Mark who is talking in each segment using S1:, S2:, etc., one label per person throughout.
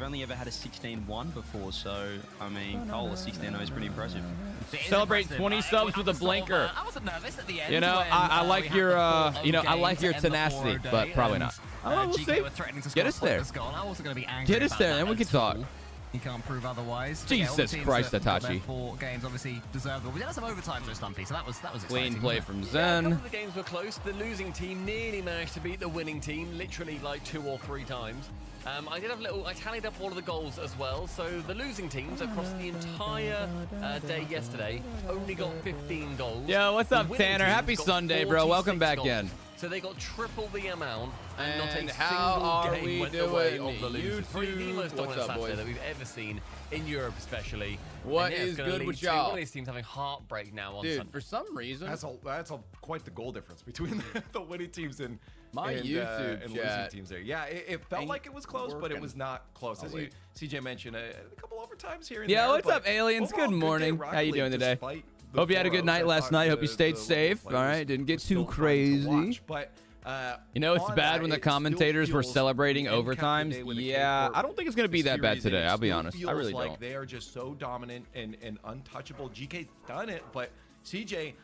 S1: only ever had a 16-1 before, so, I mean, Cole, a 16-0 is pretty impressive.
S2: Celebrate 20 subs with a blinker.
S3: I wasn't nervous at the end.
S2: You know, I like your, you know, I like your tenacity, but probably not. Oh, we'll see. Get us there. Get us there, and we can talk.
S3: He can't prove otherwise.
S2: Jesus Christ, Itachi.
S3: 4 games obviously deserved, but we did have some overtime for Stumpy, so that was
S2: Clean
S3: exciting.
S2: play from
S4: Yeah, a
S2: Zen.
S4: couple of the games were close. The losing team nearly managed to beat the winning team, literally like 2 or 3 times. I tallied up all of the goals as well. So the losing teams across the entire day yesterday only got 15 goals.
S2: Yo, what's
S4: The
S2: up,
S4: winning
S2: Tanner?
S4: teams
S2: Happy
S4: got
S2: Sunday, bro. Welcome
S4: 46
S2: back
S4: goals.
S2: in.
S4: So they got triple the amount, and not
S2: And
S4: a
S2: how
S4: single
S2: are
S4: game
S2: we
S4: went the way
S2: doing,
S4: of the losers. Probably the most
S2: YouTube? What's
S4: dominant
S2: up,
S4: Saturday
S2: boys?
S4: that we've ever seen in Europe, especially.
S2: What
S4: And yeah,
S2: is
S4: it's gonna
S2: good
S4: lead
S2: with
S4: to one
S2: y'all?
S4: of these teams having heartbreak now on
S2: Dude,
S4: Sunday.
S2: for some reason,
S5: That's quite the goal difference between the winning teams and
S2: My
S5: and,
S2: YouTube
S5: and
S2: chat
S5: losing teams there. Yeah, it felt
S2: ain't
S5: like it was close, but it was not close. As
S2: wait.
S5: CJ mentioned, a couple overtimes here and
S2: Yeah,
S5: there.
S2: what's
S5: but
S2: up, aliens?
S5: overall,
S2: Good
S5: day
S2: morning.
S5: Rocket
S2: How you
S5: League,
S2: doing today?
S5: despite the
S2: Hope you had a good
S5: 4-0s.
S2: night
S5: I
S2: last
S5: thought
S2: night. Hope you stayed
S5: the
S2: safe.
S5: play
S2: All
S5: was-
S2: right, didn't get
S5: was still
S2: too
S5: fun to
S2: crazy.
S5: watch, but,
S2: You know, it's
S5: on
S2: bad
S5: that,
S2: when the
S5: it still
S2: commentators were
S5: feels
S2: celebrating
S5: the end cap
S2: overtimes.
S5: today with the
S2: Yeah,
S5: K-Corp
S2: I don't think it's going to be that bad
S5: series,
S2: today.
S5: it
S2: I'll be
S5: still
S2: honest. I
S5: feels
S2: really
S5: like
S2: don't.
S5: they are just so dominant and untouchable. GK's done it, but CJ,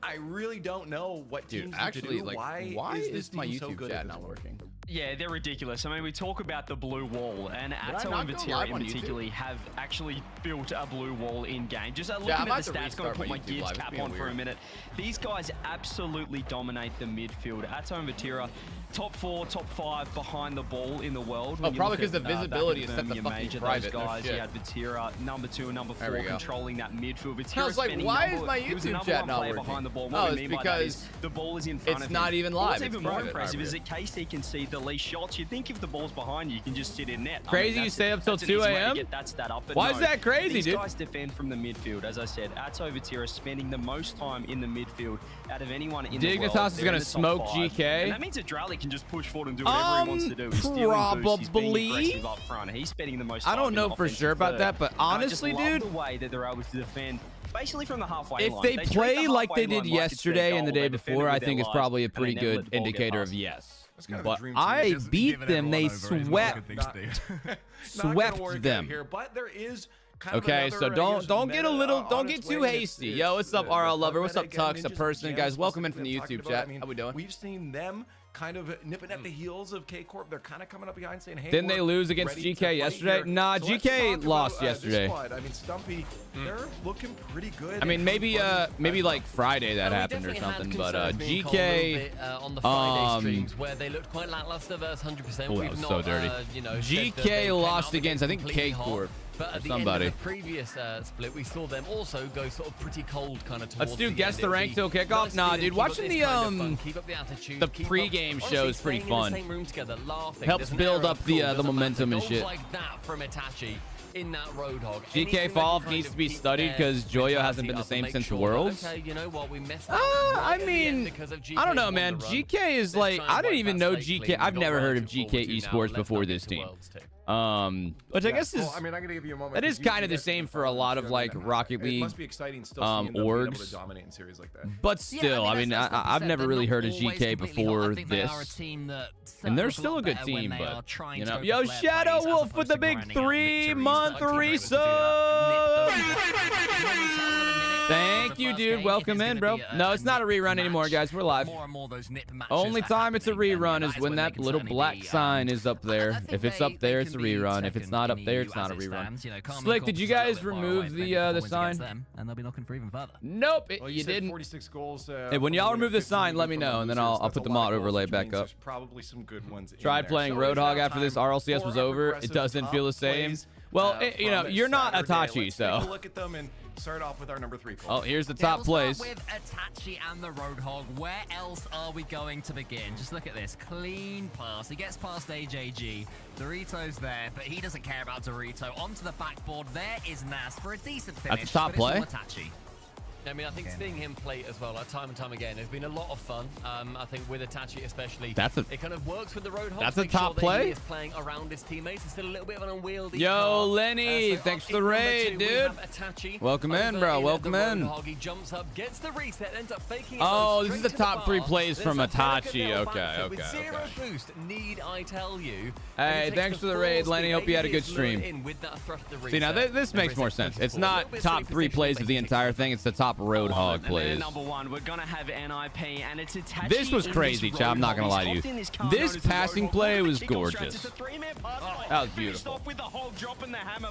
S5: I really don't know what
S2: Dude,
S5: teams
S2: actually,
S5: need to do.
S2: like,
S5: why is this
S2: my
S5: team so
S2: YouTube
S5: good
S2: chat
S5: at this
S2: not
S5: point?
S2: working?
S1: Yeah, they're ridiculous. I mean, we talk about the blue wall, and
S2: I
S1: Atto
S2: not
S1: and
S2: go
S1: Vatira
S2: live
S1: in
S2: on YouTube?
S1: particular have actually built a blue wall in game. Just looking
S2: I
S1: at
S2: might
S1: the
S2: have to
S1: stats, going
S2: restart
S1: to put
S2: my
S1: my
S2: YouTube
S1: gears
S2: live. It's
S1: cap
S2: being
S1: on for a
S2: weird.
S1: minute. These guys absolutely dominate the midfield. Atto and Vatira, top 4, top 5 behind the ball in the world.
S2: Oh,
S1: When you
S2: probably
S1: look
S2: 'cause
S1: at,
S2: the visibility
S1: back
S2: is
S1: at
S2: set to
S1: Birmingham
S2: fucking
S1: Major,
S2: private.
S1: Those
S2: No
S1: guys,
S2: shit.
S1: you had Vatira, number 2 and number
S2: There
S1: 4,
S2: we go.
S1: controlling that midfield. Vatira's
S2: I was like,
S1: spending
S2: why is
S1: number-
S2: my
S1: he was the
S2: YouTube
S1: number
S2: chat
S1: one
S2: not
S1: player
S2: working?
S1: behind the ball.
S2: Oh,
S1: What we
S2: it's
S1: mean by that is
S2: because
S1: the ball is in front
S2: it's
S1: of
S2: not
S1: him.
S2: even
S1: But
S2: live,
S1: What's
S2: it's
S1: even more
S2: private.
S1: impressive
S2: Alright,
S1: is that KC can see the least shots. You'd think if the ball's behind you, you can just sit in net.
S2: Crazy you stay up till
S1: that's an easy
S2: 2
S1: way to
S2: a.m.?
S1: get that stat up, but
S2: Why
S1: no,
S2: is that crazy,
S1: these
S2: dude?
S1: guys defend from the midfield. As I said, Atto Vatira spending the most time in the midfield out of anyone in the world.
S2: Dignitas is
S1: They're
S2: going
S1: in
S2: to
S1: the top
S2: smoke
S1: 5.
S2: GK.
S1: And that means that Drally can just push forward and do whatever he wants to do. He's stealing boosts, he's being
S2: Probably.
S1: aggressive up front. He's spending the most
S2: I
S1: time
S2: don't
S1: in
S2: know
S1: the
S2: for
S1: offensive
S2: sure about
S1: third.
S2: that, but
S1: And I
S2: honestly,
S1: just love
S2: dude,
S1: the way that they're able to defend basically from the halfway
S2: if
S1: line.
S2: they
S1: treat the
S2: play like
S1: halfway
S2: they did
S1: line like it's their
S2: yesterday and the
S1: goal.
S2: day
S1: They defend
S2: before,
S1: it
S2: I
S1: with
S2: think
S1: their
S2: it's probably a
S1: lives, and
S2: pretty
S1: they never let
S2: good
S1: the ball get
S2: indicator
S1: past
S2: of yes.
S5: That's kind of
S2: But
S5: a dream team.
S2: I
S5: Just
S2: beat
S3: giving
S2: them. They
S3: everyone over. He's
S2: swept.
S3: looking at things to do.
S5: not
S2: Swept
S5: gonna work out
S2: them.
S5: here, but there is kind of
S2: Okay,
S5: another,
S2: so don't get a
S5: meta
S2: little,
S5: on
S2: don't
S5: its
S2: get too
S5: way, and
S2: hasty.
S5: it's
S2: Yo, what's up,
S5: the
S2: RL
S5: fun
S2: Lover? What's
S5: meta
S2: up,
S5: again,
S2: Tux, a
S5: Ninjas
S2: person,
S5: Jam
S2: guys? Welcome in from the
S5: specifically
S2: YouTube
S5: I'm talking
S2: chat.
S5: about. I mean,
S2: How we doing?
S5: We've seen them kind of nipping at the heels of K-Corp. They're kind of coming up behind saying, hey,
S2: Didn't they
S5: we're
S2: lose against
S5: ready to
S2: GK
S5: fight
S2: yesterday?
S5: here.
S2: Nah,
S5: So let's
S2: GK
S5: talk
S2: lost
S5: about, this
S2: yesterday.
S5: squad. I mean, Stumpy, they're looking pretty good.
S2: I mean, maybe
S5: maybe
S2: like Friday that
S4: We
S2: happened or
S4: definitely had
S2: something, but
S4: concerns being called a
S2: GK.
S4: little bit, on the Friday streams where they looked quite lackluster versus 100%.
S2: Oh, that
S4: We've
S2: was
S4: not,
S2: so dirty.
S4: you know, said that
S2: GK
S4: they came
S2: lost
S4: out
S2: against, I think,
S4: completely hot,
S2: K-Corp
S4: but
S2: or
S4: at the
S2: somebody.
S4: end of the previous split, we saw them also go sort of pretty cold kind of towards
S2: Let's do
S4: the
S2: guess
S4: end.
S2: the rank till kickoff. Nah, dude, watching the
S4: keep up the attitude,
S2: the
S4: keep up-
S2: pre-game
S4: honestly,
S2: show is pretty
S4: staying in the
S2: fun.
S4: same room together, laughing.
S2: Helps
S4: There's an
S2: build
S4: air
S2: up
S4: of
S2: the
S4: cool, doesn't
S2: momentum
S4: matter.
S2: and
S4: Goals
S2: shit.
S4: like that from Itachi in that Roadhog.
S2: GK Fall needs to be studied because Joyo hasn't been the same since Worlds.
S4: Okay, you know what, we messed up
S2: I
S4: right at the end
S2: mean,
S4: because of
S2: I don't know,
S4: GK's
S2: man.
S4: on the run.
S2: GK is
S4: Let's
S2: like,
S4: try and
S2: I didn't
S4: wipe
S2: even
S4: that
S2: know
S4: slate
S2: GK.
S4: clean.
S2: I've
S4: We've
S2: never
S4: got
S2: heard of
S4: Worlds to look
S2: GK
S4: forward to now.
S2: Esports
S4: Let's
S2: before
S4: not
S2: this
S4: get to
S2: team.
S4: Worlds too.
S2: Which I guess is,
S5: Well, I mean, I'm gonna give you a moment.
S2: that is
S5: 'cause you
S2: kind of the
S5: guys
S2: same
S5: can
S2: for a
S5: follow
S2: lot
S5: each
S2: of
S5: other,
S2: like
S5: and
S2: Rocket
S5: It
S2: League,
S5: must be exciting still seeing them being able
S2: orgs.
S5: to dominate in series like that.
S2: but still, I mean, I've never really heard of GK before this. And they're still a good team, but, you know. Yo, Shadow Wolf with the big 3-month resub! Thank you, dude. Welcome in, bro. No, it's not a rerun anymore, guys. We're live. Only time it's a rerun is when that little black sign is up there. If it's up there, it's a rerun. If it's not up there, it's not a rerun. Slick, did you guys remove the sign?
S3: And they'll be looking for even further.
S2: Nope,
S5: Well,
S2: you
S5: said
S2: didn't.
S5: 46 goals.
S2: Hey, when
S5: from
S2: y'all
S5: the
S2: remove the
S5: 15
S2: sign, let me
S5: from
S2: know,
S5: the
S2: and then
S5: losers.
S2: I'll
S5: That's
S2: put
S5: a
S2: the
S5: lot
S2: mod
S5: of goals,
S2: overlay
S5: which
S2: back
S5: means
S2: up.
S5: There's probably some good ones in
S2: Tried
S5: there.
S2: playing
S5: So it is now
S2: Roadhog after this
S5: time
S2: RLCS was
S5: for
S2: over. It
S5: aggressive
S2: doesn't
S5: top
S2: feel the same.
S5: plays,
S2: Well, you know,
S5: from
S2: you're not
S5: Saturday.
S2: Itachi,
S5: Let's
S2: so.
S5: take a look at them and start off with our number 3
S2: Oh,
S5: player.
S2: here's the
S3: Yeah,
S2: top
S3: we'll
S2: place.
S3: start with Itachi and the Roadhog. Where else are we going to begin? Just look at this. Clean pass. He gets past AJG. Dorito's there, but he doesn't care about Dorito. Onto the backboard. There is Nas for a decent finish.
S2: That's a top
S3: but it's all
S2: play.
S3: Itachi.
S4: I mean, I think seeing him play as well, time and time again, has been a lot of fun. I think with Itachi especially, it kind of works with the Road Hog.
S2: That's a top play.
S4: He is playing around his teammates. It's still a little bit of an unwieldy.
S2: Yo, Lenny, thanks for the raid, dude. Welcome in, bro. Welcome in.
S4: He jumps up, gets the reset, ends up faking it.
S2: Oh, this is the top 3 plays from Itachi. Okay.
S4: With zero boost, need I tell you?
S2: Hey, thanks for the raid, Lenny. Hope you had a good stream. See, now this makes more sense. It's not top 3 plays of the entire thing. It's the top Road Hog plays.
S1: Number 1, we're gonna have NIP, and it's Itachi.
S2: This was crazy, Chad. I'm not gonna lie to you. This passing play was gorgeous. That was beautiful.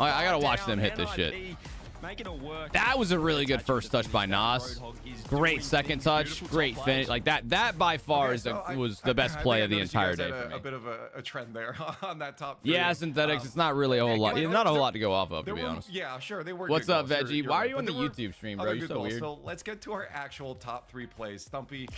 S2: I gotta watch them hit this shit. That was a really good first touch by Nas. Great second touch. Great finish. Like that by far was the best play of the entire day for me.
S5: A bit of a trend there on that top 3.
S2: Yeah, synthetics. It's not really a whole lot. Not a whole lot to go off of, to be honest.
S5: Yeah, sure. They were.
S2: What's up, Veggie? Why are you on the YouTube stream, bro? You're so weird.
S5: So let's get to our actual top 3 plays. Stumpy,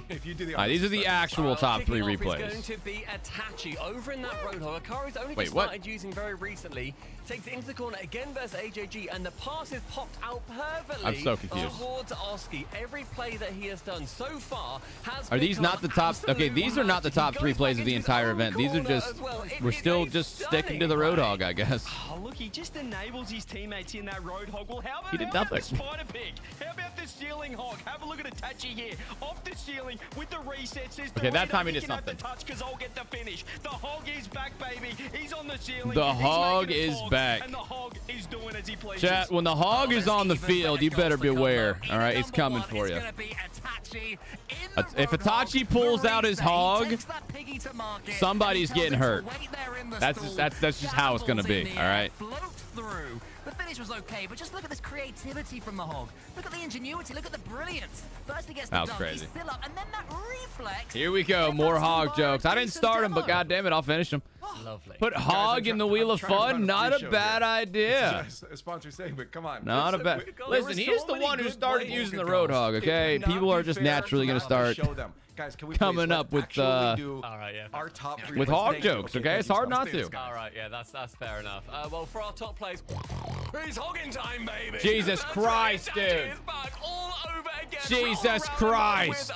S5: if you do the.
S2: These are the actual top 3 replays.
S4: It's going to be Itachi over in that Road Hog. Akari's only just started using very recently. Takes it into the corner again versus AJG, and the pass is popped out perfectly.
S2: I'm so confused.
S4: Towards Oski. Every play that he has done so far has.
S2: Are these not the top? Okay, these are not the top 3 plays of the entire event. These are just. We're still just sticking to the Road Hog, I guess.
S1: Oh, look, he just enables his teammates in that Road Hog. Well, how about
S2: he did nothing.
S1: The Spider Pig? How about the Ceiling Hog? Have a look at Itachi here. Off the ceiling with the resets.
S2: Okay, that time he did something.
S1: Because I'll get the finish. The Hog is back, baby. He's on the ceiling.
S2: The Hog is back.
S1: And the Hog is doing as he pleases.
S2: Chat, when the Hog is on the field, you better beware. All right, it's coming for you. If Itachi pulls out his Hog, somebody's getting hurt. That's just how it's gonna be. All right.
S3: The finish was okay, but just look at this creativity from the Hog. Look at the ingenuity. Look at the brilliance. First he gets the dunk, he's still up, and then that reflex.
S2: Here we go, more Hog jokes. I didn't start him, but goddamn it, I'll finish him.
S4: Lovely.
S2: Put Hog in the Wheel of Fun. Not a bad idea.
S5: A sponsor segment. Come on.
S2: Not a bad. Listen, he is the one who started using the Road Hog. Okay, people are just naturally gonna start coming up with our
S5: top 3
S2: with Hog jokes. Okay, it's hard not to.
S4: All right, yeah, that's fair enough. Well, for our top plays, it's hogging time, baby.
S2: Jesus Christ, dude. Jesus Christ.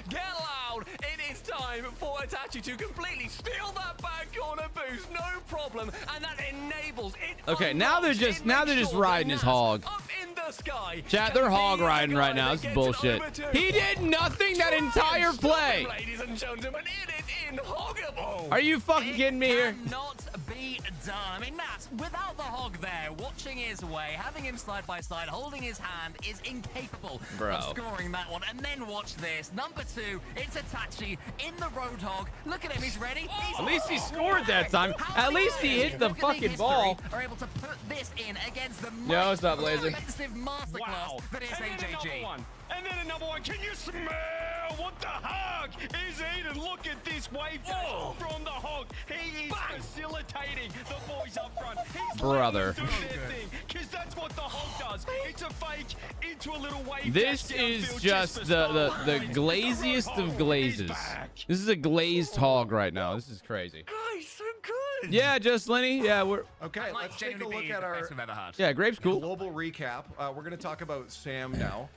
S4: Get loud. It is time for Itachi to completely steal that back corner boost. No problem. And that enables it.
S2: Okay, now they're just riding his Hog.
S4: Up in the sky.
S2: Chat, they're Hog riding right now. This is bullshit. He did nothing that entire play.
S4: Ladies and gentlemen, it is inhoggable.
S2: Are you fucking kidding me here?
S3: Cannot be done. I mean, that's without the Hog there, watching his way, having him side by side, holding his hand, is incapable of scoring that one. And then watch this. Number 2, it's Itachi in the Road Hog. Look at him, he's ready.
S2: At least he scored that time. At least he hit the fucking ball.
S3: Are able to put this in against the
S2: Yo, what's up, Laser?
S3: Offensive masterclass that is AJG.
S1: And then another one. Can you smell what the Hog is eating? Look at this wave from the Hog. He is facilitating the boys up front. He's
S2: brother.
S1: Because that's what the Hog does. It's a fake into a little wave.
S2: This is just the glaziest of glazes. This is a glazed Hog right now. This is crazy.
S4: Guys, so good.
S2: Yeah, just Lenny. Yeah, we're.
S5: Okay, let's take a look at our.
S2: Yeah, Grape's cool.
S5: Global recap. We're gonna talk about Sam now.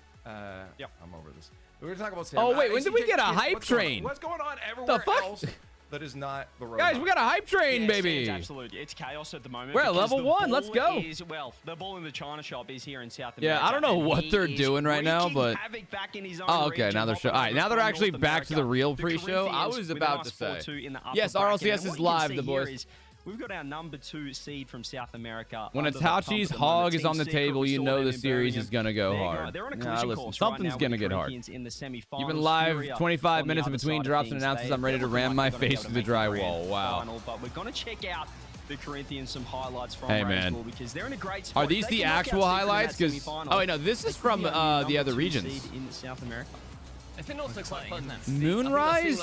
S5: Yep, I'm over this. We're gonna talk about Sam.
S2: Oh wait, when did we get a hype train?
S5: What's going on everywhere else that is not the Road
S2: Guys, we got a hype train, baby.
S1: It's absolutely. It's chaos at the moment.
S2: We're at level 1. Let's go.
S1: The ball in the China shop is here in South America.
S2: Yeah, I don't know what they're doing right now, but. Oh, okay. Now they're all right. Now they're actually back to the real pre-show. I was about to say. Yes, RLCS is live, the boys.
S1: We've got our number 2 seed from South America.
S2: When Itachi's Hog is on the table, you know the series is going to go hard. Nah, listen, something's going to get hard. You've been live 25 minutes in between drops and announcements. I'm ready to ram my face through the drywall. Wow.
S1: But we're going to check out the Corinthians some highlights from because they're in a great spot.
S2: Are these the actual highlights? Because oh wait, no, this is from the other regions.
S1: In South America.
S4: I think also quite fun.
S2: Moonrise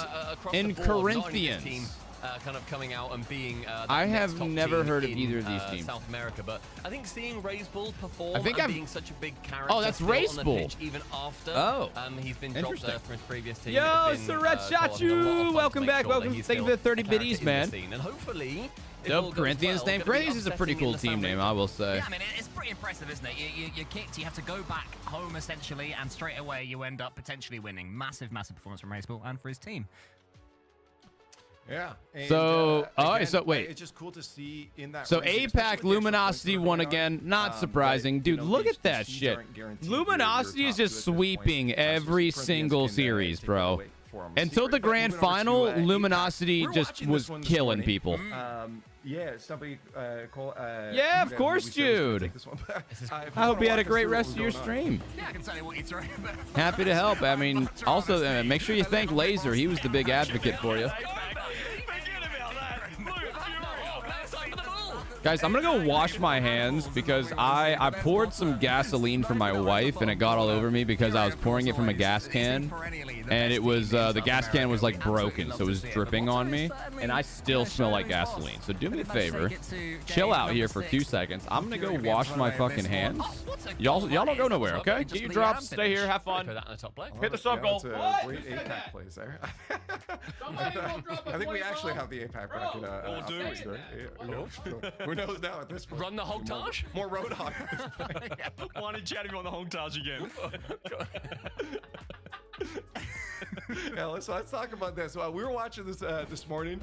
S2: and Corinthians.
S4: kind of coming out and being that
S2: I
S4: next
S2: have
S4: top
S2: never
S4: team
S2: heard of
S4: in,
S2: either of these teams.
S4: South America, but I think seeing Razebull perform
S2: I think
S4: and
S2: I'm-
S4: being such a big character
S2: Oh, that's
S4: still on the
S2: Razebull.
S4: pitch even after
S2: Oh.
S4: he's been dropped
S2: Interesting.
S4: from his previous team.
S2: Yo,
S4: It's been,
S2: Surret shot
S4: causing a lot of fun
S2: you.
S4: to
S2: Welcome
S4: make
S2: back.
S4: sure that
S2: Welcome.
S4: he's
S2: Thank you for the
S4: still
S2: 30
S4: a character
S2: biddies,
S4: in the
S2: man.
S4: scene. And hopefully, if all
S2: Dope.
S4: goes
S2: Corinthians'
S4: well,
S2: name.
S4: gonna be
S2: Corinthians is a pretty
S4: upsetting in
S2: cool
S4: the
S2: team
S4: San
S2: name,
S4: Marino.
S2: I will say.
S3: Yeah, I mean, it's pretty impressive, isn't it? You kicked, you have to go back home, essentially, and straight away you end up potentially winning. Massive, massive performance from Razebull and for his team.
S5: Yeah. And,
S2: So, all right,
S5: again,
S2: so wait.
S5: It's just cool to see in that.
S2: So
S5: race, especially
S2: APAC
S5: with the extra
S2: Luminosity
S5: points
S2: won
S5: that are going
S2: again. Not
S5: on.
S2: surprising.
S5: But,
S2: Dude,
S5: you know,
S2: look
S5: these
S2: at that
S5: seeds
S2: shit.
S5: aren't guaranteed
S2: Luminosity
S5: your
S2: is
S5: top
S2: just
S5: two at this point.
S2: sweeping every
S5: Corinthians
S2: single
S5: can,
S2: series,
S5: take
S2: bro.
S5: it away for 'em.
S2: Until
S5: Secret,
S2: the
S5: but
S2: grand
S5: moving over to,
S2: final,
S5: APAC.
S2: Luminosity
S5: We're
S2: just
S5: watching
S2: was
S5: this one this
S2: killing
S5: morning.
S2: people.
S5: Yeah, somebody call.
S2: Yeah, of
S5: we
S2: course,
S5: said we were gonna
S2: dude.
S5: take this one back.
S2: I hope you had a great rest of your
S5: Going on.
S2: stream.
S3: Yeah, I can tell you what you threw.
S2: Happy to help. I mean, also, make sure you thank Laser. He was the big advocate for you.
S1: Forget about that. Look at Fury.
S2: Guys, I'm gonna go wash my hands because I poured some gasoline for my wife and it got all over me because I was pouring it from a gas can, and it was the gas can was like broken, so it was dripping on me, and I still smell like gasoline. So do me a favor, chill out here for 2 seconds. I'm gonna go wash my fucking hands. Y'all don't go nowhere, okay? Get your drops, stay here, have fun.
S4: Put that in the top lane.
S2: Hit the sub goal.
S5: That's a
S2: What?
S5: great APAC plays there. I think we actually have the APAC bracket.
S1: Or do we?
S5: Yeah. Who knows now at this point?
S4: Run the Hogtage?
S5: More Road Hog.
S1: Why did chatting on the Hogtage again?
S5: Yeah, let's talk about this. We were watching this this morning,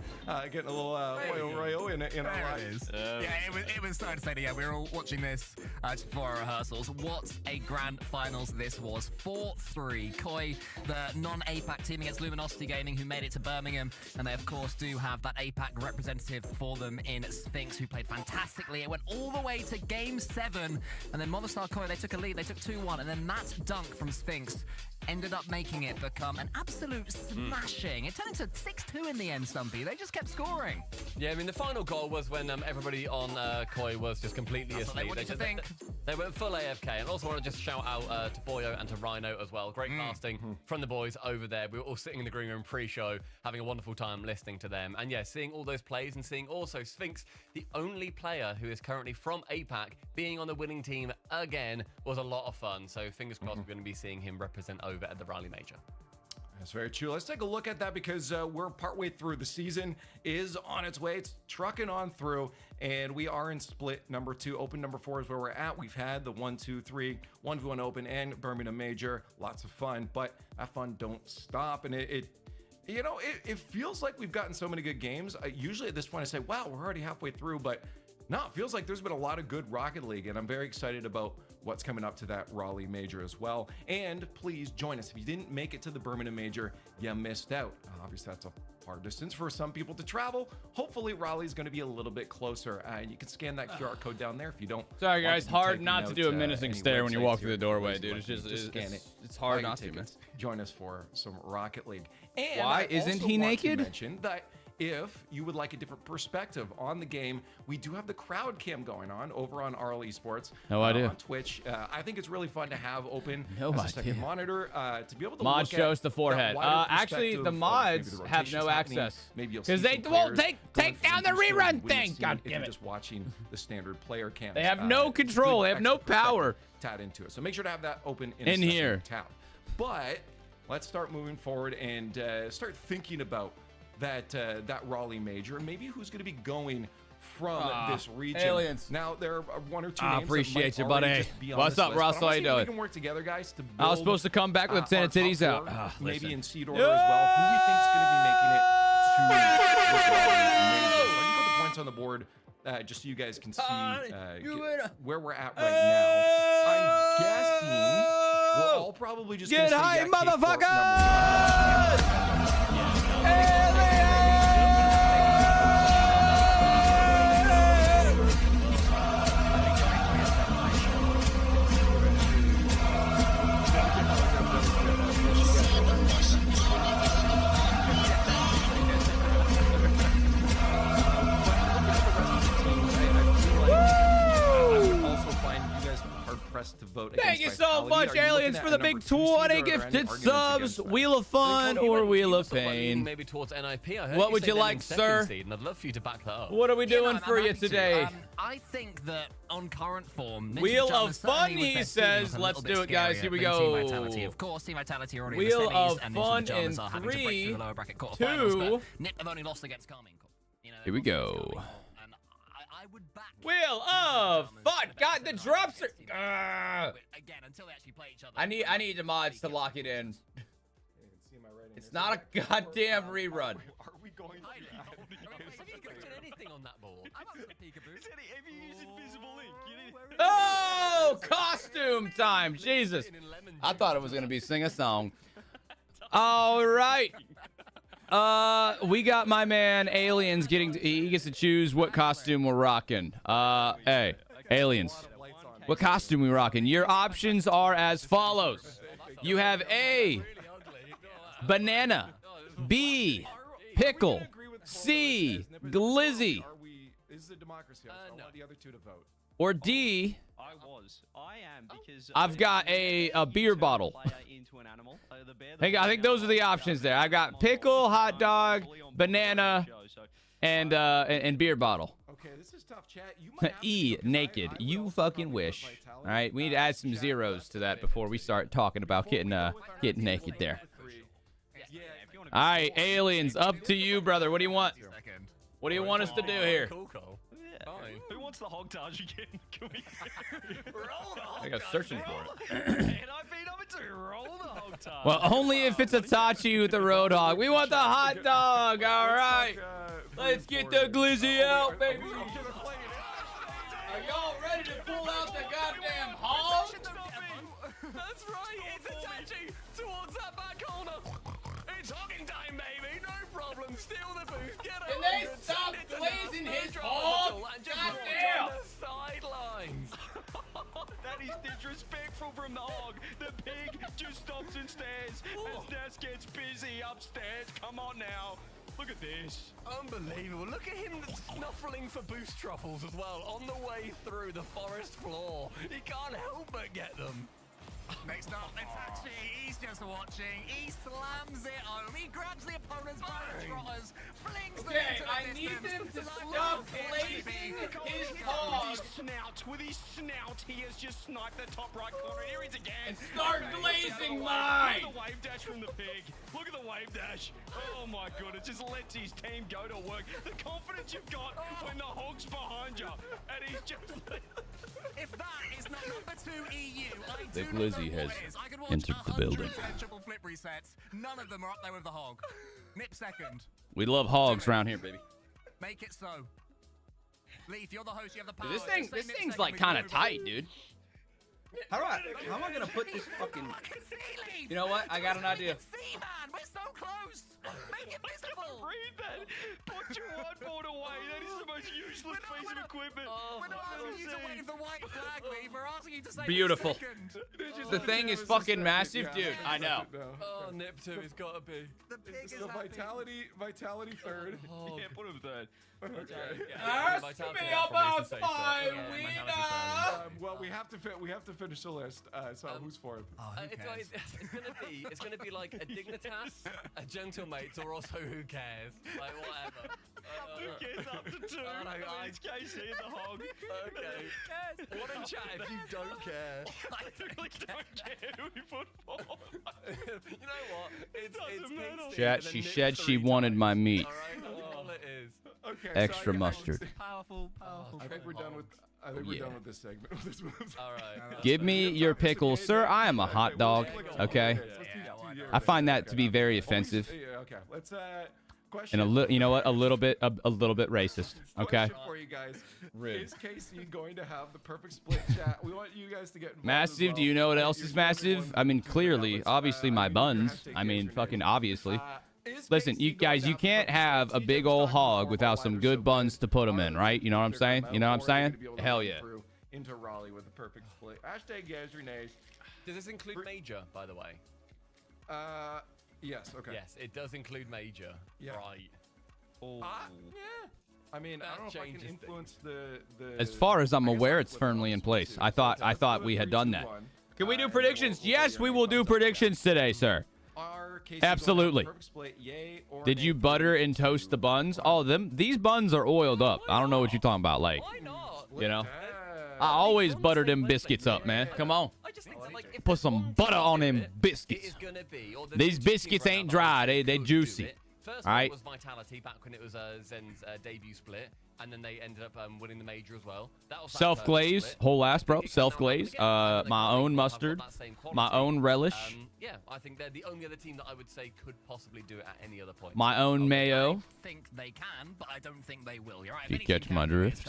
S5: getting a little oil in our lives.
S3: Yeah, it was so exciting. Yeah, we were all watching this just before our rehearsals. What a grand finals this was. 4-3. Koi, the non-APAC team against Luminosity Gaming, who made it to Birmingham. And they, of course, do have that APAC representative for them in Sphinx, who played fantastically. It went all the way to Game 7. And then Movistar Koi, they took a lead. They took 2-1. And then that dunk from Sphinx ended up making it become an absolute smashing. It turned into 6-2 in the end, Stumpy. They just kept scoring.
S4: Yeah, I mean, the final goal was when everybody on Koi was just completely
S3: That's what they
S4: asleep.
S3: wanted to
S4: just,
S3: think.
S4: they went full AFK. And also want to just shout out to Boyo and to Rhino as well. Great casting from the boys over there. We were all sitting in the green room pre-show, having a wonderful time listening to them. And yeah, seeing all those plays and seeing also Sphinx, the only player who is currently from APAC, being on the winning team again was a lot of fun. So fingers crossed we're going to be seeing him represent over at the Rally Major.
S5: That's very true. Let's take a look at that because we're partway through. The season is on its way. It's trucking on through, and we are in split number 2. Open number 4 is where we're at. We've had the 1-2-3, 1v1 Open, and Birmingham Major. Lots of fun, but that fun don't stop, and it feels like we've gotten so many good games. Usually at this point I say, wow, we're already halfway through, but no, it feels like there's been a lot of good Rocket League, and I'm very excited about what's coming up to that Raleigh Major as well. And please join us. If you didn't make it to the Birmingham Major, you missed out. Obviously, that's a far distance for some people to travel. Hopefully, Raleigh's going to be a little bit closer. You can scan that QR code down there if you don't.
S2: Sorry,
S5: want
S2: guys.
S5: to be
S2: Hard
S5: typing
S2: not to
S5: out,
S2: do a menacing
S5: any
S2: stare when you
S5: websites
S2: walk through
S5: here.
S2: the doorway,
S5: Please
S2: dude.
S5: let
S2: It's
S5: me
S2: just
S5: scan it.
S2: it's hard
S5: Buy
S2: not
S5: your
S2: to, man.
S5: tickets. Join us for some Rocket League. And
S2: Why
S5: I
S2: isn't
S5: also
S2: he
S5: want to
S2: naked?
S5: mention that if you would like a different perspective on the game, we do have the crowd cam going on over on RL Esports.
S2: No idea.
S5: On Twitch. I think it's really fun to have open
S2: No
S5: as a
S2: idea.
S5: second monitor to be able to
S2: Mod
S5: look
S2: shows
S5: at
S2: the
S5: that
S2: forehead.
S5: wider
S2: Actually,
S5: perspective
S2: the
S5: of maybe
S2: mods
S5: the
S2: have no
S5: rotations happening.
S2: access.
S5: Maybe you'll
S2: Because
S5: see
S2: they
S5: some
S2: won't
S5: players
S2: take
S5: going
S2: down the
S5: from booster
S2: rerun
S5: you wouldn't
S2: thing.
S5: have seen
S2: God
S5: if
S2: damn
S5: you're
S2: it.
S5: just watching the standard player cam.
S2: They have no control. They have no power.
S5: Tat into it. So make sure to have that open in
S2: In
S5: a
S2: here.
S5: tab. But let's start moving forward and start thinking about that Raleigh Major and maybe who's going to be going from this region.
S2: aliens.
S5: Now there are 1 or 2
S2: I
S5: names.
S2: appreciate
S5: that
S2: you,
S5: might already
S2: buddy.
S5: just be on
S2: What's
S5: this
S2: up,
S5: list,
S2: Ross?
S5: but I'm
S2: How
S5: gonna
S2: you
S5: see if we
S2: doing?
S5: can work together, guys, to build,
S2: I was supposed to come back with 10
S5: our
S2: titties
S5: top
S2: out.
S5: 4, maybe
S2: Listen.
S5: in seed order as well. Who we think is going to be making it to this Raleigh Major. So I can put the points on the board just so you guys can see where we're at right now. I'm guessing we're all probably just
S2: Get
S5: gonna say,
S2: high,
S5: yeah, K-Corp I would also find you guys hard pressed to vote.
S2: Thank you
S5: against
S2: so
S5: Vitality.
S2: much,
S5: Are you
S2: aliens,
S5: looking
S2: for
S5: at
S2: the
S5: a
S2: big
S5: number 2 seed,
S2: 20
S5: or are there any
S2: gifted
S5: arguments
S2: subs.
S5: against that?
S2: Wheel of Fun or Wheel of Pain.
S4: Maybe towards NIP. I heard
S2: What
S4: you
S2: would
S4: say
S2: you
S4: them
S2: like,
S4: in second
S2: sir?
S4: seed, and I'd love for you to back that up.
S2: What are we doing for
S3: I'm
S2: you
S3: happy to.
S2: today?
S3: I think that on current form, Ninja
S2: Wheel
S3: Pajamas
S2: of
S3: certainly
S2: Fun,
S3: with
S2: he
S3: their
S2: says.
S3: seeding
S2: Let's
S3: was a little
S2: do it,
S3: bit
S2: guys.
S3: scarier
S2: Here we
S3: than
S2: go.
S3: Team Vitality. Of course, Team Vitality already
S2: Wheel
S3: in the semis,
S2: of
S3: and
S2: Fun
S3: Ninja Pajamas
S2: in
S3: are having to break through
S2: 3,
S3: the lower bracket quarterfinals.
S2: 2.
S3: But Nip have only lost against Carmine. You know,
S2: Here we
S3: they've lost
S2: go.
S3: against Carmine, and I would back
S2: Wheel of Fun. God, the drops are.
S3: Again, until they actually play each other.
S2: I need the mods to lock it in. It's not a goddamn rerun.
S5: Are we going to
S4: Have you done anything on that board?
S3: I'm up for the peekaboo.
S1: Have you used invisible ink?
S2: Oh, costume time. Jesus. I thought it was going to be sing a song. All right. We got my man Aliens he gets to choose what costume we're rocking. Hey, Aliens. What costume we rocking? Your options are as follows. You have A, banana, B, pickle, C, glizzy,
S5: Is the democracy? I want the other two to vote.
S2: or D,
S6: I am because
S2: I've got a beer bottle. I think those are the options there. I've got pickle, hot dog, banana, and beer bottle.
S5: Okay, this is tough, chat. You might have to
S2: E,
S5: go, 'cause
S2: naked.
S5: I
S2: You
S5: would also
S2: fucking
S5: probably
S2: wish.
S5: put Vitality.
S2: All right, we need to add some zeros to that before we start talking about getting naked there. All right, Aliens, up to you, brother. What do you want? What do you want us to do here?
S4: Cool, Cole. Fine.
S1: Who wants the hog taj again? Can we roll the hog
S2: I think I was searching for it.
S1: And I beat up to roll the hog taj.
S2: Well, only if it's Itachi with the Road Hog. We want the hot dog. All right. Let's get the glizzy out, baby. Are y'all ready to pull out the goddamn hog?
S4: That's right. It's attaching towards that back corner. It's hogging time, baby. No problem. Steal the booth. Get
S2: Can
S4: over
S2: they
S4: it,
S2: stop
S4: send it to
S2: blazing
S4: the
S2: his
S4: drop
S2: hog?
S4: bottle and just
S2: Goddamn.
S4: walk on the sidelines.
S1: That is disrespectful from the hog. The pig just stops and stares as Ness gets busy upstairs. Come on now. Look at this.
S4: Unbelievable. Look at him snuffling for boost truffles as well on the way through the forest floor. He can't help but get them.
S3: Next up, Itachi. He's just watching. He slams it home. He grabs the opponent's back trotters, flings them
S2: Okay,
S3: into the
S2: I need
S3: distance.
S2: them to
S3: Like
S2: stop
S3: a
S2: blazing
S3: bitch.
S2: his
S1: With
S2: hog
S1: his snout, he has just sniped the top right corner. Here he is again.
S2: and start blazing
S1: Look
S2: mine.
S1: at the wave dash from the pig. Look at the wave dash. Oh my god, it just lets his team go to work. The confidence you've got when the hog's behind you. And he's just...
S3: If that is not number 2 EU, I
S2: The
S3: do not
S2: Glizzy
S3: know
S2: has
S3: what is. I could watch
S2: entered the building.
S3: 100 triple flip resets. None of them are up there with the hog. Nip second.
S2: We love hogs around here, baby.
S3: Make it so. Leaf, you're the host. You have the power.
S2: Dude,
S3: Just say
S2: this
S3: Nip
S2: thing's
S3: second,
S2: like
S3: we
S2: kind of
S3: move
S2: tight,
S3: on.
S2: dude.
S6: How am I gonna put this fucking?
S3: Fucking see, Leaf.
S2: You know what? I got an
S3: Make
S2: idea.
S3: it see, man. We're so close. Make it visible.
S1: Read that. Put your whiteboard away. That is the most useless piece of equipment.
S3: We're not asking you to wave the white flag, Leaf. We're asking you to say
S2: Beautiful.
S3: second.
S2: The thing is fucking massive, dude. I know.
S4: Oh, Nip 2 has got to be.
S3: The pig is
S5: So
S3: happy.
S5: Vitality third.
S1: Yeah, put him third.
S2: Ask me about my winner.
S5: Well, we have to finish the list. So who's fourth?
S4: It's gonna be like a Dignitas, a Gentlemate, or also who cares? Like whatever.
S1: Who cares up to 2?
S4: Oh, no,
S1: I mean, it's KC and the hog.
S4: Okay. What in chat if you don't care?
S1: I really don't care who we put for.
S4: You know what? It's
S1: Doesn't matter.
S4: Pink
S2: Chat,
S4: Steve
S2: she
S4: and a
S2: said
S4: Nip
S2: she
S4: 3
S2: wanted
S4: times.
S2: my meat.
S4: All right, that's all it is.
S5: Okay.
S2: Extra mustard.
S3: Powerful.
S5: I think we're done with. I think we're done with this segment.
S4: All right.
S2: Give me your pickles, sir. I am a hot dog. Okay. I find that to be very offensive
S5: Yeah. Okay. Let's question.
S2: and you know what? A little bit racist. Okay.
S5: Question for you guys.
S2: Rude.
S5: Is KC going to have the perfect split chat? We want you guys to get involved as
S2: Massive.
S5: well.
S2: Do you know what else
S5: You're
S2: is
S5: the only
S2: massive?
S5: one
S2: I mean,
S5: who's
S2: clearly,
S5: doing that.
S2: obviously, my
S5: I mean,
S2: buns.
S5: hashtag
S2: I mean,
S5: yes or
S2: fucking
S5: no.
S2: obviously.
S5: Is
S2: Listen,
S5: KC
S2: you
S5: going
S2: guys,
S5: to
S2: you
S5: have the
S2: can't
S5: perfect
S2: have
S5: split?
S2: a big
S5: TJ was
S2: old
S5: talking
S2: hog
S5: before
S2: without
S5: about
S2: some
S5: why
S2: good
S5: they're
S2: buns
S5: so
S2: to put them
S5: good.
S2: in, right? You know what I'm
S5: They're
S2: saying?
S5: gonna
S2: You know what I'm
S5: metal, or are they
S2: saying?
S5: gonna be able to
S2: Hell
S5: run
S2: yeah.
S5: through Into Raleigh with the perfect split. Hashtag yes or nays.
S4: Does this include major, by the way?
S5: Yes. Okay.
S4: Yes, it does include major.
S5: Yeah.
S4: Right.
S5: Yeah. I mean, I
S4: That
S5: don't know if I can
S4: changes
S5: influence the.
S2: As far as I'm
S5: I guess
S2: aware,
S5: I'll
S2: it's
S5: flip
S2: firmly
S5: on
S2: in
S5: this one
S2: place.
S5: too.
S2: I
S5: So let's
S2: thought
S5: go
S2: we had
S5: 3,
S2: done
S5: 2,
S2: that.
S5: 1.
S2: Can we do predictions? Yes, we will do predictions today, sir. Absolutely. Did you butter and toast the buns? Oh, these buns are oiled up. I don't know what you're talking about. Like, you know, I always butter them biscuits up, man. Come on. Put some butter on them biscuits. These biscuits ain't dry. They juicy.
S4: First
S2: all right.
S4: was Vitality back when it was Zen's debut split, and then they ended up winning the major as well. That was
S2: Self-glaze, whole ass, bro. Self-glaze. My own mustard. My own relish.
S4: Yeah, I think they're the only other team that I would say could possibly do it at any other point.
S2: My own mayo.
S3: I think they can, but I don't think they will. You're right.
S2: You catch my drift.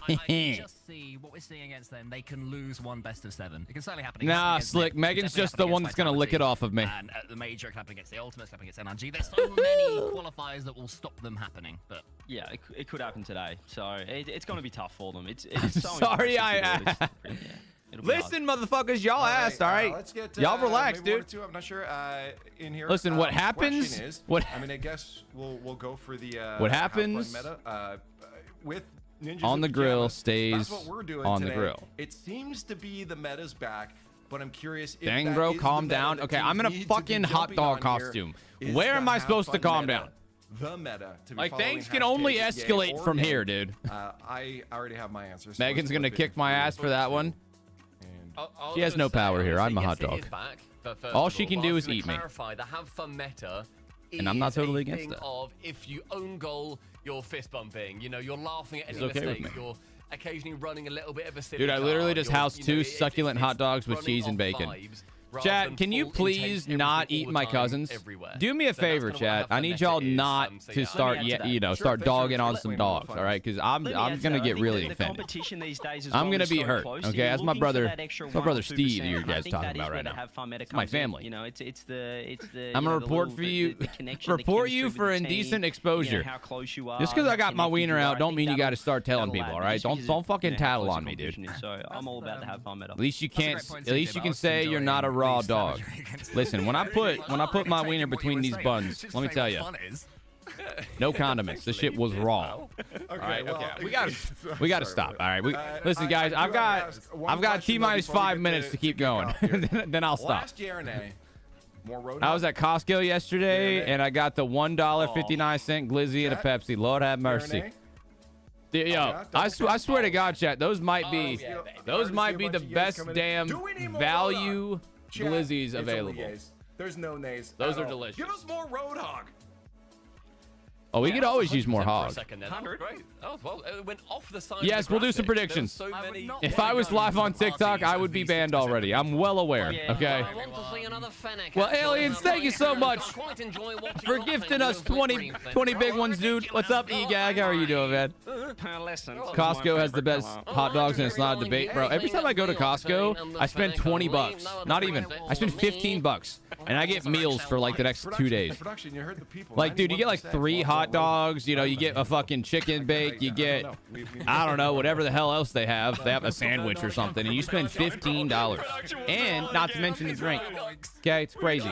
S3: I just see what we're seeing against them. They can lose one best of 7. It can certainly happen.
S2: Nah, Slick. Megan's just the one that's going to lick it off of me.
S3: And at the major, it can happen against the Ultimates, it can happen against NRG. There's so many qualifiers that will stop them happening. But
S6: yeah, it could happen today. So it's going to be tough for them. It's so
S2: sorry, Listen, motherfuckers, y'all asked, all right?
S5: Let's get,
S2: y'all relax, dude.
S5: I'm not sure. In here.
S2: Listen, what happens?
S5: I mean, I guess we'll go for the.
S2: What happens?
S5: Meta, with Ninjas
S2: on the grill stays
S5: that's what we're doing
S2: on
S5: today.
S2: the grill.
S5: It seems to be the meta's back, but I'm curious. If
S2: Dang,
S5: that
S2: bro,
S5: is
S2: calm
S5: the meta
S2: down.
S5: that
S2: Okay,
S5: teams
S2: I'm in a
S5: need to
S2: fucking
S5: be
S2: hot
S5: jumping
S2: dog
S5: on here,
S2: costume.
S5: is
S2: Where
S5: the
S2: am I
S5: have
S2: supposed to
S5: fun
S2: calm
S5: meta.
S2: down?
S5: The meta. To be
S2: Like,
S5: following
S2: things can only
S5: hashtag
S2: escalate
S5: yay
S2: from
S5: or
S2: here,
S5: nay.
S2: dude.
S5: I already have my answers.
S2: Megan's gonna kick my ass for that one.
S4: I'll
S2: She has no power here. I'm a hot
S4: yes, it
S2: dog.
S4: is back, but first
S2: All
S4: of
S2: she can
S4: but
S2: do
S4: I
S2: is
S4: was gonna
S2: eat me.
S4: clarify, the have fun meta
S2: And I'm not
S4: is
S2: totally
S4: a
S2: against
S4: thing
S2: that.
S4: Of if you own goal, you're fist bumping. You know, you're laughing at any
S2: It's okay with
S4: mistakes.
S2: me.
S4: You're occasionally running a little bit of a silly
S2: Dude, I literally
S4: car.
S2: just
S4: You're-
S2: housed
S4: you know,
S2: two
S4: it's
S2: succulent hot dogs with
S4: running
S2: cheese and
S4: off
S2: bacon.
S4: vibes rather
S2: Chat,
S4: than
S2: can you
S4: full
S2: please
S4: intense
S2: not
S4: everything
S2: eat
S4: all
S2: my
S4: the time,
S2: cousins?
S4: everywhere.
S2: Do me a
S4: So that's
S2: favor,
S4: kinda what
S2: chat.
S4: have
S2: I
S4: fun
S2: need
S4: meta
S2: y'all
S4: is.
S2: not
S4: So
S2: to
S4: yeah.
S2: start,
S6: Let me add to that.
S2: you know,
S5: Sure,
S2: start
S5: Fisher,
S2: dogging on
S5: explain
S2: some
S5: more
S2: dogs,
S5: fun.
S2: all right? Because
S6: Let
S2: I'm
S6: me add to
S2: gonna
S6: that. I
S2: get
S6: think
S2: really
S6: the
S2: offended.
S6: competition these days as
S2: I'm
S6: well
S2: gonna
S6: is
S2: be
S6: so
S2: hurt,
S6: close.
S2: okay?
S6: You're
S2: That's my
S6: looking for
S2: brother.
S6: that extra
S2: That's my brother
S6: 1% or 2%,
S2: Steve that you
S6: and I
S2: guys
S6: think
S2: talking
S6: that is
S2: about
S6: where
S2: right
S6: the
S2: now.
S6: have fun meta
S2: my
S6: comes in.
S2: family.
S6: You know, it's the.
S2: I'm gonna
S6: the
S2: report
S6: little-
S2: for you.
S6: the connection, the
S2: Report you
S6: chemistry
S2: for
S6: with the
S2: indecent
S6: team,
S2: exposure.
S6: You know, how close you are.
S2: Just because I got my
S6: how connected
S2: wiener
S6: you are.
S2: out,
S6: I
S2: don't
S6: think
S2: mean you
S6: that'll-
S2: got to start telling
S6: that'll
S2: people,
S6: add,
S2: all right?
S6: just because
S2: Don't
S6: of,
S2: fucking
S6: you know, how
S2: tattle
S6: close
S2: on
S6: the
S2: me, dude.
S6: competition is. So I'm all about the have fun meta.
S2: At least you
S3: That's a
S2: can't.
S3: great point,
S2: At least
S3: CJ,
S2: you
S3: but I
S2: can
S3: was
S2: say you're
S3: enjoying
S2: not a raw
S3: these
S2: dog.
S3: savagery
S2: Listen, when I put my wiener between these buns, let me tell you, no condiments. This shit was raw. All right, okay. We gotta stop. All right, listen, guys. I've got T-minus 5 minutes to keep going. Then I'll stop.
S5: Last year, more road.
S2: I was at Costco yesterday, and I got the $1.59 glizzy and a Pepsi. Lord have mercy. Yo, I swear to God, chat, those might be the best damn value glizzies available.
S5: There's no nays.
S2: Those are delicious.
S5: Give us more Road Hog.
S2: Oh, we could always use more hog.
S4: Great. Oh, well, it went off the side.
S2: Yes,
S4: of the
S2: we'll do some
S4: graphic.
S2: predictions.
S4: There were so many-
S2: If I was live on TikTok, I would be banned already. I'm well aware. Okay.
S4: I want to see another Fennec,
S2: Well,
S4: actually.
S2: aliens, thank you so much
S4: I quite enjoy watching
S2: for
S4: your
S2: gifting
S4: thing,
S2: us
S4: your
S2: 20 big ones, dude. What's up, E-Gag? How are you doing, man?
S6: Listen,
S2: Costco has the best hot dogs, and it's not a debate, bro. Every time I go to Costco, I spend 20 bucks. Not even. I spend 15 bucks, and I get meals for like the next 2 days.
S5: Production, you heard the people.
S2: Like, dude, you get like 3 hot dogs. You know, you get a fucking chicken bake. You get, I don't know, whatever the hell else they have. They have a sandwich or something, and you spend $15. And not to mention the drink. Okay, it's crazy.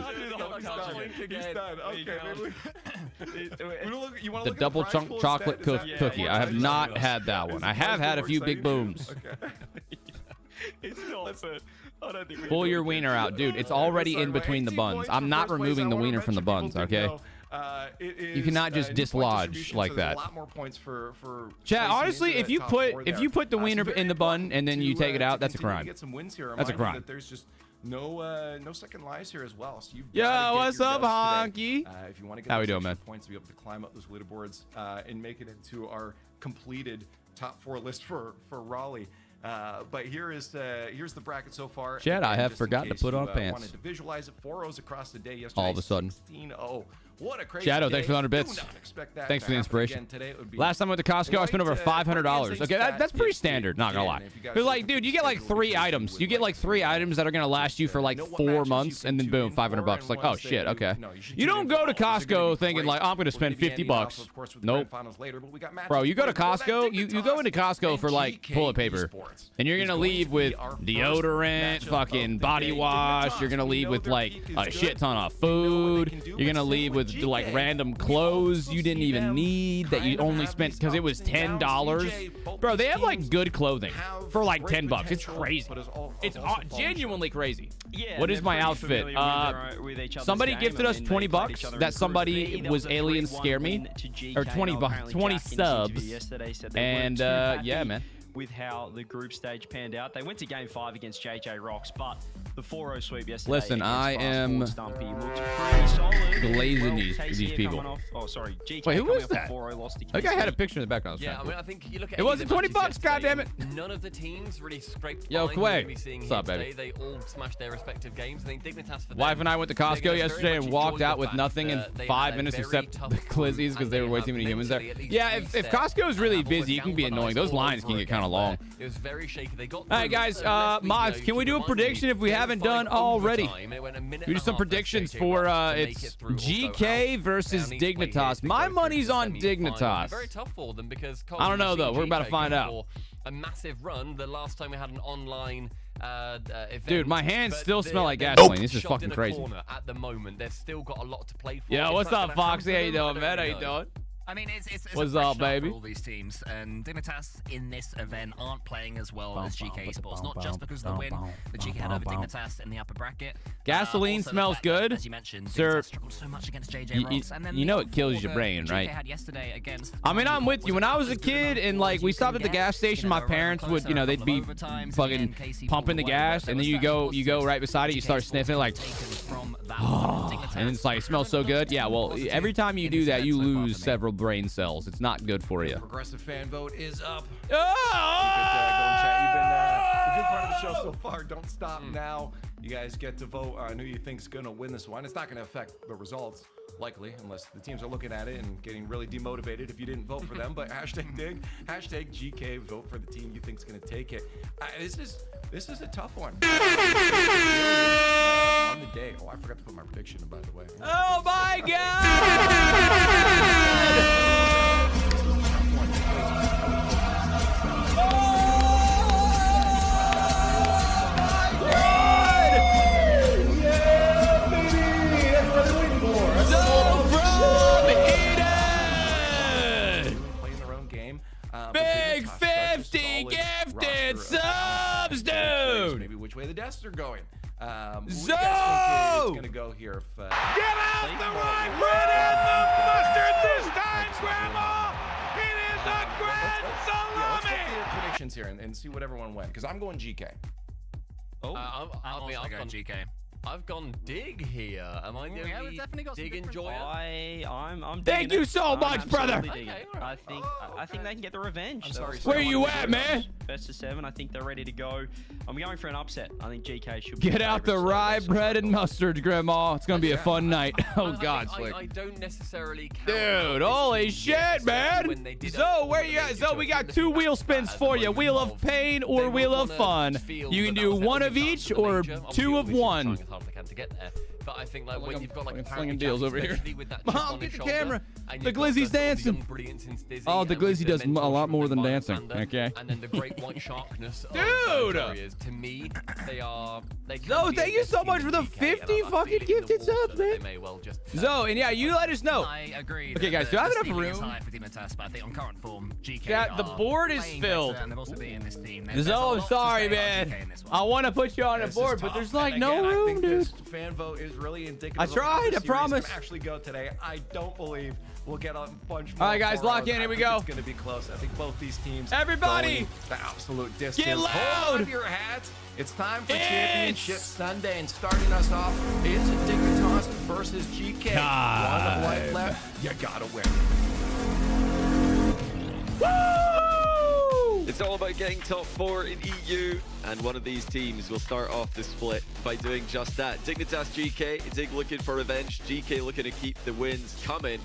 S2: The double chunk chocolate cookie. I have not had that one. I have had a few big booms.
S6: It's not, but I don't think we
S2: Pull your wiener out, dude. It's already in between the buns. I'm not removing the wiener from the buns, okay? You cannot just dislodge like that. Chat, honestly, if you put the wiener in the bun and then you take it out, that's a crime. That's a crime.
S5: There's just no second lives here as well. So
S2: Yo, what's up, Honky?
S5: If you want to get
S2: How we
S5: those
S2: doing,
S5: extra
S2: man?
S5: points to be able to climb up those leaderboards and make it into our completed top 4 list for Raleigh. But here's the bracket so far.
S2: Chat, I have
S5: just in
S2: forgotten to
S5: case
S2: put
S5: you,
S2: on pants.
S5: Wanted to visualize it. 4-0s across the day yesterday.
S2: All of a sudden.
S5: 16-0. What a crazy
S2: Shadow,
S5: day.
S2: thanks for the 100 bits.
S5: Do not expect that
S2: Thanks
S5: to
S2: for the
S5: happen
S2: inspiration.
S5: again today. It would be
S2: Last time I went to Costco, I spent over $500. Okay, that's pretty standard, not gonna lie. But like, dude, you get like 3 items. You get like 3 items that are gonna last you for like 4 months, and then boom, $500. Like, oh shit, okay. You don't go to Costco thinking like, I'm gonna spend $50. Nope. Bro, you go to Costco, you go into Costco for like toilet paper, and you're gonna leave with deodorant, fucking body wash. You're gonna leave with like a shit ton of food. You're gonna leave with like random clothes you didn't even need that you only spent because it was $10. Bro, they have like good clothing for like $10. It's crazy. It's genuinely crazy.
S6: Yeah,
S2: What is my outfit? Somebody gifted us $20. That somebody was Alien Scare Me, or 20 subs. And yeah, man.
S6: With how the group stage panned out, they went to game 5 against JJ Rocks, but the 4-0 sweep yesterday.
S2: Listen, I am glazing these people.
S6: Oh, sorry. GK.
S2: Wait, who was that?
S6: 4-0 lost to
S2: That guy had a picture in the background.
S4: Yeah, I mean, I think you look at
S2: it wasn't $20, goddammit.
S4: None of the teams really scraped.
S2: Yo, Quay.
S4: What's
S2: up, baby?
S4: They all smashed their respective games. I think Dignitas for
S2: Wife and I went to Costco yesterday and walked out with nothing in 5 minutes except the glizzies because there were way too many humans there. Yeah, if Costco is really busy, it can be annoying. Those lines can get kind of long.
S4: It was very shaky. They got.
S2: All right, guys. Mods, can we do a prediction if we haven't done already? We do some predictions for it's GK versus Dignitas. My money's on Dignitas.
S4: Very tough for them because
S2: I don't know though. We're about to find out.
S4: A massive run the last time we had an online event.
S2: Dude, my hands still smell like gasoline. This is fucking crazy.
S4: At the moment, they've still got a lot to play for.
S2: Yeah, what's up, Foxy? How you doing, man? How you doing?
S3: I mean, it's
S2: What's
S3: a
S2: up,
S3: fresh start
S2: baby?
S3: for all these teams, and Dignitas in this event aren't playing as well as GK Esports. Not just because of the win that GK had over Dignitas in the upper bracket.
S2: Gasoline
S3: Also the
S2: smells
S3: fact that,
S2: good.
S3: as you mentioned,
S2: Sir,
S3: Dignitas struggled so much against JJ Rocks, and then
S2: you know it
S3: the
S2: kills
S3: other
S2: your brain,
S3: GK
S2: right?
S3: had yesterday against
S2: I mean, I'm with you. When I was a kid and like we stopped at the gas station, my parents would, you know, they'd be fucking pumping the gas, and then you go right beside it, you start sniffing like, and it's like it smells so good. Yeah, well, every time you do that, you lose several brain cells. It's not good for you.
S5: Progressive fan vote is up.
S2: Oh!
S5: You've been a good part of the show so far. Don't stop now. You guys get to vote on who you think's going to win this one. It's not going to affect the results, likely, unless the teams are looking at it and getting really demotivated if you didn't vote for them. But hashtag dig, hashtag GK, vote for the team you think's going to take it. This is a tough one. On the day. Oh, I forgot to put my prediction in, by the way.
S2: Oh my God! Big 50 gifted subs, dude!
S5: Maybe which way the desks are going. Who do you
S2: So!
S5: guys think is going to go here? If,
S1: Get out the rye bread and the mustard this time, Grandma! It is a grand
S5: let's
S1: salami!
S5: get your predictions here and see what everyone went. Because I'm going GK.
S3: I'm also going GK.
S4: I've gone dig here. Am I the
S3: Yeah,
S4: only
S3: we've definitely got some
S4: dig
S3: different
S4: enjoyer?
S6: I'm
S2: Thank
S6: digging
S2: you
S6: it.
S2: so
S6: I'm
S2: much, brother.
S6: absolutely digging it.
S4: Okay,
S6: I think they can get the revenge.
S4: I'm sorry,
S2: Where you at, man?
S6: Best of 7. I think they're ready to go. I'm going for an upset. I think GK should
S2: Get out the rye bread and mustard, Grandma. It's gonna be a fun night. Oh God, Slick.
S4: I don't necessarily count
S2: Dude,
S4: out
S2: holy
S4: this team
S2: shit,
S4: yet,
S2: man!
S4: when they did
S2: So,
S4: a
S2: where you at? So, we got 2 wheel spins for you. Wheel of pain or wheel of fun. You can do one of each or 2 of one.
S4: But I think like when you've got like a
S2: slinging deals over here.
S4: with that
S2: Mom,
S4: chip on
S2: get
S4: his
S2: the
S4: shoulder,
S2: camera.
S4: and
S2: The
S4: you've got
S2: Glizzy's
S4: sort of
S2: dancing.
S4: young brilliance in Stizzy,
S2: Oh, the
S4: and with
S2: Glizzy does
S4: mentor
S2: a lot
S4: from
S2: more than
S4: Violet
S2: dancing,
S4: Thunder,
S2: okay?
S4: And then the great white sharpness of
S2: Dude!
S4: Warriors. To me, they can
S2: Zo,
S4: be
S2: thank
S4: the
S2: you
S4: best
S2: so
S4: team
S2: much
S4: in
S2: for the
S4: GK, and
S2: 50
S4: I feel
S2: fucking
S4: it in the
S2: gifted
S4: water
S2: subs,
S4: that
S2: man.
S4: they may well just
S2: Zo, and yeah, you let us know.
S3: I agree.
S2: Okay, guys, do I have enough room?
S3: High for Dignitas, but I think on current form, GK
S2: Yeah, the
S3: are
S2: board is
S3: playing
S2: filled.
S3: better, and they've also been in this team. There's a
S2: Zo,
S3: lot
S2: I'm
S3: to
S2: sorry,
S3: say about
S2: man.
S3: GK in this one.
S2: I want to put you on the
S5: This
S2: board,
S5: is
S2: but
S5: tough.
S2: there's like
S5: And
S2: no
S5: again, I
S2: room,
S5: think
S2: dude.
S5: this fan vote is really indicative
S2: I
S5: of how
S2: tried,
S5: the
S2: I
S5: series
S2: promise.
S5: can actually go today. I don't believe we'll get a bunch more.
S2: All right, guys,
S5: 4-0s.
S2: lock in.
S5: I
S2: Here we
S5: think
S2: go.
S5: It's going to be close. I think both these teams.
S2: Everybody,
S5: going the absolute distance.
S2: get
S5: Hold
S2: loud.
S5: on to your hats. It's time for
S2: It's-
S5: Championship Sunday, and starting us off is Dignitas versus GK.
S2: God.
S5: 1 life left. You gotta win.
S2: Woo!
S7: It's all about getting top 4 in EU, and one of these teams will start off the split by doing just that. Dignitas GK, Dig looking for revenge, GK looking to keep the wins coming.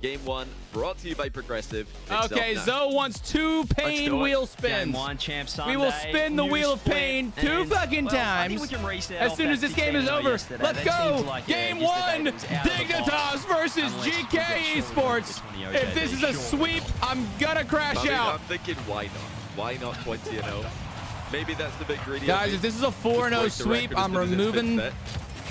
S7: Game 1 brought to you by Progressive. It's
S2: Okay,
S7: up now.
S2: Zo wants 2 pain
S6: do it.
S2: wheel
S6: Game
S2: spins.
S6: 1, Champ Sunday.
S2: We will spin the
S6: New
S2: wheel of
S6: split,
S2: pain 2
S6: and,
S2: fucking
S6: well, I
S2: times.
S6: think we can reset
S2: As
S6: off
S2: soon
S6: that
S2: as this game is
S6: 15
S2: over,
S6: yesterday.
S2: let's
S6: That
S2: go.
S6: seems like,
S2: Game
S6: yesterday
S2: 1,
S6: was out of the box.
S2: Dignitas versus
S6: Unless we
S2: GK
S6: get surely
S2: Esports.
S6: over 20
S2: If this is a
S6: OJB,
S2: sweep, I'm gonna crash
S7: I mean,
S2: out.
S7: I'm thinking, why not? Why not 20-0? Maybe that's the bit greedy.
S2: Guys, if this is a 4-0 sweep, I'm removing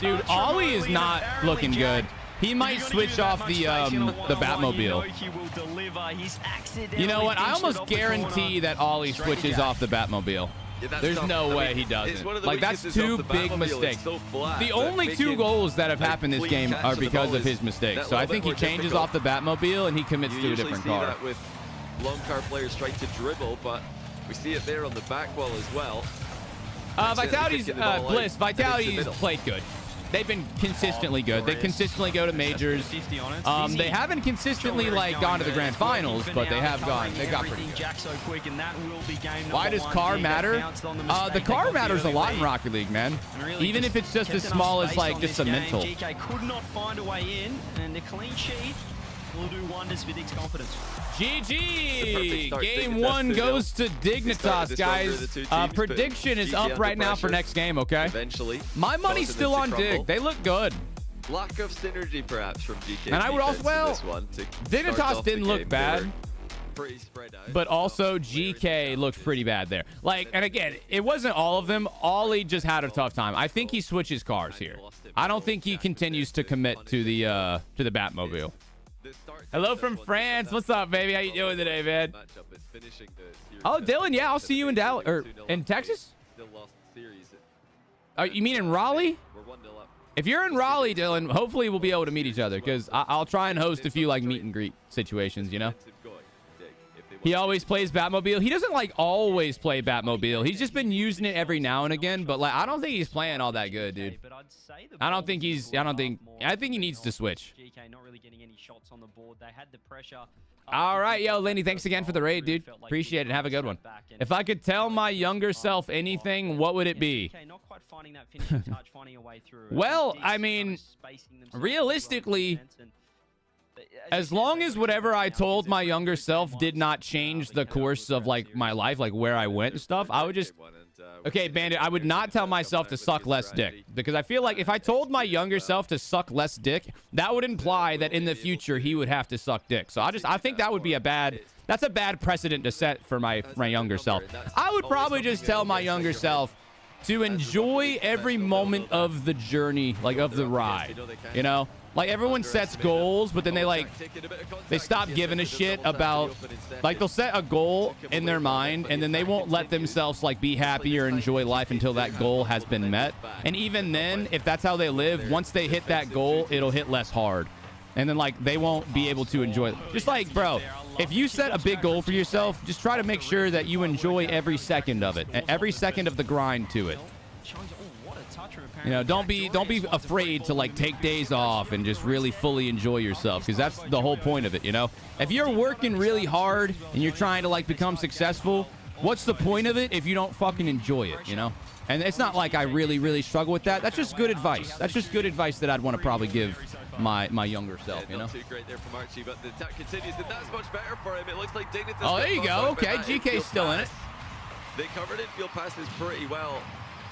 S2: Dude, Ollie is not looking good. He might switch off the Batmobile. You know what? I almost guarantee that Ollie switches off the Batmobile. There's no way he doesn't. Like, that's two big mistakes. The only two goals that have happened this game are because of his mistakes. So I think he changes off the Batmobile and he commits to a different car.
S7: That with long car players trying to dribble, but we see it there on the back wall as well.
S2: Vitality's Bliss. Vitality's played good. They've been consistently good. They consistently go to majors. They haven't consistently like gone to the grand finals, but they have gone. They got pretty good. Why does car matter? The car matters a lot in Rocket League, man. Even if it's just as small as like just a mental.
S6: GK could not find a way in, and a clean sheet will do wonders for Dig's confidence.
S2: GG! Game 1 goes to Dignitas, guys. Prediction is up right now for next game, okay?
S7: Eventually.
S2: My money's still on Dig. They look good.
S7: Lack of synergy, perhaps, from GK.
S2: And I would also, well, Dignitas didn't look bad.
S7: Pretty spread out.
S2: But also, GK looked pretty bad there. Like, and again, it wasn't all of them. Ollie just had a tough time. I think he switches cars here. I don't think he continues to commit to the Batmobile. Hello from France. What's up, baby? How you doing today, man? Oh, Dylan, yeah, I'll see you in Dallas or in Texas. You mean in Raleigh? If you're in Raleigh, Dylan, hopefully we'll be able to meet each other because I'll try and host a few like meet and greet situations, you know? He always plays Batmobile. He doesn't like always play Batmobile. He's just been using it every now and again, but like I don't think he's playing all that good, dude. I think he needs to switch. All right, yo, Lenny, thanks again for the raid, dude. Appreciate it. Have a good one. If I could tell my younger self anything, what would it be? Well, I mean, realistically, as long as whatever I told my younger self did not change the course of like my life, like where I went and stuff, I would just, okay, Bandit, I would not tell myself to suck less dick, because I feel like if I told my younger self to suck less dick, that would imply that in the future he would have to suck dick. So I think that would be that's a bad precedent to set for my younger self. I would probably just tell my younger self to enjoy every moment of the journey, like of the ride, you know? Like everyone sets goals, but then they stop giving a shit about, like they'll set a goal in their mind and then they won't let themselves like be happy or enjoy life until that goal has been met. And even then, if that's how they live, once they hit that goal, it'll hit less hard. And then like they won't be able to enjoy it. Just like, bro, if you set a big goal for yourself, just try to make sure that you enjoy every second of it, every second of the grind to it. You know, don't be afraid to like take days off and just really fully enjoy yourself, because that's the whole point of it, you know? If you're working really hard and you're trying to like become successful, what's the point of it if you don't fucking enjoy it, you know? And it's not like I really struggle with that. That's just good advice. That's just good advice that I'd want to probably give my younger self, you know?
S7: Not too great there from Archie, but the attack continues, and that's much better for him. It looks like Dignitas.
S2: Oh, there you go. Okay, GK's still in it.
S7: They covered it. Field passes pretty well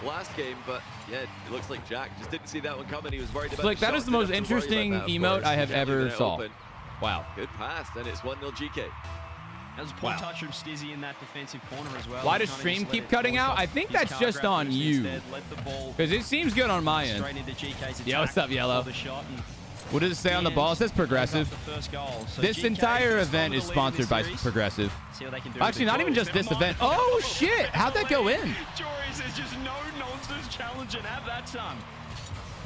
S7: last game, but yeah, it looks like Jack just didn't see that one coming. He was worried about.
S2: Look, that is the most interesting emote I have ever saw. Wow.
S7: Good pass, and it's 1-0 GK.
S6: That was a point touch from Stizzy in that defensive corner as well.
S2: Why does stream keep cutting out? I think that's just on you, because it seems good on my end. Yeah, what's up, Yellow? What does it say on the ball? It says Progressive. This entire event is sponsored by Progressive. Actually, not even just this event. Oh, shit. How'd that go in?
S6: Joyous is just no-nonsense challenge and have that son.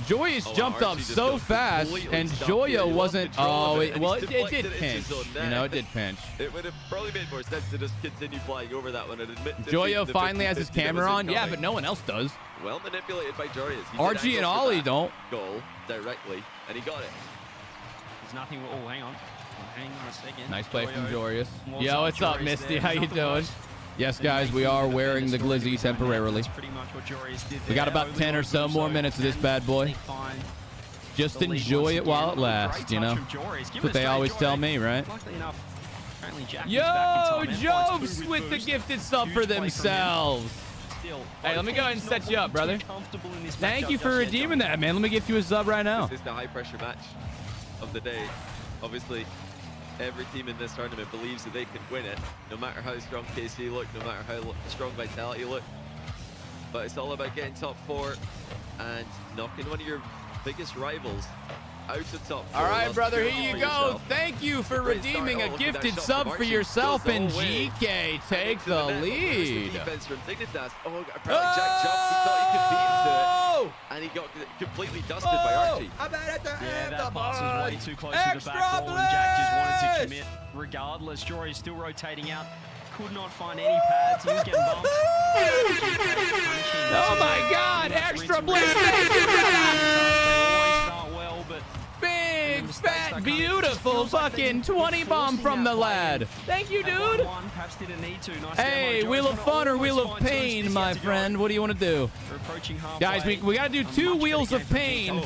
S2: Joyous jumped up so fast, and Joyo wasn't. Oh, well, it did pinch. You know, it did pinch.
S7: It would have probably made more sense to just continue flying over that one and admit.
S2: Joyo finally has his camera on. Yeah, but no one else does.
S7: Well manipulated by Joyous.
S2: RG and Ollie don't.
S7: Goal directly, and he got it.
S6: There's nothing. Oh, hang on. Hang on a second.
S2: Nice play from Joyous. Yo, what's up, Misty? How you doing? Yes, guys, we are wearing the glizzy temporarily. We got about 10 or so more minutes of this bad boy. Just enjoy it while it lasts, you know? That's what they always tell me, right? Yo, Jobs with the gifted sub for themselves. Hey, let me go ahead and set you up, brother. Thank you for redeeming that, man. Let me gift you a sub right now.
S7: This is the high-pressure match of the day. Obviously, every team in this tournament believes that they can win it, no matter how strong KC look, no matter how strong Vitality look. But it's all about getting top 4 and knocking one of your biggest rivals out of top 4.
S2: All right,
S7: Lost
S2: brother,
S7: two
S2: here
S7: for
S2: you go.
S7: yourself.
S2: Thank you for
S7: Great start.
S2: redeeming
S7: Oh,
S2: a
S7: look at that
S2: gifted
S7: shot
S2: sub
S7: from
S2: for
S7: Archie.
S2: yourself,
S7: Goes the
S2: and
S7: whole way.
S2: GK take
S7: Into
S2: the
S7: net. Where's
S2: lead.
S7: The defense from Dignitas. Oh, apparently Jack jumped. He thought he could beat him to it, and he got completely dusted by Archie.
S2: I'm at the
S6: Yeah, that pass was way too close to
S2: Extra
S6: the back goal, and Jack just wanted to
S2: bliss!
S6: commit regardless. Jory is still rotating out. Could not find any pads. He was getting bumped.
S2: Oh my God! Extra bliss! Big, fat, beautiful fucking 20 bomb from the lad. Thank you, dude. Hey, Wheel of Fun or Wheel of Pain, my friend. What do you want to do? Guys, we got to do 2 Wheels of Pain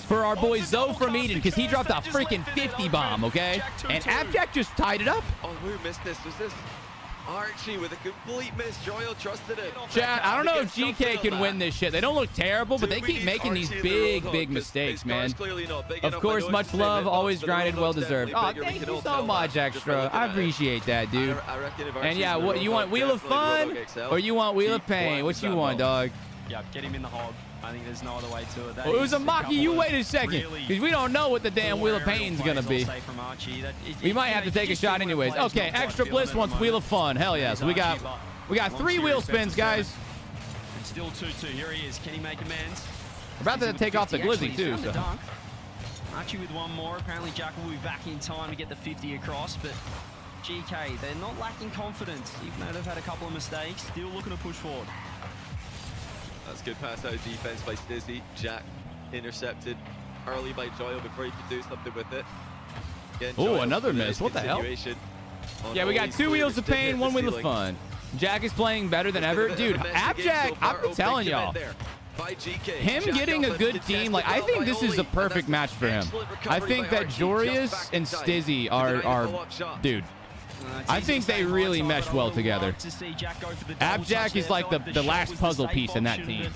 S2: for our boy Zoe from Eden, because he dropped a freaking 50 bomb, okay? And Abjack just tied it up.
S7: Oh, who missed this? Was this Archie with a complete miss? Joyo trusted it.
S2: Chat, I don't know if GK can win this shit. They don't look terrible, but they keep making these big mistakes, man. Of course, much love, always grinded, well deserved. Oh, thank you so much, Extra. I appreciate that, dude. And yeah, what you want, Wheel of Fun or you want Wheel of Pain? What you want, dog?
S6: Yeah, get him in the hog. I think there's no other way to it.
S2: Well, Uzumaki, you wait a second, because we don't know what the damn Wheel of Pain's gonna be. We might have to take a shot anyways. Okay, Extra Bliss wants Wheel of Fun. Hell yeah. So we got 3 wheel spins, guys.
S6: It's still 2-2. Here he is. Can he make amends?
S2: We're about to take off the glizzy too. So.
S6: Archie with one more. Apparently Jack will be back in time to get the 50 across, but GK, they're not lacking confidence, even though they've had a couple of mistakes. Still looking to push forward.
S7: That's good pass out of defense by Stizzy. Jack intercepted early by Joyo before he could do something with it.
S2: Oh, another miss. What the hell? Yeah, we got 2 Wheels of Pain, 1 Wheel of Fun. Jack is playing better than ever. Dude, Abjack, I'm telling y'all. Him getting a good team, like, I think this is a perfect match for him. I think that Jorius and Stizzy are dude. I think they really mesh well together. Abjack is like the last puzzle piece in that team.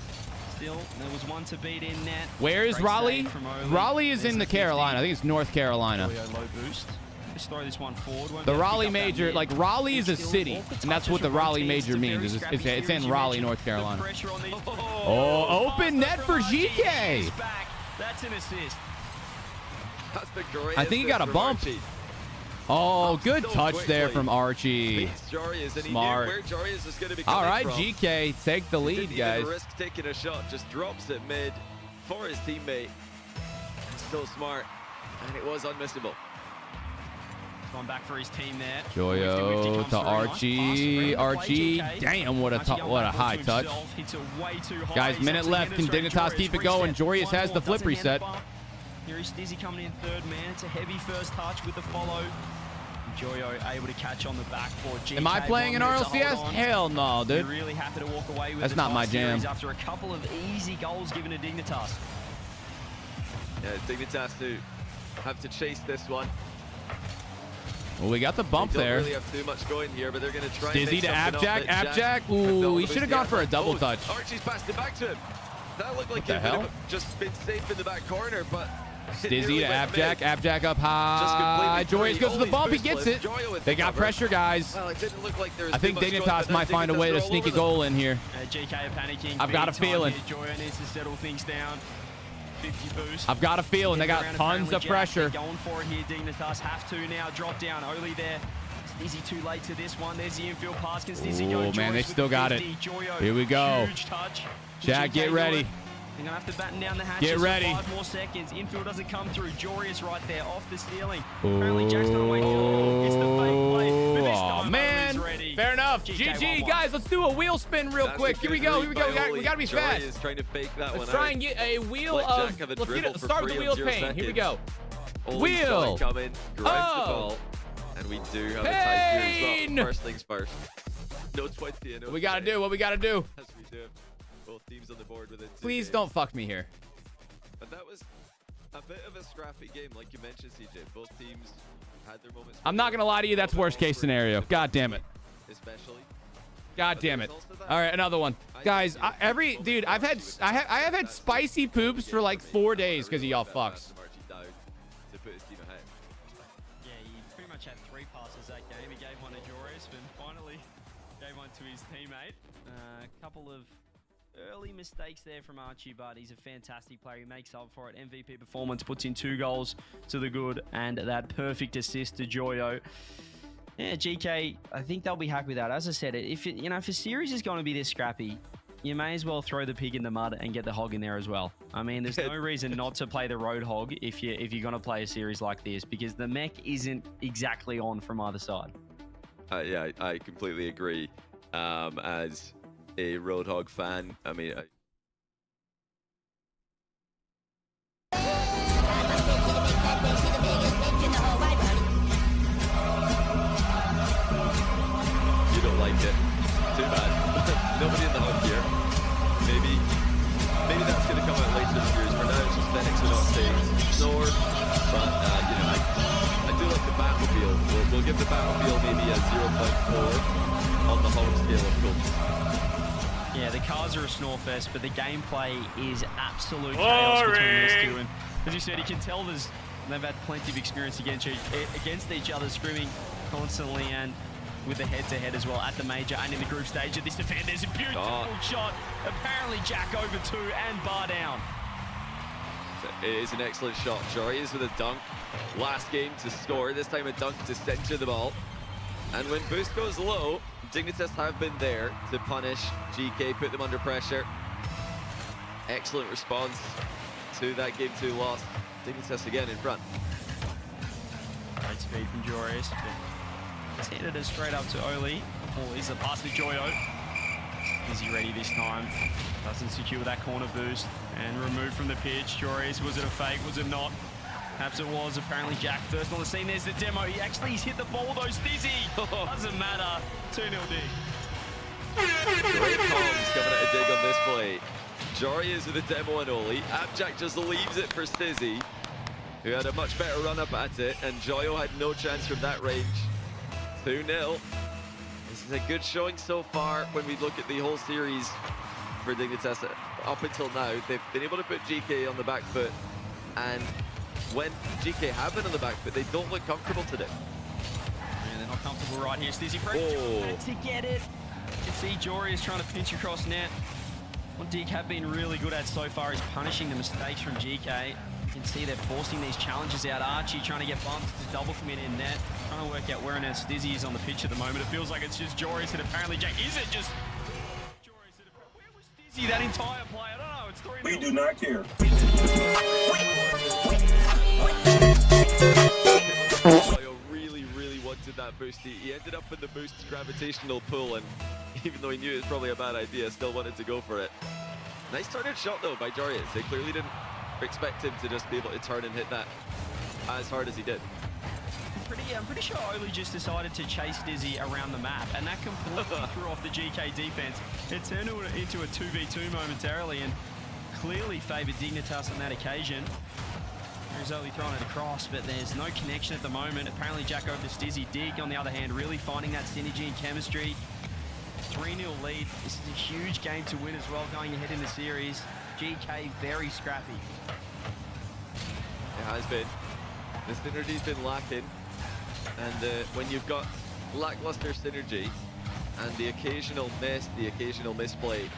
S2: Where is Raleigh? Raleigh is in the Carolina. I think it's North Carolina. The Raleigh Major, like Raleigh is a city, and that's what the Raleigh Major means. It's in Raleigh, North Carolina. Oh, open net for GK.
S6: That's an assist.
S2: I think he got a bump. Oh, good touch there from Archie. Smart. All right, GK, take the lead, guys.
S7: Risk taking a shot, just drops it mid for his teammate. Still smart, and it was unmissable.
S6: Going back for his team there.
S2: Joyo to Archie. Archie, damn, what a high touch. Guys, minute left. Can Dignitas keep it going? Jorius has the flip reset.
S6: Here is Stizzy coming in third man. It's a heavy first touch with the follow. Joyo able to catch on the backboard.
S2: Am I playing in RLCS? Hell no, dude.
S6: Really happy to walk away with
S2: That's not my jam.
S6: After a couple of easy goals given to Dignitas.
S7: Yeah, Dignitas to have to chase this one.
S2: Well, we got the bump there.
S7: They don't really have too much going here, but they're going to try.
S2: Stizzy to Abjack. Abjack. Ooh, he should have gone for a double touch.
S7: Archie's passed it back to him. That looked like it would have just been safe in the back corner, but
S2: Stizzy to Abjack. Abjack up high. Jorius goes to the bump. He gets it. They got pressure, guys.
S7: Well, it didn't look like there was
S2: I think Dignitas might find a way to sneak a goal in here.
S6: GK panicking.
S2: I've got a feeling.
S6: Joyo needs to settle things down. 50 boost.
S2: I've got a feeling they got tons of pressure.
S6: Going for it here, Dignitas have to now drop down. Oli there. Stizzy too late to this one. There's the infield pass. Can Stizzy go?
S2: Oh man, they still got it. Here we go.
S6: Huge touch.
S2: Jack, get ready.
S6: They're gonna have to batten down the hatches.
S2: Get ready.
S6: 5 more seconds. Infield doesn't come through. Jorius right there off the ceiling. Apparently Jack's gonna wait for it's the fake play. But this time
S2: man.
S6: ready.
S2: Fair enough. GG, guys. Let's do a wheel spin real quick. Here we go. Here we go. We gotta be fast.
S7: Trying to fake that
S2: Let's try and get a wheel of. Let's start with the wheel of pain. Here we go. Wheel
S7: coming. Grabs the ball. And we do have a tie here as well. First things first. No 20 and no.
S2: What we gotta do? What we gotta do?
S7: As we do. Both teams on the board within 2
S2: Please
S7: games.
S2: don't fuck me here.
S7: And that was a bit of a scrappy game, like you mentioned, CJ. Both teams had their moments.
S2: I'm not gonna lie to you. That's worst case scenario. God damn it.
S7: Especially.
S2: God damn it. All right, another one. Guys, I have had spicy poops for like 4 days because of y'all fucks.
S6: Yeah, he pretty much had 3 passes that game. He gave one to Jorius, and finally gave one to his teammate. A couple of early mistakes there from Archie, but he's a fantastic player. He makes up for it. MVP performance, puts in 2 goals to the good, and that perfect assist to Joyo. Yeah, GK, I think they'll be happy with that. As I said, if a series is going to be this scrappy, you may as well throw the pig in the mud and get the hog in there as well. I mean, there's no reason not to play the road hog if you're going to play a series like this, because the mech isn't exactly on from either side.
S7: Yeah, I completely agree. As a road hog fan, I mean, you don't like it. Too bad. Nobody in the hug here. Maybe that's going to come out later in the series. For now, it's just Phoenix and not saying Snore. But, I do like the Batmobile. We'll give the Batmobile maybe a 0.4 on the hog scale of cool.
S6: Yeah, the cars are a snore fest, but the gameplay is absolute chaos between these two. And as you said, you can tell they've had plenty of experience against each other, screaming constantly, and with the head-to-head as well at the major and in the group stage of this event. There's a beautiful shot. Apparently Jack over 2 and bar down.
S7: It is an excellent shot. Jory is with a dunk. Last game to score. This time a dunk to center the ball. And when boost goes low, Dignitas have been there to punish GK, put them under pressure. Excellent response to that game 2 loss. Dignitas again in front.
S6: Great speed from Joris. He's handed it straight up to Oli. Oh, he's the pass to Joyo. Is he ready this time? Doesn't secure that corner boost and removed from the pitch. Joris, was it a fake? Was it not? Perhaps it was. Apparently Jack first on the scene. There's the demo. He's hit the ball though. Stizzy. Doesn't matter. 2-0 dig.
S7: Great comms coming at a dig on this play. Jory is with the demo and Oli. Abjack just leaves it for Stizzy, who had a much better run up at it, and Joyo had no chance from that range. 2-0. This is a good showing so far when we look at the whole series for Dignitas. Up until now, they've been able to put GK on the back foot, and when GK have been on the back foot, they don't look comfortable today.
S6: Yeah, they're not comfortable right here. Stizzy had to get it. You can see Jory is trying to pinch across net. What Dig have been really good at so far is punishing the mistakes from GK. You can see they're forcing these challenges out. Archie trying to get bumped to double commit in net. Trying to work out where on earth Stizzy is on the pitch at the moment. It feels like it's just Joris and apparently Jack. Is it just Joris? Where was Stizzy that entire play? I don't know. It's 3-0.
S8: We do not care.
S7: Really wanted that boost. He ended up in the boost gravitational pull, and even though he knew it was probably a bad idea, still wanted to go for it. Nice turn-in shot though by Jarius. They clearly didn't expect him to just be able to turn and hit that as hard as he did.
S6: I'm pretty sure Oli just decided to chase Dizzy around the map, and that completely threw off the GK defense. It turned into a 2v2 momentarily and clearly favored Dignitas on that occasion. He's only throwing it across, but there's no connection at the moment. Apparently Jack over to Stizzy. Dig, on the other hand, really finding that synergy and chemistry. 3-0 lead. This is a huge game to win as well going ahead in the series. GK very scrappy.
S7: It has been. The synergy's been lacking, and when you've got lackluster synergy and the occasional miss, the occasional misplay,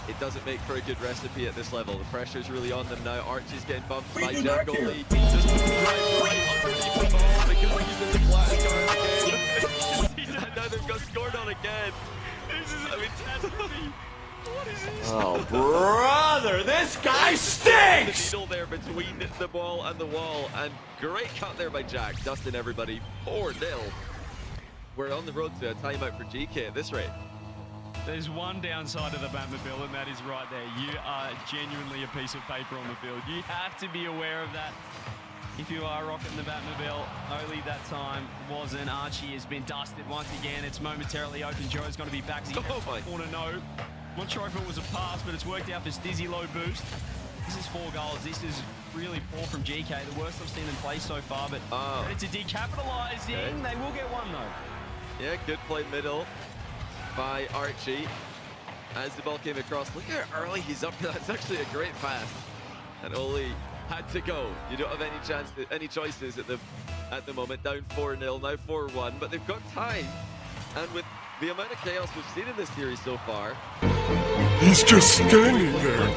S7: it doesn't make for a good recipe at this level. The pressure's really on them now. Archie's getting bumped by Jack Oli. Just drives right underneath the ball because he's in the flat again. And now they've got scored on again. This is a catastrophe. What is this?
S8: Oh, brother, this guy stinks!
S7: The needle there between the ball and the wall, and great cut there by Jack, dusting everybody. 4-0. We're on the road to a timeout for GK at this rate.
S6: There's one downside of the Batmobile, and that is right there. You are genuinely a piece of paper on the field. You have to be aware of that. If you are rocking the Batmobile, only that time wasn't. Archie has been dusted once again. It's momentarily open. Joe's going to be back. Corner no. Not sure if it was a pass, but it's worked out for Stizzy low boost. This is 4 goals. This is really poor from GK. The worst I've seen them play so far, but it's a decapitalizing. Okay. They will get one though.
S7: Yeah, good play middle by Archie as the ball came across. Look how early he's up. That's actually a great pass. And Oli had to go. You don't have any choices at the moment. Down 4-0, now 4-1, but they've got time. And with the amount of chaos we've seen in this series so far,
S8: He's just standing there,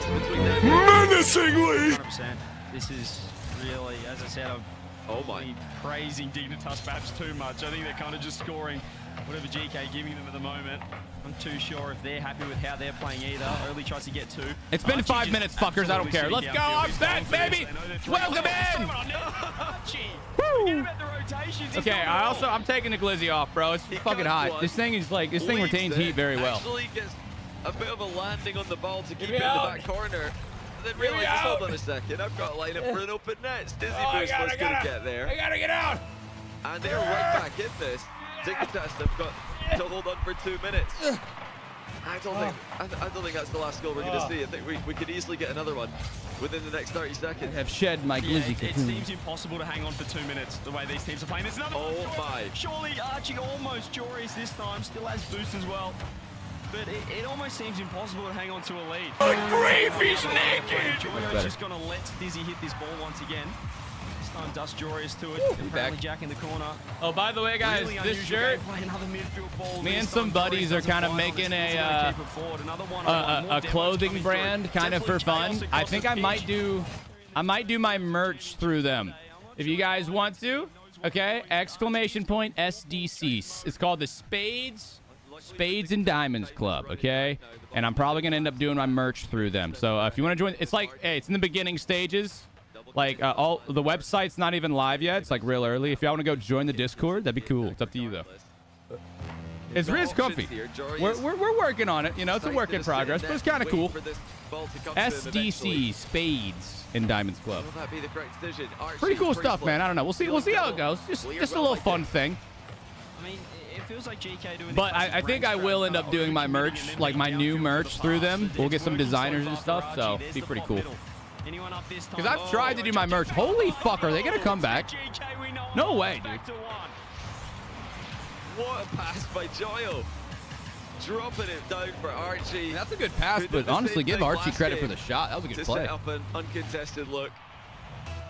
S8: menacingly.
S6: 100%. This is really, as I said, I'm probably praising Dignitas perhaps too much. I think they're kind of just scoring whatever GK giving them at the moment. I'm too sure if they're happy with how they're playing either. Early tries to get 2.
S2: It's been 5 minutes, fuckers. I don't care. Let's go. I'm back, baby. Welcome in. Woo. Okay, I'm taking the glizzy off, bro. It's fucking hot. This thing retains heat very well.
S7: Actually gets a bit of a landing on the ball to keep it in the back corner. Then realizes, hold on a second, I've got a line up for an open net. Dizzy Boost was going to get there.
S2: I gotta get out.
S7: And they're right back in this. Dignitas have got to hold on for 2 minutes. I don't think that's the last goal we're going to see. I think we could easily get another one within the next 30 seconds.
S2: I have shed my glizzy
S6: It seems impossible to hang on for 2 minutes the way these teams are playing. There's another one.
S7: My.
S6: Surely Archie almost Joris this time. Still has boost as well. But it almost seems impossible to hang on to a lead.
S8: He's naked.
S6: Joyo's just going to let Dizzy hit this ball once again. This time Dust Joris to it. Apparently Jack in the corner.
S2: Oh, by the way, guys,
S6: Really
S2: this shirt,
S6: another midfield ball.
S2: me and some buddies are kind of making a clothing brand kind of for fun. I think I might do my merch through them. If you guys want to, okay, ! SDC. It's called the Spades and Diamonds Club, okay? And I'm probably gonna end up doing my merch through them. So if you want to join, it's like, hey, it's in the beginning stages. Like all the website's not even live yet. It's like real early. If y'all want to go join the Discord, that'd be cool. It's up to you though. It's really comfy. We're working on it. You know, it's a work in progress, but it's kind of cool. SDC Spades and Diamonds Club. Pretty cool stuff, man. I don't know. We'll see how it goes. Just a little fun thing.
S6: I mean, it feels like GK doing.
S2: But I think I will end up doing my merch, like my new merch through them. We'll get some designers and stuff, so it'll be pretty cool. Because I've tried to do my merch. Holy fuck, are they going to come back? No way, dude.
S7: What a pass by Joyo. Dropping it down for Archie.
S2: That's a good pass, but honestly, give Archie credit for the shot. That was a good play.
S7: Set up an uncontested look.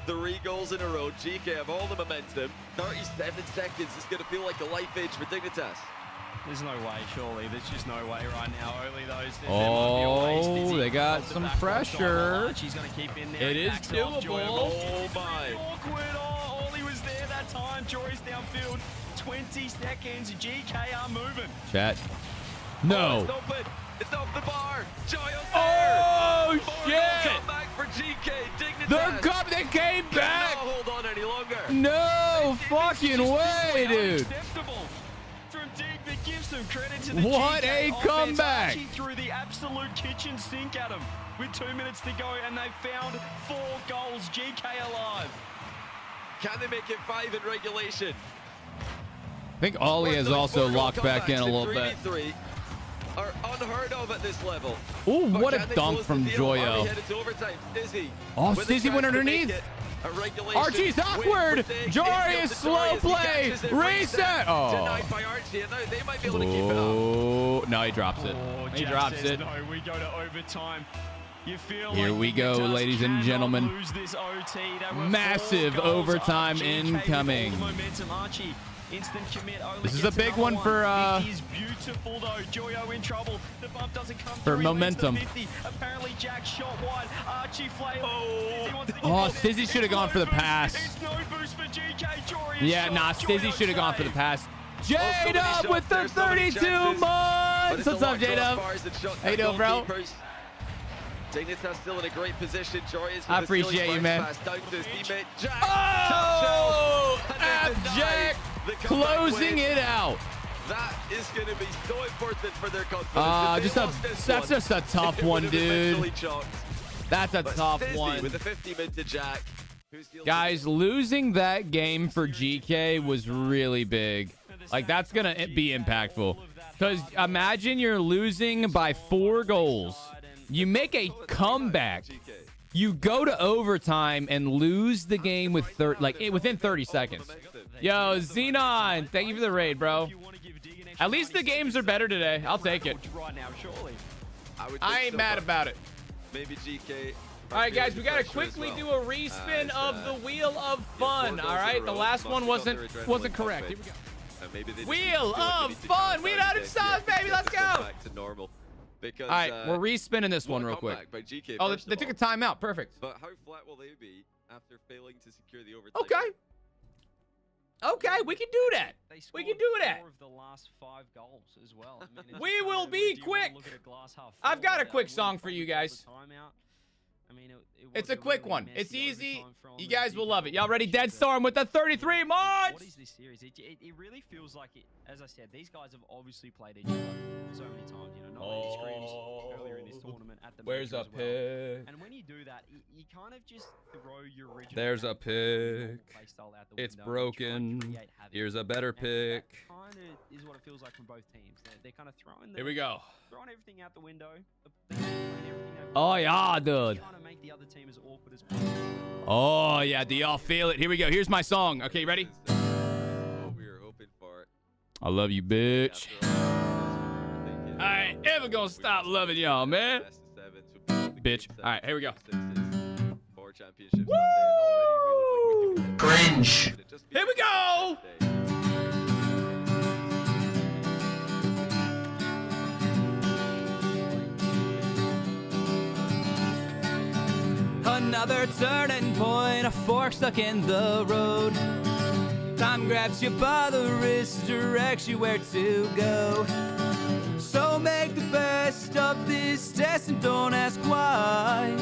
S7: 3 goals in a row. GK have all the momentum. 37 seconds is going to feel like a life age for Dignitas.
S6: There's no way, surely. There's just no way right now. Only those.
S2: Oh, they got some pressure.
S6: She's going to keep in there.
S2: It is doable.
S7: Oh, my.
S6: Awkward. Oh, Ollie was there that time. Jory's downfield. 20 seconds. GK are moving.
S2: Chat. No.
S7: It's open. It's off the bar. Joyo's there.
S2: Oh, shit.
S7: Come back for GK. Dignitas.
S2: They're coming. They came back.
S7: Cannot hold on any longer.
S2: No fucking way, dude.
S6: From Dig that gives them credit to the
S2: What
S6: GK
S2: a comeback.
S6: Archie threw the absolute kitchen sink at them with 2 minutes to go, and they found 4 goals. GK alive.
S7: Can they make it 5 in regulation?
S2: I think Ollie has also locked back in a little bit.
S7: 3v3 are unheard of at this level.
S2: Ooh, what a dunk from Joyo. Oh, Stizzy went underneath. Archie's awkward. Jory's slow play. Reset. Oh. Oh, no, he drops it. He drops it.
S6: No, we go to overtime. You feel
S2: Here
S6: like
S2: we go, ladies and gentlemen.
S6: lose this OT.
S2: Massive overtime incoming.
S6: Instant commit.
S2: This is a big one for
S6: is beautiful though. Joyo in trouble. The bump doesn't come
S2: for
S6: through.
S2: momentum.
S6: Apparently Jack shot wide. Archie flail.
S2: Oh, Stizzy should have gone for the pass.
S6: It's no boost for GK. Jory
S2: Yeah, nah, Stizzy should have gone for the pass. J-Dub with the 32 months. What's up, J-Dub? How you doing, bro?
S7: Dignitas still in a great position.
S2: I appreciate you, man.
S7: Jack.
S2: Oh, Jack closing it out.
S7: That is going to be so important for their confidence.
S2: That's just a tough one, dude. That's a tough one.
S7: With the 50 mid to Jack.
S2: Guys, losing that game for GK was really big. Like, that's going to be impactful. Because imagine you're losing by 4 goals. You make a comeback. You go to overtime and lose the game with within 30 seconds. Yo, Xenon, thank you for the raid, bro. At least the games are better today. I'll take it. I ain't mad about it.
S7: Maybe GK.
S2: All right, guys, we got to quickly do a respin of the Wheel of Fun. All right, the last one wasn't correct. Here we go. Wheel of Fun. We got it, sauce, baby. Let's go.
S7: Back to normal. Because,
S2: All right, we're respinning this one real quick.
S7: By GK,
S2: Oh,
S7: first
S2: they
S7: of
S2: took a
S7: all.
S2: timeout. Perfect.
S7: But how flat will they be after failing to secure the overtime?
S2: Okay. Okay, we can do that.
S6: They
S2: We can
S6: scored
S2: do that.
S6: 4 of the last 5 goals as well. I mean, it's
S2: We
S6: just
S2: will
S6: kinda,
S2: be
S6: do you wanna
S2: quick.
S6: look at a glass half
S2: I've
S6: full?
S2: got a
S6: I
S2: quick
S6: wouldn't
S2: song for you
S6: probably call
S2: guys.
S6: the timeout. I mean, it
S2: It's
S6: was
S2: a quick
S6: really
S2: one. It's
S6: messy
S2: easy.
S6: overtime from
S2: You
S6: the
S2: guys will
S6: GK
S2: love it. Y'all ready?
S6: bench,
S2: Dead
S6: but
S2: Storm with the 33
S6: what
S2: mods.
S6: is this series? It really feels like it. As I said, these guys have obviously played each other so many times. You know, not many screams earlier in this tournament at the
S2: Where's
S6: major
S2: a
S6: as well.
S2: pick?
S6: And when you do that, you kind of just throw your original.
S2: There's a
S6: normal
S2: pick.
S6: play style out the
S2: It's
S6: window and try and
S2: broken.
S6: create havoc.
S2: Here's a better
S6: And
S2: pick.
S6: that kind of is what it feels like from both teams. They're kind of throwing.
S2: Here we go.
S6: Throwing everything out the window. They're playing everything over
S2: Oh,
S6: the
S2: yeah,
S6: top,
S2: dude.
S6: Trying to make the other team as awkward as possible.
S2: Oh, yeah. Do y'all feel it? Here we go. Here's my song. Okay, ready?
S7: This is what we were hoping for.
S2: I love you, bitch.
S7: After all,
S2: I ain't ever gonna stop loving y'all, man.
S7: best of sevens with the
S2: Bitch.
S7: game
S2: All right, here we go.
S7: sixes, 4 championships that day, and already we look like we could
S8: Cringe.
S7: Could it just be
S2: Here we go.
S7: today?
S2: Another turning point, a fork stuck in the road. Time grabs you by the wrist, directs you where to go. So make the best of this test and don't ask why.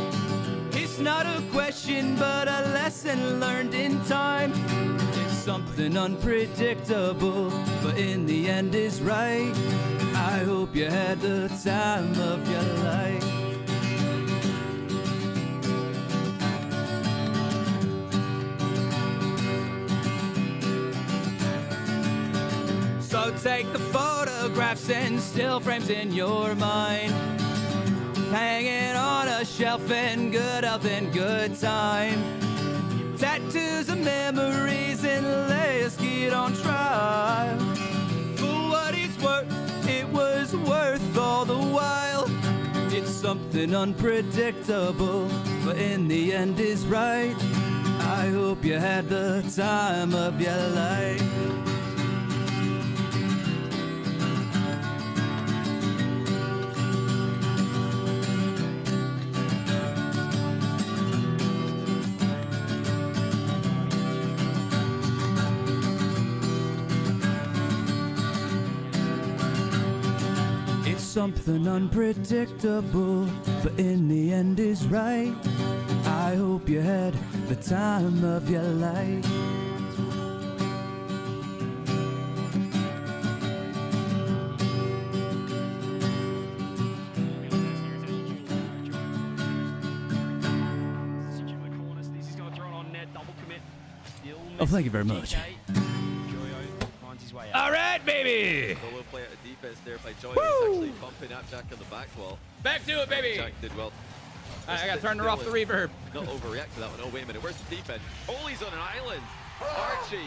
S2: It's not a question, but a lesson learned in time. It's something unpredictable, but in the end is right. I hope you had the time of your life. So take the photographs and still frames in your mind, hanging on a shelf in good health and good time. Tattoos of memories and layers get on trial. For what it's worth, it was worth all the while. It's something unpredictable, but in the end is right. I hope you had the time of your life. It's something unpredictable, but in the end is right. I hope you had the time of your life. Oh, thank you very much. All right, baby.
S7: Solo play out of defense there by Joy.
S2: Woo!
S7: He's actually bumping up Jack on the back wall.
S2: Back to it, baby.
S7: Jack did well.
S2: All right, I gotta turn her off the reverb.
S7: Not overreact to that one. Oh, wait a minute. Where's the defense? Ollie's on an island. Archie.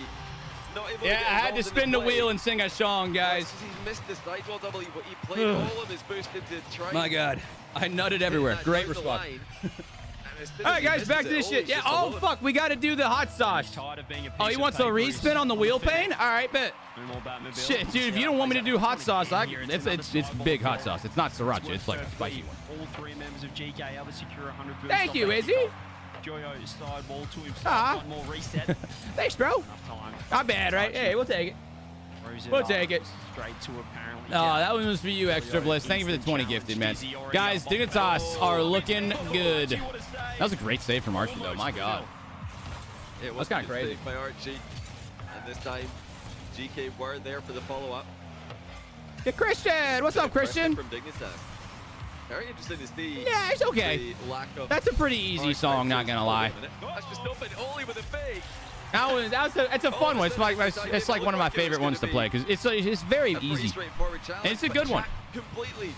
S7: Not able to
S2: Yeah,
S7: get
S2: I had to
S7: involved in
S2: spin the
S7: play.
S2: wheel and sing a song, guys.
S7: He's missed the sidewall double, but he played all of his boost into try.
S2: My God, I nutted everywhere.
S7: that
S2: Great
S7: down the
S2: response.
S7: line. And as soon
S2: All
S7: as
S2: right,
S7: he
S2: guys,
S7: misses
S2: back to
S7: it,
S2: this shit.
S7: Ollie's
S2: Yeah.
S7: just
S2: Oh,
S7: alone.
S2: fuck, we got to do the hot sauce.
S6: Tired of being a
S2: Oh,
S6: piece
S2: he
S6: of
S2: wants a
S6: paper.
S2: respin on the wheel
S6: field.
S2: pane? All right, bet.
S6: No more Batmobile.
S2: Shit, dude, if you don't want me to do hot sauce, it's big hot sauce. It's not sriracha. It's like a spicy one.
S6: All 3 members of GK are to secure 100 boosts.
S2: Thank
S6: off
S2: you,
S6: their
S2: Izzy.
S6: kickoff. Joyo sideball to himself.
S2: Ah.
S6: One more reset.
S2: Thanks, bro.
S6: Enough time.
S2: Not bad, right? Hey, we'll take it.
S6: Throws
S2: We'll
S6: up
S2: take it.
S6: Straight to apparently.
S2: Oh, that one was for you, Extra Bliss. Thank you for the 20 gifted, man. Guys, Dignitas are looking good. That was a great save from Archie, though. My God.
S7: It
S2: That's
S7: was
S2: kinda crazy.
S7: by Archie. And this time, GK were there for the follow-up.
S2: Yeah, Christian. What's up, Christian?
S7: From Dignitas. Very interesting to see.
S2: Yeah, it's okay.
S7: the lack of
S2: That's a pretty easy song, not gonna lie.
S7: That's just open Ollie with a fake.
S2: It's a fun one. It's like one of my favorite ones to play because it's very
S7: A pretty
S2: easy.
S7: straightforward challenge,
S2: And it's a
S7: but
S2: good one.
S7: Jack completely.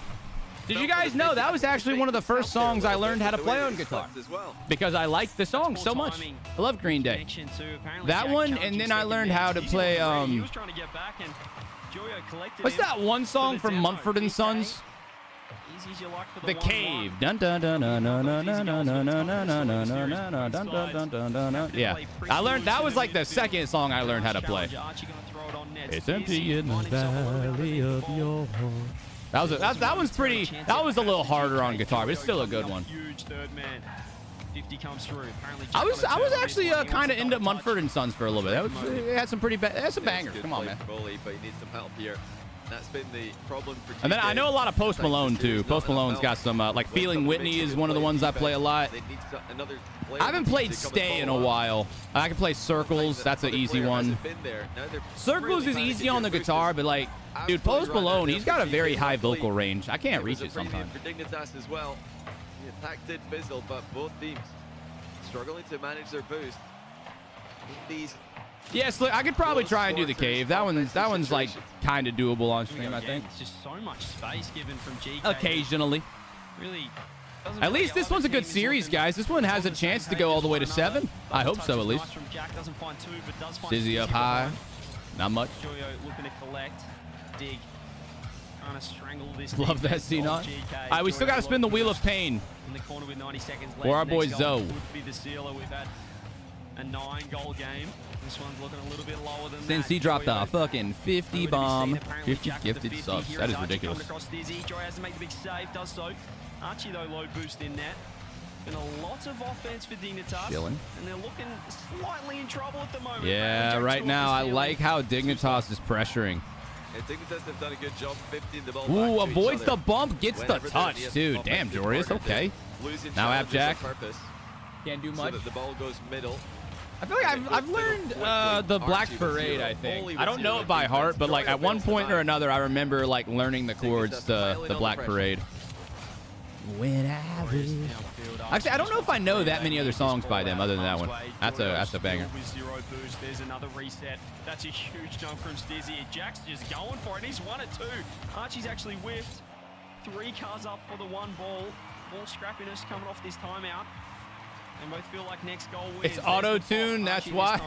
S2: Did you guys know that was actually one of the first songs I learned how to play on guitar?
S7: As well.
S2: Because I liked the song so much. I love Green Day.
S6: Connection too. Apparently
S2: That
S6: Jack
S2: one,
S6: challenging
S2: and then I
S6: second
S2: learned
S6: man.
S2: how to
S6: Easy
S2: play,
S6: one for Ray. He was trying to get back and Joyo collected
S2: What's
S6: him
S2: that one song
S6: for the
S2: from
S6: demo.
S2: Mumford and
S6: DK,
S2: Sons?
S6: easy as you like for
S2: The
S6: 1-1.
S2: Cave. Dun dun dun dun dun dun dun dun dun dun dun dun dun dun dun dun dun dun dun. Yeah, I learned that was like the second song I learned how to play.
S6: Archie gonna throw it on net.
S2: It's empty in the valley of your heart. That was pretty. That was a little harder on guitar, but it's still a good one.
S6: Huge third man. 50 comes through. Apparently
S2: I was actually kind of into Munford and Sons for a little bit. It had some pretty bad. That's a banger. Come on, man.
S7: Goalie, but he needs some help here. That's been the problem for GK.
S2: And then I know a lot of Post Malone too. Post Malone's got some like Feeling Whitney is one of the ones I play a lot. I haven't played Stay in a while. I can play Circles. That's an easy one. Circles is easy on the guitar, but like, dude, Post Malone, he's got a very high vocal range. I can't reach it sometimes.
S7: For Dignitas as well. The attack did fizzle, but both teams struggling to manage their boost. These.
S2: Yes, look, I could probably try and do the cave. That one's like kind of doable on stream, I think.
S6: It's just so much space given from GK.
S2: Occasionally.
S6: Really.
S2: At least this one's a good series, guys. This one has a chance to go all the way to 7. I hope so, at least. Dizzy up high. Not much.
S6: Joyo looking to collect. Dig. Trying to strangle this.
S2: Love that C0. All right, we still got to spin the Wheel of Pain.
S6: In the corner with 90 seconds left.
S2: For our boy Zoe.
S6: Would be the sealer. We've had a 9-goal game. This one's looking a little bit lower than
S2: Since
S6: that.
S2: he dropped a fucking 50 bomb, 50 gifted subs. That is ridiculous.
S6: Joy has to make the big save, does so. Archie, though, low boost in net. Been a lot of offense for Dignitas.
S2: Chilling.
S6: And they're looking slightly in trouble at the moment.
S2: Yeah, right now, I like how Dignitas is pressuring.
S7: Yeah, Dignitas have done a good job 50 the ball.
S2: Ooh, avoids the bump, gets the touch, too. Damn, Jorius, okay. Now AppJack. Can't do much.
S7: So that the ball goes middle.
S2: I feel like I've learned the Black Parade, I think. I don't know it by heart, but like at one point or another, I remember like learning the chords to the Black Parade. When I was... Actually, I don't know if I know that many other songs by them other than that one. That's a banger.
S6: With 0 boost, there's another reset. That's a huge jump from Stizzy. Jack's just going for it. He's won it too. Archie's actually whiffed. 3 cars up for the 1 ball. More scrappiness coming off this timeout. They both feel like next goal wins.
S2: It's auto-tune, that's why.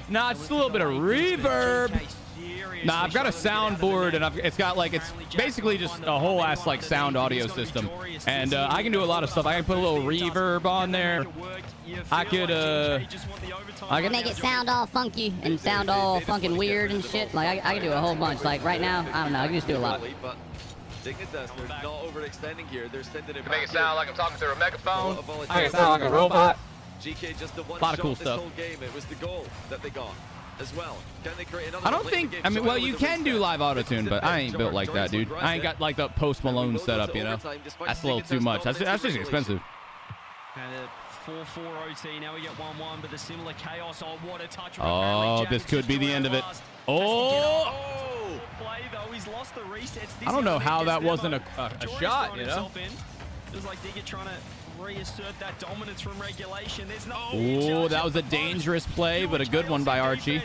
S2: Nah, it's just a little bit of reverb. Nah, I've got a soundboard, and it's got like, it's basically just a whole ass like sound audio system. And I can do a lot of stuff. I can put a little reverb on there. I could
S9: make it sound all funky and sound all fucking weird and shit. Like I can do a whole bunch. Like right now, I don't know, I can just do a lot.
S7: Dignitas, they're not overextending here. They're sending it back.
S10: Make it sound like I'm talking through a megaphone.
S2: I can sound like a robot.
S7: GK just the one
S2: lot of
S7: shot
S2: cool
S7: this
S2: stuff.
S7: whole game. It was the goal that they got as well. Can they create another?
S2: I don't think, I mean, well, you can do live auto-tune, but I ain't built like that, dude. I ain't got like the Post Malone setup, you know? That's a little too much. That's just expensive.
S6: And a 4-4 OT. Now we get 1-1, but the similar chaos. Oh, what a touch.
S2: Oh, this could be the end of it. Oh!
S6: Play, though. He's lost the resets.
S2: I don't know how that wasn't a shot, you know?
S6: Just like Digger trying to reassert that dominance from regulation. There's no.
S2: Oh, that was a dangerous play, but a good one by Archie.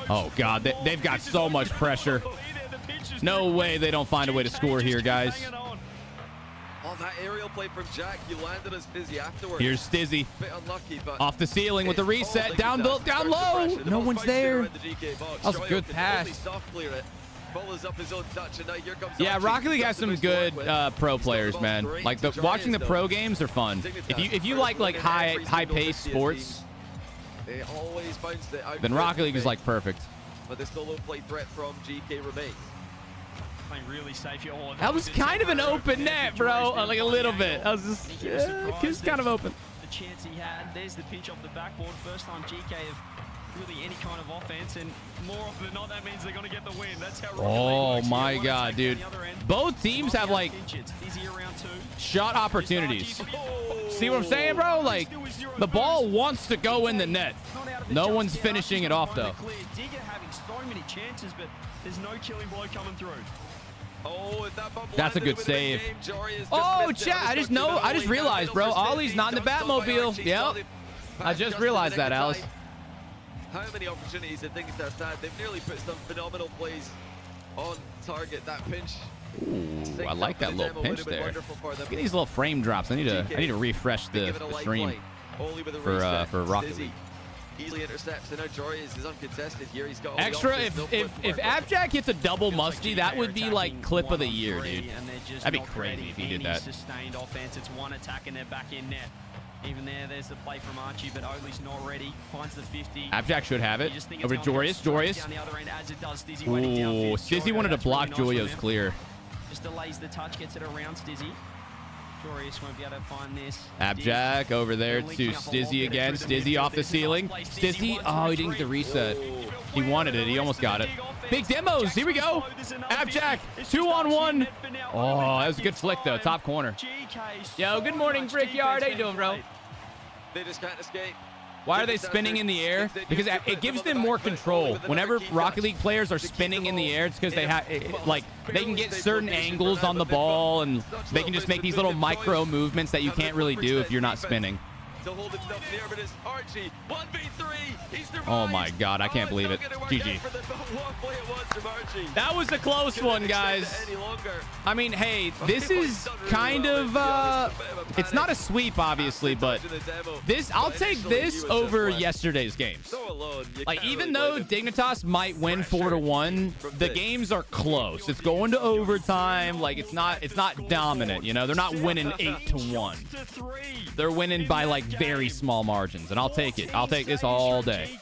S2: Oh, God, they've got so much pressure. No way they don't find a way to score here, guys.
S7: Oh, that aerial play from Jack. He landed as Stizzy afterwards.
S2: Here's Stizzy.
S7: Bit unlucky, but
S2: off the ceiling with the reset. Down low. No one's there. That was a good pass. Yeah, Rocket League has some good pro players, man. Like watching the pro games are fun. If you like high-paced sports, then Rocket League is like perfect.
S7: But there's still low play threat from GK remains.
S6: Really safe.
S2: That was kind of an open net, bro. Like a little bit. I was just kind of open.
S6: The chance he had. There's the pinch off the backboard. First time GK have really any kind of offense, and more often than not, that means they're going to get the win. That's how.
S2: Oh my God, dude! Both teams have like shot opportunities. See what I'm saying, bro? Like the ball wants to go in the net. No one's finishing it off though.
S6: Digger having so many chances, but there's no killing blow coming through.
S7: Oh, if that
S2: that's a good save. Oh, chat! I just realized, bro. Ollie's not in the Batmobile. Yep. I just realized that, Alice.
S7: How many opportunities have Dignitas had? They've nearly put some phenomenal plays on target. That pinch.
S2: Ooh, I like that little pinch there. Look at these little frame drops. I need to refresh the stream for Rocket League.
S7: Easily intercepts, and now Jorius is uncontested here. He's got
S2: extra. If AppJack hits a double musty, that would be like clip of the year, dude. That'd be crazy if he did that.
S6: Sustained offense. It's one attack and they're back in net. Even there's the play from Archie, but Oakley's not ready. Finds the 50.
S2: AppJack should have it. Over to Jorius. Ooh, Stizzy wanted to block Joyo's clear.
S6: just delays the touch, gets it around Stizzy. Jorius won't be able to find this.
S2: Abjack over there to Stizzy again. Stizzy off the ceiling. Stizzy, oh, he didn't get the reset. He wanted it. He almost got it. Big demos. Here we go. Abjack, 2-on-1. Oh, that was a good flick, though. Top corner. Yo, good morning, Brickyard. How you doing, bro?
S7: They just can't escape.
S2: Why are they spinning in the air? Because it gives them more control. Whenever Rocket League players are spinning in the air, it's because they have, like, they can get certain angles on the ball, and they can just make these little micro movements that you can't really do if you're not spinning. Oh my God, I can't believe it. GG. That was a close one, guys. I mean, hey, this is kind of, it's not a sweep, obviously, but I'll take this over yesterday's games. Like, even though Dignitas might win 4-1, the games are close. It's going to overtime. Like, it's not dominant, you know? They're not winning 8-1. They're winning by, like, very small margins, and I'll take it. I'll take this all day.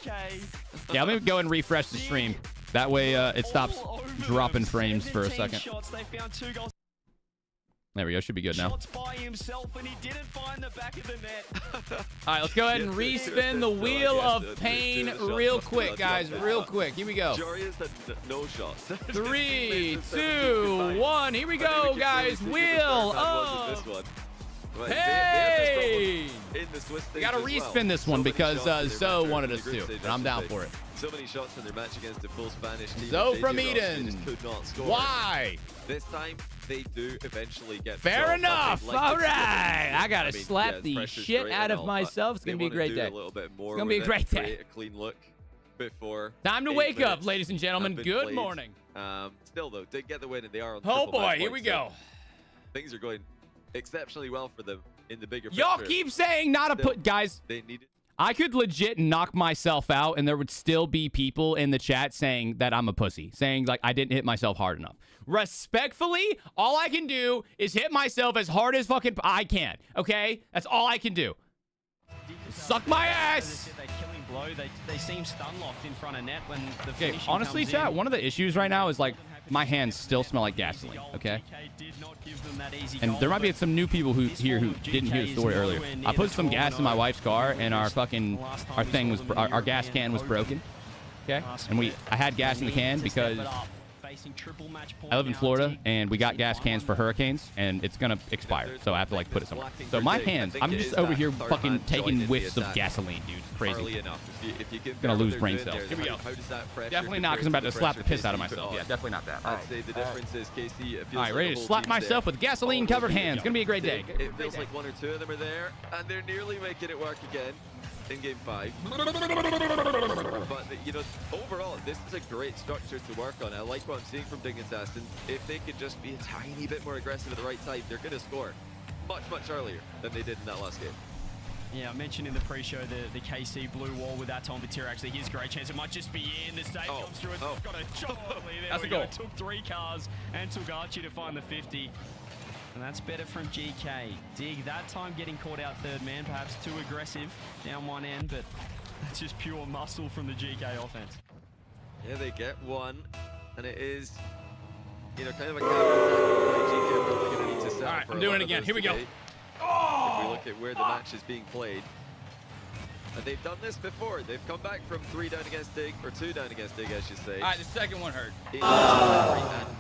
S2: Yeah, let me go and refresh the stream. That way it stops dropping frames for a second. There we go. Should be good now. All right, let's go ahead and respin the wheel of pain real quick, guys. Real quick. Here we go. 3, 2, 1. Here we go, guys. Wheel of hey! We gotta respin this one because Zoe wanted us to, and I'm down for it.
S7: So many shots in their match against the full Spanish team.
S2: Zoe from Eden. Why?
S7: This time they do eventually get.
S2: Fair enough. All right. I gotta slap the shit out of myself. It's gonna be a great day. It's gonna be a great day.
S7: A clean look before.
S2: Time to wake up, ladies and gentlemen. Good morning.
S7: Still though, did get the win, and they are on.
S2: Oh boy, here we go.
S7: Things are going exceptionally well for them in the bigger picture.
S2: Y'all keep saying not to put, guys.
S7: They need it.
S2: I could legit knock myself out, and there would still be people in the chat saying that I'm a pussy, saying like I didn't hit myself hard enough. Respectfully, all I can do is hit myself as hard as fucking I can. Okay, that's all I can do. Suck my ass.
S6: They seem stun locked in front of net when the
S2: okay, honestly, chat, one of the issues right now is like my hands still smell like gasoline, okay? And there might be some new people who didn't hear the story earlier. I put some gas in my wife's car, and our gas can was broken, okay? And I had gas in the can because I live in Florida, and we got gas cans for hurricanes, and it's gonna expire, so I have to like put it somewhere. So my hands, I'm just over here fucking taking whiffs of gasoline, dude. It's crazy. Gonna lose brain cells. Here we go. Definitely not, because I'm about to slap the piss out of myself. Yeah, definitely not that.
S7: I'd say the difference is KC.
S2: All right, ready to slap myself with gasoline-covered hands. Gonna be a great day.
S7: It feels like 1 or 2 of them are there, and they're nearly making it work again in game 5. But you know, overall, this is a great structure to work on. I like what I'm seeing from Dignitas, and if they could just be a tiny bit more aggressive at the right time, they're going to score much earlier than they did in that last game.
S6: Yeah, I mentioned in the pre-show the KC blue wall with that Tom Batir. Actually, here's a great chance. It might just be in. The save comes through. It's got a shot. That's a goal. It took 3 cars and took Archie to find the 50. And that's better from GK. Dig, that time getting caught out third man, perhaps too aggressive down one end, but that's just pure muscle from the GK offense.
S7: Yeah, they get one, and it is, you know, kind of a counter-attack. GK are probably going to need to settle.
S2: All right,
S7: for
S2: I'm doing it again. Here we go.
S7: If we look at where the match is being played, and they've done this before. They've come back from 3 down against Dig, or 2 down against Dig, I should say.
S2: All right, the second one hurt.
S7: And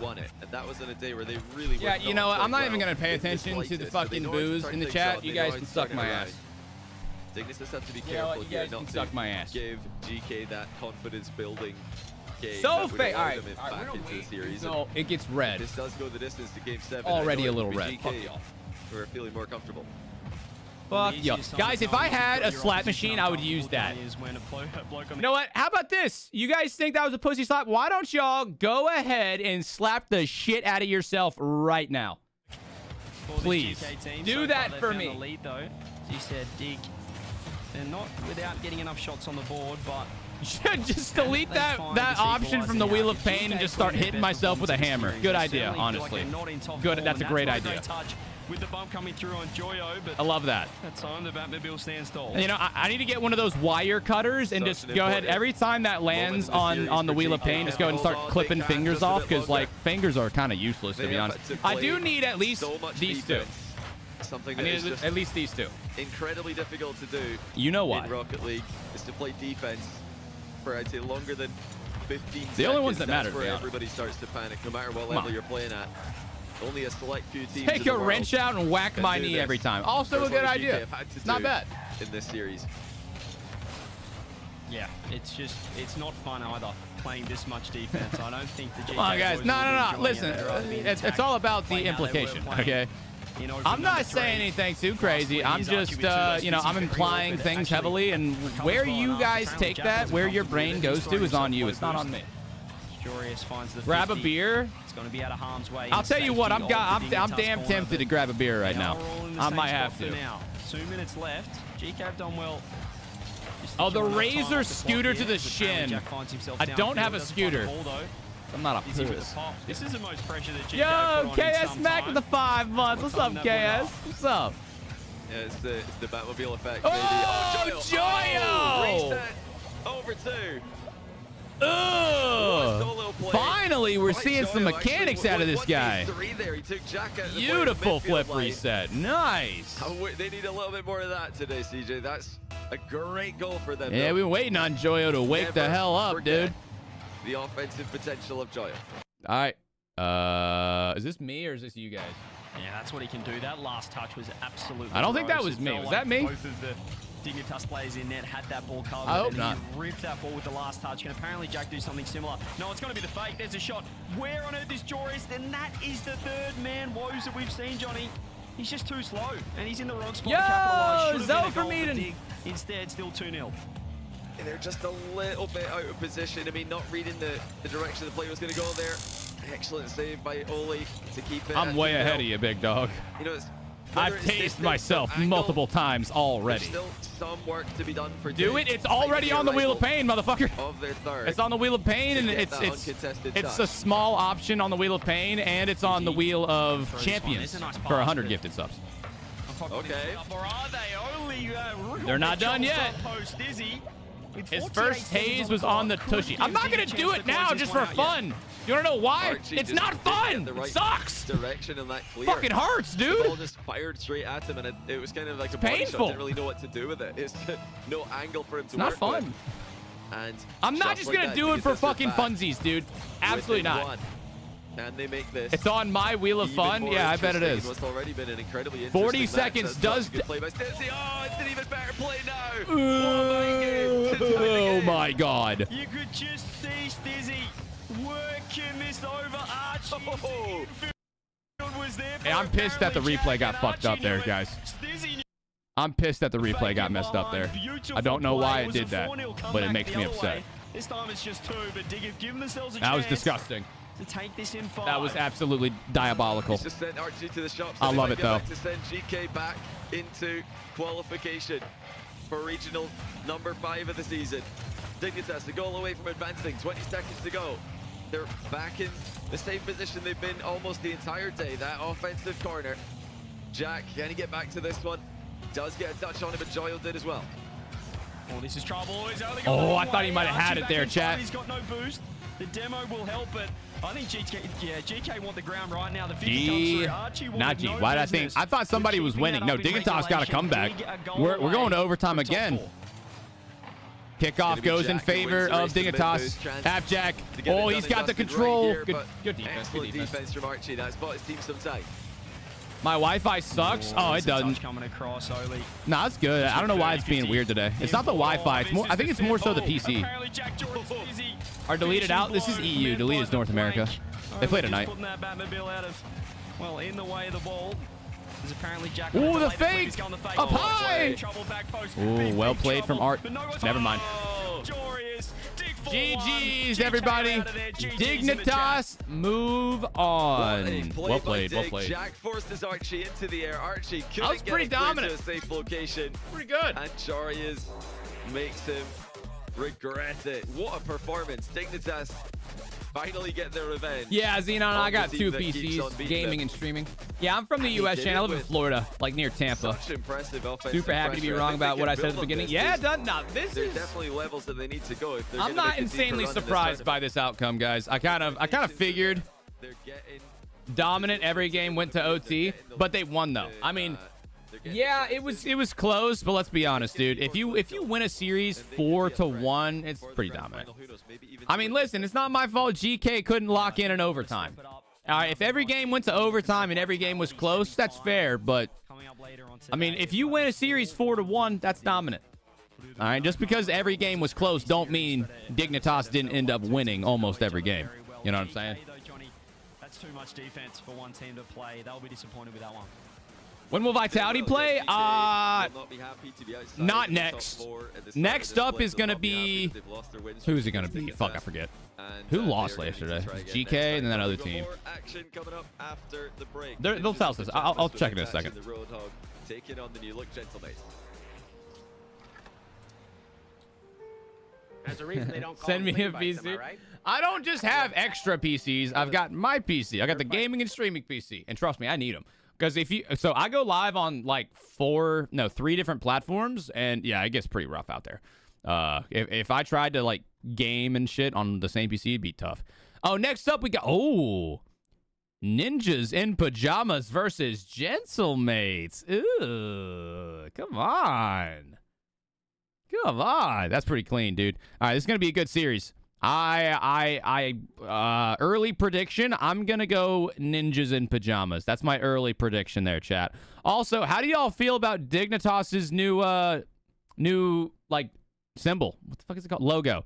S7: won it, and that was on a day where they really.
S2: Yeah, you know what? I'm not even gonna pay attention to the fucking boos in the chat. You guys can suck my ass.
S7: Dignitas have to be careful here not to
S2: suck my ass.
S7: Give GK that confidence building game.
S2: So fake. All right,
S7: back into the series.
S2: No, it gets red.
S7: This does go the distance to game 7.
S2: Already a little red.
S7: Fuck y'all. We're feeling more comfortable.
S2: Fuck yo. Guys, if I had a slap machine, I would use that. You know what? How about this? You guys think that was a pussy slap? Why don't y'all go ahead and slap the shit out of yourself right now? Please. Do that for me.
S6: As you said, Dig. They're not without getting enough shots on the board, but
S2: just delete that option from the Wheel of Pain and just start hitting myself with a hammer. Good idea, honestly. Good. That's a great idea.
S6: with the bump coming through on Joyo, but
S2: I love that.
S6: that time the Batmobile stands tall.
S2: You know, I need to get one of those wire cutters and just go ahead. Every time that lands on the Wheel of Pain, just go ahead and start clipping fingers off, because, like, fingers are kind of useless, to be honest. I do need at least these two.
S7: Something
S2: I
S7: that
S2: need
S7: is
S2: at least these two.
S7: incredibly difficult to do.
S2: You know why?
S7: In Rocket League is to play defense for, I'd say, longer than 15 seconds.
S2: The only ones that matter,
S7: That's where everybody starts to panic, no matter what level you're playing at. Only a select few teams
S2: Take a wrench out and whack my knee every time. Also a good idea. Not bad.
S7: In this series.
S6: Yeah, it's not fun either, playing this much defense. I don't think the GK
S2: Come on, guys.
S6: boys
S2: No.
S6: will be
S2: Listen,
S6: enjoying it.
S2: it's all about the implication, okay? I'm not saying anything too crazy. I'm just, you know, I'm implying things heavily, and where you guys take that, where your brain goes to, is on you. It's not on me. Grab a beer.
S6: It's going to be out of harm's way.
S2: I'll tell you what, I'm damn tempted to grab a beer right now. I might have to.
S6: 2 minutes left. GK have done well.
S2: Oh, the Razor scooter to the shin. I don't have a scooter. I'm not a puss.
S6: This is the most pressure that GK
S2: Yo, KS Mac with the 5 months. What's up, KS? What's up?
S7: Yeah, it's the Batmobile effect,
S2: baby.
S7: Oh,
S2: Joyo!
S7: Reset over 2.
S2: Ugh. Finally, we're seeing some mechanics out of this guy. Beautiful flip reset. Nice.
S7: They need a little bit more of that today, CJ. That's a great goal for them.
S2: Yeah, we've been waiting on Joyo to wake the hell up, dude.
S7: The offensive potential of Joyo.
S2: All right. Is this me or is this you guys?
S6: Yeah, that's what he can do. That last touch was absolutely
S2: I don't think that was me. Was that me?
S6: Both of the Dignitas players in net had that ball covered.
S2: I hope not.
S6: He ripped that ball with the last touch. Can apparently Jack do something similar? No, it's going to be the fake. There's a shot. Where on earth is Joris? Then that is the third man woes that we've seen, Johnny. He's just too slow, and he's in the wrong spot to capitalize.
S2: Zoe from Eden.
S6: Instead, still 2-0.
S7: They're just a little bit out of position. I mean, not reading the direction the play was going to go there. Excellent save by Oli to keep it.
S2: I'm way ahead of you, big dog.
S7: You know,
S2: I've tased myself multiple times already.
S7: There's still some work to be done for
S2: Do it. It's already on the Wheel of Pain, motherfucker.
S7: Of their third.
S2: It's on the Wheel of Pain, and it's a small option on the Wheel of Pain, and it's on the Wheel of Champions for 100 gifted subs.
S7: Okay.
S2: They're not done yet. His first haze was on the Tushy. I'm not going to do it now just for fun. You want to know why? It's not fun. It sucks.
S7: Direction in that clear.
S2: Fucking hurts, dude.
S7: The ball just fired straight at him, and it was kind of like a body shot. Didn't really know what to do with it. It's no angle for him to work with.
S2: It's not fun.
S7: And
S2: I'm not just going to do it for fucking funsies, dude. Absolutely not.
S7: Can they make this?
S2: It's on my Wheel of Fun. Yeah, I bet it is.
S7: It's already been an incredibly
S2: 40 seconds does.
S7: Play by Stizzy. Oh, it's an even better play now.
S2: Oh my God.
S6: You could just see Stizzy working this over Archie.
S2: Hey, I'm pissed that the replay got fucked up there, guys. I'm pissed that the replay got messed up there. I don't know why it did that, but it makes me upset.
S6: This time it's just 2, but Dig have given themselves a chance.
S2: That was disgusting.
S6: To take this in 5.
S2: That was absolutely diabolical.
S7: He's just sent Archie to the shops.
S2: I love it though.
S7: To send GK back into qualification for regional number 5 of the season. Dignitas a goal away from advancing. 20 seconds to go. They're back in the same position they've been almost the entire day. That offensive corner. Jack, can he get back to this one? Does get a touch on him, but Joyo did as well.
S6: Oh, this is trouble.
S2: Oh, I thought he might have had it there, chat.
S6: He's got no boost. The demo will help, but I think GK want the ground right now. The 50 comes through. Archie
S2: not G. Why did I think? I thought somebody was winning. No, Dignitas got a comeback. We're going to overtime again. Kickoff goes in favor of Dignitas. Half Jack. Oh, he's got the control. Good defense.
S7: Good defense from Archie. That's bought his team some time.
S2: My Wi-Fi sucks. Oh, it doesn't. Nah, it's good. I don't know why it's being weird today. It's not the Wi-Fi. It's more. I think it's more so the PC. Are deleted out? This is EU. Delete is North America. They play tonight.
S6: Well, in the way of the ball. There's apparently Jack.
S2: Ooh, the fake! Up high! Ooh, well played from Art. Never mind. GG's, everybody. Dignitas, move on. Well played, well played.
S7: Jack forces Archie into the air. Archie
S2: that was pretty dominant.
S7: To a safe location.
S2: Pretty good.
S7: And Charias makes him regret it. What a performance. Dignitas finally get their revenge.
S2: Yeah, Xenon, I got
S7: the
S2: 2
S7: team that keeps on
S2: PCs,
S7: beating
S2: gaming
S7: them.
S2: and streaming. Yeah, I'm from the
S7: And
S2: U.S.
S7: they did
S2: channel. I
S7: it
S2: live in
S7: with
S2: Florida, like near Tampa.
S7: Such impressive offensive
S2: Super happy to be
S7: pressure. I
S2: wrong
S7: think they
S2: about what
S7: can
S2: I said at
S7: build
S2: the
S7: on
S2: beginning.
S7: this.
S2: Yeah, done. No, this
S7: There's
S2: is.
S7: definitely levels that they need to go. If they're
S2: I'm
S7: gonna
S2: not
S7: make a deeper
S2: insanely
S7: run in this
S2: surprised by
S7: tournament.
S2: this outcome, guys. I kind of figured
S7: They're getting
S2: dominant every game went to OT, but they won though. I mean, yeah, it was close, but let's be honest, dude. If you win a series 4-1, it's pretty dominant. I mean, listen, it's not my fault GK couldn't lock in an overtime. All right, if every game went to overtime and every game was close, that's fair, but I mean, if you win a series 4-1, that's dominant. All right, just because every game was close don't mean Dignitas didn't end up winning almost every game. You know what I'm saying?
S6: That's too much defense for one team to play. They'll be disappointed with that one.
S2: When will Vitality play? Not next. Next up is going to be... Who's it going to be? Fuck, I forget. Who lost yesterday? GK and then that other team. They'll tell us. I'll check in a second.
S7: Taking on the new look gentlemen.
S11: There's a reason they don't call
S2: Send me a
S11: Levites, am I
S2: PC.
S11: right?
S2: I don't just have extra PCs. I've got my PC. I got the gaming and streaming PC. And trust me, I need them. Because so I go live on like 3 different platforms, and yeah, it gets pretty rough out there. If I tried to like game and shit on the same PC, it'd be tough. Oh, next up we got Ninjas in Pajamas versus Gentlemates. Ooh, come on. Come on. That's pretty clean, dude. All right, this is gonna be a good series. Early prediction, I'm gonna go Ninjas in Pajamas. That's my early prediction there, chat. Also, how do y'all feel about Dignitas's new like symbol? What the fuck is it called? Logo.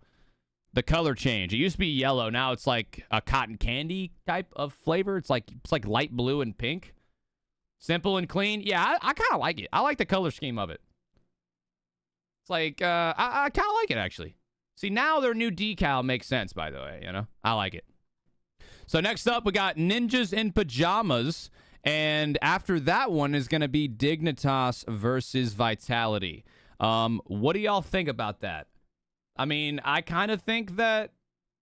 S2: The color change. It used to be yellow. Now it's like a cotton candy type of flavor. It's like light blue and pink. Simple and clean. Yeah, I kind of like it. I like the color scheme of it. It's like I kind of like it actually. See, now their new decal makes sense, by the way, you know? I like it. So next up, we got Ninjas in Pajamas. And after that one is going to be Dignitas versus Vitality. What do y'all think about that? I mean, I kind of think that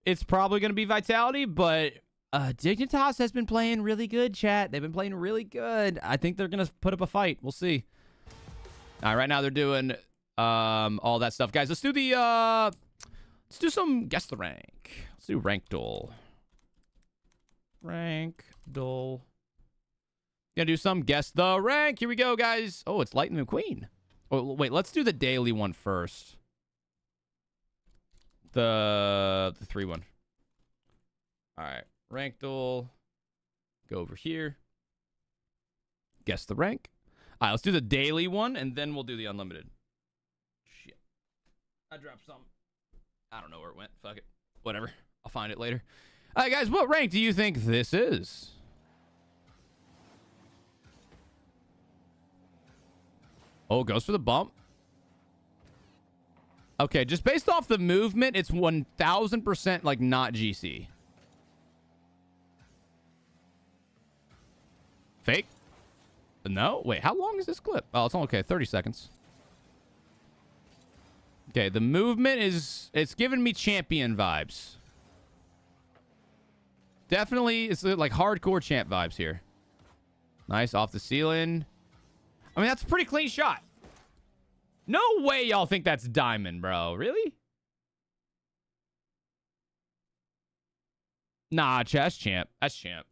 S2: it's probably going to be Vitality, but Dignitas has been playing really good, chat. They've been playing really good. I think they're going to put up a fight. We'll see. All right, right now they're doing all that stuff. Guys, let's do the... Let's do some guess the rank. Let's do rank duel. Rank duel. Gonna do some guess the rank. Here we go, guys. Oh, it's Lightning McQueen. Oh, wait, let's do the daily one first. The 3 one. All right, rank duel. Go over here. Guess the rank. All right, let's do the daily one, and then we'll do the unlimited. Shit. I dropped some. I don't know where it went. Fuck it. Whatever. I'll find it later. All right, guys, what rank do you think this is? Oh, goes for the bump. Okay, just based off the movement, it's 1,000% like not GC. Fake? No? Wait, how long is this clip? Oh, it's only, okay, 30 seconds. Okay, the movement is... It's giving me champion vibes. Definitely, it's like hardcore champ vibes here. Nice, off the ceiling. I mean, that's a pretty clean shot. No way y'all think that's diamond, bro. Really? Nah, that's champ. That's champ.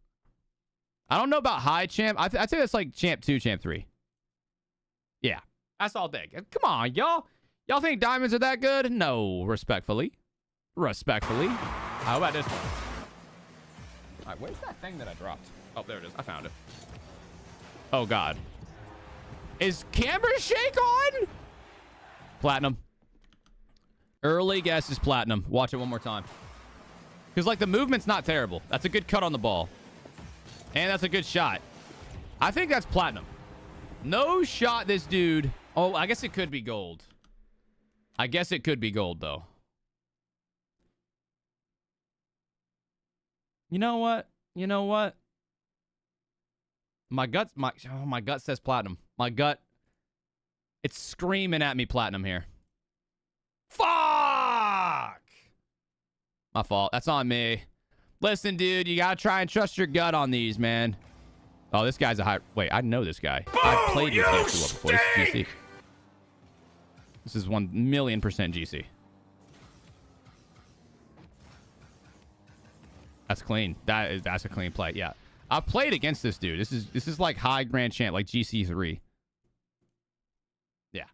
S2: I don't know about high champ. I'd say that's like champ 2, champ 3. Yeah, that's all day. Come on, y'all. Y'all think diamonds are that good? No, respectfully. Respectfully. How about this one? All right, where's that thing that I dropped? Oh, there it is. I found it. Oh, God. Is camera shake on? Platinum. Early guess is platinum. Watch it one more time. Because, like, the movement's not terrible. That's a good cut on the ball. And that's a good shot. I think that's platinum. No shot this dude. Oh, I guess it could be gold. I guess it could be gold, though. You know what? You know what? My gut says platinum. My gut, it's screaming at me platinum here. Fuck! My fault. That's on me. Listen, dude, you gotta try and trust your gut on these, man. Oh, this guy's a high... Wait, I know this guy. I've played with TF2 before. This is GC. This is 1,000,000% GC. That's clean. That's a clean play. Yeah. I've played against this dude. This is like high grand champ, like GC3. Yeah.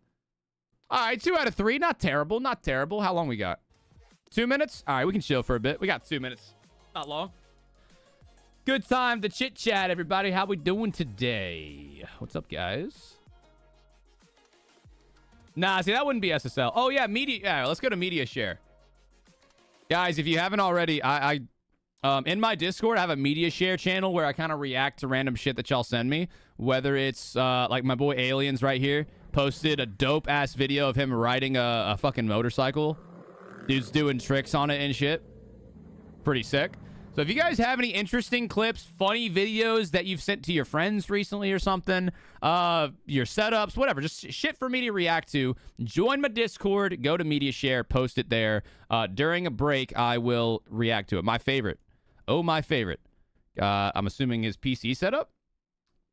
S2: All right, 2 out of 3. Not terrible. Not terrible. How long we got? 2 minutes? All right, we can chill for a bit. We got 2 minutes. Not long. Good time to chit chat, everybody. How we doing today? What's up, guys? Nah, see, that wouldn't be SSL. Oh, yeah, media. Yeah, let's go to media share. Guys, if you haven't already, I in my Discord, I have a media share channel where I kind of react to random shit that y'all send me. Whether it's, like my boy Aliens right here posted a dope-ass video of him riding a fucking motorcycle. Dude's doing tricks on it and shit. Pretty sick. So if you guys have any interesting clips, funny videos that you've sent to your friends recently or something, your setups, whatever, just shit for me to react to, join my Discord, go to media share, post it there. During a break, I will react to it. My favorite. Oh, my favorite. I'm assuming his PC setup.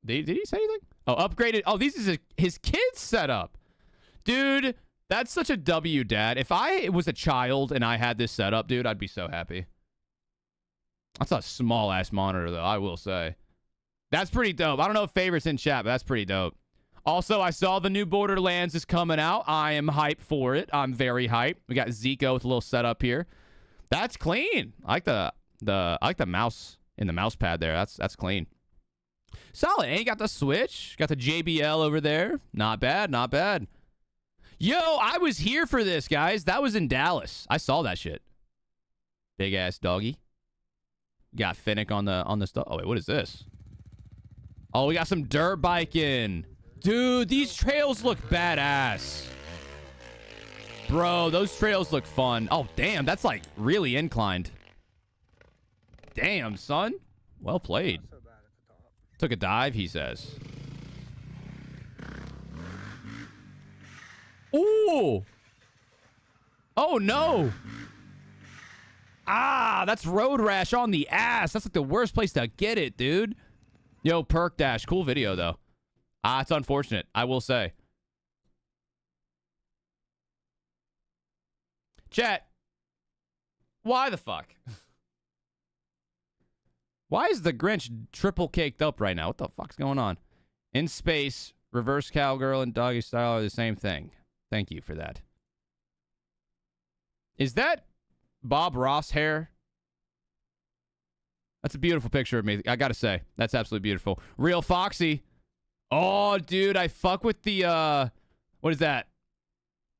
S2: Did he say anything? Oh, upgraded. Oh, this is his kid's setup. Dude, that's such a W, Dad. If I was a child and I had this setup, dude, I'd be so happy. That's a small-ass monitor, though, I will say. That's pretty dope. I don't know if Favorite's in chat, but that's pretty dope. Also, I saw the new Borderlands is coming out. I am hyped for it. I'm very hyped. We got Zico with a little setup here. That's clean. I like the mouse in the mouse pad there. That's clean. Solid. And you got the Switch. Got the JBL over there. Not bad, not bad. Yo, I was here for this, guys. That was in Dallas. I saw that shit. Big-ass doggy. Got Finnick on the stuff. Oh, wait, what is this? Oh, we got some dirt biking. Dude, these trails look badass. Bro, those trails look fun. Oh, damn, that's like really inclined. Damn, son. Well played. Took a dive, he says. Ooh. Oh, no. Ah, that's road rash on the ass. That's like the worst place to get it, dude. Yo, Perk Dash. Cool video, though. Ah, it's unfortunate, I will say. Chat. Why the fuck? Why is the Grinch triple caked up right now? What the fuck's going on? In space, reverse cowgirl and doggy style are the same thing. Thank you for that. Is that Bob Ross hair? That's a beautiful picture of me. I gotta say, that's absolutely beautiful. Real Foxy. Oh, dude, I fuck with the what is that?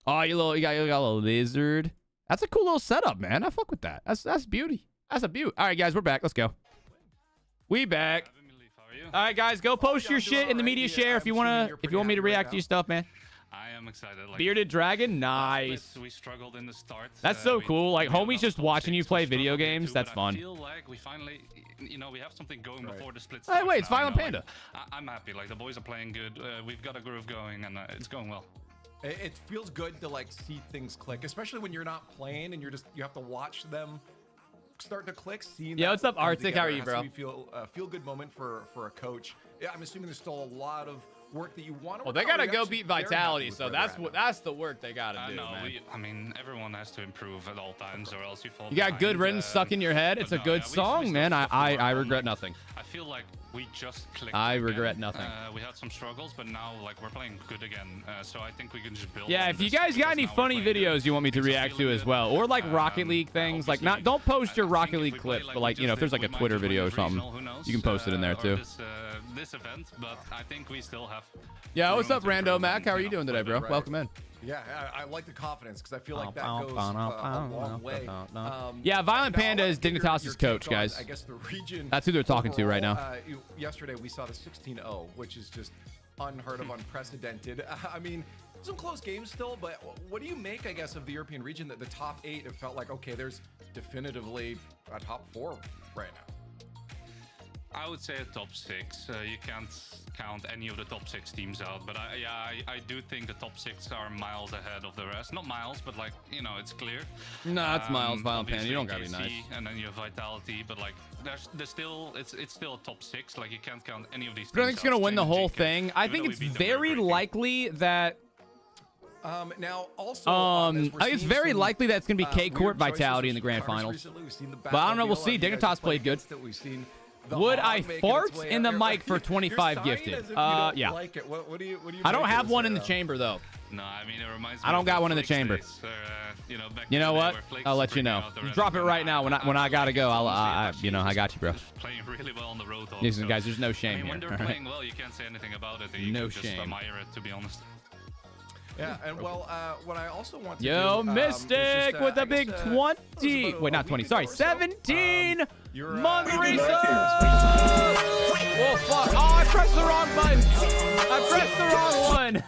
S2: Oh, you got a little lizard. That's a cool little setup, man. I fuck with that. That's beauty. That's a beaut. All right, guys, we're back. Let's go. We back. All right, guys, go post your shit in the media share if you want me to react to your stuff, man.
S11: I am excited. Like,
S2: Bearded Dragon, nice.
S11: We struggled in the start.
S2: That's so cool. Like, homies just watching you play video games. That's fun.
S11: I feel like we finally, we have something going before the split.
S2: Hey, wait, it's Violent Panda.
S11: Like, I'm happy. Like, the boys are playing good. We've got a groove going, and it's going well.
S5: It feels good to like see things click, especially when you're not playing and you have to watch them start to click. Seeing
S2: yeah, what's up, Arctic? How are you, bro?
S5: Feel good moment for a coach. Yeah, I'm assuming there's still a lot of work that you want to.
S2: Well, they gotta go beat Vitality, so that's the work they gotta do, man.
S11: I mean, everyone has to improve at all times, or else you fall.
S2: You got Good Riddance stuck in your head. It's a good song, man. I regret nothing.
S11: I feel like we just clicked.
S2: I regret nothing.
S11: We had some struggles, but now like we're playing good again. So I think we can just build.
S2: Yeah, if you guys got any funny videos you want me to react to as well, or like Rocket League things, like don't post your Rocket League clips, but like if there's like a Twitter video or something, you can post it in there too.
S11: This event, but I think we still have.
S2: Yeah, what's up, Rando Mac? How are you doing today, bro? Welcome in.
S5: Yeah, I like the confidence because I feel like that goes a long way.
S2: Yeah, Violent Panda is Dignitas' coach, guys.
S5: I guess the region.
S2: That's who they're talking to right now.
S5: Yesterday we saw the 16-0, which is just unheard of, unprecedented. I mean, some close games still, but what do you make, I guess, of the European region that the top 8 have felt like, okay, there's definitively a top 4 right now?
S11: I would say a top 6. You can't count any of the top 6 teams out, but I do think the top 6 are miles ahead of the rest. Not miles, but like, you know, it's clear.
S2: No, it's miles, Violent Panda. You don't gotta be nice.
S11: And then you have Vitality, but like, there's still, it's still a top 6. Like, you can't count any of these teams.
S2: I think it's gonna win the whole thing. I think it's very likely that.
S5: Now, also,
S2: I think it's very likely that it's going to be K-Corp Vitality in the grand finals. But I don't know. We'll see. Dignitas played good. Would I fart in the mic for 25 gifted? Yeah. I don't have one in the chamber, though.
S11: No, I mean, it reminds me.
S2: I don't got one in the chamber. You know what? I'll let you know. Drop it right now. When I gotta go, I got you, bro.
S11: Playing really well on the Road Hog.
S2: Listen, guys, there's no shame here.
S11: When they're playing well, you can't say anything about it. You
S2: no
S11: can
S2: shame.
S11: Just admire it, to be honest.
S5: Yeah, and well, what I also want to
S2: Yo,
S5: do,
S2: Mystic
S5: just,
S2: with a big 20. Wait, not 20. Sorry, 17 month resub. Oh, fuck. Oh, I pressed the wrong button. I pressed the wrong one.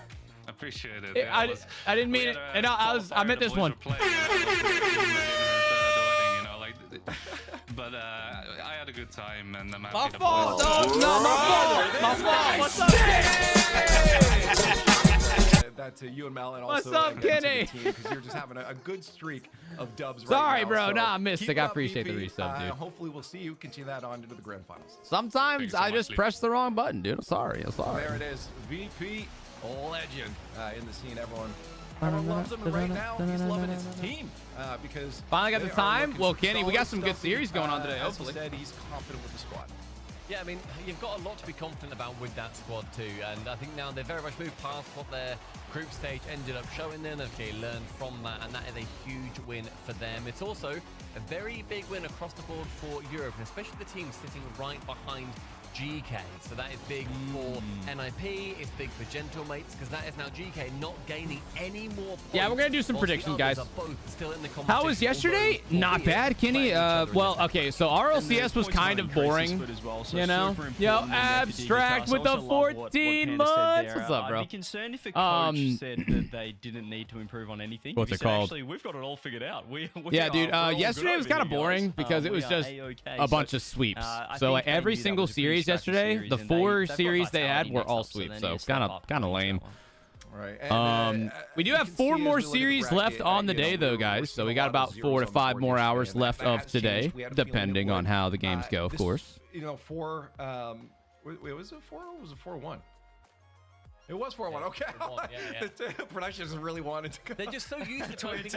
S11: Appreciate it.
S2: I didn't mean it. And I meant this one.
S11: But I had a good time, and I'm happy
S2: My
S11: to
S2: fault.
S11: play.
S2: No, my fault. My fault. What's up, Kenny?
S5: That to you and Mal, and also
S2: What's up, Kenny?
S5: Because you're just having a good streak of dubs right
S2: Sorry,
S5: now.
S2: bro.
S5: So
S2: Nah, Mystic. I
S5: up,
S2: appreciate
S5: VP.
S2: the resub, dude.
S5: Hopefully, we'll see you continue that on into the grand finals.
S2: Sometimes I just press the wrong button, dude. I'm sorry.
S5: There it is. VP legend in the scene. Everyone loves him, and right now he's loving his team because
S2: finally got the time. Well, Kenny, we got some good series going on today.
S5: As
S2: Hopefully,
S5: he said, he's confident with the squad.
S4: Yeah, I mean, you've got a lot to be confident about with that squad too, and I think now they've very much moved past what their group stage ended up showing them. They've learned from that, and that is a huge win for them. It's also a very big win across the board for Europe, and especially the team sitting right behind GK. So that is big for NIP, it's big for Gentlemates, because that is now GK not gaining any more points.
S2: yeah, we're gonna do some predictions, guys.
S4: Still in the
S2: How was yesterday? Not bad, Kenny. Well, okay, so RLCS was kind of boring, you know? Yo, Abstract with the 14 months. What's up, bro?
S6: I'd be concerned if a coach said that they didn't need to improve on anything.
S2: What's it called?
S6: Actually, we've got it all figured out.
S2: Yeah, dude. Yesterday was kind of boring because it was just a bunch of sweeps. So like every single series yesterday, the 4 series they had were all sweeps. So kind of lame.
S5: Right.
S2: We do have 4 more series left on the day, though, guys. So we got about 4 to 5 more hours left of today, depending on how the games go, of course.
S5: You know, wait, was it 4 or was it 4-1? It was 4-1. Okay. The production just really wanted to go.
S4: They're just so used to 20.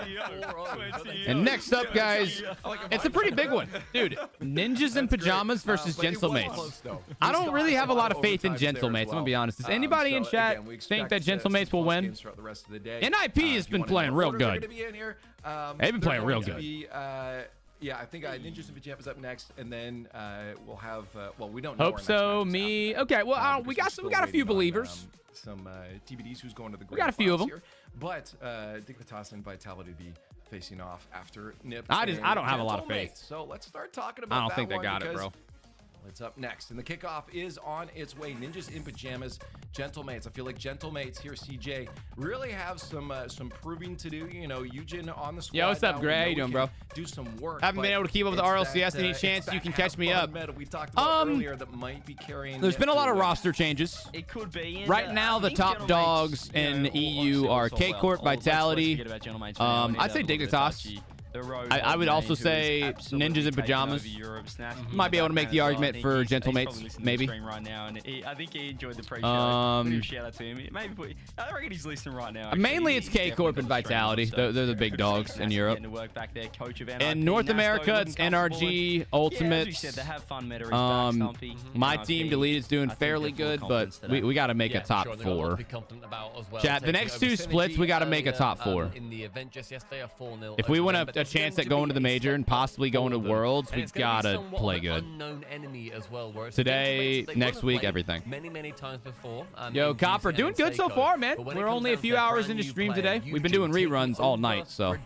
S2: And next up, guys, it's a pretty big one. Dude, Ninjas in Pajamas versus Gentlemates. I don't really have a lot of faith in Gentlemates, I'm going to be honest. Does anybody in chat think that Gentlemates will win? NIP has been playing real good. They've been playing real good.
S5: Yeah, I think Ninjas and Pajamas up next, and then we'll have. Well, we don't know.
S2: Hope so. Me. Okay. Well, we got a few believers.
S5: Some TBDs who's going to the grand
S2: we got a few of them.
S5: Here. But Dignitas and Vitality be facing off after NIP.
S2: I don't have a lot of faith.
S5: So let's start talking about.
S2: I don't think they got it, bro.
S5: What's up next? And the kickoff is on its way. Ninjas in Pajamas, Gentlemates. I feel like Gentlemates here, CJ, really have some proving to do. You know, Eugen on the squad.
S2: Yo, what's up, Gray? How you doing, bro?
S5: Do some work.
S2: Haven't been able to keep up with the RLCS. Any chance you can catch me up?
S5: We talked about earlier that might be carrying.
S2: There's been a lot of roster changes.
S6: It could be.
S2: Right now, the top dogs in EU are K-Corp, Vitality. I'd say Dignitas. I would also say Ninjas in Pajamas. Might be able to make the argument for Gentlemates, maybe.
S6: Right now, and I think he enjoyed the pre-show. Shout out to him. Maybe I reckon he's listening right now.
S2: Mainly it's K-Corp and Vitality. They're the big dogs in Europe. In North America, it's NRG, Ultimates. My team, Deleted's doing fairly good, but we got to make a top 4. Chat, the next 2 splits, we got to make a top 4. If we want a chance at going to the major and possibly going to Worlds, we gotta play good. Today, next week, everything.
S4: Many times before.
S2: Yo, Copper, doing good so far, man. We're only a few hours into stream today. We've been doing reruns all night, so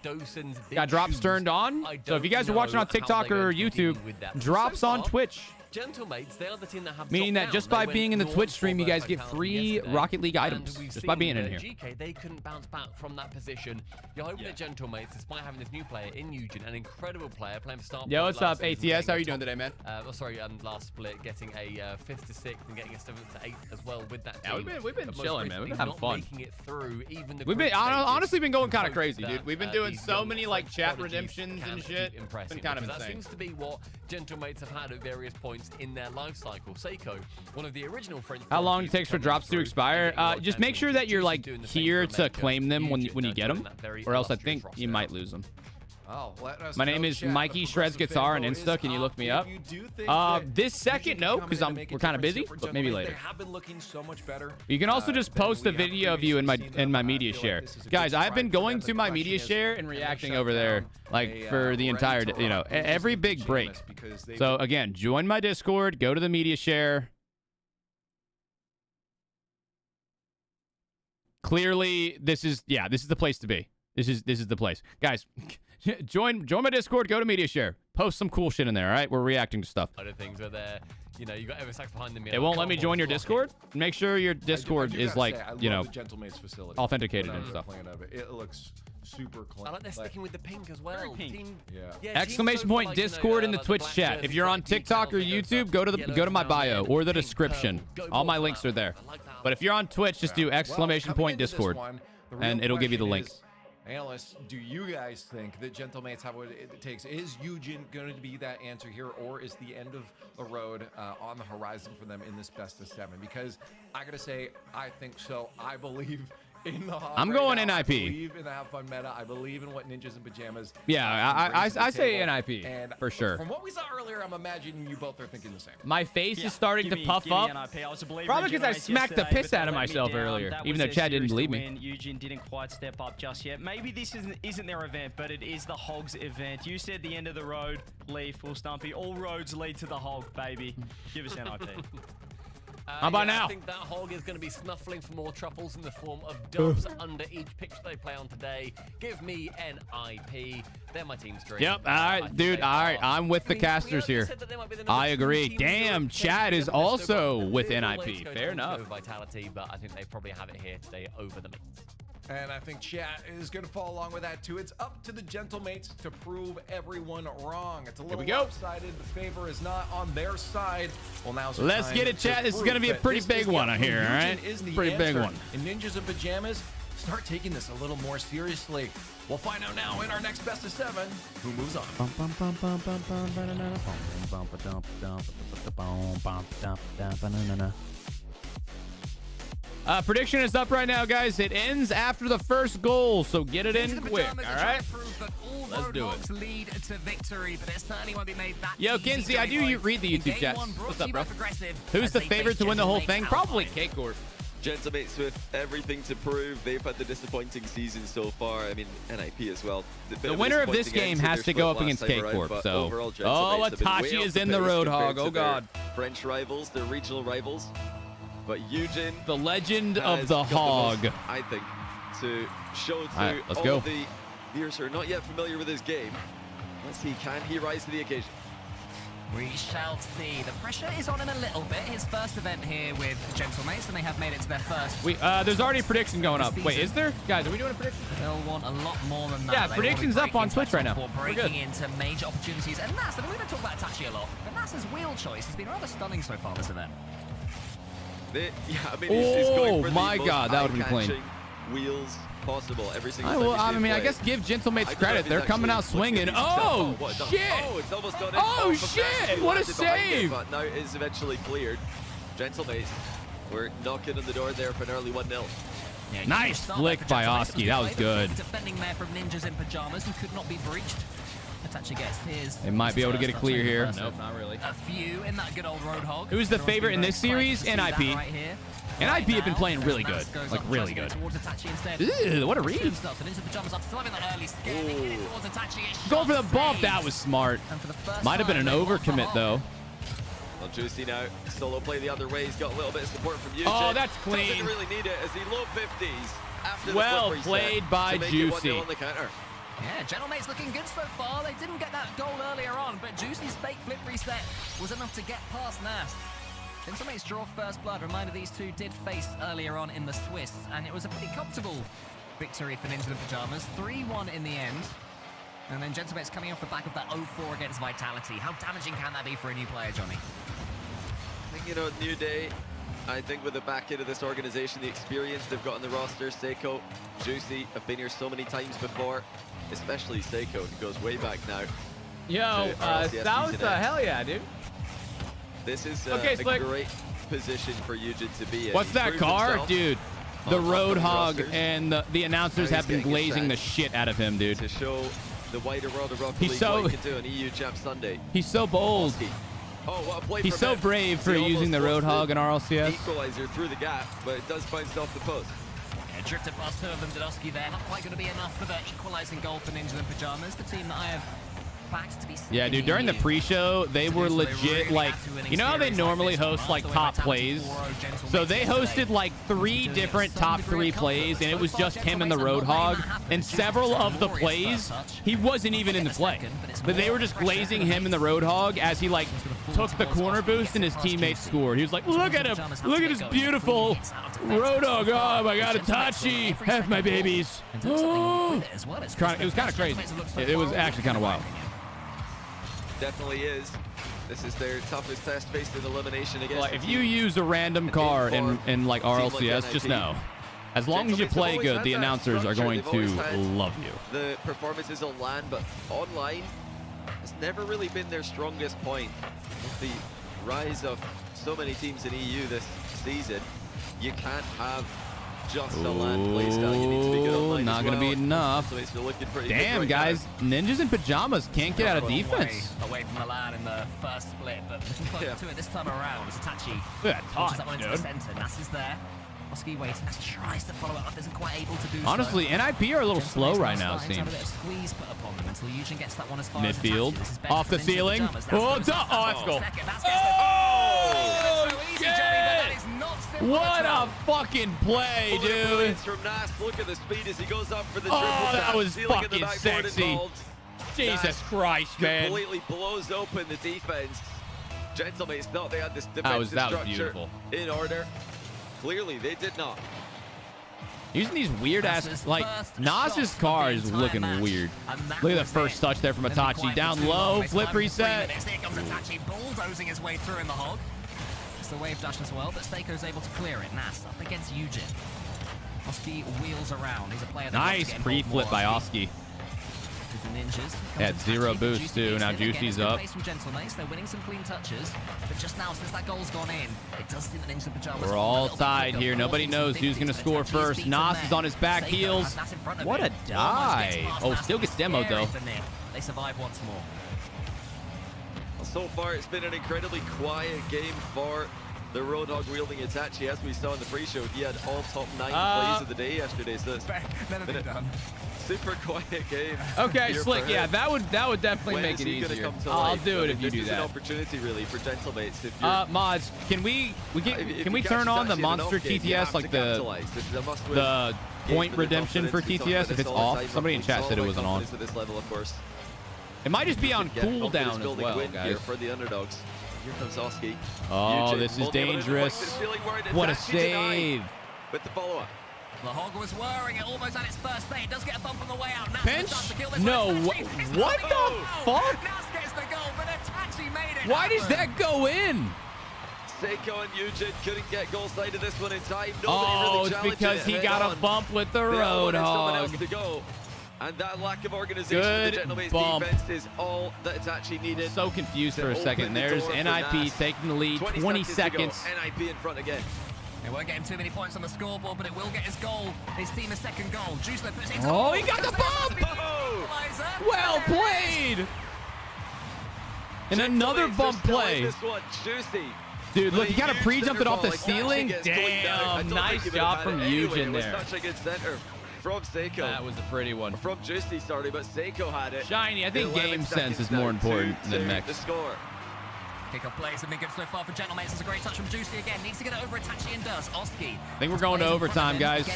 S2: got drops turned on. So if you guys are watching on TikTok or YouTube, drops on Twitch.
S4: Gentlemates, they are the team that have
S2: Meaning that
S4: dropped
S2: just
S4: down.
S2: by
S4: They
S2: being in the
S4: went
S2: Twitch
S4: north
S2: stream, you
S4: for
S2: guys get
S4: Vitality
S2: free
S4: yesterday.
S2: Rocket League
S4: And
S2: items
S4: we've
S2: just by
S4: seen
S2: being in
S4: that
S2: here.
S4: GK, they couldn't bounce back from that position. You're hoping that Gentlemates, despite having this new player in Eugen, an incredible player, playing for Start.
S2: Yo, what's up, ATS? How are you doing today, man?
S4: Last split, getting a 5th to 6th and getting a 7th to 8th as well with that team.
S2: Yeah, we've been
S4: But most
S2: chilling, man. We've been having
S4: not
S2: fun.
S4: making it through even the
S2: We've been
S4: group stages.
S2: honestly been going kind of
S4: Hope
S2: crazy,
S4: that,
S2: dude. We've been doing
S4: these
S2: so
S4: young
S2: many like chat
S4: prodigies
S2: redemptions
S4: can
S2: and
S4: keep
S2: shit. It's
S4: impressing,
S2: been kind of
S4: because that
S2: insane.
S4: seems to be what Gentlemates have had at various points in their life cycle. Seiko, one of the original French.
S2: How long it takes for drops to expire? Just make sure that you're like here to claim them when you get them, or else I think you might lose them.
S5: Oh, let us
S2: My name
S5: know,
S2: is
S5: chat.
S2: Mikey
S5: The
S2: Shreds
S5: progressive
S2: Guitar on
S5: info
S2: Insta.
S5: is
S2: Can you look me up?
S5: If you do think that
S2: This second, no,
S5: Eugen
S2: because
S5: can come in and make a
S2: we're kind of
S5: difference
S2: busy,
S5: here for
S2: but maybe
S5: Gentlemen.
S2: later.
S5: They have been looking so much better.
S2: You can also just
S5: than
S2: post
S5: we
S2: a
S5: have
S2: video of you in
S5: previously
S2: my
S5: seen them.
S2: media
S5: I feel
S2: share.
S5: like this is a
S2: Guys,
S5: good
S2: I've been
S5: stride for
S2: going
S5: them.
S2: to
S5: The
S2: my
S5: question
S2: media
S5: is,
S2: share and
S5: can they
S2: reacting
S5: shut
S2: over there
S5: down
S2: like
S5: a,
S2: for the
S5: ready
S2: entire,
S5: to
S2: you know,
S5: rock versus
S2: every
S5: the
S2: big break.
S5: Pajamas because they
S2: So
S5: would-
S2: again, join my Discord, go to the media share. Clearly, this is the place to be. This is the place. Guys, join my Discord, go to media share. Post some cool shit in there, all right? We're reacting to stuff.
S4: Other things where they're, you know, you got Eversax behind them.
S2: It won't let me join your Discord. Make sure your
S5: I
S2: Discord
S5: do
S2: is
S5: gotta
S2: like,
S5: say, I
S2: you know,
S5: love the Gentlemates facility.
S2: authenticated
S5: When I
S2: and
S5: was
S2: stuff.
S5: playing of it. It looks super clean.
S4: I like they're sticking with the pink as well.
S6: pink.
S4: Team,
S5: Yeah.
S2: Exclamation
S4: teams
S2: point
S4: over, like, you know,
S2: Discord in the
S4: like
S2: Twitch
S4: black
S2: chat.
S4: jerseys,
S2: If you're on
S4: like
S2: TikTok or
S4: decals,
S2: YouTube, go to my
S4: yellow
S2: bio
S4: down
S2: or the
S4: there, pink,
S2: description.
S4: purple, go
S2: All my
S4: Bulls,
S2: links are there.
S4: I like that.
S2: But if you're on Twitch, just do exclamation
S5: Well, coming
S2: point
S5: into this
S2: Discord,
S5: one, the real
S2: and it'll give you the
S5: question
S2: link.
S5: is, analysts, do you guys think that Gentlemates have what it takes? Is Eugen going to be that answer here, or is the end of the road on the horizon for them in this best of 7? Because I gotta say, I think so. I believe in the Hog
S2: I'm
S5: right
S2: going
S5: now.
S2: NIP.
S5: I believe in the Have Fun meta. I believe in what Ninjas in Pajamas.
S2: Yeah,
S5: brings to the
S2: I say
S5: table.
S2: NIP
S5: And
S2: for sure.
S5: From what we saw earlier, I'm imagining you both are thinking the same.
S2: My face is starting to puff up. Probably because I smacked the piss out of myself earlier, even though Chad didn't believe me.
S6: Eugen didn't quite step up just yet. Maybe this isn't their event, but it is the Hogs event. You said the end of the road, Lee, full Stumpy. All roads lead to the Hog, baby. Give us NIP.
S2: How about now?
S4: I think that Hog is going to be snuffling for more truffles in the form of dubs under each picture they play on today. Give me NIP. They're my team's dream.
S2: Yep. All right, dude. All right. I'm with the casters here. I agree. Damn, Chad is also with NIP. Fair enough.
S4: Vitality, but I think they probably have it here today over the mates.
S5: And I think chat is going to follow along with that too. It's up to the Gentlemates to prove everyone wrong. It's a little
S2: we go.
S5: lopsided. The favor is not on their side. Well, now's the
S2: Let's
S5: time
S2: get it,
S5: to
S2: chat. This is
S5: prove
S2: going to be a
S5: that
S2: pretty
S5: this
S2: big
S5: is the
S2: one
S5: outcome.
S2: here, all right?
S5: Eugen is the
S2: Pretty big
S5: answer.
S2: one.
S5: And Ninjas in Pajamas, start taking this a little more seriously. We'll find out now in our next best of 7 who moves on.
S2: Prediction is up right now, guys. It ends after the first goal, so get it in quick, all right? Let's do it.
S3: Lead to victory, but it certainly won't be made that
S2: Yo,
S3: easy
S2: Kinsey, I
S3: going
S2: do
S3: forward.
S2: read the
S3: In
S2: YouTube
S3: game
S2: chat.
S3: one, brought
S2: What's
S3: to
S2: up,
S3: you
S2: bro?
S3: by Progressive
S2: Who's
S3: as
S2: the
S3: they
S2: favorite
S3: face
S2: to win the whole
S3: Gentlemen
S2: thing? Probably
S3: outside.
S2: K-Corp.
S7: Gentlemates with everything to prove. They've had the disappointing season so far. I mean, NIP as well.
S2: The winner of this game has to go up against K-Corp, so... Oh, Itachi is in the Road Hog. Oh, God.
S7: French rivals, their regional rivals. But Eugen...
S2: The legend of
S7: has
S2: the
S7: got
S2: Hog.
S7: most, I think, to show to
S2: right, let's
S7: all
S2: go.
S7: the viewers who are not yet familiar with this game. Let's see, can he rise to the occasion?
S3: We shall see. The pressure is on him a little bit. His first event here with Gentlemates, and they have made it to their first.
S2: There's already a prediction going up. Wait, is there? Guys, are we doing a prediction?
S3: They'll want a lot more than that.
S2: Yeah,
S3: They
S2: prediction's
S3: will be
S2: up on
S3: breaking
S2: Twitch right now.
S3: for
S2: We're
S3: breaking
S2: good.
S3: into major opportunities. And Nas, I mean, we're going to talk about Itachi a lot, but Nas's wheel choice has been rather stunning so far this event.
S7: Yeah, I mean, he's going for the
S2: my
S7: most
S2: God, that would've been clean.
S7: eye-catching wheels possible every single
S2: Well,
S7: time.
S2: I mean, I guess give Gentlemates credit. They're coming out swinging. Oh, shit!
S7: Oh, it's almost gone in.
S2: Oh,
S7: from
S2: shit!
S7: Messi,
S2: What a
S7: landed behind it,
S2: save!
S7: But now it is eventually cleared. Gentlemates, we're knocking on the door there for an early 1-0.
S3: Yeah,
S2: Nice
S3: start
S2: flick
S3: there for
S2: by
S3: Gentlemates.
S2: Oski. That was good.
S3: Defending there from Ninjas in Pajamas, who could not be breached. Itachi gets his.
S2: They might be able to get a clear here.
S3: Nope,
S2: Nope, not really.
S3: A few in that good old Road Hog.
S2: Who's the
S3: Everyone's
S2: favorite
S3: been
S2: in
S3: very
S2: this series?
S3: excited to see that
S2: NIP.
S3: right here.
S2: NIP
S3: Right
S2: have been
S3: now,
S2: playing really
S3: Nas
S2: good.
S3: goes
S2: Like,
S3: up,
S2: really
S3: tries to
S2: good.
S3: go towards Itachi instead.
S2: Ew, what a read.
S3: Himself, the Ninjas Pajamas up, still having that early scare. They get it towards Itachi.
S2: Going for the bump. That was smart.
S3: And for the first
S2: Might have been an
S3: time, they want the
S2: overcommit,
S3: Hog.
S2: though.
S7: Well, Juicy now, solo play the other way. He's got a little bit of support from Eugen.
S2: Oh, that's clean.
S7: Doesn't really need it as he low 50s after
S2: Well
S7: the flip reset
S2: played by
S7: to make
S2: Juicy.
S7: It 1-0 on the counter.
S3: Yeah, Gentlemate's looking good so far. They didn't get that goal earlier on, but Juicy's fake flip reset was enough to get past Nast. Gentlemate's draw first blood. Reminder, these two did face earlier on in the Swiss, and it was a pretty comfortable victory for Ninja in Pajamas. 3-1 in the end. And then Gentlemate's coming off the back of that 0-4 against Vitality. How damaging can that be for a new player, Johnny?
S7: I think, you know, new day. I think with the back end of this organization, the experience they've got on the roster, Seiko, Juicy, have been here so many times before, especially Seiko, who goes way back now.
S2: Yo, Sousa, hell yeah, dude.
S7: This is
S2: okay,
S7: a great position for Eugen to be in.
S2: What's that car? Dude, the Road Hog and the announcers have been glazing the shit out of him, dude.
S7: To show the wider world of Rocket League what he can do on EU Champ Sunday.
S2: He's so bold.
S7: Oh, what a play
S2: He's so brave for using the Road Hog and RLCS.
S7: Equalizer through the gap, but it does bounce off the post.
S3: Yeah, drifted past two of them, Dudowski there. Not quite going to be enough for the equalizing goal for Ninja in Pajamas, the team that I have backed to be second.
S2: Yeah, dude, during the pre-show, they were legit, like, you know how they normally host, like, top plays? So they hosted, like, 3 different top 3 plays, and it was just him and the Road Hog. And several of the plays, he wasn't even in the play. But they were just glazing him and the Road Hog as he, like, took the corner boost and his teammates scored. He was like, look at him. Look at this beautiful Road Hog. Oh, my God, Itachi. Have my babies. Oh. It was kind of crazy. It was actually kind of wild.
S7: Definitely is. This is their toughest test faced in elimination against.
S2: Like, if you use a random car in like RLCS, just know, as long as you play good, the announcers are going to love you.
S7: The performances on LAN, but online has never really been their strongest point. With the rise of so many teams in EU this season, you can't have just a LAN playstyle. You need to be good online.
S2: Not going to be enough.
S7: So it's looking pretty
S2: Damn,
S7: good
S2: guys. Ninjas in Pajamas can't get out of defense.
S3: Away from the LAN in the first split, but looking closer to it this time around. It's Itachi.
S2: Look at
S3: Pushes that one into the
S2: dude.
S3: center. Nass is there. Oski waiting. Nass tries to follow it up. Isn't quite able to do
S2: Honestly,
S3: so.
S2: NIP are a little slow right now, it seems.
S3: A bit of squeeze put upon them until Eugen gets that one as far
S2: Midfield.
S3: as
S2: Off the ceiling. Oh, let's go.
S3: Oh,
S2: shit. What a fucking play, dude.
S7: From Nass. Look at the speed as he goes up for the
S2: Oh,
S7: triple
S2: that
S7: tap.
S2: was
S7: Ceiling in the
S2: fucking
S7: backboard
S2: sexy.
S7: involved.
S2: Jesus
S7: Nass
S2: Christ, man.
S7: Completely blows open the defense. Gentlemates thought they had this defensive
S2: that was
S7: structure
S2: beautiful.
S7: in order. Clearly, they did not.
S2: Using these weird ass, like, Nas's car is looking weird. Look at the first touch there from Itachi. Down low, flip reset.
S3: Here comes Itachi bulldozing his way through in the hog. It's the wave dash as well, but Seiko's able to clear it. Nass up against Eugen. Oski wheels around. He's a player that
S2: Nice pre-flip by Oski.
S3: The Ninjas.
S2: Had 0 boost too. Now Juicy's up.
S3: They're winning some clean touches, but just now, since that goal's gone in, it does seem that Ninja in Pajamas.
S2: We're all tied here. Nobody knows who's going to score first. Nas is on his back heels. What a dive. Oh, still gets demoed though.
S3: They survive once more.
S7: So far, it's been an incredibly quiet game for the Road Hog wielding Itachi. As we saw in the pre-show, he had all top 9 plays of the day yesterday, so it's been a super quiet game.
S2: Okay, Slick, yeah, that would definitely make it easier. I'll do it if you do that.
S7: This is an opportunity, really, for Gentlemates. If
S2: mods, can we turn on the Monster TTS, like the point redemption for TTS if it's off? Somebody in chat said it wasn't on.
S7: This level, of course.
S2: It might just be on cooldown as well, guys.
S7: For the underdogs. Here comes Oski.
S2: Oh, this is dangerous. What a save.
S7: With the follow-up.
S3: The Hog was whirring it almost at its first state. It does get a bump on the way out.
S2: Pinch? No, what the fuck?
S3: Nass gets the goal, but Itachi made it.
S2: Why does that go in?
S7: Seiko and Eugen couldn't get goal side of this one in time.
S2: Oh, it's because he got a bump with the Road Hog.
S7: And that lack of organization in the Gentlemates defense is all that Itachi needed.
S2: So confused for a second. There's NIP taking the lead. 20 seconds.
S7: NIP in front again.
S3: It won't get him too many points on the scoreboard, but it will get his goal. His team a second goal. Juice puts it into
S2: Oh, he got the bump!
S7: Oh.
S2: Well played! And another bump play. Dude, look, he kind of pre-jumped it off the ceiling. Damn, nice job from Eugen there.
S7: Such a good center from Seiko.
S2: That was a pretty one.
S7: From Juicy, sorry, but Seiko had it.
S2: Shiny, I think game sense is more important than mech.
S7: The score.
S3: Kickoff plays have been good so far for Gentlemates. It's a great touch from Juicy again. Needs to get it over Itachi and does. Oski.
S2: I think we're going to overtime, guys.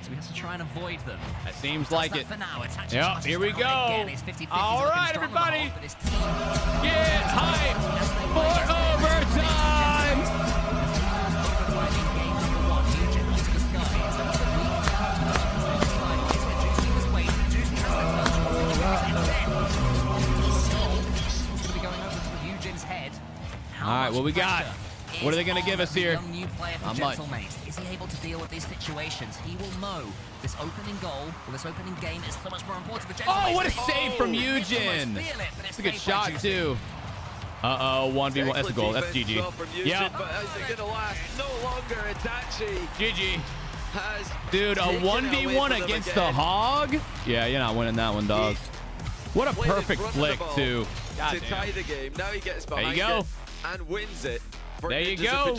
S3: So we have to try and avoid them.
S2: That seems like it.
S3: For now.
S2: Yep, here we go. All right, everybody. Get hyped for overtime. All right, what we got? What are they going to give us here?
S3: How much? Is he able to deal with these situations? He will know this opening goal or this opening game is so much more important for
S2: Oh, what a save from Eugen. That's a good shot, too. Uh-oh, 1v1. That's a goal. That's GG.
S7: Yeah. But is it going to last? No longer. Itachi.
S2: GG. Dude, a 1v1 against the Hog? Yeah, you're not winning that one, dog. What a perfect flick, too.
S7: To tie the game. Now he gets behind
S2: there you go.
S7: And wins it.
S2: There you go.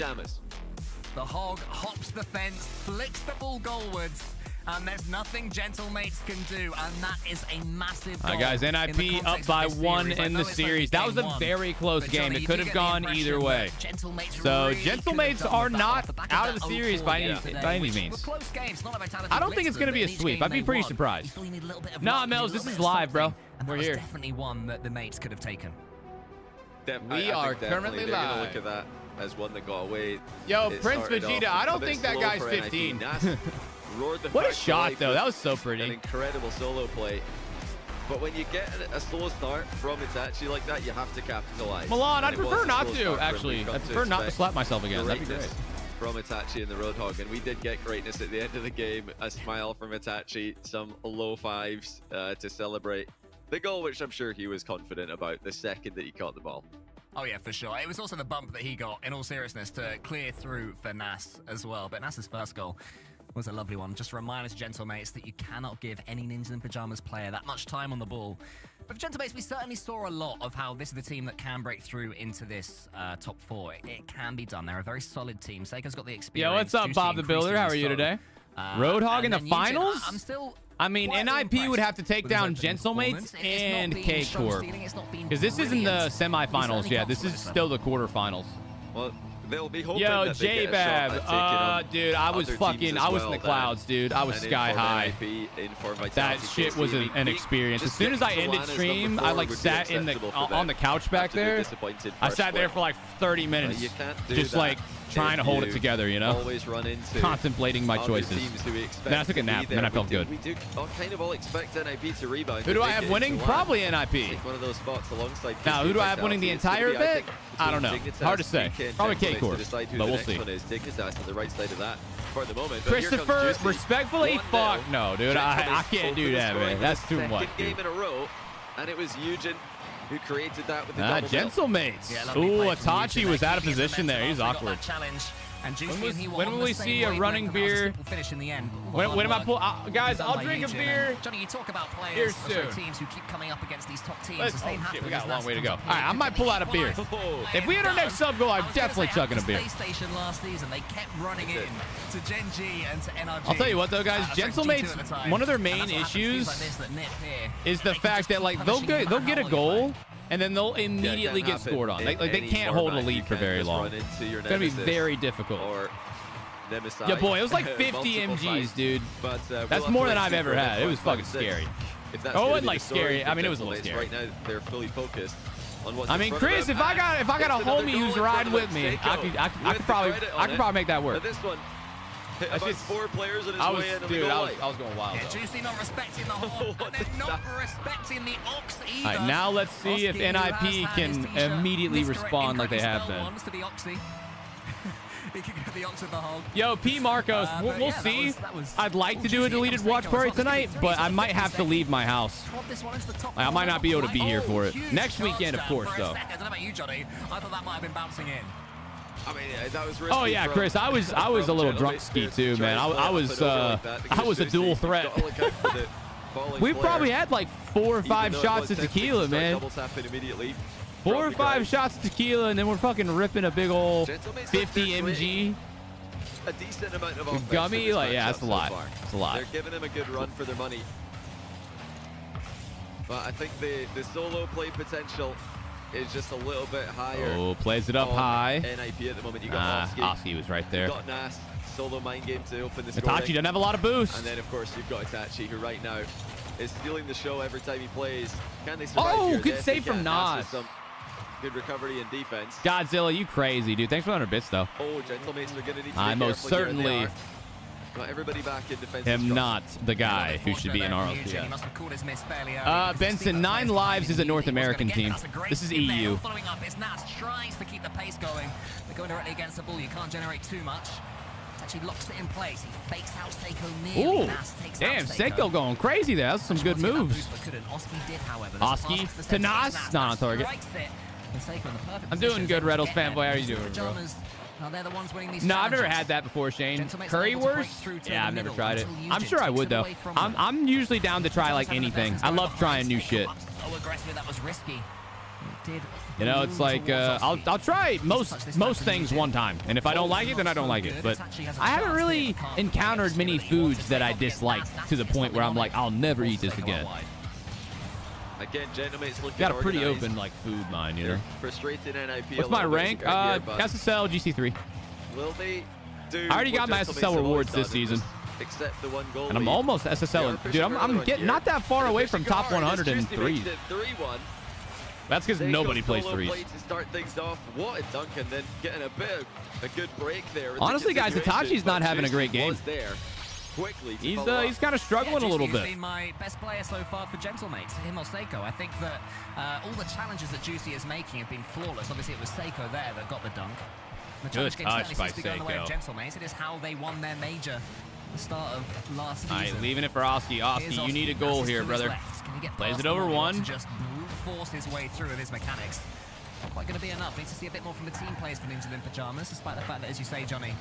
S3: The Hog hops the fence, flicks the ball goalwards, and there's nothing Gentlemates can do, and that is a massive goal.
S2: All right, guys, NIP up by 1 in the series. That was a very close game. It could have gone either way. So Gentlemates are not out of the series by any means. I don't think it's going to be a sweep. I'd be pretty surprised. Nah, Mels, this is live, bro. We're here.
S3: Definitely one that the mates could have taken.
S2: We are currently live.
S7: Look at that as one that got away.
S2: Yo, Prince Vegeta, I don't think that guy's 15. What a shot, though. That was so pretty.
S7: An incredible solo play. But when you get a slow start from Itachi like that, you have to capitalize.
S2: Milan, I'd prefer not to, actually. I'd prefer not to slap myself again. That'd be great.
S7: From Itachi and the Road Hog, and we did get greatness at the end of the game. A smile from Itachi, some low fives to celebrate the goal, which I'm sure he was confident about the second that he caught the ball.
S3: Oh yeah, for sure. It was also the bump that he got, in all seriousness, to clear through for Nas as well. But Nas's first goal was a lovely one. Just a reminder to Gentlemates that you cannot give any Ninjas in Pajamas player that much time on the ball. But for Gentlemates, we certainly saw a lot of how this is the team that can break through into this top 4. It can be done. They're a very solid team. Seiko's got the experience.
S2: Yo, what's up, Bob the Builder? How are you today? Road Hog in the finals? I mean, NIP would have to take down Gentlemates and K-Corp. Because this isn't the semifinals yet. This is still the quarterfinals.
S7: Well, they'll be hoping
S2: Yo,
S7: that they get a shot at taking on
S2: dude, I was fucking, I was in the clouds, dude. I was sky high. That shit was an experience. As soon as I ended stream, I like sat in the on the couch back there. I sat there for like 30 minutes, just like trying to hold it together, you know?
S7: Always run into
S2: contemplating my choices. Then I took a nap, and then I felt good.
S7: We do kind of all expect NIP to rebound.
S2: Who do I have winning? Probably NIP.
S7: One of those spots alongside.
S2: Now, who do I have winning the entire event? I don't know. Hard to say. Probably K-Corp, but we'll see.
S7: Dignitas on the right side of that for the moment.
S2: Christopher, respectfully, fuck no, dude. I can't do that, man. That's too much.
S7: Game in a row, and it was Eugen who created that with the double
S2: Gentlemates. Ooh, Itachi was out of position there. He's awkward. When will we see a running beer? When am I pull? Guys, I'll drink a beer.
S3: Johnny, you talk about players of teams who keep coming up against these top teams.
S2: Shit, we got a long way to go. All right, I might pull out a beer. If we hit our next sub goal, I'm definitely chugging a beer.
S3: Station last season, they kept running in to Gen G and to NRG.
S2: I'll tell you what, though, guys. Gentlemates, one of their main issues is the fact that like they'll get a goal. And then they'll immediately get scored on. Like they can't hold a lead for very long. It's going to be very difficult. Yeah, boy, it was like 50 MGs, dude. That's more than I've ever had. It was fucking scary. Oh, it wasn't like scary. I mean, it was a little scary.
S7: Right now, they're fully focused on what's
S2: I mean, Chris, if I got a homie who's riding with me, I could probably make that work.
S7: This one. About 4 players in his way in.
S2: Dude, I was going wild.
S3: Yeah, Juicy not respecting the hole, and they're not respecting the Ox either.
S2: All right, now let's see if NIP can immediately respond like they have been. Yo, P. Marcos, we'll see. I'd like to do a deleted watch party tonight, but I might have to leave my house. I might not be able to be here for it. Next weekend, of course, though.
S3: I don't know about you, Johnny. I thought that might have been bouncing in.
S7: I mean, that was
S2: oh yeah, Chris, I was a little drunk ski too, man. I was a dual threat. We probably had like 4 or 5 shots of tequila, man. 4 or 5 shots of tequila, and then we're fucking ripping a big old 50 mg.
S7: A decent amount of
S2: gummy, like yeah, that's a lot. That's a lot.
S7: They're giving him a good run for their money. But I think the solo play potential is just a little bit higher.
S2: Oh, plays it up high.
S7: NIP at the moment. You got
S2: Oski was right there.
S7: You got Nas solo mind game to open the
S2: Itachi
S7: scoring.
S2: doesn't have a lot of boost.
S7: And then, of course, you've got Itachi, who right now is stealing the show every time he plays. Can they survive
S2: Oh,
S7: here?
S2: good
S7: Yes,
S2: save
S7: they
S2: from
S7: can. That's with
S2: Nas.
S7: some good recovery and defense.
S2: Godzilla, you crazy, dude. Thanks for 100 bits, though.
S7: Oh, Gentlemates are going to need to
S2: I
S7: be
S2: most
S7: careful here, and they
S2: certainly
S7: are. Got everybody back in defense.
S2: am not the guy who should be in RLCS. Benson, 9 Lives is a North American team. This is EU.
S3: Following up, it's Nats tries to keep the pace going. They're going directly against the ball. You can't generate too much. Actually locks it in place. He fakes out Seiko nearly.
S2: Ooh, damn, Seiko going crazy there. That's some good moves. Oski to Nas, not on target. I'm doing good, Reddles fanboy. How are you doing, bro? No, I've never had that before, Shane. Currywurst? Yeah, I've never tried it. I'm sure I would, though. I'm usually down to try, like, anything. I love trying new shit. You know, it's like, I'll try most things one time. And if I don't like it, then I don't like it. But I haven't really encountered many foods that I dislike to the point where I'm like, I'll never eat this again.
S7: Again, Gentlemates looking
S2: Got a pretty
S7: organized.
S2: open, like, food mind, you know?
S7: Frustrating NIP.
S2: What's my rank? SSL GC3.
S7: Will they do
S2: I already got my
S7: what
S2: SSL
S7: Gentlemates
S2: rewards
S7: have
S2: this
S7: done and
S2: season.
S7: just accept the one goal
S2: And I'm
S7: lead?
S2: almost SSL. Dude, I'm getting not that far away from top 100 in threes.
S7: 3-1.
S2: That's because nobody plays threes.
S7: To start things off. What a dunk, and then getting a bit of a good break there.
S2: Honestly, guys, Itachi's not having a great game.
S7: Quickly
S2: He's kind of struggling a little bit.
S3: He's been my best player so far for Gentlemates, him or Seiko. I think that all the challenges that Juicy is making have been flawless. Obviously, it was Seiko there that got the dunk. The challenge game certainly seems to be going the way of Gentlemates. It is how they won their major at the start of last season.
S2: All right, leaving it for Oski. Oski, you need a goal here, brother. Plays it over one.
S3: Just brute force his way through with his mechanics. Not quite going to be enough. Needs to see a bit more from the team players for Ninja in Pajamas, despite the fact that, as you say, Johnny,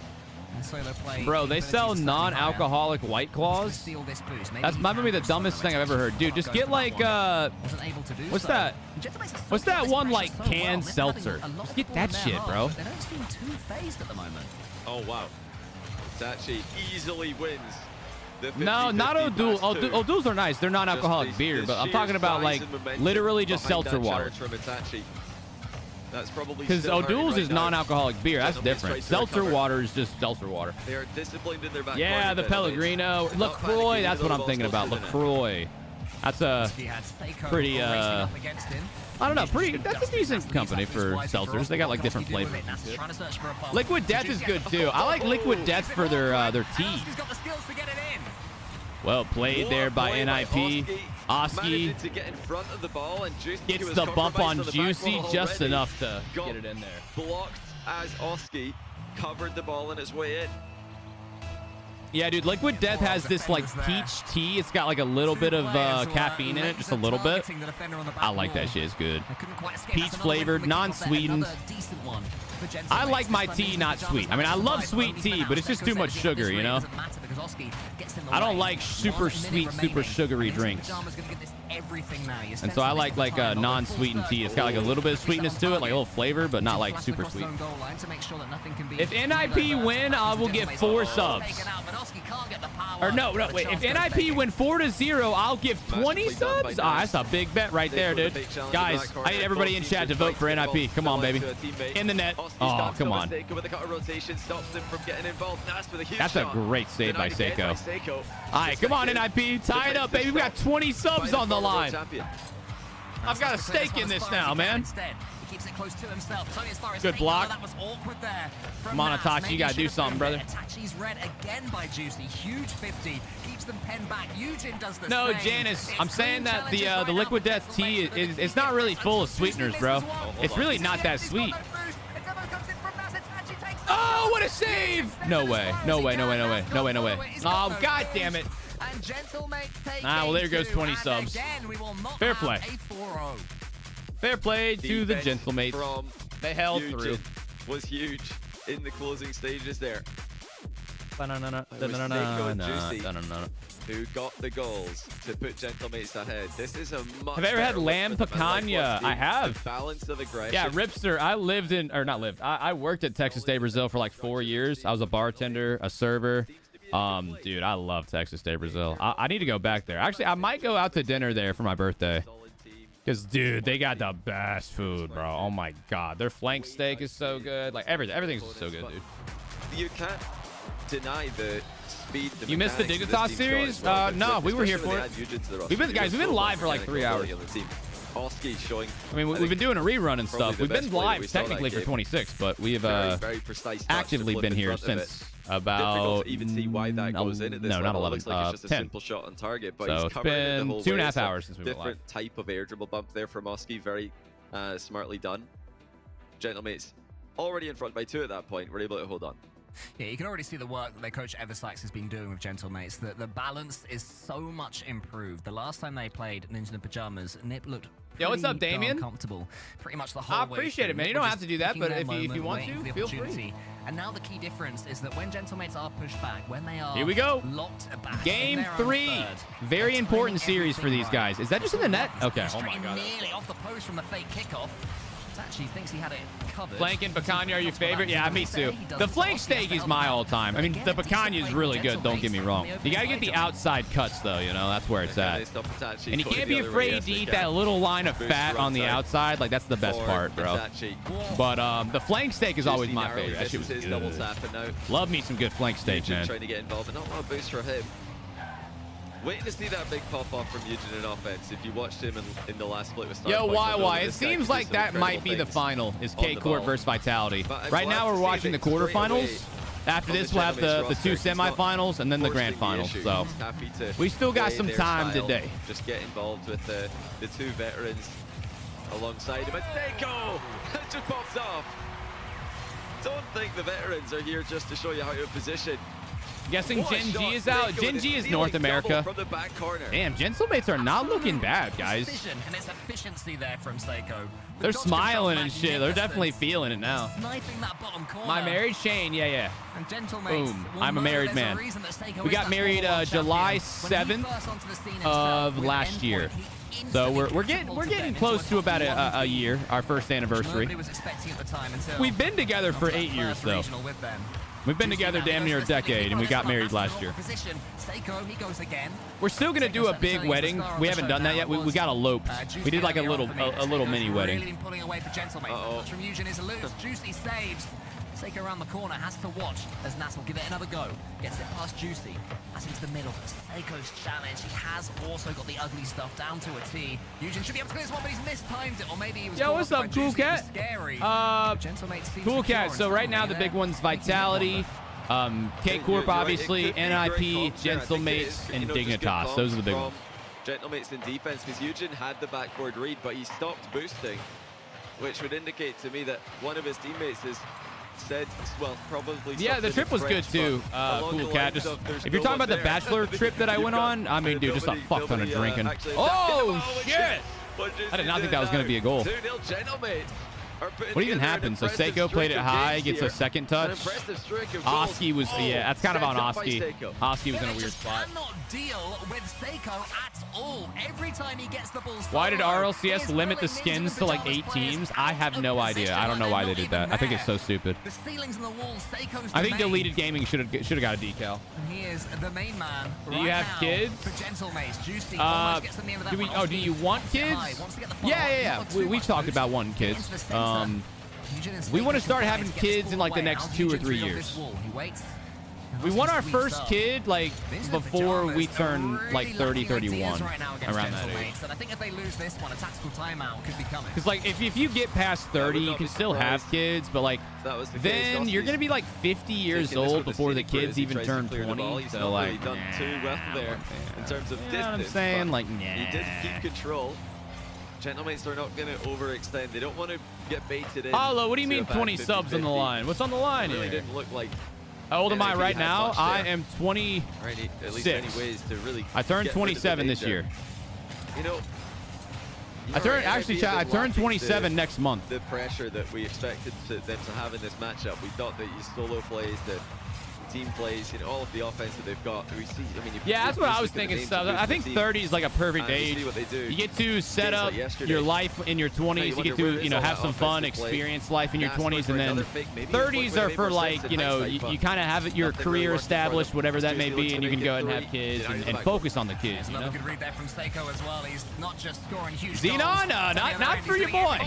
S3: in solo play,
S2: Bro, they sell non-alcoholic White Claws. That might be the dumbest thing I've ever heard. Dude, just get like, what's that? What's that one, like, canned seltzer? Just get that shit, bro.
S3: They don't seem too phased at the moment.
S7: Oh, wow. Itachi easily wins.
S2: No, not O'Doul. O'Douls are nice. They're non-alcoholic beer, but I'm talking about, like, literally just seltzer water.
S7: That's probably
S2: because O'Doul's is non-alcoholic beer. That's different. Seltzer water is just seltzer water.
S7: They are disciplined in their back.
S2: Yeah, the Pellegrino. LaCroix, that's what I'm thinking about. LaCroix. That's a pretty, I don't know, that's a decent company for seltzers. They got like different flavors. Liquid Death is good too. I like Liquid Death for their tea. Well played there by NIP. Oski gets the bump on Juicy just enough to get it in there.
S7: Blocked as Oski covered the ball on its way in.
S2: Yeah, dude, Liquid Death has this like peach tea. It's got like a little bit of caffeine in it, just a little bit. I like that shit. It's good. Peach flavored, non-sweetened. I like my tea not sweet. I mean, I love sweet tea, but it's just too much sugar, you know? I don't like super sweet, super sugary drinks. And so I like a non-sweetened tea. It's got like a little bit of sweetness to it, like a little flavor, but not like super sweet. If NIP win, I will give 4 subs. Or no, wait. If NIP win 4-0, I'll give 20 subs? Ah, that's a big bet right there, dude. Guys, I need everybody in chat to vote for NIP. Come on, baby. In the net. Oh, come on. That's a great save by Seiko. All right, come on, NIP. Tie it up, baby. We got 20 subs on the line. I've got a stake in this now, man. Good block. Come on, Itachi. You got to do something, brother.
S3: Itachi's read again by Juicy. Huge 50. Keeps them penned back. Eugene does the
S2: No,
S3: same.
S2: Janice, I'm saying that the Liquid Death tea it's not really full of sweeteners, bro. It's really not that sweet. Oh, what a save! No way. No way, no way, no way. No way, no way. Oh, god damn it. Ah, well, there goes 20 subs. Fair play. Fair play to the Gentlemates. They held through.
S7: Was huge in the closing stages there. Who got the goals to put Gentlemates ahead. This is a much
S2: Have I ever had
S7: better
S2: lamb
S7: look for the Red
S2: picanha?
S7: Wolves
S2: I
S7: team.
S2: have.
S7: The balance of aggression.
S2: Yeah, Ripster. I lived in, or not lived. I worked at Texas Day Brazil for like 4 years. I was a bartender, a server. Dude, I love Texas Day Brazil. I need to go back there. Actually, I might go out to dinner there for my birthday. Because, dude, they got the best food, bro. Oh, my God. Their flank steak is so good. Like, everything's so good, dude.
S7: You can't deny the speed.
S2: You missed the Dignitas series? No, we were here for it. We've been live for like 3 hours.
S7: Oski showing.
S2: I mean, we've been doing a rerun and stuff. We've been live technically for 26, but we have
S7: very precise
S2: actively been here since about
S7: even see why that goes in at this level.
S2: 11.
S7: Looks like it's just a
S2: 10.
S7: simple shot on target, but
S2: So
S7: he's
S2: it's
S7: covering it the
S2: been
S7: whole
S2: 2.5
S7: way.
S2: hours since we went live.
S7: Different type of air dribble bump there from Oski. Very smartly done. Gentlemates already in front by 2 at that point. We're able to hold on.
S3: Yeah, you can already see the work that their coach Eversax has been doing with Gentlemates. The balance is so much improved. The last time they played Ninja in Pajamas, Nip looked
S2: Yo, what's up,
S3: pretty darn
S2: Damien?
S3: comfortable pretty much the whole
S2: I
S3: way
S2: appreciate
S3: through.
S2: it, man. You
S3: Nip
S2: don't
S3: were
S2: have to
S3: just
S2: do that,
S3: picking
S2: but
S3: their
S2: if you
S3: moment,
S2: want
S3: waiting
S2: to,
S3: for the
S2: feel free.
S3: opportunity. And now the key difference is that when Gentlemates are pushed back, when they are
S2: Here we go.
S3: locked back
S2: Game
S3: in their own
S2: 3.
S3: third,
S2: Very
S3: they're
S2: important
S3: timing
S2: series for
S3: everything
S2: these
S3: right.
S2: guys. Is that just in the net? Okay.
S3: He's
S2: Oh my
S3: straight
S2: god.
S3: nearly off the post from the fake kickoff. Actually thinks he had it covered.
S2: Flank and Picanha are your favorite? Yeah, me too. The flank steak is my all-time. I mean, the Picanha is really good, don't get me wrong. You gotta get the outside cuts, though, you know? That's where it's at. And you can't be afraid to eat that little line of fat on the outside. Like, that's the best part, bro. But the flank steak is always my favorite. That shit was good. Love me some good flank steak, man.
S7: Trying to get involved, but not a lot of boost for him. Waiting to see that big pop-off from Eugen in offense. If you watched him in the last split with Star
S2: Yo,
S7: Points,
S2: why? It seems like that might be the final, is K-Court versus Vitality. Right now, we're watching the quarterfinals. After this, we'll have the 2 semifinals and then the grand finals. So we still got some time today.
S7: Just get involved with the 2 veterans alongside him. And Seiko! It just pops off. Don't think the veterans are here just to show you how to position.
S2: Guessing Gen G is out. Gen G is North America.
S7: From the back corner.
S2: Damn, Gentlemates are not looking bad, guys.
S3: And it's efficiency there from Seiko.
S2: They're smiling and shit. They're definitely feeling it now.
S3: Sniping that bottom corner.
S2: My married Shane, yeah.
S3: And Gentlemates
S2: Boom.
S3: will
S2: I'm a
S3: know
S2: married
S3: there's
S2: man.
S3: reason that Seiko
S2: We
S3: is
S2: got
S3: that
S2: married
S3: former world
S2: July
S3: champion. When he
S2: 7th
S3: first onto the scene
S2: of
S3: himself,
S2: last
S3: with
S2: year.
S3: Endpoint,
S2: So we're
S3: instantly
S2: getting
S3: catapulted them
S2: close
S3: into
S2: to
S3: a
S2: about
S3: top
S2: a year, our first anniversary.
S3: Nobody was expecting at the time until
S2: We've been together for 8 years though.
S3: regional with them.
S2: We've been together damn near a decade, and we got married last year.
S3: Seiko, he goes again.
S2: We're still gonna do a big wedding. We haven't done that yet. We got eloped. We did like a little mini wedding.
S3: Really been pulling away for Gentlemates. From Eugen is a loose. Juicy saves. Seiko around the corner, has to watch as Nas will give it another go. Gets it past Juicy. That's into the middle. Seiko's challenge. He has also got the ugly stuff down to a T. Eugen should be able to clear this one, but he's mistimed it. Or maybe he was.
S2: Yo, what's up, Cool Cat? Cool Cat. So right now the big one's Vitality, K-Corp obviously, NIP, Gentlemates, and Dignitas. Those are the big ones.
S7: Gentlemates in defense, because Eugen had the backboard read, but he stopped boosting, which would indicate to me that one of his teammates has said, well, probably.
S2: Yeah, the trip was good too. Cool Cat. Just if you're talking about the bachelor trip that I went on, I mean, dude, just a fuck ton of drinking. Oh shit! I did not think that was gonna be a goal. What even happened? So Seiko played it high, gets a second touch. Oski was, yeah, that's kind of on Oski. Oski was in a weird spot.
S3: Cannot deal with Seiko at all. Every time he gets the ball.
S2: Why did RLCS limit the skins to like 8 teams? I have no idea. I don't know why they did that. I think it's so stupid.
S3: The ceilings and the walls, Seiko's
S2: I think Deleted Gaming should have got a decal.
S3: He is the main man.
S2: Do you have kids?
S3: For Gentlemates, Juicy
S2: do you want kids? Yeah. We talked about wanting kids. We want to start having kids in like the next 2 or 3 years. We want our first kid like before we turn like 30, 31, around that age.
S3: And I think if they lose this one, a tactical timeout could be coming.
S2: Because like if you get past 30, you can still have kids, but like then you're gonna be like 50 years old before the kids even turn 20. So like,
S7: done too well there in terms of distance.
S2: You know what I'm saying? Like,
S7: he did keep control. Gentlemates are not going to overextend. They don't want to get baited in.
S2: Hello, what do you mean 20 subs on the line? What's on the line
S7: here? It really
S2: here?
S7: didn't look like.
S2: How old am I right now? I am 26.
S7: At least any ways to really
S2: I turned 27 this year.
S7: You know,
S2: I turned 27 next month.
S7: The pressure that we expected them to have in this matchup. We thought that you solo plays, the team plays, you know, all of the offense that they've got. We see, I mean,
S2: yeah, that's what I was thinking. I think 30 is like a perfect age. You get to set up your life in your 20s. You get to, you know, have some fun, experience life in your 20s, and then 30s are for like, you know, you kind of have your career established, whatever that may be, and you can go ahead and have kids and focus on the kids. You know?
S3: Another good read there from Seiko as well. He's not just scoring huge
S2: Xenon, not for your boy.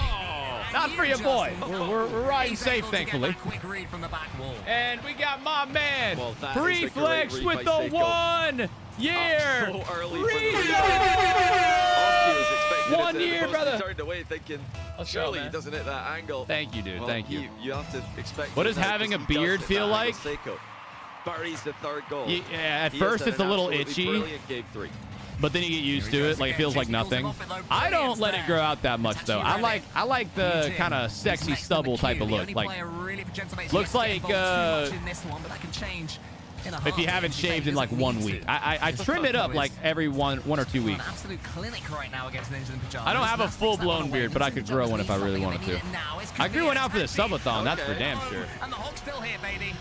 S2: Not for your boy. We're riding safe, thankfully.
S3: Quick read from the back wall.
S2: And we got my man,
S7: Well, that is a great
S2: Reflex
S7: read
S2: with
S7: by
S2: the
S7: Seiko.
S2: 1 year.
S7: So early
S2: Read 1 year, brother.
S7: Turned away thinking,
S2: Let's
S7: surely
S2: go,
S7: he
S2: man.
S7: doesn't hit that angle.
S2: Thank you, dude.
S7: Well,
S2: Thank you.
S7: You have to expect.
S2: What
S7: it
S2: does
S7: now,
S2: having a
S7: 'cause he does
S2: beard
S7: hit
S2: feel
S7: that
S2: like?
S7: angle. Seiko buries the third goal.
S2: Yeah, at
S7: He
S2: first
S7: has
S2: it's
S7: had
S2: a little
S7: an absolutely
S2: itchy,
S7: brilliant game 3.
S2: but then you get used to it. Like it feels like nothing. I don't let it grow out that much though. I like the kind of sexy stubble type of look. Like looks like if you haven't shaved in like 1 week. I trim it up like every one or 2 weeks.
S3: Absolute clinic right now against Ninjas in Pajamas.
S2: I don't have a full-blown beard, but I could grow one if I really wanted to. I grew one out for the subathon, that's for damn sure.
S3: And the Hog's still here, baby.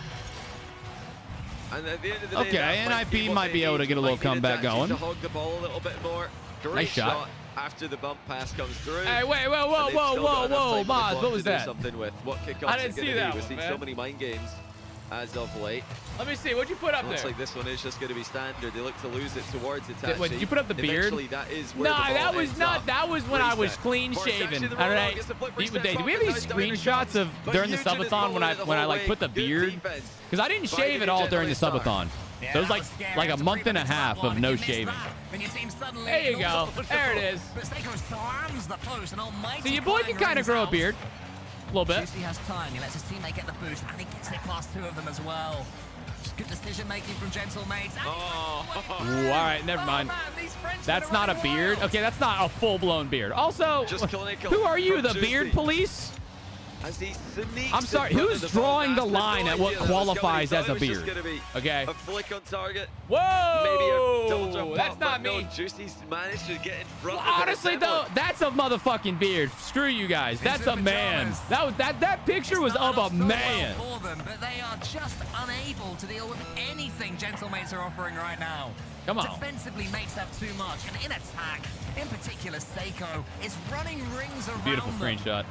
S7: And at the end of the day,
S2: Okay,
S7: that
S2: NIP
S7: what
S2: might
S7: they
S2: be able to
S7: need.
S2: get a little
S7: Might need
S2: comeback
S7: Itachi
S2: going.
S7: to hog the ball a little bit more. Great
S2: Nice shot.
S7: after the bump pass comes through.
S2: Hey, wait,
S7: And they've still got enough time on the
S2: Maz,
S7: clock
S2: what was
S7: to do
S2: that?
S7: something with what kickoffs
S2: I didn't
S7: are gonna
S2: see
S7: be.
S2: that
S7: We've
S2: one,
S7: seen
S2: man.
S7: so many mind games as of late.
S2: Let me see, what'd you put up
S7: Looks
S2: there?
S7: like this one is just going to be standard. They look to lose it towards Itachi.
S2: Wait, did you put up the beard?
S7: Eventually, that is where
S2: Nah,
S7: the ball
S2: that was
S7: ends
S2: not.
S7: up.
S2: That was when I was
S7: Reset.
S2: clean
S7: Force
S2: shaven.
S7: action, the
S2: All
S7: Road
S2: right.
S7: Hog gets the flip
S2: Do
S7: reset
S2: we have any
S7: focus, now down it
S2: screenshots of
S7: But
S2: during the
S7: Eugene is
S2: subathon when I
S7: following the
S2: like
S7: whole
S2: put the
S7: way. Good
S2: beard?
S7: defense.
S2: Because I didn't
S7: By
S2: shave it all during the
S7: Dignitas.
S2: subathon.
S3: Yeah,
S2: So it was
S3: that
S2: like
S3: scary.
S2: a
S3: It's
S2: month and a
S3: pretty much
S2: half
S3: that one.
S2: of
S3: If
S2: no
S3: you miss
S2: shaving.
S3: that, then your team suddenly
S2: There you
S3: loses
S2: go.
S3: the
S2: There it
S3: football.
S2: is.
S3: But Seiko slams the post and almighty.
S2: So your boy can kind of grow a beard. A little bit.
S3: Juicy has time. He lets his teammate get the boost, and he gets it past 2 of them as well. Just good decision making from Gentle Mates.
S2: Ooh, all right, never mind. That's not a beard. Okay, that's not a full-blown beard. Also,
S7: Just clinical
S2: who are you,
S7: from
S2: the
S7: Juicy.
S2: beard police?
S7: As he sneaks
S2: I'm sorry,
S7: in front
S2: who's
S7: of the ball,
S2: drawing the
S7: that's
S2: line at what
S7: idea that was
S2: qualifies
S7: going.
S2: as a
S7: It was just
S2: beard?
S7: gonna be
S2: Okay.
S7: A flick on target.
S2: Whoa!
S7: Maybe a double jump
S2: That's
S7: up,
S2: not
S7: but
S2: me.
S7: No, Juicy's managed to get in front
S2: Well,
S7: of it.
S2: honestly though, that's a motherfucking beard. Screw you guys. That's a man. That picture was of a man.
S3: For them, but they are just unable to deal with anything Gentle Mates are offering right now.
S2: Come on.
S3: Defensively, Mates have too much, and in attack, in particular, Seiko is running rings around
S2: Beautiful
S3: them.
S2: screenshot.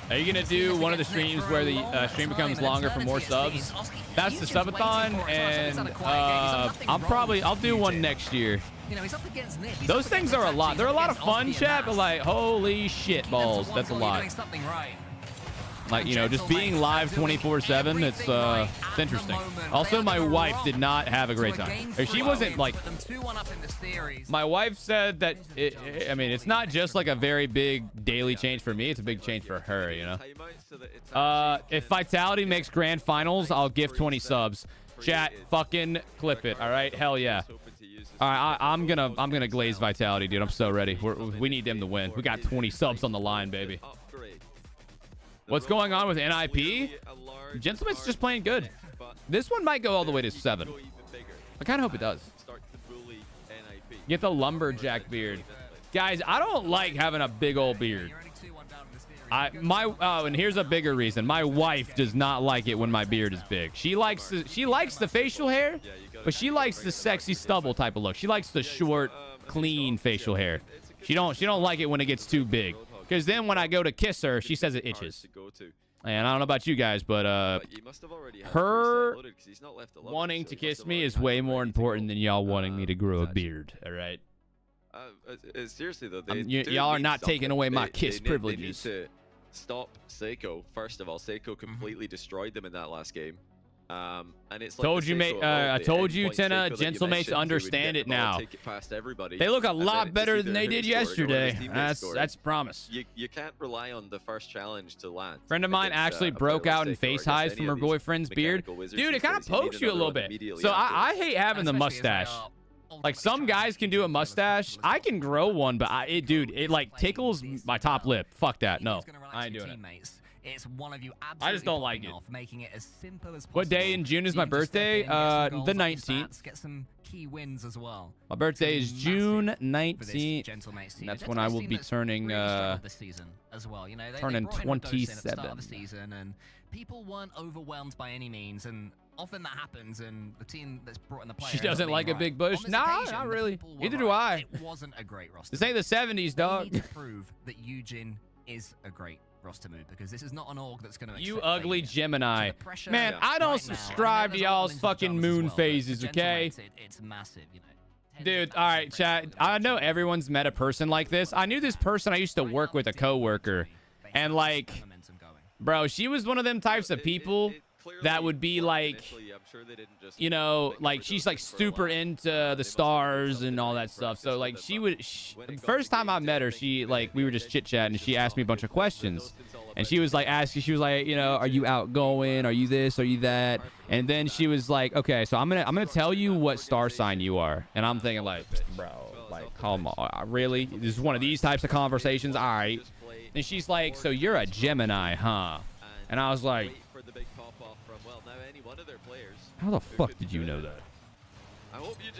S2: Are you gonna do one of the streams where the stream becomes longer for more subs? That's the subathon, and I'll do one next year.
S3: You know, he's up against Nip. He's
S2: Those
S3: up
S2: things
S3: against
S2: are a lot.
S3: Itachi,
S2: They're a lot of
S3: he's
S2: fun,
S3: against
S2: chat,
S3: Oski
S2: but
S3: and
S2: like, holy shit balls, that's a
S3: You're
S2: lot.
S3: doing something right.
S2: Like, you know, just being live 24/7, it's interesting. Also, my wife did not have a great time. She wasn't like. My wife said that I mean, it's not just like a very big daily change for me. It's a big change for her, you know. If Vitality makes grand finals, I'll give 20 subs. Chat, fucking clip it. All right, hell yeah. All right, I'm gonna glaze Vitality, dude. I'm so ready. We need them to win. We got 20 subs on the line, baby. What's going on with NIP? Gentleman's just playing good. This one might go all the way to 7. I kind of hope it does. Get the lumberjack beard. Guys, I don't like having a big old beard. And here's a bigger reason. My wife does not like it when my beard is big. She likes the facial hair, but she likes the sexy stubble type of look. She likes the short, clean facial hair. She don't like it when it gets too big. Because then when I go to kiss her, she says it itches. And I don't know about you guys, but her wanting to kiss me is way more important than y'all wanting me to grow a beard. All right.
S7: Seriously though,
S2: y'all are not taking away my kiss privileges.
S7: They need to stop Seiko. First of all, Seiko completely destroyed them in that last game. And it's like
S2: told you, mate. I told you, Tenna. Gentlemates understand it now. They look a lot better than they did yesterday. That's promise.
S7: You can't rely on the first challenge to land.
S2: Friend of mine actually broke out in face highs from her boyfriend's beard. Dude, it kind of pokes you a little bit. So I hate having the mustache. Like some guys can do a mustache. I can grow one, but it like tickles my top lip. Fuck that. No, I ain't doing it.
S3: It's one of you
S2: I just don't like it.
S3: making it as simple as possible.
S2: What day in June is my birthday? The 19th.
S3: Get some key wins as well.
S2: My birthday is June 19th. That's when I will be turning turning 27.
S3: And people weren't overwhelmed by any means, and often that happens, and the team that's brought in the player.
S2: She doesn't like a big bush. Nah, not really. Neither do I.
S3: It wasn't a great roster.
S2: This ain't the 70s, dog.
S3: We need to prove that Eugene is a great roster move, because this is not an org that's going to.
S2: You ugly Gemini. Man, I don't subscribe to y'all's fucking moon phases, okay?
S3: It's massive, you know.
S2: Dude, all right, chat. I know everyone's met a person like this. I knew this person I used to work with, a coworker, And like, bro, she was one of them types of people that would be like, you know, like she's like super into the stars and all that stuff. So like first time I met her, she like, we were just chit chatting and she asked me a bunch of questions. And she was like she was like, you know, are you outgoing? Are you this? Are you that? And then she was like, okay, so I'm gonna tell you what star sign you are. And I'm thinking like, bro, like, come on, really? This is one of these types of conversations? All right. And she's like, so you're a Gemini, huh? And I was like, how the fuck did you know that?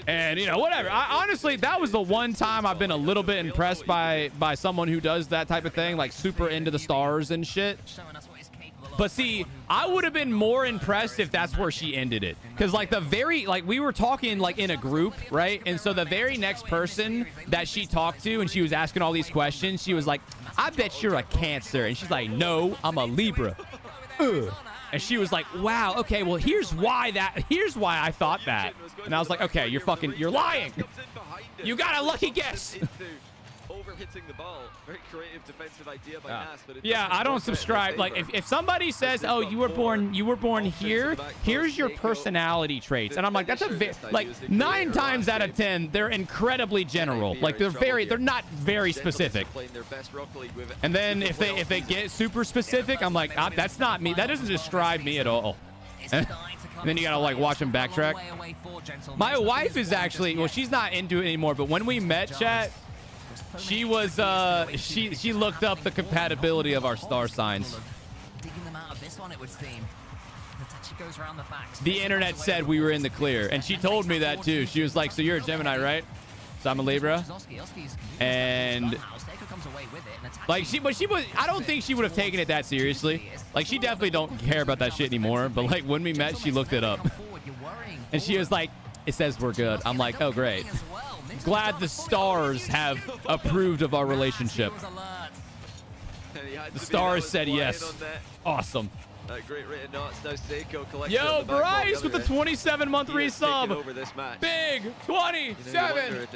S2: And, you know, whatever. Honestly, that was the one time I've been a little bit impressed by someone who does that type of thing, like super into the stars and shit. But see, I would have been more impressed if that's where she ended it. Because, like, we were talking, like, in a group, right? And so the very next person that she talked to and she was asking all these questions, she was like, I bet you're a Cancer. And she's like, no, I'm a Libra. Ugh. And she was like, wow, okay, well, here's why I thought that. And I was like, okay, you're lying. You got a lucky guess.
S7: Hitting the ball. Very creative defensive idea by Nas, but
S2: yeah, I don't subscribe. Like if somebody says, "Oh, you were born here. Here's your personality traits," and I'm like, that's like 9 times out of 10, they're incredibly general. Like they're not very specific. And then if they get super specific, I'm like, that's not me. That doesn't describe me at all. And then you gotta like watch them backtrack. My wife is actually, well, she's not into it anymore. But when we met, chat, she was she looked up the compatibility of our star signs. The internet said we were in the clear, and she told me that too. She was like, so you're a Gemini, right? So I'm a Libra. And like I don't think she would have taken it that seriously. Like she definitely don't care about that shit anymore. But like when we met, she looked it up. And she was like, it says we're good. I'm like, oh great. Glad the stars have approved of our relationship. The stars said yes. Awesome. Yo, Bryce with the 27-month resub. Big 27.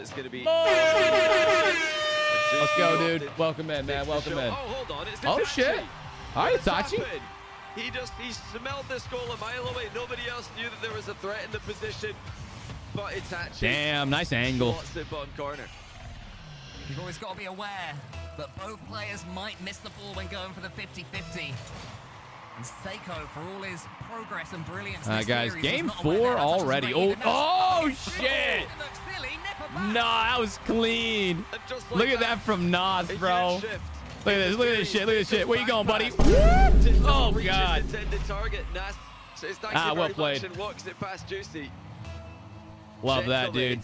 S2: Let's go, dude. Welcome in, man. Welcome in. Oh shit. All right, Itachi.
S7: He smelled this goal a mile away. Nobody else knew that there was a threat in the position. But Itachi.
S2: Damn, nice angle.
S7: Corner.
S3: You've always got to be aware that both players might miss the ball when going for the 50-50. And Seiko, for all his progress and brilliance,
S2: guys, game 4 already. Oh shit! Nah, that was clean. Look at that from Nas, bro. Look at this. Look at this shit. Look at this shit. Where you going, buddy? Oh god. Well played. Love that, dude.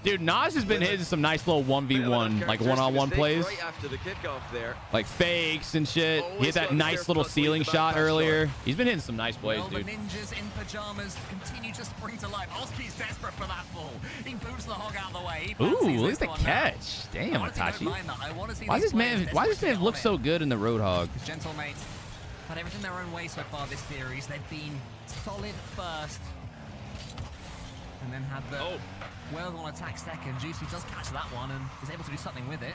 S2: Dude, Nas has been hitting some nice little 1v1, like one-on-one plays.
S7: Right after the kickoff there.
S2: Like fakes and shit. He hit that nice little ceiling shot earlier. He's been hitting some nice plays, dude.
S3: The ninjas in pajamas continue to spring to life. Oski's desperate for that ball. He boots the hog out of the way.
S2: Ooh, look at the catch. Damn, Itachi. Why does this man look so good in the Road Hog?
S3: Gentle mates had everything their own way so far this series. They've been solid first. And then had the well on attack second. Juicy does catch that one and is able to do something with it.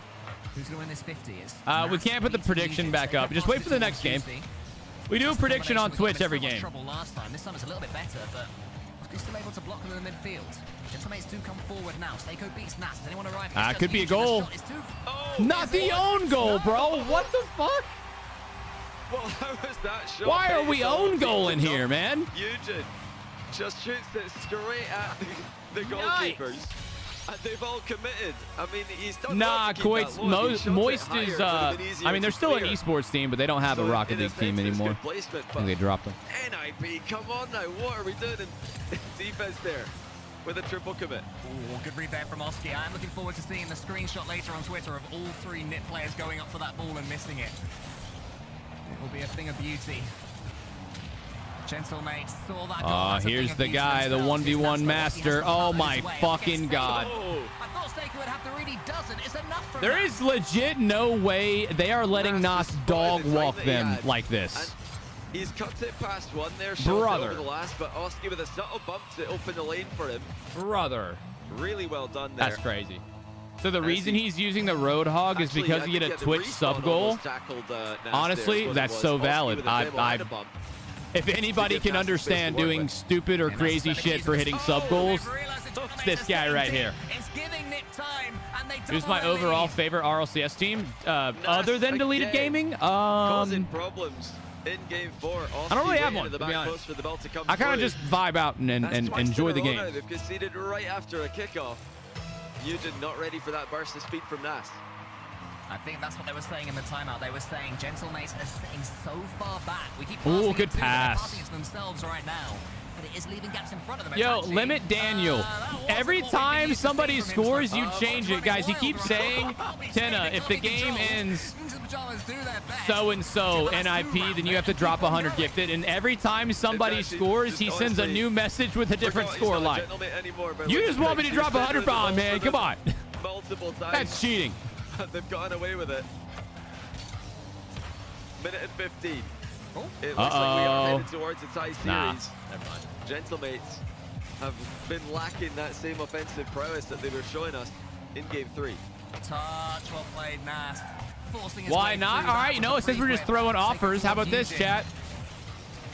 S3: Who's going to win this 50?
S2: We can't put the prediction back up. Just wait for the next game. We do a prediction on Twitch every game.
S3: Last time. This time it's a little bit better, but he's still able to block them in the midfield. Gentlemates do come forward now. Seiko beats Nas. Does anyone arrive?
S2: Could be a goal. Not the own goal, bro. What the fuck?
S7: Well, how was that shot?
S2: Why are we own goal in here, man?
S7: Eugen just shoots it straight at the goalkeepers. Nice. And they've all committed. I mean, he's done
S2: Moist is, I mean, they're still an esports team, but they don't have a Rocket League team anymore. I think they dropped them.
S7: NIP, come on now. What are we doing in defense there with a triple commit?
S3: Ooh, good read there from Oski. I'm looking forward to seeing the screenshot later on Twitter of all 3 NIP players going up for that ball and missing it. It will be a thing of beauty. Gentlemates saw that goal.
S2: Here's the guy, the 1v1 master. Oh my fucking god.
S3: I thought Seiko would have to really dozen. It's enough for
S2: There is legit no way they are letting Nas dog walk them like this.
S7: And he's cut it past one there,
S2: brother.
S7: Over the last, but Oski with a subtle bump to open the lane for him.
S2: Brother.
S7: Really well done there.
S2: That's crazy. So the reason he's using the Road Hog is because he get a Twitch sub goal. Honestly, that's so valid. If anybody can understand doing stupid or crazy shit for hitting sub goals, it's this guy right here. Who's my overall favorite RLCS team? Other than Deleted Gaming?
S7: Causing problems in game 4.
S2: I don't really have one, to be honest. I kind of just vibe out and enjoy the game.
S7: They've conceded right after a kickoff. Eugen not ready for that burst of speed from Nas.
S3: I think that's what they were saying in the timeout. They were saying Gentlemates are sitting so far back. We keep
S2: ooh, good pass.
S3: Passing it to themselves right now. But it is leaving gaps in front of them.
S2: Yo, Limit Daniel. Every time somebody scores, you change it, guys. He keeps saying, Tenna, if the game ends so-and-so NIP, then you have to drop 100 gifted. And every time somebody scores, he sends a new message with a different score line. You just want me to drop 100 bomb, man. Come on.
S7: Multiple times.
S2: That's cheating.
S7: They've gotten away with it. Minute and 15. It looks like we are headed towards a tie series. Gentlemates have been lacking that same offensive prowess that they were showing us in game 3.
S3: Touch, well played, Nas.
S2: Why not? All right, you know, since we're just throwing offers, how about this, chat?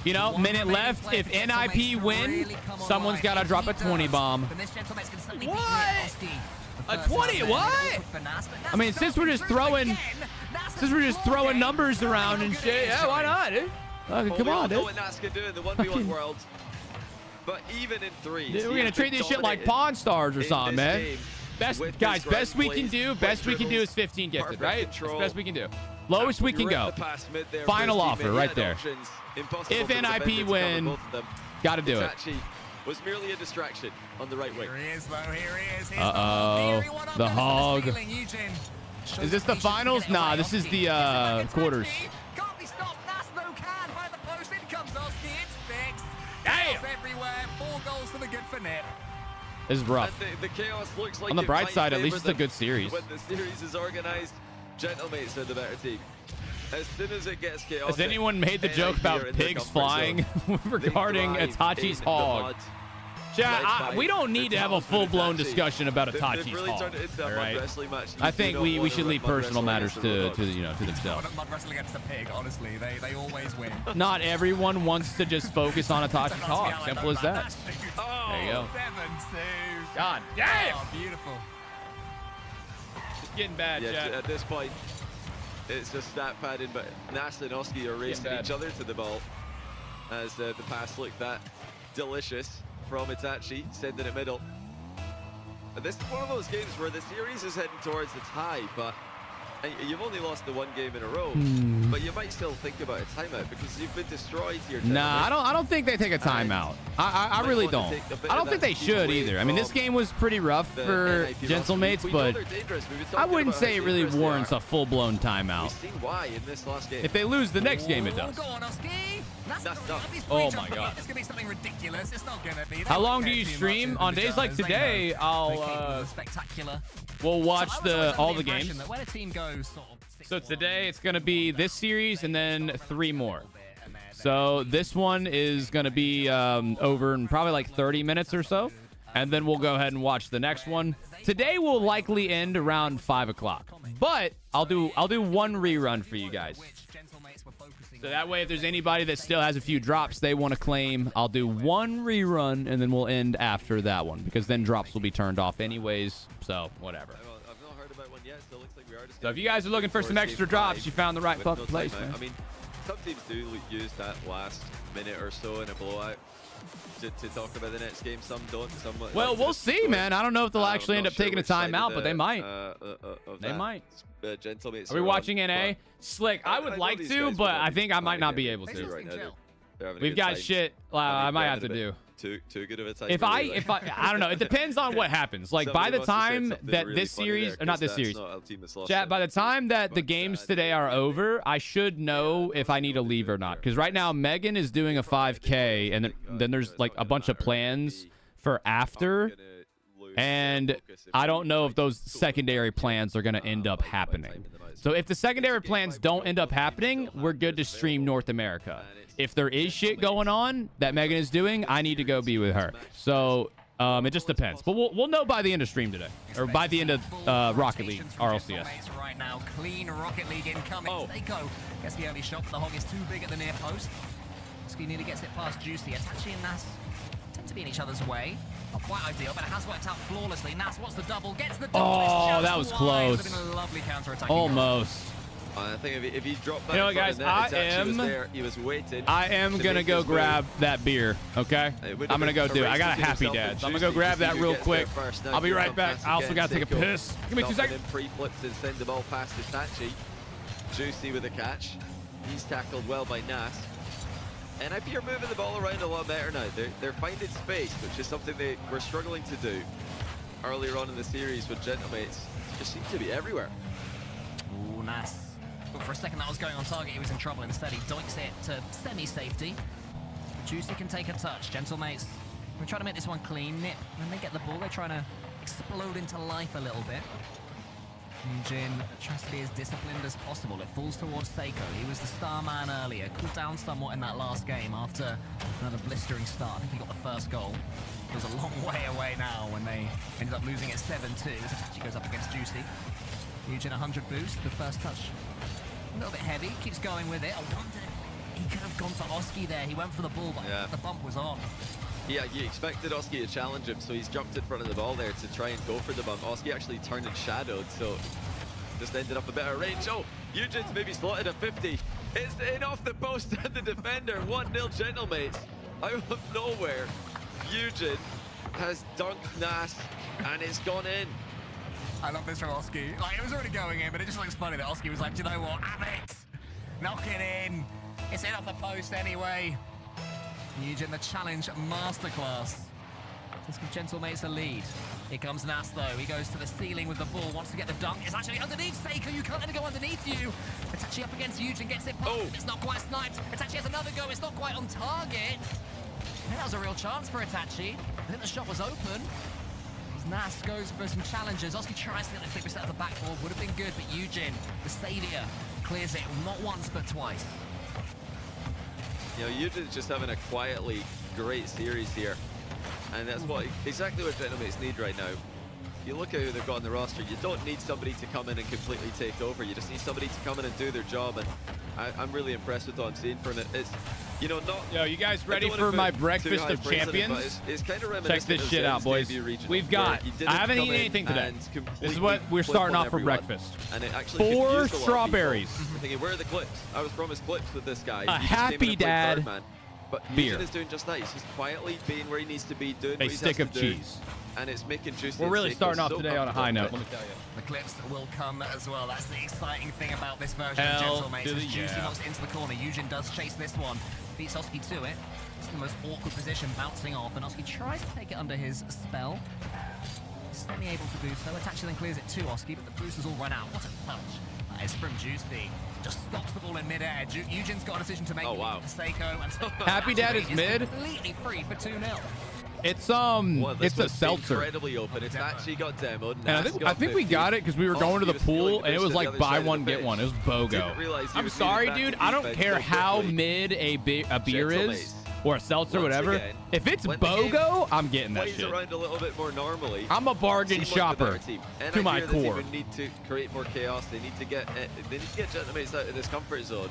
S2: You know, minute left. If NIP win, someone's got to drop a 20 bomb. What? A 20? What? I mean, since we're just throwing numbers around and shit, yeah, why not, dude? Come on, dude.
S7: What Nas can do in the 1v1 world. But even in 3,
S2: we're gonna treat this shit like Pawn Stars or something, man. Best we can do is 15 gifted, right? That's best we can do. Lowest we can go. Final offer right there. If NIP win, gotta do it.
S7: Was merely a distraction on the right wing.
S3: Here he is, though. Here he is.
S2: Uh-oh. The Hog. Is this the finals? Nah, this is the quarters.
S3: Can't be stopped. Nas no can by the post. In comes Oski. It's fixed.
S2: Damn.
S3: Everywhere. 4 goals for the good for Nip.
S2: This is rough.
S7: The chaos looks like
S2: on the bright side, at least it's a good series.
S7: When the series is organized, Gentlemates are the better team. As soon as it gets chaotic,
S2: has anyone made the joke about pigs flying regarding Itachi's Hog? Chat, we don't need to have a full-blown discussion about Itachi's Hog. All right? I think we should leave personal matters to themselves.
S3: Mud wrestling against the pig, honestly, they always win.
S2: Not everyone wants to just focus on Itachi's Hog. Simple as that. There you go.
S3: 7-2.
S2: God damn!
S3: Oh, beautiful.
S2: It's getting bad, chat.
S7: At this point, it's just stat padding, but Nas and Oski are racing each other to the ball as the pass looked that delicious from Itachi, sending it middle. And this is one of those games where the series is heading towards the tie, but you've only lost the 1 game in a row, but you might still think about a timeout because you've been destroyed here.
S2: Nah, I don't think they take a timeout. I really don't. I don't think they should either. I mean, this game was pretty rough for Gentlemates, but I wouldn't say it really warrants a full-blown timeout.
S7: We've seen why in this last game.
S2: If they lose the next game, it does.
S3: Go on, Oski.
S2: Oh my God.
S3: It's gonna be something ridiculous. It's not gonna be.
S2: How long do you stream? On days like today, I'll we'll watch all the games. So today it's gonna be this series and then 3 more. So this one is gonna be over in probably like 30 minutes or so, and then we'll go ahead and watch the next one. Today will likely end around 5 o'clock, but I'll do 1 rerun for you guys. So that way, if there's anybody that still has a few drops they want to claim, I'll do 1 rerun, and then we'll end after that one, because then drops will be turned off anyways, so whatever.
S7: I've not heard about one yet, so it looks like we are just...
S2: So if you guys are looking for some extra drops, you found the right fucking place, man.
S7: I mean, some teams do use that last minute or so in a blowout to talk about the next game. Some don't. Some
S2: well, we'll see, man. I don't know if they'll actually end up taking a timeout, but they might. They might.
S7: Gentlemates.
S2: Are we watching NA? Slick, I would like to, but I think I might not be able to. We've got shit I might have to do.
S7: Too good of a time.
S2: If I don't know. It depends on what happens. Like by the time that this series, or not this series, chat, by the time that the games today are over, I should know if I need to leave or not. Because right now Megan is doing a 5K, and then there's like a bunch of plans for after, and I don't know if those secondary plans are going to end up happening. So if the secondary plans don't end up happening, we're good to stream North America. If there is shit going on that Megan is doing, I need to go be with her. So It just depends. But we'll know by the end of stream today. Or by the end of Rocket League, RLCS.
S3: Right now, clean Rocket League incoming. Seiko gets the early shot, but the Hog is too big at the near post. Ski nearly gets it past Juicy. Itachi and Nas tend to be in each other's way. Not quite ideal, but it has worked out flawlessly. Nas wants the double, gets the double.
S2: Oh, that was close.
S3: It's been a lovely counter-attack.
S2: Almost.
S7: I think if he dropped back,
S2: You know what, guys?
S7: he was waiting.
S2: I am gonna go grab that beer. Okay, I'm gonna go do it. I got a Happy Dad, so I'm gonna go grab that real quick. I'll be right back. I also gotta take a piss. Give me 2 seconds.
S7: Pre-flips and send the ball past Itachi. Juicy with the catch. He's tackled well by Nas. And NIP are moving the ball around a lot better now. They're finding space, which is something they were struggling to do earlier on in the series with Gentlemates. Just seem to be everywhere.
S3: Ooh, Nas. But for a second that was going on target, he was in trouble. Instead, he doinks it to semi-safety. Juicy can take a touch. Gentlemates, we're trying to make this one clean. Nip, when they get the ball, they're trying to explode into life a little bit. Jin tries to be as disciplined as possible. It falls towards Seiko. He was the star man earlier. Cooled down somewhat in that last game after another blistering start. I think he got the first goal. It was a long way away now when they ended up losing it 7-2. As Itachi goes up against Juicy. Eugene 100 boost. The first touch a little bit heavy. Keeps going with it. I wonder if he could have gone for Oski there. He went for the ball, but the bump was on.
S7: Yeah, you expected Oski to challenge him, so he's jumped in front of the ball there to try and go for the bump. Oski actually turned and shadowed, so just ended up a bit of range. Oh, Eugene's maybe slotted a 50. It's in off the post and the defender. 1-0 Gentlemates. Out of nowhere, Eugene has dunked Nas and it's gone in.
S3: I love this from Oski. Like, it was already going in, but it just looks funny that Oski was like, do you know what? Have it! Knock it in! It's in off the post anyway. Eugene, the challenge masterclass. Let's give Gentlemates a lead. Here comes Nas, though. He goes to the ceiling with the ball, wants to get the dunk. It's actually underneath Seiko. You can't let it go underneath you. Itachi up against Eugene, gets it past. It's not quite sniped. Itachi has another go. It's not quite on target. I think that was a real chance for Itachi. I think the shot was open. As Nas goes for some challenges. Oski tries to get the flip reset of the backboard. Would have been good, but Eugene, the savior, clears it not once but twice.
S7: You know, Eugene's just having a quietly great series here. And that's exactly what Gentlemates need right now. You look at who they've got on the roster, you don't need somebody to come in and completely take over. You just need somebody to come in and do their job. And I'm really impressed with what I'm seeing from it. It's, you know, not...
S2: Yo, you guys ready for my breakfast of champions?
S7: It's kind of
S2: check this shit out, boys. We've got... I haven't eaten anything today. This is what we're starting off for breakfast.
S7: And it actually
S2: 4 strawberries.
S7: I'm thinking, where are the clips? I was promised clips with this guy.
S2: A Happy Dad.
S7: But
S2: beer.
S7: Eugene is doing just that. He's just quietly being where he needs to be, doing
S2: a
S7: what he
S2: stick
S7: has
S2: of
S7: to do,
S2: cheese.
S7: And it's making Juicy.
S2: We're really starting off today on a high note. Let me tell you.
S3: The clips will come as well. That's the exciting thing about this version of Gentlemates. Juicy knocks it into the corner. Eugene does chase this one. Beats Oski to it. It's the most awkward position, bouncing off, and Oski tries to take it under his spell. He's semi-able to do so. Itachi then clears it to Oski, but the boosters all run out. What a touch. That is from Juicy. Just stops the ball in mid-air. Eugene's got a decision to make.
S7: Oh, wow.
S3: Seiko and
S2: Happy Dad is mid.
S3: Completely free for 2-0.
S2: It's it's a seltzer.
S7: Incredibly open. It's actually got demoed.
S2: And I think we got it because we were going to the pool and it was like buy one get one. It was BOGO. I'm sorry, dude. I don't care how mid a beer is or a seltzer, whatever. If it's BOGO, I'm getting that shit.
S7: Around a little bit more normally.
S2: I'm a bargain shopper to my core.
S7: They need to create more chaos. They need to get Gentlemates out of this comfort zone.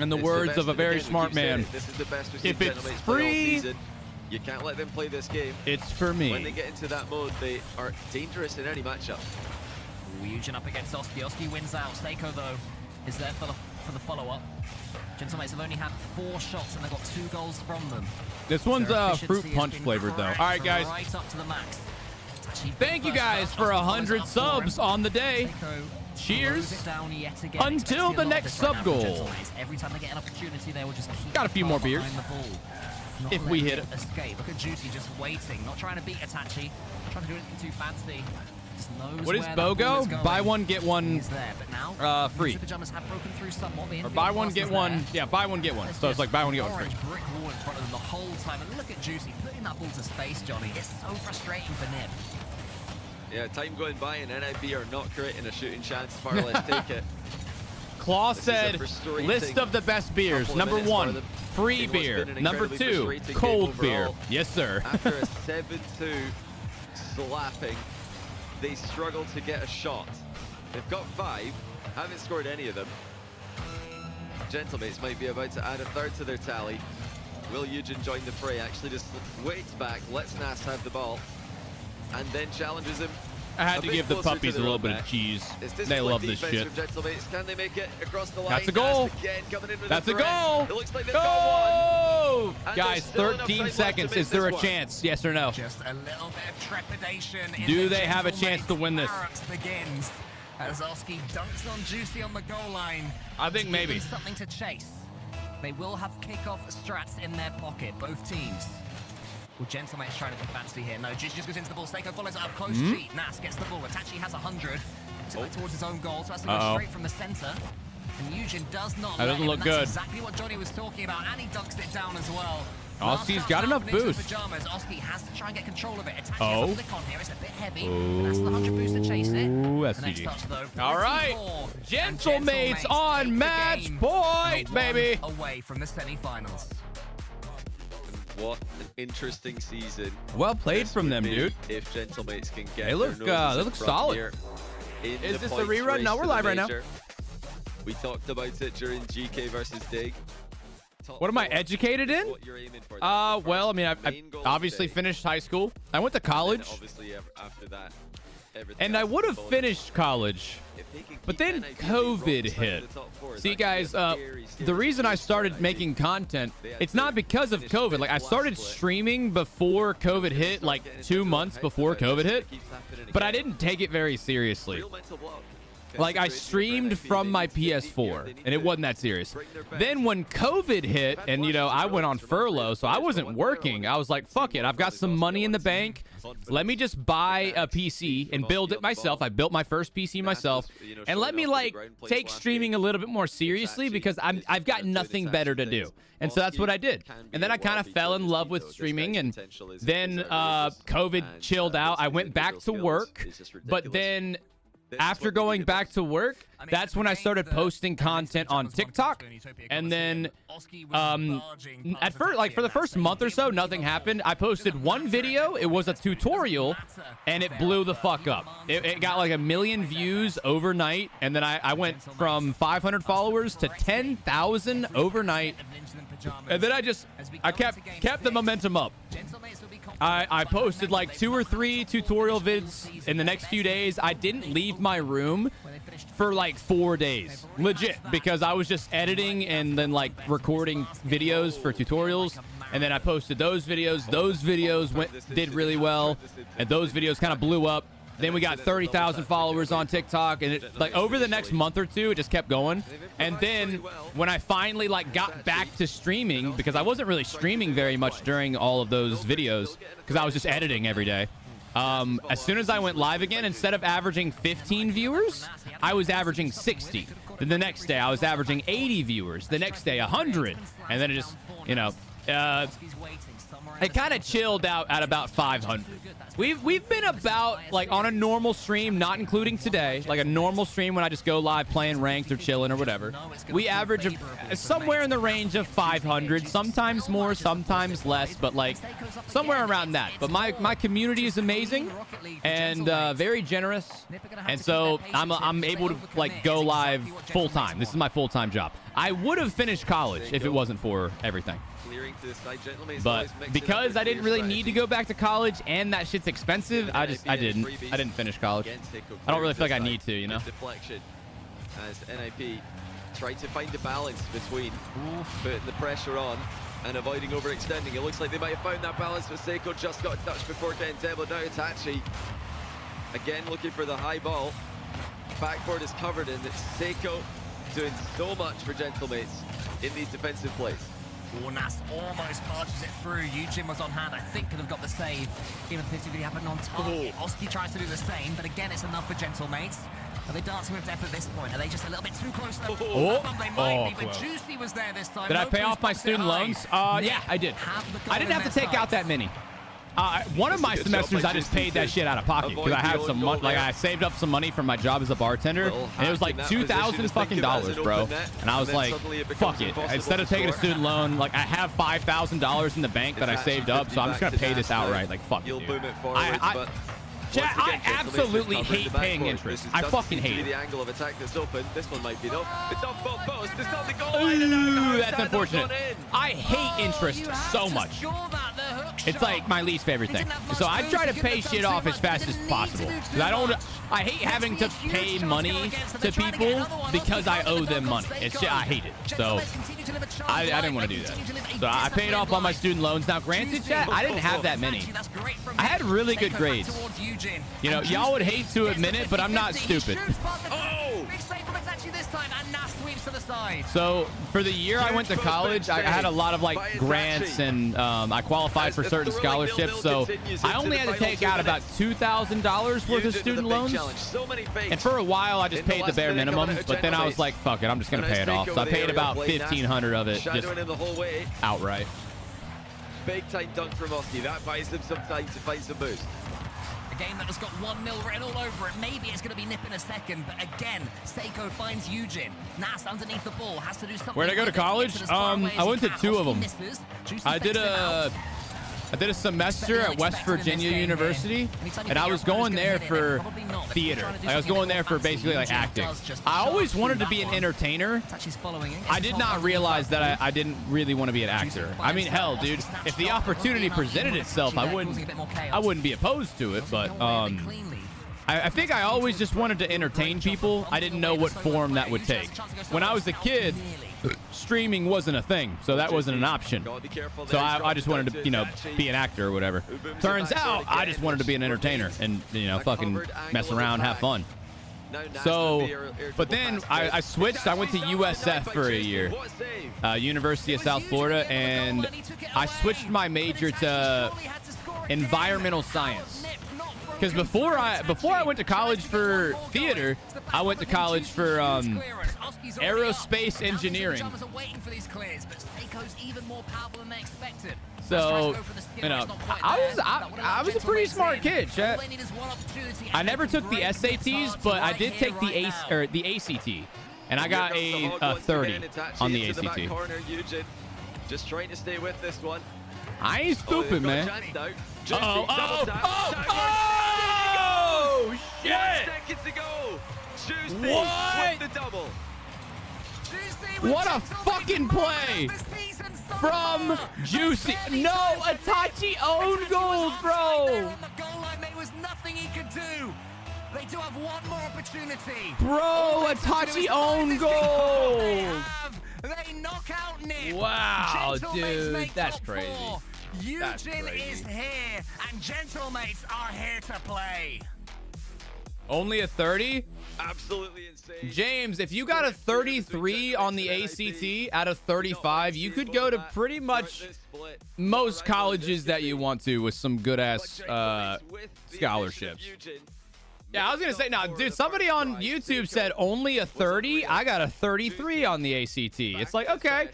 S2: In the words of a very smart man,
S7: this is the best we've
S2: if
S7: seen
S2: it's
S7: Gentlemates play all
S2: free,
S7: season. You can't let them play this game.
S2: It's for me.
S7: When they get into that mode, they are dangerous in any matchup.
S3: Eugene up against Oski. Oski wins out. Seiko, though, is there for the follow-up. Gentlemates have only had 4 shots and they've got 2 goals from them.
S2: This one's fruit punch flavored, though. All right, guys.
S3: Right up to the max.
S2: Thank you guys for 100 subs on the day. Cheers. Until the next sub goal.
S3: Every time they get an opportunity, they will just keep
S2: got a few more beers. If we hit it.
S3: Escape. Look at Juicy just waiting, not trying to beat Itachi, not trying to do anything too fancy. Just knows
S2: what is
S3: where
S2: BOGO? Buy one get one
S3: there, but now,
S2: free.
S3: Pajamas have broken through somewhat.
S2: Or buy one get one. Yeah, buy one get one. So it's like buy one get one free.
S3: Orange brick wall in front of them the whole time, and look at Juicy putting that ball to space, Johnny. It's so frustrating for Nib.
S7: Yeah, time going by and NIB are not creating a shooting chance. Far less take it.
S2: Claw
S7: This is a
S2: said,
S7: frustrating
S2: list of the best beers.
S7: couple of
S2: Number
S7: minutes for
S2: 1,
S7: them
S2: free
S7: in what's
S2: beer.
S7: been an
S2: Number
S7: incredibly
S2: 2,
S7: frustrating game
S2: cold beer.
S7: overall.
S2: Yes, sir.
S7: After a 7-2 slapping, they struggle to get a shot. They've got 5, haven't scored any of them. Gentlemates might be about to add a third to their tally. Will Eugen join the fray? Actually just waits back, lets Nas have the ball, and then challenges him.
S2: I had to give the puppies a little bit of cheese. They love this shit.
S7: Can they make it across the line?
S2: That's a goal. That's a goal.
S7: It looks like they've got one. And
S2: Guys,
S7: there's still
S2: 13
S7: enough time
S2: seconds.
S7: left to
S2: Is there a
S7: make this one.
S2: chance? Yes or no?
S3: Just a little bit of trepidation. in
S2: Do
S3: the
S2: they have a chance
S3: Gentlemates.
S2: to win this?
S3: Barracks begins as Oski dunks on Juicy on the goal line.
S2: I think
S3: to give
S2: maybe.
S3: them something to chase. They will have kickoff strats in their pocket, both teams. Well, Gentlemate's trying to be fancy here. No, Juicy just goes into the ball. Seiko follows it up close. Cheat. Nas gets the ball. Itachi has 100. It's back towards his own goal, so has to go straight from the center. And Eugen does not
S2: That
S3: let
S2: doesn't
S3: him,
S2: look
S3: and that's
S2: good.
S3: exactly what Johnny was talking about, and he dunks it down as well.
S2: Oski's
S3: Nas
S2: got
S3: starts
S2: enough
S3: diving into the
S2: boost.
S3: pajamas. Oski has to try and get control of it. Itachi
S2: Oh.
S3: has a flick on here. It's a bit heavy. And that's the 100 boost to chase it.
S2: Ooh,
S3: The
S2: SCG.
S3: next touch, though,
S2: All right.
S3: 44. And
S2: Gentlemates on
S3: take the
S2: match
S3: game
S2: point,
S3: one
S2: baby.
S3: away from the semi-finals.
S7: What an interesting season.
S2: Well played
S7: this
S2: from
S7: would
S2: them,
S7: be
S2: dude.
S7: If Gentlemates can get
S2: They look,
S7: their noses
S2: they
S7: in
S2: look
S7: front
S2: solid.
S7: here in
S2: Is
S7: the
S2: this a
S7: points
S2: rerun?
S7: race
S2: No,
S7: to
S2: we're
S7: the
S2: live right now.
S7: major. We talked about it during GK versus Dig.
S2: What am I educated in?
S7: What you're aiming for.
S2: Well, I mean, I
S7: Main goal
S2: obviously
S7: today.
S2: finished high school. I went to college,
S7: And obviously after that, everything
S2: and I
S7: else
S2: would
S7: is
S2: have
S7: bonus.
S2: finished college.
S7: If they can
S2: But
S7: keep
S2: then
S7: NIP
S2: COVID
S7: outside
S2: hit.
S7: the top four,
S2: See,
S7: that could be
S2: guys,
S7: a very
S2: the
S7: scary
S2: reason I
S7: season for
S2: started
S7: NIP.
S2: making content,
S7: They had
S2: it's
S7: to
S2: not because of
S7: finish
S2: COVID. Like, I
S7: last
S2: started
S7: split.
S2: streaming before COVID hit, like 2 months before COVID hit, but I didn't take it very seriously.
S7: Real mental block.
S2: Like, I streamed from my PS4, and it wasn't that serious. Then when COVID hit, and, you know, I went on furlough, so I wasn't working. I was like, fuck it. I've got some money in the bank. Let me just buy a PC and build it myself. I built my first PC myself. And let me, like, take streaming a little bit more seriously because I've got nothing better to do. And so that's what I did. And then I kind of fell in love with streaming, and then COVID chilled out. I went back to work, but then after going back to work, that's when I started posting content on TikTok. And then at first, like for the first month or so, nothing happened. I posted one video. It was a tutorial, and it blew the fuck up. It got like 1 million views overnight, and then I went from 500 followers to 10,000 overnight. And then I kept the momentum up. I posted like 2 or 3 tutorial vids in the next few days. I didn't leave my room for like 4 days, legit, because I was just editing and then like recording videos for tutorials. And then I posted those videos. Those videos did really well, and those videos kind of blew up. Then we got 30,000 followers on TikTok, and it, like over the next month or two, it just kept going. And then when I finally like got back to streaming, because I wasn't really streaming very much during all of those videos, because I was just editing every day. As soon as I went live again, instead of averaging 15 viewers, I was averaging 60. Then the next day, I was averaging 80 viewers. The next day, 100. And then it just, you know, it kind of chilled out at about 500. We've been about, like, on a normal stream, not including today, like a normal stream when I just go live playing ranked or chilling or whatever. We average somewhere in the range of 500, sometimes more, sometimes less, but like somewhere around that. But my community is amazing and very generous, and so I'm able to like go live full time. This is my full-time job. I would have finished college if it wasn't for everything. But because I didn't really need to go back to college and that shit's expensive, I didn't finish college. I don't really feel like I need to, you know.
S7: Deflection as NIP try to find the balance between putting the pressure on and avoiding overextending. It looks like they might have found that balance, but Seiko just got touched before getting demoed. Now Itachi again looking for the high ball. Backboard is covered, and it's Seiko doing so much for Gentlemates in these defensive plays.
S3: Nas almost barges it through. Eugen was on hand. I think could have got the save. Even if it happened on target. Oski tries to do the same, but again, it's enough for Gentlemates. Are they dancing with death at this point? Are they just a little bit too close to They might be, but Juicy was there this time.
S2: Did I pay off my student loans? Yeah, I did. I didn't have to take out that many. One of my semesters, I just paid that shit out of pocket because I had some money. Like I saved up some money from my job as a bartender, and it was like $2,000 fucking dollars, bro. And I was like, fuck it. Instead of taking a student loan, like I have $5,000 in the bank that I saved up, so I'm just gonna pay this outright. Like fuck it, dude. Chat, I absolutely hate paying interest. I fucking hate it.
S7: The angle of attack that's open. This one might be though. It's off both posts. It's not the goal.
S2: Ooh, that's unfortunate. I hate interest so much. It's like my least favorite thing. So I try to pay shit off as fast as possible. Because I hate having to pay money to people because I owe them money. It's just, I hate it. So I didn't want to do that. So I paid off all my student loans. Now, granted, chat, I didn't have that many. I had really good grades. You know, y'all would hate to admit it, but I'm not stupid. So for the year I went to college, I had a lot of like grants and I qualified for certain scholarships. So I only had to take out about $2,000 worth of student loans. And for a while, I just paid the bare minimum. But then I was like, fuck it, I'm just going to pay it off. So I paid about $1,500 of it just outright.
S7: Big time dunk from Oski. That buys them some time to find some boost.
S3: A game that has got 1-0 written all over it. Maybe it's going to be nip in a second, but again, Seiko finds Eugen. Nas underneath the ball has to do something.
S2: Where'd I go to college? I went to 2 of them. I did a semester at West Virginia University, and I was going there for theater. I was going there for basically like acting. I always wanted to be an entertainer. I did not realize that I didn't really want to be an actor. I mean, hell, dude, if the opportunity presented itself, I wouldn't be opposed to it. But I think I always just wanted to entertain people. I didn't know what form that would take. When I was a kid, streaming wasn't a thing, so that wasn't an option. So I just wanted to, you know, be an actor or whatever. Turns out I just wanted to be an entertainer and, you know, fucking mess around, have fun. So, but then I switched. I went to USF for a year, University of South Florida, and I switched my major to environmental science. Because before I went to college for theater, I went to college for aerospace engineering. So, you know, I was a pretty smart kid, chat. I never took the SATs, but I did take the ACT, and I got a 30 on the ACT.
S7: Just trying to stay with this one.
S2: I ain't stupid, man. Oh, shit!
S7: 1 second to go. Tuesday
S2: What?
S7: with the double.
S2: What a fucking play from Juicy. No, Itachi owned goal, bro.
S3: There was nothing he could do. They do have one more opportunity.
S2: Bro, Itachi owned goal.
S3: They knock out Nip.
S2: Wow, dude, that's crazy.
S3: Eugen is here, and Gentlemates are here to play.
S2: Only a 30?
S7: Absolutely insane.
S2: James, if you got a 33 on the ACT out of 35, you could go to pretty much most colleges that you want to with some good-ass scholarships. Yeah, I was going to say, now, dude, somebody on YouTube said only a 30. I got a 33 on the ACT. It's like, okay.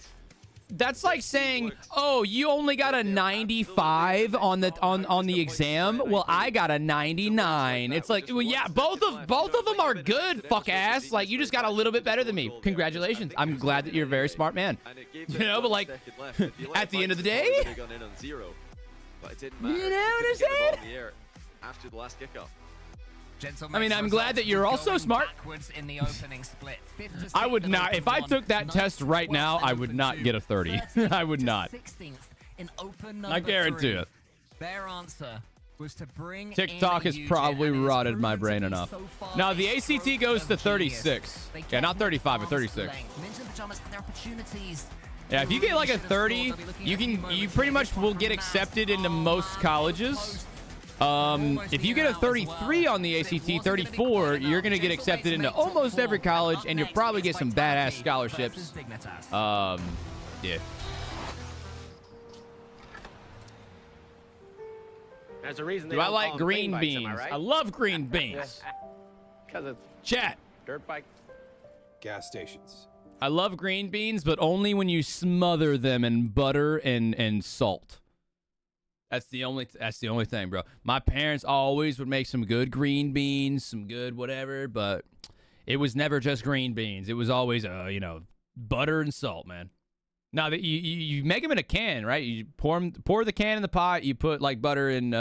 S2: That's like saying, oh, you only got a 95 on the exam. Well, I got a 99. It's like, well, yeah, both of them are good, fuck ass. Like, you just got a little bit better than me. Congratulations. I'm glad that you're a very smart man. You know, but like, at the end of the day, you know what I'm saying?
S7: After the last kickoff.
S2: I mean, I'm glad that you're also smart.
S3: In the opening split.
S2: I would not. If I took that test right now, I would not get a 30. I would not. I guarantee it.
S3: Their answer was to bring
S2: TikTok has probably rotted my brain enough. Now, the ACT goes to 36. Yeah, not 35, but 36. Yeah, if you get like a 30, you pretty much will get accepted into most colleges. If you get a 33 on the ACT, 34, you're going to get accepted into almost every college, and you'll probably get some badass scholarships. Yeah.
S12: There's a reason.
S2: Do I like green beans? I love green beans.
S12: Because it's
S2: Chat.
S12: dirt bike gas stations.
S2: I love green beans, but only when you smother them in butter and salt. That's the only thing, bro. My parents always would make some good green beans, some good whatever, but it was never just green beans. It was always butter and salt, man. Now that you make them in a can, right? You pour the can in the pot, you put like butter and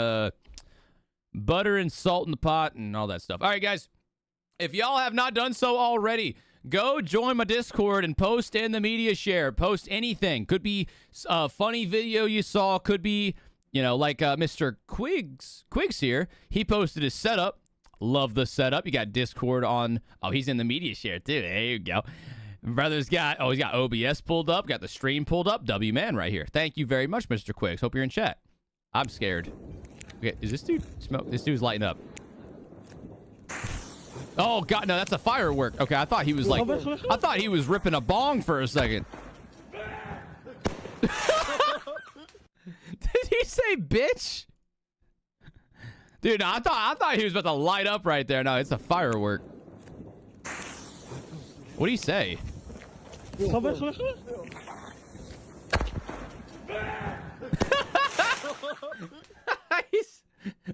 S2: salt in the pot and all that stuff. All right, guys. If y'all have not done so already, go join my Discord and post in the media share. Post anything. Could be a funny video you saw. Could be, like Mr. Quigs here. He posted his setup. Love the setup. You got Discord on. Oh, he's in the media share too. There you go. Brother's got, he's got OBS pulled up. Got the stream pulled up. W-Man right here. Thank you very much, Mr. Quigs. Hope you're in chat. I'm scared. Okay, is this dude smoke? This dude's lighting up. Oh, God, no, that's a firework. Okay, I thought he was ripping a bong for a second. Did he say bitch? Dude, no, I thought he was about to light up right there. No, it's a firework. What do you say?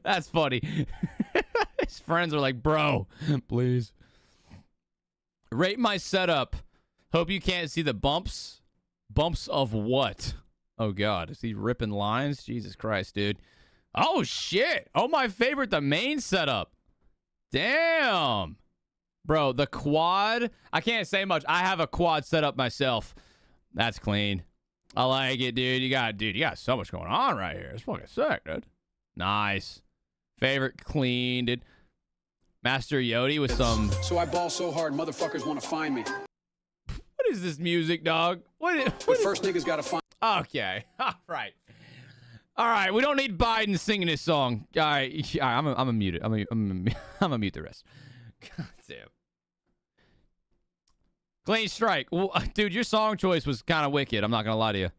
S2: That's funny. His friends are like, bro, please. Rate my setup. Hope you can't see the bumps. Bumps of what? Oh, God. Is he ripping lines? Jesus Christ, dude. Oh, shit. Oh, my favorite, the main setup. Damn. Bro, the quad. I can't say much. I have a quad set up myself. That's clean. I like it, dude. You got so much going on right here. It's fucking sick, dude. Nice. Favorite clean, dude. Master Yodi with some...
S13: So I ball so hard, motherfuckers want to find me.
S2: What is this music, dog?
S13: But first niggas gotta find...
S2: Okay. All right. All right. We don't need Biden singing this song. All right. I'm gonna mute it. I'm gonna mute the rest. God damn. Clean strike. Well, dude, your song choice was kind of wicked. I'm not gonna lie to you.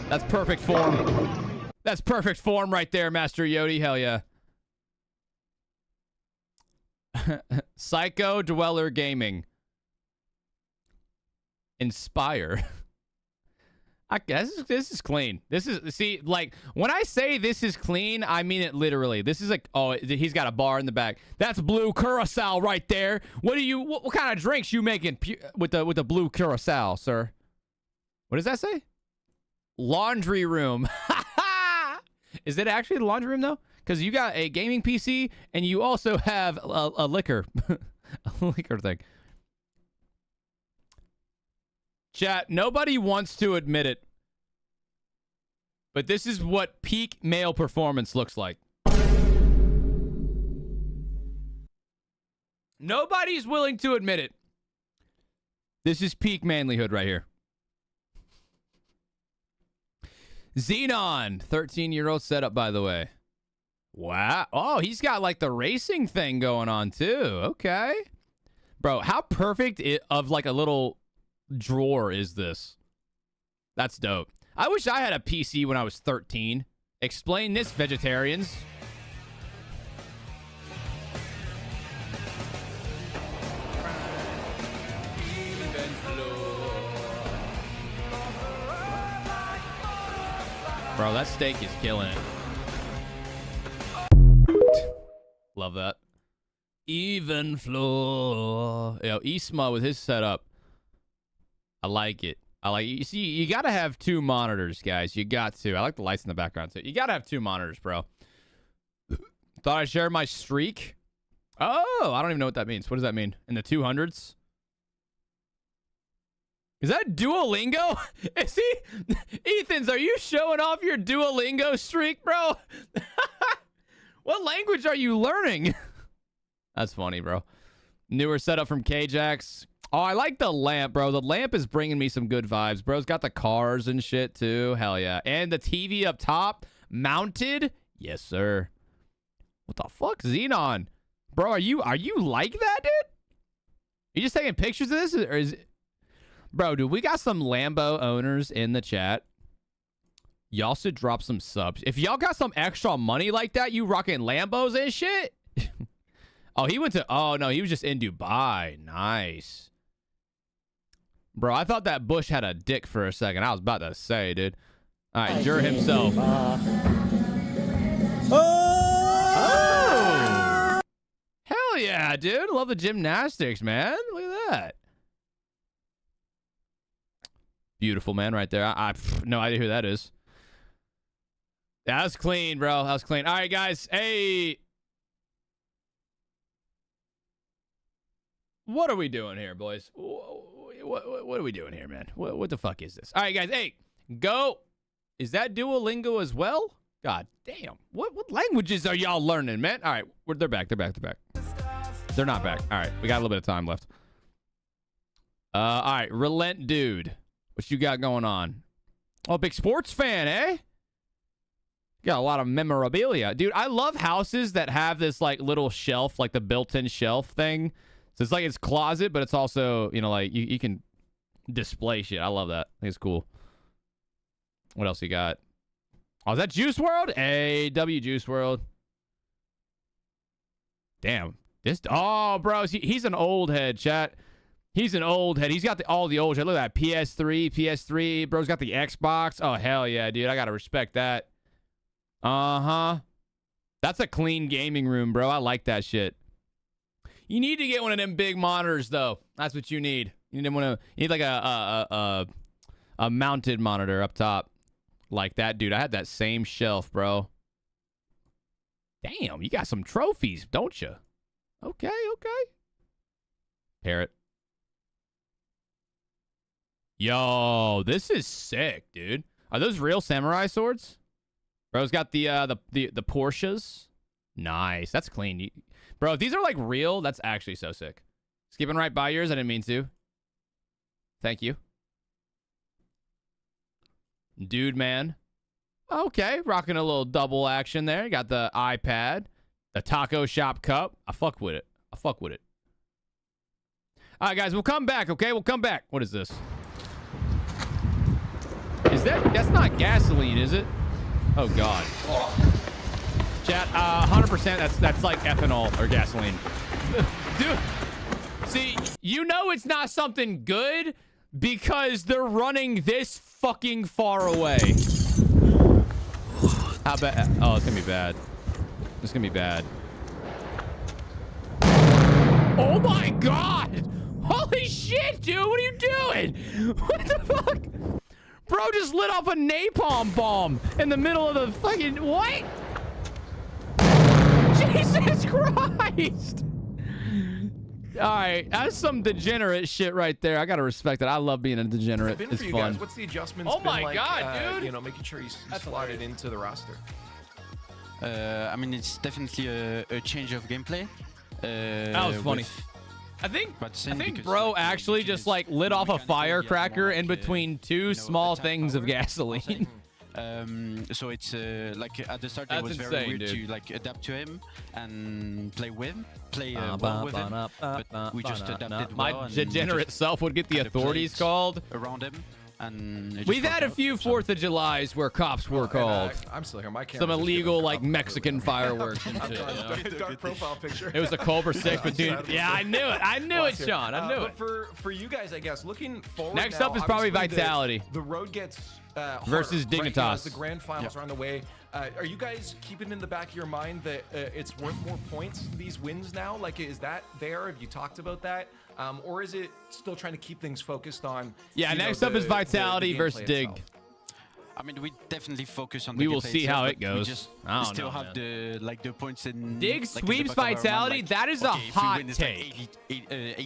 S2: That's perfect form. That's perfect form right there, Master Yodi. Hell yeah. Psycho Dweller Gaming. Inspire. I guess this is clean. See, like, when I say this is clean, I mean it literally. This is like, oh, he's got a bar in the back. That's blue curacao right there. What kind of drinks you making with the blue curacao, sir? What does that say? Laundry room. Is it actually the laundry room, though? Because you got a gaming PC and you also have a liquor. A liquor thing. Chat, nobody wants to admit it. But this is what peak male performance looks like. Nobody's willing to admit it. This is peak manlyhood right here. Xenon, 13-year-old setup, by the way. Wow. Oh, he's got like the racing thing going on too. Okay. Bro, how perfect of like a little drawer is this? That's dope. I wish I had a PC when I was 13. Explain this, vegetarians. Bro, that steak is killing it. Love that. Even floor. Yo, Isma with his setup. I like it. You see, you got to have two monitors, guys. You got to. I like the lights in the background, too. You got to have two monitors, bro. Thought I'd share my streak. Oh, I don't even know what that means. What does that mean? In the 200s? Is that Duolingo? Is he? Ethans, are you showing off your Duolingo streak, bro? What language are you learning? That's funny, bro. Newer setup from K-Jax. Oh, I like the lamp, bro. The lamp is bringing me some good vibes. Bro's got the cars and shit, too. Hell yeah. And the TV up top, mounted. Yes, sir. What the fuck? Xenon. Bro, are you like that, dude? You just taking pictures of this? Or is it... Bro, dude, we got some Lambo owners in the chat. Y'all should drop some subs. If y'all got some extra money like that, you rocking Lambos and shit? Oh, he went to... Oh, no, he was just in Dubai. Nice. Bro, I thought that Bush had a dick for a second. I was about to say, dude. All right, Jur himself. Oh! Hell yeah, dude. Love the gymnastics, man. Look at that. Beautiful, man, right there. I no idea who that is. That was clean, bro. That was clean. All right, guys. Hey. What are we doing here, boys? What are we doing here, man? What the fuck is this? All right, guys. Hey, go. Is that Duolingo as well? God damn. What languages are y'all learning, man? All right. They're back. They're back. They're back. They're not back. All right. We got a little bit of time left. All right. Relent Dude. What you got going on? Oh, big sports fan, eh? Got a lot of memorabilia. Dude, I love houses that have this, like, little shelf, like the built-in shelf thing. So it's like it's closet, but it's also, you know, like, you can display shit. I love that. I think it's cool. What else you got? Oh, is that Juice WRLD? Hey, Juice WRLD. Damn. Oh, bro, he's an old head, chat. He's an old head. He's got all the old shit. Look at that. PS3. Bro's got the Xbox. Oh, hell yeah, dude. I got to respect that. Uh-huh. That's a clean gaming room, bro. I like that shit. You need to get one of them big monitors, though. That's what you need. You need like a mounted monitor up top. Like that, dude. I had that same shelf, bro. Damn, you got some trophies, don't you? Okay. Parrot. Yo, this is sick, dude. Are those real samurai swords? Bro's got the Porsches. Nice. That's clean. Bro, if these are like real, that's actually so sick. Skipping right by yours. I didn't mean to. Thank you. Dude, man. Okay. Rocking a little double action there. You got the iPad. The Taco Shop cup. I fuck with it. All right, guys. We'll come back, okay? We'll come back. What is this? That's not gasoline, is it? Oh, God. Chat, 100% that's like ethanol or gasoline. Dude, see, you know it's not something good because they're running this fucking far away. How bad? Oh, it's gonna be bad. It's gonna be bad. Oh my God! Holy shit, dude! What are you doing? What the fuck? Bro just lit off a napalm bomb in the middle of the fucking... What? Jesus Christ! Alright, that's some degenerate shit right there. I gotta respect it. I love being a degenerate. It's fun.
S5: Guys? What's the adjustments
S2: oh my God, dude!
S5: You know, making sure you slot it into the roster.
S14: I mean, it's definitely a change of gameplay.
S2: That was funny. I think bro actually just like lit off a firecracker in between two small things of gasoline.
S14: So it's like at the start it was very weird to like adapt to him and play well with him, but we just adapted well.
S2: My degenerate self would get the authorities called
S14: around him. And
S2: we've had a few 4th of Julys where cops were called.
S5: I'm still here. My
S2: some illegal like Mexican fireworks and shit. You know?
S5: Dark profile picture.
S2: It was a Cobra 6 between. Yeah, I knew it. I knew it, Sean. I knew it.
S5: For you guys, I guess looking forward.
S2: Next
S5: now,
S2: up is probably Vitality.
S5: The road gets
S2: versus
S5: harder,
S2: Dignitas.
S5: Right? You know, as the grand finals are on the way. Are you guys keeping in the back of your mind that it's worth more points, these wins now? Like, is that there? Have you talked about that? Or is it still trying to keep things focused on...
S2: Yeah, next up is Vitality versus Dig.
S14: Itself? I mean, we definitely focus on.
S2: We will see how it goes.
S14: We just still have the points in.
S2: Dig sweeps Vitality. That is a hot take.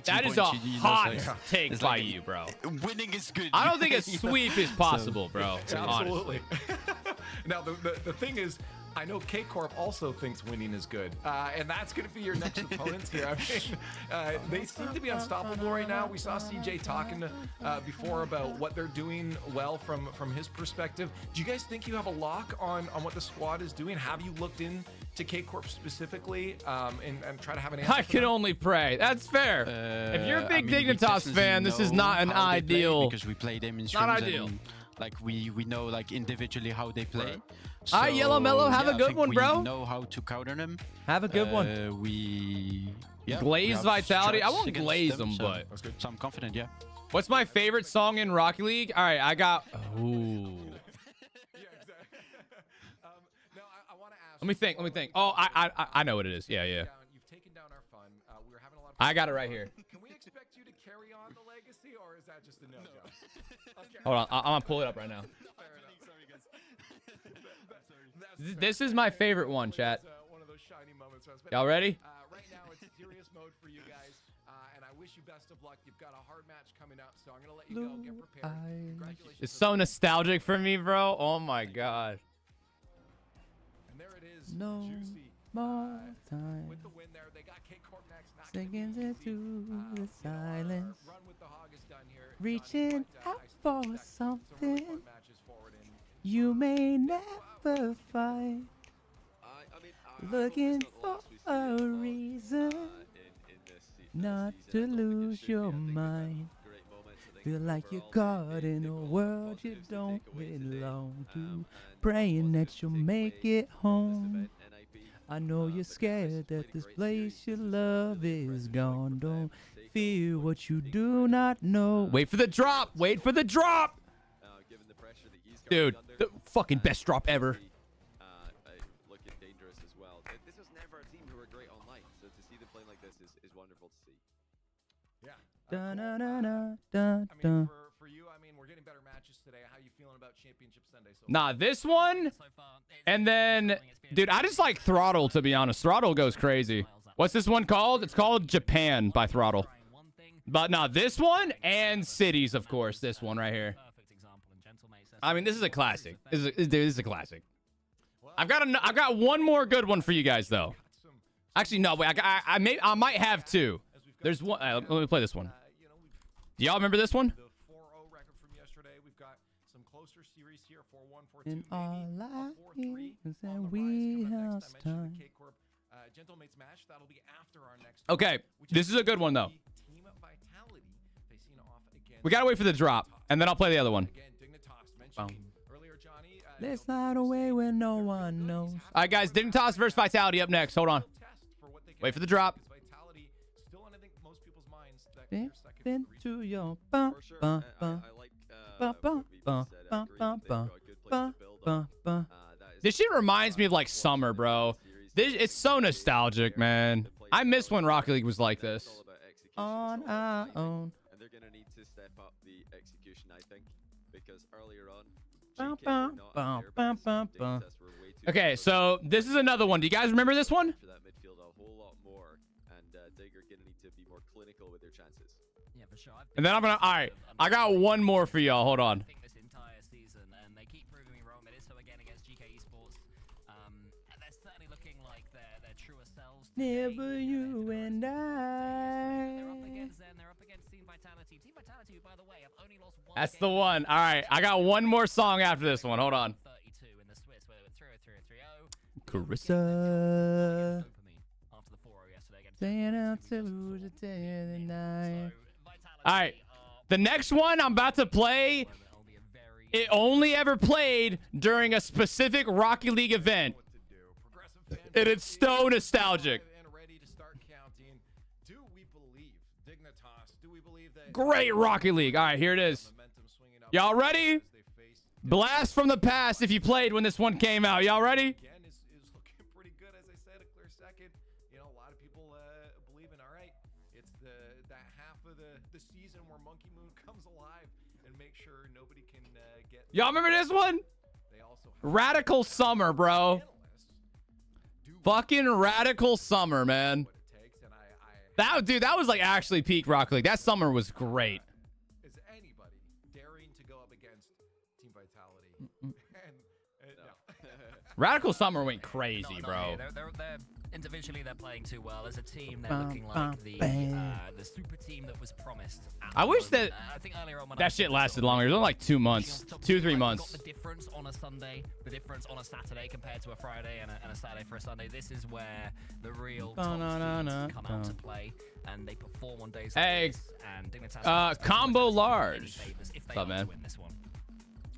S2: That is a hot take by you, bro.
S14: Winning is good.
S2: I don't think a sweep is possible, bro.
S5: Absolutely. Now the thing is, I know K-Corp also thinks winning is good, and that's going to be your next opponents here. I mean, they seem to be unstoppable right now. We saw CJ talking before about what they're doing well from his perspective. Do you guys think you have a lock on what the squad is doing? Have you looked into K-Corp specifically and try to have an answer?
S2: I can only pray. That's fair. If you're a big Dignitas fan, this is not an ideal.
S14: Because we play them in
S2: not ideal.
S14: Like we know like individually how they play.
S2: Right. So, all right, Yellow Mellow, have a good one, bro.
S14: We know how to counter them.
S2: Have a good one. Glaze Vitality. I won't glaze them, but
S14: so I'm confident. Yeah.
S2: What's my favorite song in Rocket League? All right, I got. Ooh. Let me think. Oh, I know what it is. Yeah.
S5: You've taken down our fun. We were having a lot of
S2: I got it right here.
S5: Can we expect you to carry on the legacy, or is that just a no-go? Okay.
S2: Hold on. I'm gonna pull it up right now. This is my favorite one, chat.
S5: One of those shiny moments.
S2: Y'all ready?
S5: Right now, it's serious mode for you guys, and I wish you best of luck. You've got a hard match coming up, so I'm gonna let you go. Get prepared. Congratulations.
S2: It's so nostalgic for me, bro. Oh my god.
S5: And there it is.
S2: No
S5: Juicy.
S2: more time.
S5: With the win there, they got K-Corp next. Not
S2: Seconds into the silence.
S5: Run with the hog is done here.
S2: Reaching out for something
S5: Matches forward in.
S2: you may never find. Looking for a reason not to lose your mind. Feel like you're caught in a world you don't belong to. Praying that you'll make it home. I know you're scared that this place you love is gone. Don't fear what you do not know. Wait for the drop. Wait for the drop. Dude, the fucking best drop ever.
S7: Looking dangerous as well. This was never a team who were great online, so to see them playing like this is wonderful to see.
S5: Yeah.
S2: Da, da, da, da,
S5: I mean, for you, I mean, we're getting better matches today. How you feeling about Championship Sunday?
S2: Nah, this one, and then, dude, I just like Throttle, to be honest. Throttle goes crazy. What's this one called? It's called Japan by Throttle. But nah, this one and Cities, of course. This one right here. I mean, this is a classic. This is a classic. I've got one more good one for you guys, though. Actually, no, wait. I might have two. There's one. Let me play this one. Do y'all remember this one?
S5: The 4-0 record from yesterday. We've got some closer series here. 4-1, 4-2,
S2: And all I
S5: maybe.
S2: is that we have time.
S5: Gentlemates match. That'll be after our next.
S2: Okay, this is a good one, though.
S5: Team Vitality facing off against.
S2: We gotta wait for the drop, and then I'll play the other one.
S5: Again, Dignitas mentioned earlier, Johnny.
S2: Let's slide away when no one knows. All right, guys, Dignitas versus Vitality up next. Hold on. Wait for the drop.
S5: Vitality still on, I think, most people's minds. That
S2: Been to your This shit reminds me of like summer, bro. It's so nostalgic, man. I miss when Rocket League was like this. On our own.
S7: And they're gonna need to step up the execution, I think, because earlier on,
S2: Okay, so this is another one. Do you guys remember this one?
S7: for that midfield a whole lot more, and Dig are gonna need to be more clinical with their chances.
S3: Yeah, for sure.
S2: And then all right, I got one more for y'all. Hold on.
S3: This entire season, and they keep proving me wrong. It is so again against GK Esports. And they're certainly looking like their truer selves.
S2: Never you and I.
S3: They're up against Zen. They're up against Team Vitality. Team Vitality, by the way, have only lost one.
S2: That's the one. All right, I got one more song after this one. Hold on.
S3: 32 in the Swiss, where they were 3-0, 3-0.
S2: Carissa.
S3: After the 4-0 yesterday against.
S2: Staying out to the day of the night. All right, the next one I'm about to play, it only ever played during a specific Rocket League event. And it's so nostalgic.
S5: And ready to start counting. Do we believe Dignitas? Do we believe that
S2: Great Rocket League. All right, here it is. Y'all ready? Blast from the past if you played when this one came out. Y'all ready?
S5: Again, is looking pretty good, as I said, a clear second. You know, a lot of people believe in, all right, it's that half of the season where Monkey Moon comes alive and make sure nobody can get.
S2: Y'all remember this one?
S5: They also
S2: Radical Summer, bro. Fucking Radical Summer, man. That was like actually peak Rocket League. That summer was great.
S5: Is anybody daring to go up against Team Vitality? No.
S2: Radical Summer went crazy, bro.
S3: They're individually they're playing too well. As a team, they're looking like the super team that was promised.
S2: I wish that
S3: I think earlier on when
S2: that shit lasted longer. It was only like 2 months, 2-3 months.
S3: The difference on a Sunday, the difference on a Saturday compared to a Friday and a Saturday for a Sunday. This is where the real top teams come out to play, and they perform on days like
S2: Hey,
S3: this. And Dignitas
S2: Combo Large.
S3: if they
S2: What's up,
S3: are
S2: man?
S3: to win this one.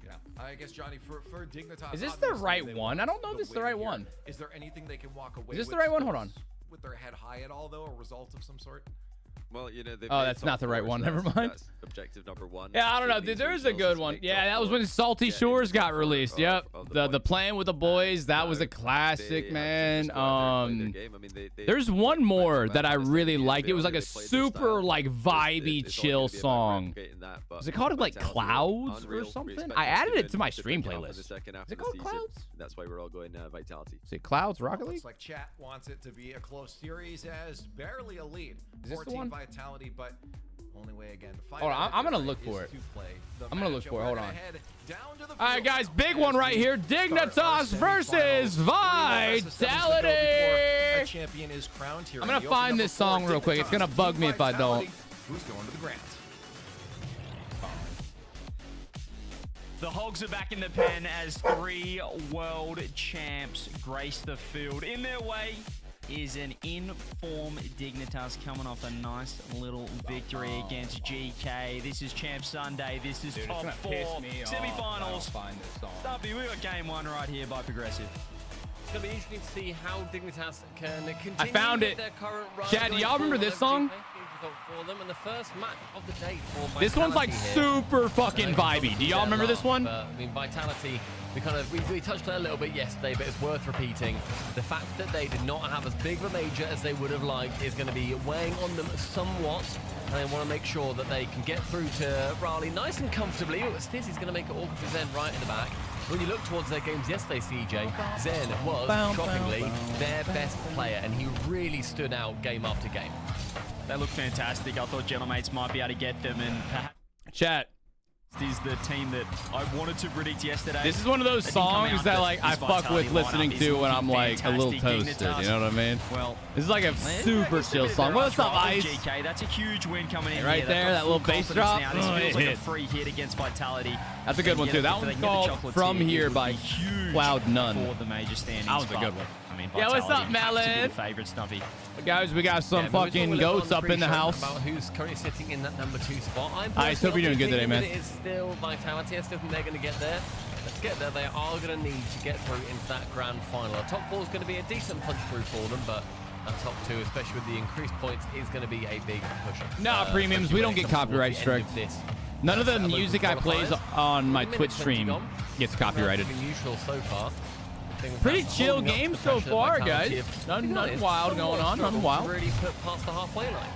S5: Yeah, I guess Johnny for Dignitas.
S2: Is this the
S5: obviously,
S2: right
S5: they
S2: one?
S5: want
S2: I don't know if this is the
S5: win
S2: right
S5: here.
S2: one.
S5: Is there anything they can walk away?
S2: Is this
S5: with
S2: the right one? Hold on.
S5: With their head high at all, though, a result of some sort?
S7: Well, you know,
S2: oh, that's not the right one. Never mind.
S7: Objective number 1.
S2: Yeah, I don't know. Dude, there is a good one. Yeah, that was when Salty Shores got released. Yep. The Playing with the Boys. That was a classic, man. There's one more that I really liked. It was like a super like vibey chill song. Is it called like Clouds or something? I added it to my stream playlist. Is it called Clouds?
S7: That's why we're all going Vitality.
S2: Is it Clouds Rocket League?
S5: Looks like chat wants it to be a close series as barely a lead.
S2: Is this the one?
S5: Vitality, but only way again to find
S2: Hold on, I'm gonna look for it. I'm gonna look for it. Hold on. All right, guys, big one right here. Dignitas versus Vitality. I'm gonna find this song real quick. It's gonna bug me if I don't.
S5: Who's going to the ground?
S6: The Hogs are back in the pen as 3 world champs grace the field. In their way is an in-form Dignitas coming off a nice little victory against GK. This is Champ Sunday. This is top 4 semi-finals. Stumpy, we got game 1 right here by Progressive.
S4: It's going to be interesting to see how Dignitas can continue
S2: I found it.
S4: their current run.
S2: Chad, do y'all remember this song?
S4: For them, and the first match of the day for
S2: This one's like
S4: Vitality
S2: super fucking vibey. Do y'all remember this one?
S4: I mean, Vitality, we touched on it a little bit yesterday, but it's worth repeating. The fact that they did not have as big of a major as they would have liked is going to be weighing on them somewhat, and they want to make sure that they can get through to Raleigh nice and comfortably. Stizzy's going to make it awkward for Zen right in the back. When you look towards their games yesterday, CJ, Zen was, shockingly, their best player, and he really stood out game after game.
S6: They look fantastic. I thought Gentlemates might be able to get them, and perhaps
S2: Chat.
S6: This is the team that I wanted to predict yesterday.
S2: This is one of those songs that like I fuck with listening to when I'm like a little toasted. You know what I mean?
S6: Well,
S2: this is like a super chill song. What's up, Ice?
S6: GK, that's a huge win coming in
S2: right
S6: here.
S2: there, that little bass drop.
S6: Now. This feels like a free hit against Vitality.
S2: That's a good one too. That one's called From Here by Cloud None.
S6: For the major standings.
S2: That was a good one.
S6: I mean,
S2: yeah, what's up, Melon?
S6: Favorite Stumpy.
S2: Guys, we got some fucking goats up in the house.
S4: About who's currently sitting in that number 2 spot.
S2: I hope you're doing good today, man.
S4: It is still Vitality. I still think they're going to get there. Let's get there. They are going to need to get through into that grand final. Our top 4 is going to be a decent punch through for them, but our top 2, especially with the increased points, is going to be a big push.
S2: Nah, premiums. We don't get copyright strikes. None of the music I play on my Twitch stream gets copyrighted.
S4: Neutral so far.
S2: Pretty chill game so far, guys. Nothing wild going on. Nothing wild.
S4: Really put past the halfway line.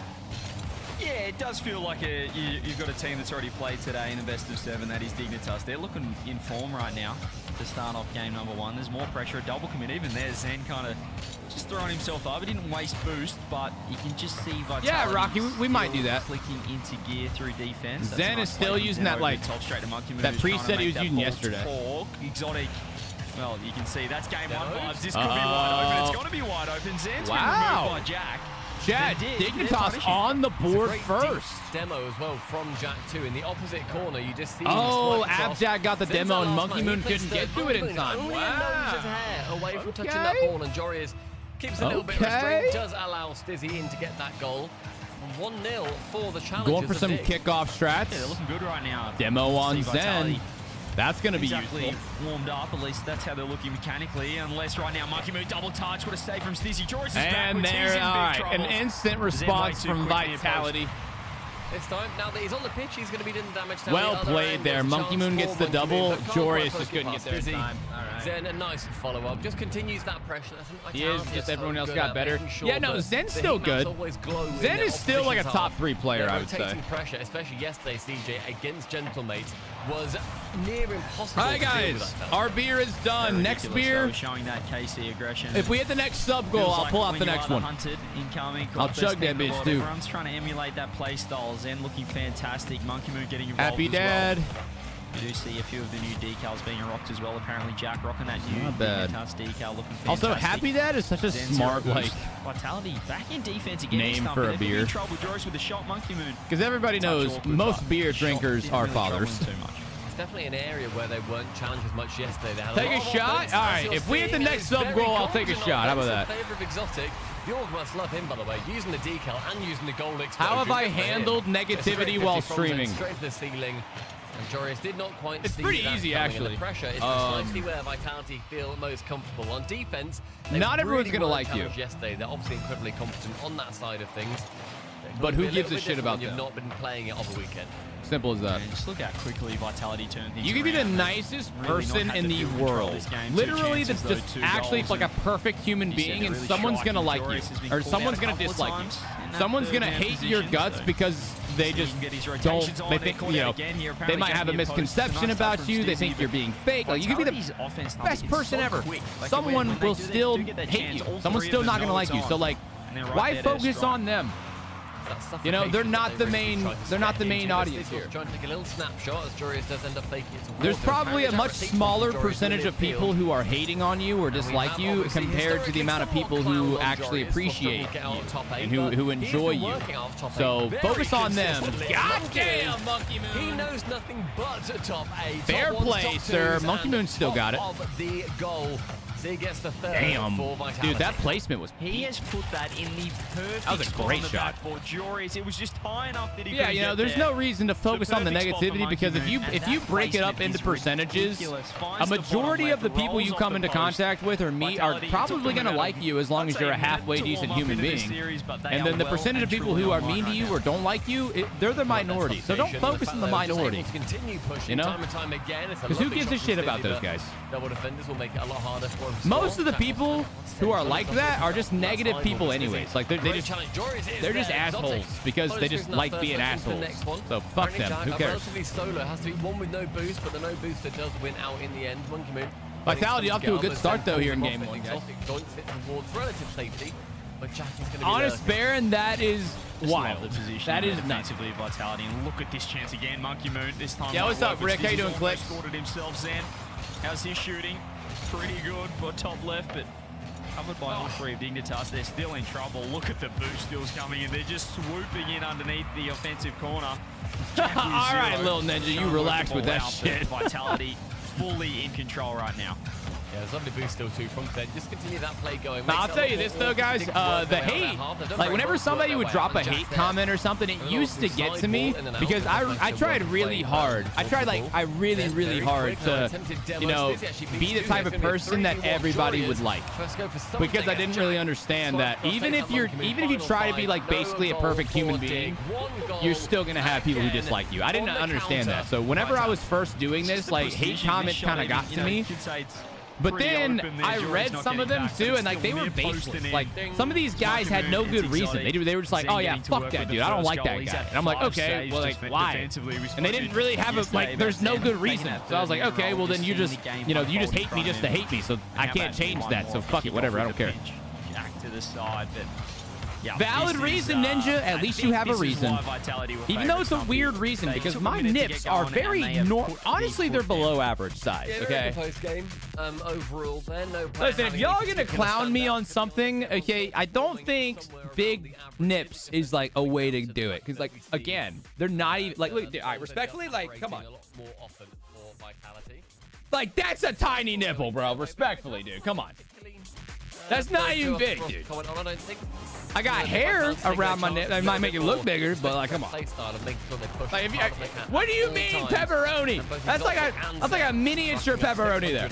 S6: Yeah, it does feel like you've got a team that's already played today in the best of 7. That is Dignitas. They're looking in form right now to start off game number 1. There's more pressure, a double commit. Even there, Zen kind of just throwing himself up. He didn't waste boost, but you can just see Vitality.
S2: Yeah, Rocky, we might do that.
S6: Clicking into gear through defense.
S2: Zen is still using that like that preset he was using yesterday.
S6: Exotic. Well, you can see that's game 1 vibes. This could be wide open. It's got to be wide open. Zen's been removed by Jack.
S2: Chad, Dignitas on the board first.
S4: Demo as well from Jack 2 in the opposite corner. You just see.
S2: Oh, Abjack got the demo and Monkey Moon couldn't get to it in time.
S4: Wow. Away from touching that ball, and Jorius keeps a little bit restrained. Does allow Stizzy in to get that goal. 1-0 for the challenge.
S2: Going for some kickoff strats.
S6: Yeah, they're looking good right now.
S2: Demo on Zen. That's going to be useful.
S6: Warmed up, at least that's how they're looking mechanically. Unless right now, Monkey Moon double touch. What a save from Stizzy. Joris is back.
S2: And there, all right, an instant response from Vitality.
S4: This time, now that he's on the pitch, he's going to be doing damage to
S2: well played there. Monkey Moon gets the double. Joris just couldn't get there in time. All right.
S4: Zen, a nice follow-up. Just continues that pressure.
S2: He is, just everyone else got better. Yeah, no, Zen's still good. Zen is still like a top 3 player, I would say.
S4: Rotating pressure, especially yesterday, CJ, against Gentlemates, was near impossible.
S2: All right, guys, our beer is done. Next beer.
S6: Showing that KC aggression.
S2: If we hit the next sub goal, I'll pull out the next one. I'll chug that bitch, too.
S6: Everyone's trying to emulate that play style. Zen looking fantastic. Monkey Moon getting involved
S2: Happy Dad.
S6: Well. You do see a few of the new decals being rocked as well. Apparently, Jack rocking that new decal looking fantastic.
S2: Also, Happy Dad is such a smart, like,
S6: Vitality back in defense again.
S2: Name for a beer.
S6: Trouble Joris with the shot, Monkey Moon.
S2: Because everybody knows most beer drinkers are fathers.
S4: It's definitely an area where they weren't challenged as much yesterday. They had
S2: take a shot? All right, if we hit the next sub goal, I'll take a shot. How about that?
S4: In favor of Exotic. The Org must love him, by the way, using the decal and using the goal explosion.
S2: How have I handled negativity while streaming?
S4: Straight to the ceiling. And Joris did not quite see that.
S2: It's pretty easy, actually.
S4: The pressure is precisely where Vitality feel most comfortable. On defense,
S2: not everyone's going to like you.
S4: Yesterday, they're obviously incredibly competent on that side of things.
S2: but who gives a shit about
S4: You've
S2: them?
S4: not been playing it over the weekend.
S2: Simple as that.
S6: Just look how quickly Vitality turned things
S2: You can be the
S6: around.
S2: nicest
S6: Really not
S2: person
S6: had
S2: in
S6: to
S2: the
S6: field control
S2: world.
S6: this game.
S2: Literally,
S6: Two
S2: that's
S6: chances,
S2: just
S6: though, two
S2: actually
S6: goals,
S2: like a
S6: and
S2: perfect human
S6: you said
S2: being,
S6: they're
S2: and
S6: really
S2: someone's gonna
S6: striking.
S2: like you,
S6: Joris has been
S2: or
S6: called
S2: someone's
S6: out a
S2: gonna
S6: couple of
S2: dislike you.
S6: times in that
S2: Someone's
S6: third
S2: gonna
S6: man
S2: hate your
S6: position,
S2: guts
S6: so
S2: because they
S6: see if
S2: just
S6: he can get his
S2: don't.
S6: rotations on.
S2: They
S6: They're
S2: think
S6: called
S2: you
S6: out
S2: know
S6: again here.
S2: they
S6: Apparently
S2: might have a
S6: Jamie opposed.
S2: misconception
S6: Nice touch
S2: about
S6: from
S2: you. They
S6: Stizzy,
S2: think you're
S6: but
S2: being fake. Like you could be the
S6: Vitality's offense,
S2: best
S6: it's
S2: person
S6: so
S2: ever.
S6: quick. Like,
S2: Someone
S6: when they
S2: will
S6: do that,
S2: still
S6: do get that
S2: hate
S6: chance,
S2: you.
S6: all
S2: Someone's
S6: three
S2: still
S6: of
S2: not
S6: them
S2: gonna
S6: know
S2: like
S6: it's
S2: you. So
S6: on.
S2: like,
S6: And they're right
S2: why
S6: there to
S2: focus
S6: strike.
S2: on them?
S4: That
S2: You know, they're
S4: suffocation
S2: not
S4: that
S2: the
S4: they
S2: main.
S4: really try to
S2: They're not the
S4: spec
S2: main
S4: into.
S2: audience
S4: Stizzy
S2: here.
S4: trying to take a little snapshot as Joris does end up faking it towards
S2: There's
S4: him.
S2: probably a
S4: Apparently
S2: much
S4: that rotation
S2: smaller
S4: from Joris
S2: percentage
S4: in
S2: of people
S4: midfield.
S2: who are hating on you or dislike
S4: have
S2: you
S4: obviously
S2: compared to the amount of people who
S4: historically
S2: actually
S4: somewhat
S2: appreciate
S4: clowned on
S2: you
S4: Joris, but
S2: and
S4: he's
S2: who
S4: been
S2: enjoy you.
S4: working out of top
S2: So
S4: eight very
S2: focus on them.
S4: consistently.
S2: God
S4: Monkey
S2: damn,
S4: Moon.
S2: Monkey Moon.
S4: He knows nothing but top 8.
S2: Fair
S4: top ones,
S2: play,
S4: top
S2: sir.
S4: twos,
S2: Monkey
S4: and
S2: Moon still
S4: top
S2: got it.
S4: of the goal. He gets the third
S2: Damn,
S4: for Vitality.
S2: dude, that placement was.
S6: He has put that in the perfect
S2: That was a
S6: spot
S2: great
S6: on the
S2: shot.
S6: backboard. Joris, it was just high enough that he
S2: Yeah,
S6: couldn't
S2: you know,
S6: get
S2: there's
S6: there.
S2: no reason to focus on the
S6: perfect spot for
S2: negativity
S6: Monkey
S2: because if
S6: Moon,
S2: you
S6: and
S2: if you
S6: that
S2: break it up
S6: placement
S2: into
S6: is
S2: percentages,
S6: ridiculous.
S2: a
S6: Finds the
S2: majority
S6: bottom
S2: of the
S6: left,
S2: people you
S6: rolls
S2: come
S6: off
S2: into
S6: the post.
S2: contact with or meet are
S6: Vitality, it
S2: probably
S6: took them
S2: going to
S6: about,
S2: like you as long
S6: I'd
S2: as you're a
S6: say, a minute
S2: halfway
S6: to warm
S2: decent
S6: up
S2: human
S6: into this
S2: being.
S6: series, but they
S2: And
S6: are
S2: then the
S6: well
S2: percentage of
S6: and
S2: people
S6: truly
S2: who are
S6: online
S2: mean to
S6: right
S2: you
S6: now.
S2: or don't like you, they're the minority. So don't focus on the minority. You know? Because who gives a shit about those guys?
S4: Double defenders will make it a lot harder for him to
S2: Most
S4: score.
S2: of the people who are like that are just negative people anyways. Like they're
S4: Great
S2: just
S4: challenge. Joris is
S2: they're just
S4: there.
S2: assholes
S4: Exotic.
S2: because they
S4: Close
S2: just
S4: to his
S2: like
S4: first,
S2: being
S4: looking for the
S2: assholes.
S4: next one.
S2: So fuck
S4: Apparently
S2: them.
S4: Jack,
S2: Who cares?
S4: Relatively solo. Has to be one with no boost, but the no booster does win out in the end. Monkey Moon.
S2: Vitality off to a good start though here in game one, guys.
S4: Exotic joints it towards relative safety, but Jack is going to be
S2: Honest Baron, that is
S6: Just love
S2: wild.
S6: the position
S2: That is nuts.
S6: defensively Vitality, and look at this chance again. Monkey Moon this time.
S2: Yeah, what's up, Rick? How you doing, Click?
S6: Scored it himself, Zen. How's his shooting? Pretty good, but top left, but covered by all three of Dignitas. They're still in trouble. Look at the boost skills coming in. They're just swooping in underneath the offensive corner.
S2: All right, little ninja, you relax with that shit.
S6: Vitality fully in control right now.
S4: Yeah, there's lovely boost still too from Ted. Just continue that play going.
S2: Now, I'll tell you this though, guys. The hate, like whenever somebody would drop a hate comment or something, it used to get to me because I tried really hard. I really hard to, you know, be the type of person that everybody would like. Because I didn't really understand that even if you try to be like basically a perfect human being, you're still gonna have people who dislike you. I didn't understand that. So whenever I was first doing this, like hate comments kind of got to me. But then I read some of them too, and like they were baseless. Like some of these guys had no good reason. They were just like, oh yeah, fuck that dude. I don't like that guy. And I'm like, okay, well like why? And they didn't really have a like. There's no good reason. So I was like, okay, well then you just hate me just to hate me. So I can't change that. So fuck it, whatever. I don't care.
S6: Jack to the side, but. Yeah,
S2: valid reason, Ninja. At least you have a reason. Even though it's a weird reason, because my nips are very honestly, they're below average size. Okay.
S4: Overall,
S2: listen, if y'all gonna clown me on something, okay, I don't think big nips is like a way to do it. Because like again, they're not even like. Look, all right, respectfully, like, come on. Like that's a tiny nipple, bro. Respectfully, dude. Come on. That's not even big, dude. I got hair around my neck. That might make it look bigger, but like, come on. Like, if you, what do you mean pepperoni? That's like a miniature pepperoni there.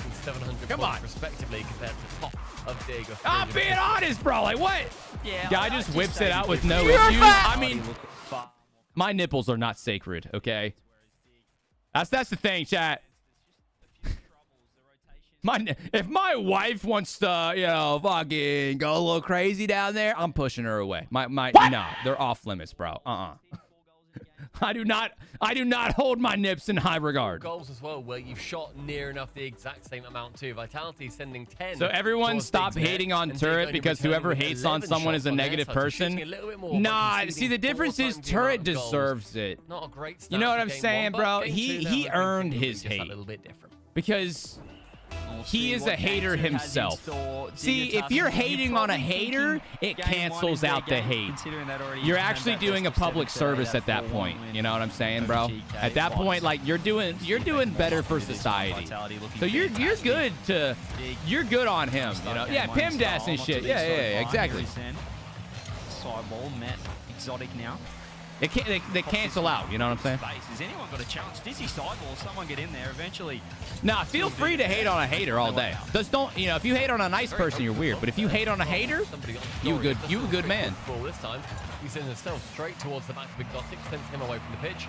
S2: Come on. I'm being honest, bro. Like what?
S6: Yeah,
S2: guy just whips it out with no issues. I mean, my nipples are not sacred. Okay. That's the thing, chat. If my wife wants to, you know, fucking go a little crazy down there, I'm pushing her away. No, they're off limits, bro. I do not hold my nips in high regard.
S4: Goals as well, where you've shot near enough the exact same amount too. Vitality sending 10.
S2: So everyone stop hating on Turret because whoever hates on someone is a negative person. Nah, see the difference is Turret deserves it.
S4: Not a great start.
S2: You know what I'm saying, bro? He earned his hate
S4: a little bit different
S2: because he is a hater himself. See, if you're hating on a hater, it cancels out the hate. You're actually doing a public service at that point. You know what I'm saying, bro? At that point, like you're doing better for society. So you're good on him. You know? Yeah, PIMDAS and shit. Yeah, exactly.
S6: Side ball met Exotic now.
S2: They can't. They cancel out. You know what I'm saying?
S6: Space. Has anyone got a challenge? Dizzy sideball. Someone get in there eventually.
S2: Nah, feel free to hate on a hater all day. Just don't. You know, if you hate on a nice person, you're weird. But if you hate on a hater, you a good man.
S4: This time, he's in himself straight towards the back of Exotic, sends him away from the pitch.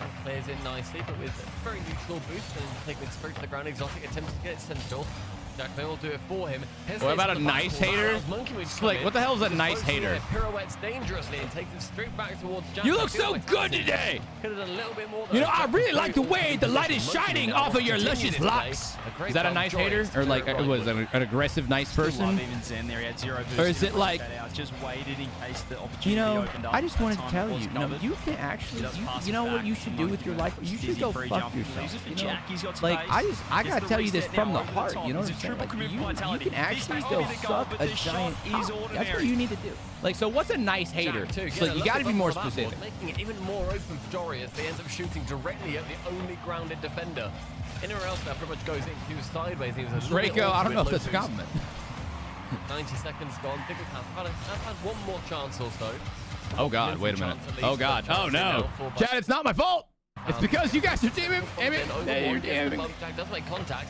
S4: And clears in nicely, but with a very neutral boost and taking it straight to the ground. Exotic attempts to get it central. Jack, they will do it for him.
S2: What about a nice hater? Like, what the hell is a nice hater?
S4: Pirouettes dangerously and takes it straight back towards Jack.
S2: You look so good today. You know, I really like the way the light is shining off of your luscious locks. Is that a nice hater, or like it was an aggressive nice person? Or is it like?
S6: Just waited in case the opportunity
S2: You know,
S6: opened up.
S2: I just wanted to tell you, you can actually, you know what you should do with your life? You should go fuck yourself. You know? Like, I gotta tell you this from the heart. You know what I'm saying? Like, you can actually go suck a giant cock. That's what you need to do. Like, so what's a nice hater? So you gotta be more specific.
S4: Making it even more open for Dorius. They end up shooting directly at the only grounded defender. Anywhere else now pretty much goes in. He was sideways. He was a
S2: Draco, I don't know if that's a compliment.
S4: 90 seconds gone. Dignitas have had one more chance or so.
S2: Oh God, wait a minute. Oh God. Oh no. Chad, it's not my fault. It's because you guys are teaming.
S4: Jack does make contact.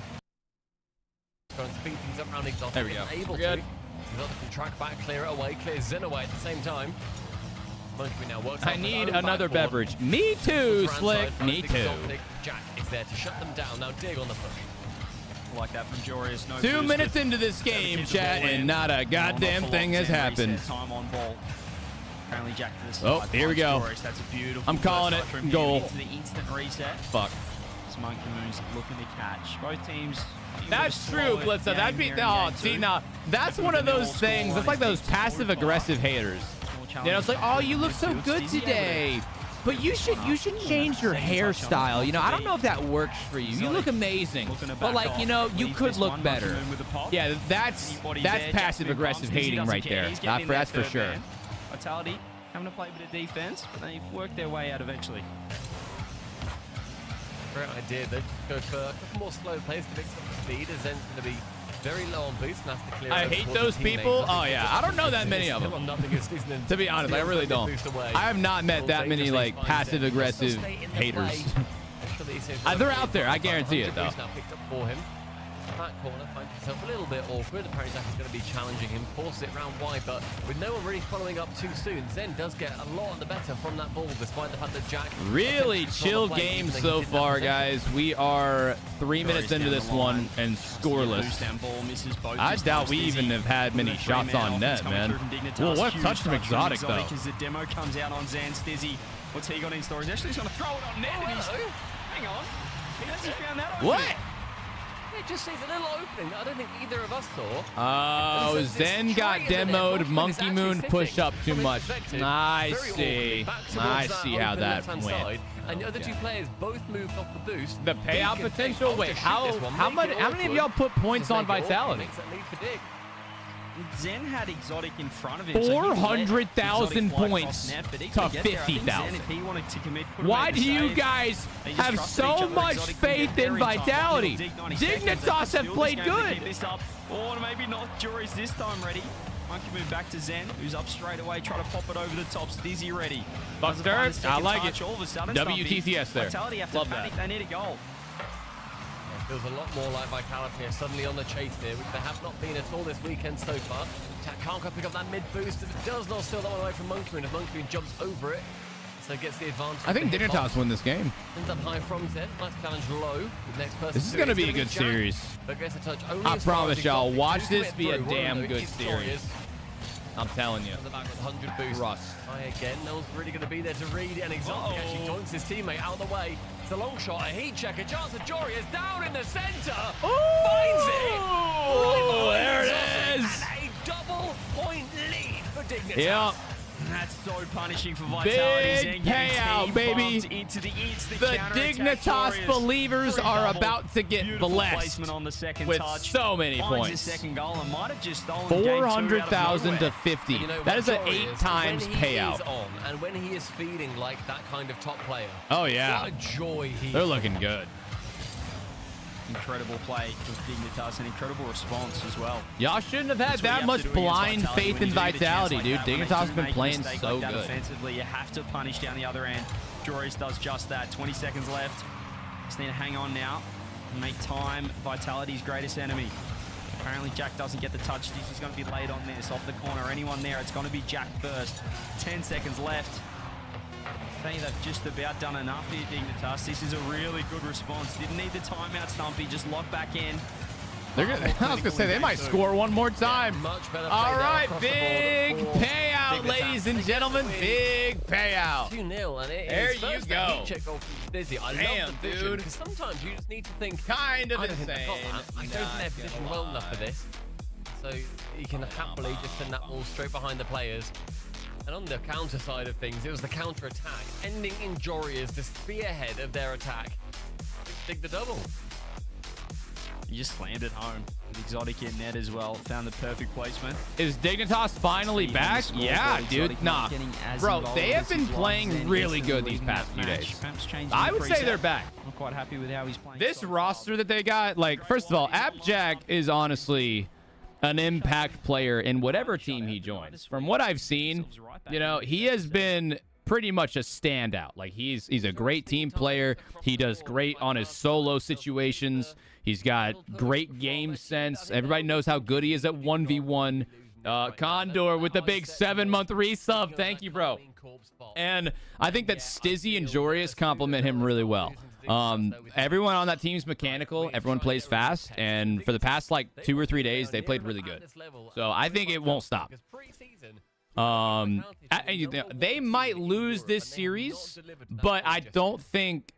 S4: Trying to speed things up around Exotic.
S2: There we go.
S4: Able
S2: We're
S4: to.
S2: good.
S4: Exotic can track back, clear it away, clears Zen away at the same time. Monkey now works
S2: I need another beverage. Me too, Slick. Me too.
S4: Jack is there to shut them down. Now dig on the push.
S6: Like that from Jorius. No
S2: 2 minutes into this game, chat, and not a goddamn thing has happened.
S6: Time on ball. Apparently Jack to the side.
S2: Oh, here we go.
S6: That's a beautiful.
S2: I'm calling it. Goal.
S6: Into the instant reset.
S2: Fuck.
S6: This Monkey Moon's looking to catch. Both teams.
S2: That's true, Blitzer. That'd be that's one of those things. It's like those passive-aggressive haters. You know, it's like, oh, you look so good today. But you should change your hairstyle. You know, I don't know if that works for you. You look amazing, but like, you know, you could look better. Yeah, that's passive-aggressive hating right there. That's for sure.
S6: Vitality having to play a bit of defense, but they've worked their way out eventually.
S4: Great idea. They go for a couple more slow plays to mix up the speed. As Zen's going to be very low on boost and has to clear.
S2: I hate those people. Oh yeah, I don't know that many of them. To be honest, I really don't. I have not met that many like passive-aggressive haters. They're out there. I guarantee it though.
S4: That corner finds himself a little bit awkward. Apparently Jack is going to be challenging him, force it round wide, but with no one really following up too soon, Zen does get a lot on the better from that ball, despite the fact that Jack...
S2: Really chill game so far, guys. We are 3 minutes into this one and scoreless. I doubt we even have had many shots on net, man. Well, what touch from Exotic, though.
S6: As the demo comes out on Zen, Stizzy, what's he got in store? He's actually going to throw it on net. And he's, hang on. He hasn't found that opening.
S2: What?
S4: It just sees a little opening that I don't think either of us saw.
S2: Oh, Zen got demoed. Monkey Moon pushed up too much. I see. I see how that went.
S4: And the other two players both moved off the boost.
S2: The payout potential? Wait, how many of y'all put points on Vitality?
S6: Zen had Exotic in front of him.
S2: 400,000 points to 50,000. Why do you guys have so much faith in Vitality? Dignitas have played good.
S6: Or maybe not. Jury's this time ready. Monkey move back to Zen, who's up straight away, try to pop it over the top. Dizzy ready.
S2: Buster, I like it.
S6: All of a sudden,
S2: WTCS there.
S6: Vitality have to panic. They need a goal.
S4: Feels a lot more like Vitality are suddenly on the chase here, which they have not been at all this weekend so far. Jack can't go pick up that mid boost. It does not steal that one away from Monkey Moon. If Monkey Moon jumps over it, so gets the advantage.
S2: I think Dignitas win this game.
S4: Ends up high from Zen. Nice challenge low. The next person
S2: this is going to be a good series.
S4: But gets a touch only
S2: I promise y'all, watch this be a damn good series. I'm telling you.
S4: The back with 100 boost.
S2: Rust.
S4: High again. No one's really going to be there to read. And Exotic actually joins his teammate out of the way. It's a long shot, a heat check, a chance of Jory is down in the center. Finds it.
S2: Oh, there it is.
S4: And a double point lead for Dignitas.
S2: Yep.
S6: That's so punishing for Vitality.
S2: Big payout, baby. The Dignitas believers are about to get blessed
S6: on the second
S2: with
S6: touch.
S2: so many points.
S6: Second goal and might have just stolen
S2: 400,000 to 50.
S4: You know,
S2: that is an 8 times payout.
S4: And when he is feeding like that kind of top player.
S2: Oh yeah.
S4: What a joy he
S2: They're looking good.
S6: Incredible play with Dignitas, an incredible response as well.
S2: Y'all shouldn't have had that much blind faith and vitality, dude. Dignitas has been playing so good.
S6: Offensively, you have to punish down the other end. Joris does just that. 20 seconds left. Just need to hang on now and make time Vitality's greatest enemy. Apparently, Jack doesn't get the touch. He's going to be laid on this off the corner. Anyone there, it's going to be Jack first. 10 seconds left. I think they've just about done enough here, Dignitas. This is a really good response. Didn't need the timeout, Stumpy. Just lock back in.
S2: I was going to say, they might score one more time. All right, big payout, ladies and gentlemen. Big payout.
S4: 2-0, and
S2: there you go.
S4: I love the vision, because sometimes you just need to think.
S2: Kind of insane.
S4: I don't think they're positioned well enough for this. So you can happily just send that ball straight behind the players. And on the counter side of things, it was the counter attack, ending in Jory as the spearhead of their attack. Dig the double.
S6: You just slammed it home. With Exotic in net as well. Found the perfect placement.
S2: Is Dignitas finally back? Yeah, dude. Nah. Bro, they have been playing really good these past few days. I would say they're back.
S6: I'm quite happy with how he's playing.
S2: This roster that they got, like, first of all, APAC is honestly an impact player in whatever team he joins. From what I've seen, you know, he has been pretty much a standout. Like, he's a great team player. He does great on his solo situations. He's got great game sense. Everybody knows how good he is at 1v1. Condor with the big 7-month resub. Thank you, bro. And I think that Stizzy and Jorius complement him really well. Everyone on that team is mechanical. Everyone plays fast. And for the past, like, 2 or 3 days, they played really good. So I think it won't stop. They might lose this series, but I don't think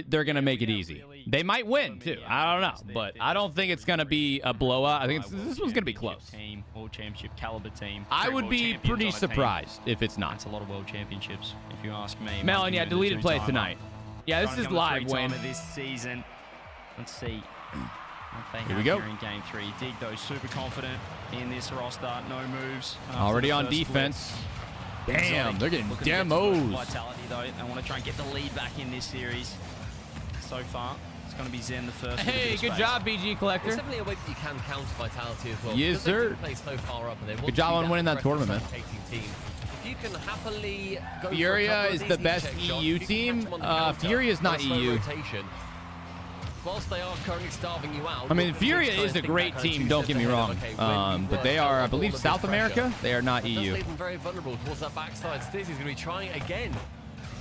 S2: they're going to make it easy. They might win, too. I don't know. But I don't think it's going to be a blowout. I think this one's going to be close.
S6: World Championship caliber team.
S2: I would be pretty surprised if it's not.
S6: It's a lot of World Championships, if you ask me.
S2: Melon, yeah, deleted play tonight. Yeah, this is live, Wayne.
S6: This season. Let's see.
S2: Here we go.
S6: In game 3. Dig, though, super confident in this roster. No moves.
S2: Already on defense. Damn, they're getting demos.
S6: Vitality, though. They want to try and get the lead back in this series. So far, it's going to be Zen the first.
S2: Hey, good job, BG Collector.
S4: There's definitely a way that you can counter Vitality as well.
S2: Yes, sir.
S4: So far up, and
S2: good job on winning that tournament, man.
S4: If you can happily go
S2: Furia is the best EU team. Furia is not EU.
S4: Whilst they are currently starving you out.
S2: I mean, Furia is a great team, don't get me wrong. But they are, I believe, South America. They are not EU.
S4: It does leave them very vulnerable towards that backside. Stizzy's going to be trying again.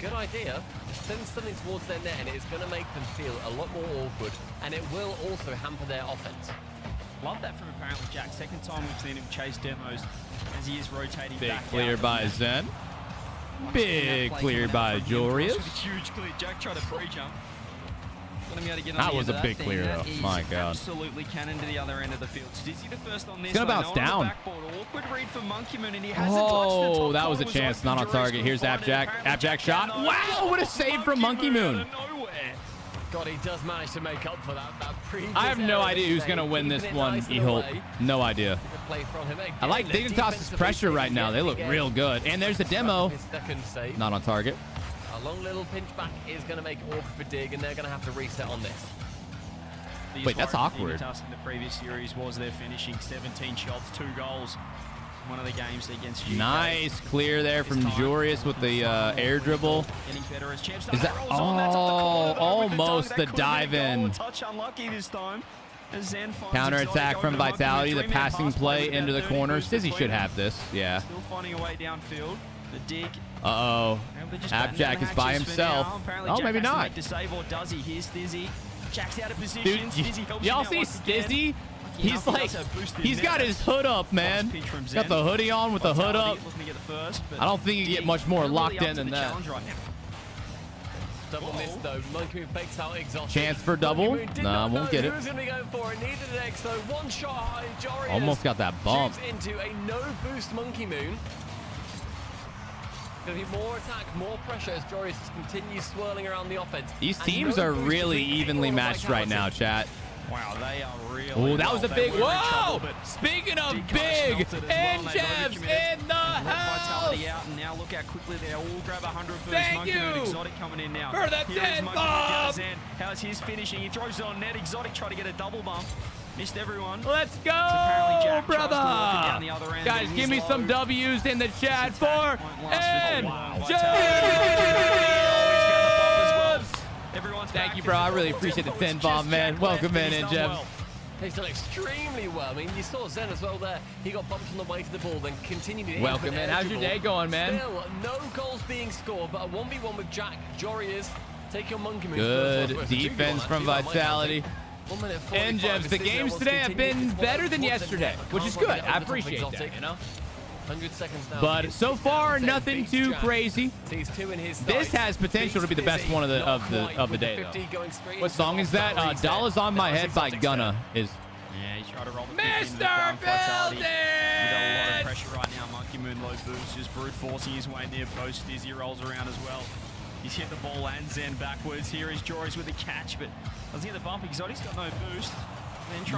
S4: Good idea. Just send something towards their net, and it's going to make them feel a lot more awkward, and it will also hamper their offense.
S6: Love that from apparently Jack. Second time we've seen him chase demos as he is rotating
S2: big
S6: back
S2: clear
S6: out.
S2: by Zen. Big clear by Jorius.
S6: Huge clear. Jack tried to pre-jump.
S2: That was a big clear, though. My God.
S6: Absolutely cannon to the other end of the field. Stizzy the first on this.
S2: It's going to bounce down.
S6: Awkward read from Monkey Moon, and he has
S2: oh, that was a chance. Not on target. Here's APAC. APAC shot. Wow, what a save from Monkey Moon.
S4: God, he does manage to make up for that previous.
S2: I have no idea who's going to win this one, E-Holt. No idea. I like Dignitas' pressure right now. They look real good. And there's the demo. Not on target.
S4: A long little pinch back is going to make it awkward for Dig, and they're going to have to reset on this.
S2: Wait, that's awkward.
S6: Dignitas in the previous series was their finishing 17 shots, 2 goals. One of the games against GK.
S2: Nice clear there from Jorius with the air dribble. Is that almost the dive in?
S6: Touch unlucky this time.
S2: Counter attack from Vitality, the passing play into the corner. Stizzy should have this. Yeah.
S6: Still finding a way downfield. The dig.
S2: Uh-oh. APAC is by himself. Oh, maybe not.
S6: To save, or does he? Here's Stizzy. Jack's out of position.
S2: Dude, y'all see Stizzy? He's like, he's got his hood up, man. Got the hoodie on with the hood up. I don't think you get much more locked in than that.
S4: Double miss though. Monkey Moon fakes out exhaustion.
S2: Chance for double? Nah, won't get it.
S4: Who's going to be going for it? Needed an X though. One shot high. Jory
S2: almost got that bump.
S4: Into a no boost Monkey Moon. Going to be more attack, more pressure as Joris continues swirling around the offense.
S2: These teams are really evenly matched right now, chat.
S6: Wow, they are really.
S2: Oh, that was a big. Whoa! Speaking of big, Njev's in the
S6: Vitality out, and now look how quickly they all grab 100 boost.
S2: Thank you.
S6: Exotic coming in now.
S2: For the 10 bomb.
S6: How's his finishing? He throws it on net. Exotic trying to get a double bump. Missed everyone.
S2: Let's go,
S6: Jack
S2: brother.
S6: down the other end,
S2: Guys, give me some W's in the chat for Thank you, bro. I really appreciate the 10 bomb, man. Welcome in, Jeff.
S4: He's done extremely well. I mean, you saw Zen as well there. He got bumped on the way to the ball, then continued to
S2: Welcome in. How's your day going, man?
S4: Still, no goals being scored, but a 1v1 with Jack. Jory is taking monkey move.
S2: Good defense from Vitality. And Jebs, the games today have been better than yesterday, which is good. I appreciate that, you know?
S4: 100 seconds now.
S2: But so far, nothing too crazy. This has potential to be the best one of the day, though. What song is that? Dollars on My Head by Gunna is.
S6: Yeah, he's trying to roll the
S2: Mr. Building!
S6: With a lot of pressure right now. Monkey Moon low boost, just brute forcing his way near post. Dizzy rolls around as well. He's hit the ball and Zen backwards. Here is Joris with the catch, but doesn't get the bump. Exotic's got no boost.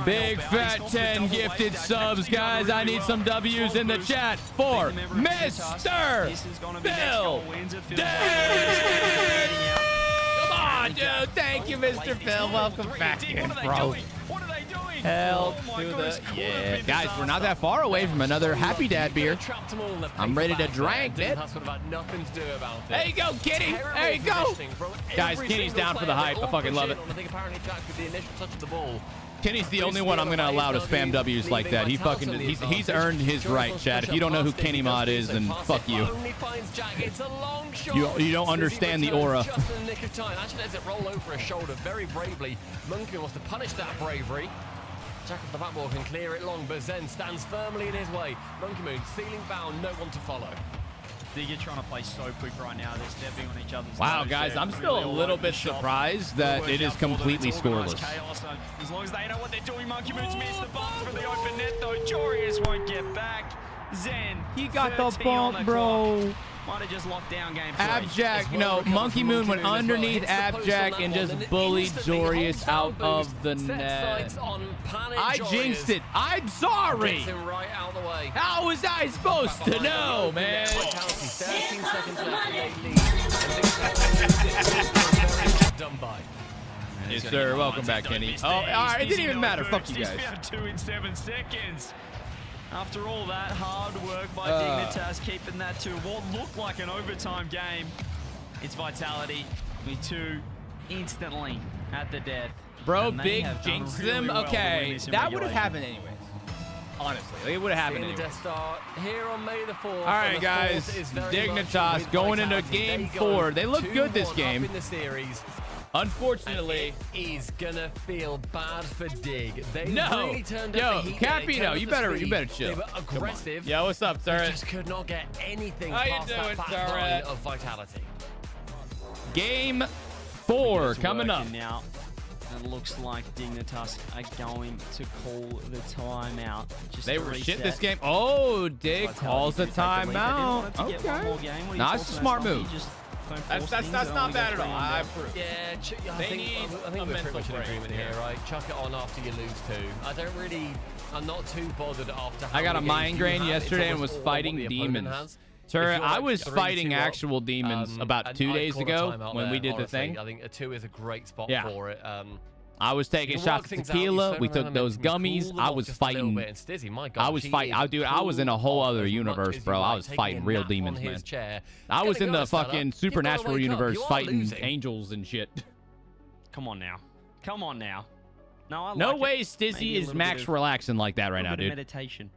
S2: Big fat 10 gifted subs, guys. I need some W's in the chat for Mr. Phil. Come on, dude. Thank you, Mr. Phil. Welcome back in, bro.
S6: What are they doing?
S2: Hell to the... Yeah. Guys, we're not that far away from another Happy Dad beer. I'm ready to drink, man. There you go, Kenny. There you go. Guys, Kenny's down for the hype. I fucking love it. Kenny's the only one I'm going to allow to spam W's like that. He fucking... He's earned his right, Chad. If you don't know who Kenny Mod is, then fuck you. You don't understand the aura.
S4: Just in the nick of time. Actually lets it roll over his shoulder very bravely. Monkey wants to punish that bravery. Jack off the backboard can clear it long, but Zen stands firmly in his way. Monkey Moon, ceiling bound, no one to follow.
S6: Digger trying to play so quick right now. They're stepping on each other's
S2: Wow,
S6: toes
S2: guys,
S6: there.
S2: I'm still a little bit surprised that it is completely scoreless.
S6: Chaos, as long as they know what they're doing, Monkey Moon's missed the bump for the open net, though. Jorius won't get back. Zen,
S2: he got the bump, bro.
S6: Might have just locked down game 3.
S2: Abjack, no, Monkey Moon went underneath Abjack and just bullied Jorius out of the net. I jinxed it. I'm sorry. How was I supposed to know, man?
S4: Done by.
S2: Yes, sir. Welcome back, Kenny. Oh, all right. It didn't even matter. Fuck you guys.
S6: He's found 2 in 7 seconds. After all that hard work by Dignitas, keeping that to what looked like an overtime game. It's Vitality. Me too. Instantly at the death.
S2: Bro, big jinx them. Okay, that would have happened anyways. Honestly, it would have happened anyways.
S4: Here on May the 4th.
S2: All right, guys. Dignitas going into game 4. They look good this game. Unfortunately,
S4: he's gonna feel bad for Dig. They
S2: no,
S4: really turned
S2: yo,
S4: up the heat.
S2: Capino, you better chill.
S4: They were aggressive.
S2: Yo, what's up, Turret?
S4: They just could not get anything
S2: How
S4: past
S2: you doing,
S4: that back
S2: Turret?
S4: line of Vitality.
S2: Game 4 coming up.
S6: Now, it looks like Dignitas are going to call the timeout.
S2: They were shit this game. Oh, Dig calls the timeout. Okay. Nah, it's a smart move. That's not bad at all. I approve.
S4: Yeah, I think we're pretty much in agreement here, right? Chuck it on after you lose 2. I'm not too bothered after.
S2: I got a migraine yesterday and was fighting demons. Sir, I was fighting actual demons about 2 days ago when we did the thing.
S4: I think a 2 is a great spot for it.
S2: I was taking shots of tequila. We took those gummies. I was fighting. I was fighting. I was in a whole other universe, bro. I was fighting real demons, man. I was in the fucking supernatural universe fighting angels and shit.
S6: Come on now. Come on now.
S2: No way Stizzy is max relaxing like that right now, dude.
S6: Meditation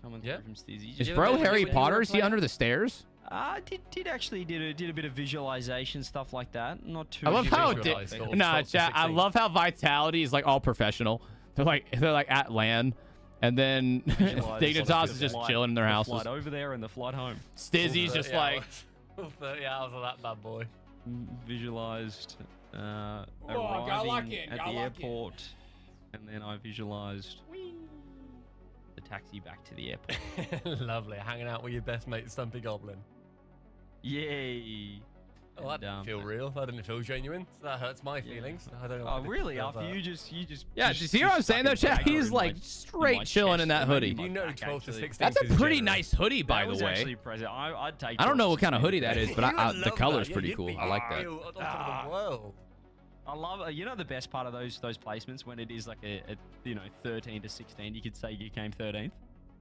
S6: coming through from Stizzy.
S2: Is bro Harry Potter? Is he under the stairs?
S6: Did a bit of visualization stuff like that. Not too.
S2: I love how it did. Nah, chat. I love how Vitality is like all professional. They're like at LAN, and then Dignitas is just chilling in their houses.
S6: Flight over there and the flight home.
S2: Stizzy's just like
S4: 30 hours of that bad boy.
S6: Visualized arriving at the airport, and then I visualized the taxi back to the airport.
S4: Lovely, hanging out with your best mate, Stumpy Goblin.
S6: Yay!
S4: Oh, that didn't feel real. That didn't feel genuine. So that hurts my feelings. I don't know.
S6: Oh, really? After you just
S2: Yeah, do you see what I'm saying though, chat? He's like straight chilling in that hoodie.
S4: You know 12 to 16.
S2: That's a pretty nice hoodie, by the way.
S6: Actually present. I'd take.
S2: I don't know what kind of hoodie that is, but the color's pretty cool. I like that.
S6: I love it. You know the best part of those placements when it is like a 13 to 16. You could say you came 13th.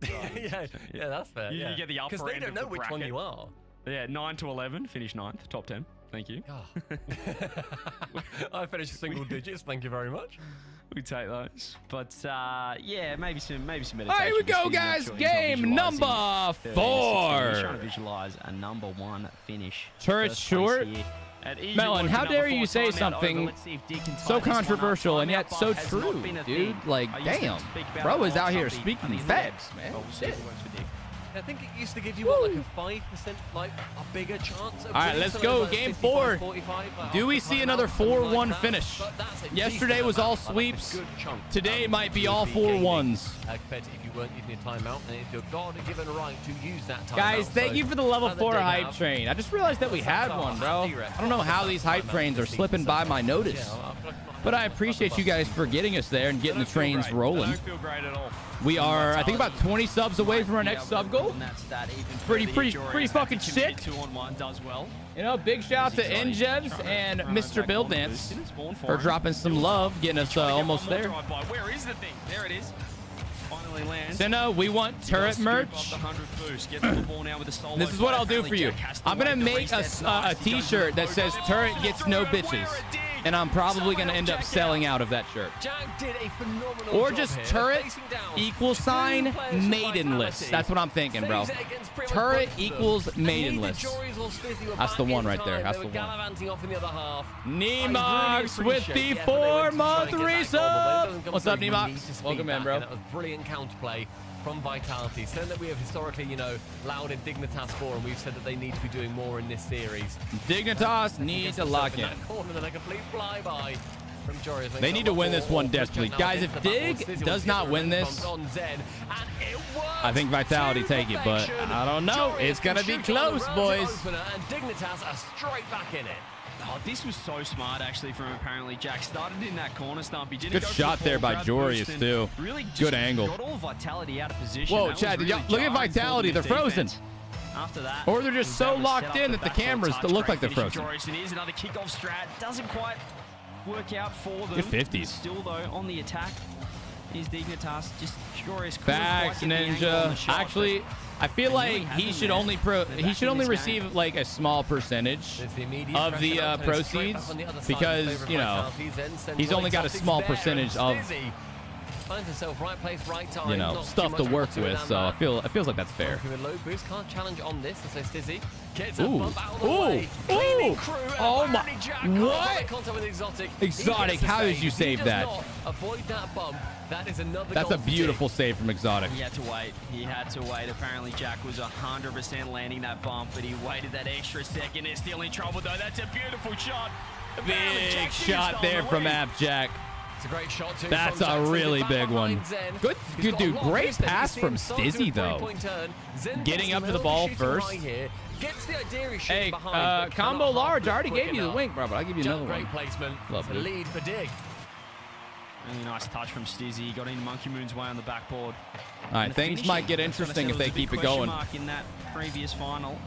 S4: Yeah, that's fair.
S6: You get the upper
S4: because they
S6: end
S4: don't
S6: of
S4: know
S6: the
S4: which
S6: bracket.
S4: one you are.
S6: Yeah, 9 to 11, finish 9th, top 10. Thank you.
S4: I finished single digits. Thank you very much.
S6: We take those, but yeah, maybe some meditation.
S2: All right, here we go, guys. Game number 4.
S6: Trying to visualize a number 1 finish.
S2: Turret short. Melon, how dare you say something so controversial and yet so true, dude? Like, damn. Bro is out here speaking facts, man. Shit.
S4: I think it used to give you what, like a 5%, like a bigger chance.
S2: All right, let's go. Game 4. Do we see another 4-1 finish? Yesterday was all sweeps. Today might be all 4-1s.
S4: If you weren't using your timeout, and if you're God-given right to use that timeout.
S2: Guys, thank you for the level 4 hype train. I just realized that we had one, bro. I don't know how these hype trains are slipping by my notice. But I appreciate you guys for getting us there and getting the trains rolling.
S6: I don't feel great at all.
S2: We are, I think, about 20 subs away from our next sub goal. Pretty fucking sick.
S6: 2-on-1 does well.
S2: You know, big shout out to NJevs and Mr. Build Dance for dropping some love, getting us almost there.
S6: Where is the thing? There it is. Finally lands.
S2: Senna, we want turret merch. This is what I'll do for you. I'm gonna make a t-shirt that says turret gets no bitches. And I'm probably going to end up selling out of that shirt. Or just turret equals sign maidenless. That's what I'm thinking, bro. Turret equals maidenless. That's the one right there. That's the one. Nemox with the 4-month resub. What's up, Nemox? Welcome in, bro.
S4: That was brilliant counterplay from Vitality. Something that we have historically, lauded Dignitas for, and we've said that they need to be doing more in this series.
S2: Dignitas need to lock in.
S4: Then a complete flyby from Joris.
S2: They need to win this one desperately. Guys, if Dig does not win this, I think Vitality take it, but I don't know. It's going to be close, boys.
S4: And Dignitas are straight back in it.
S6: Oh, this was so smart, actually, from apparently Jack. Started in that corner stump. He didn't
S2: Good
S6: go
S2: shot there by Jorius, too.
S6: Really
S2: good angle.
S6: Got all Vitality out of position.
S2: Whoa, Chad, did y'all look at Vitality? They're frozen.
S6: After that,
S2: or they're just so locked in that the cameras look like they're frozen.
S6: Jorius, and here's another kickoff strat. Doesn't quite work out for them.
S2: Good 50s.
S6: Still, though, on the attack is Dignitas. Just Jorius.
S2: Facts, Ninja. Actually, I feel like he should only receive like a small percentage of the proceeds because he's only got a small percentage of stuff to work with. So it feels like that's fair.
S4: Can't challenge on this. So Stizzy gets
S2: a bump out of the way. Oh my! What? Exotic, how did you save that?
S4: Avoid that bump. That is another.
S2: That's a beautiful save from Exotic.
S6: He had to wait. He had to wait. Apparently, Jack was 100% landing that bump, but he waited that extra second. It's still in trouble, though. That's a beautiful shot.
S2: Big shot there from AppJack.
S4: It's a great shot too.
S2: That's a really big one. Good dude. Great pass from Stizzy, though. Getting up to the ball first. Hey, combo large. I already gave you the wink, bro, but I'll give you another one.
S4: Great placement.
S2: Love
S4: it. Lead for Dig.
S6: Really nice touch from Stizzy. Got in Monkey Moon's way on the backboard.
S2: All right, things might get interesting if they keep it going.
S6: Mark in that previous final,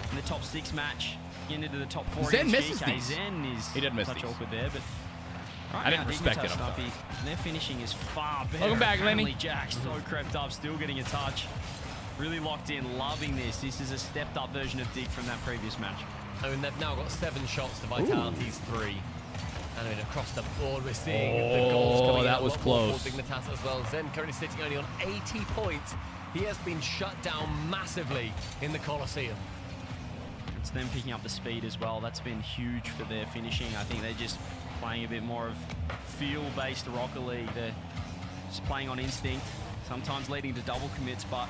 S6: in the top 6 match, getting into the top 4.
S2: Zen misses these.
S6: Zen is
S2: he did miss
S6: touch
S2: these.
S6: Awkward there, but right
S2: I didn't respect it.
S6: Their finishing is far better.
S2: Welcome back, Lenny.
S6: Jack so crept up, still getting a touch. Really locked in, loving this. This is a stepped up version of Dig from that previous match.
S4: I mean, they've now got 7 shots to Vitality's 3. And I mean, across the board, we're seeing the goals coming
S2: that was close.
S4: Dignitas as well. Zen currently sitting only on 80 points. He has been shut down massively in the Coliseum.
S6: It's them picking up the speed as well. That's been huge for their finishing. I think they're just playing a bit more of feel-based Rocket League. They're just playing on instinct, sometimes leading to double commits, but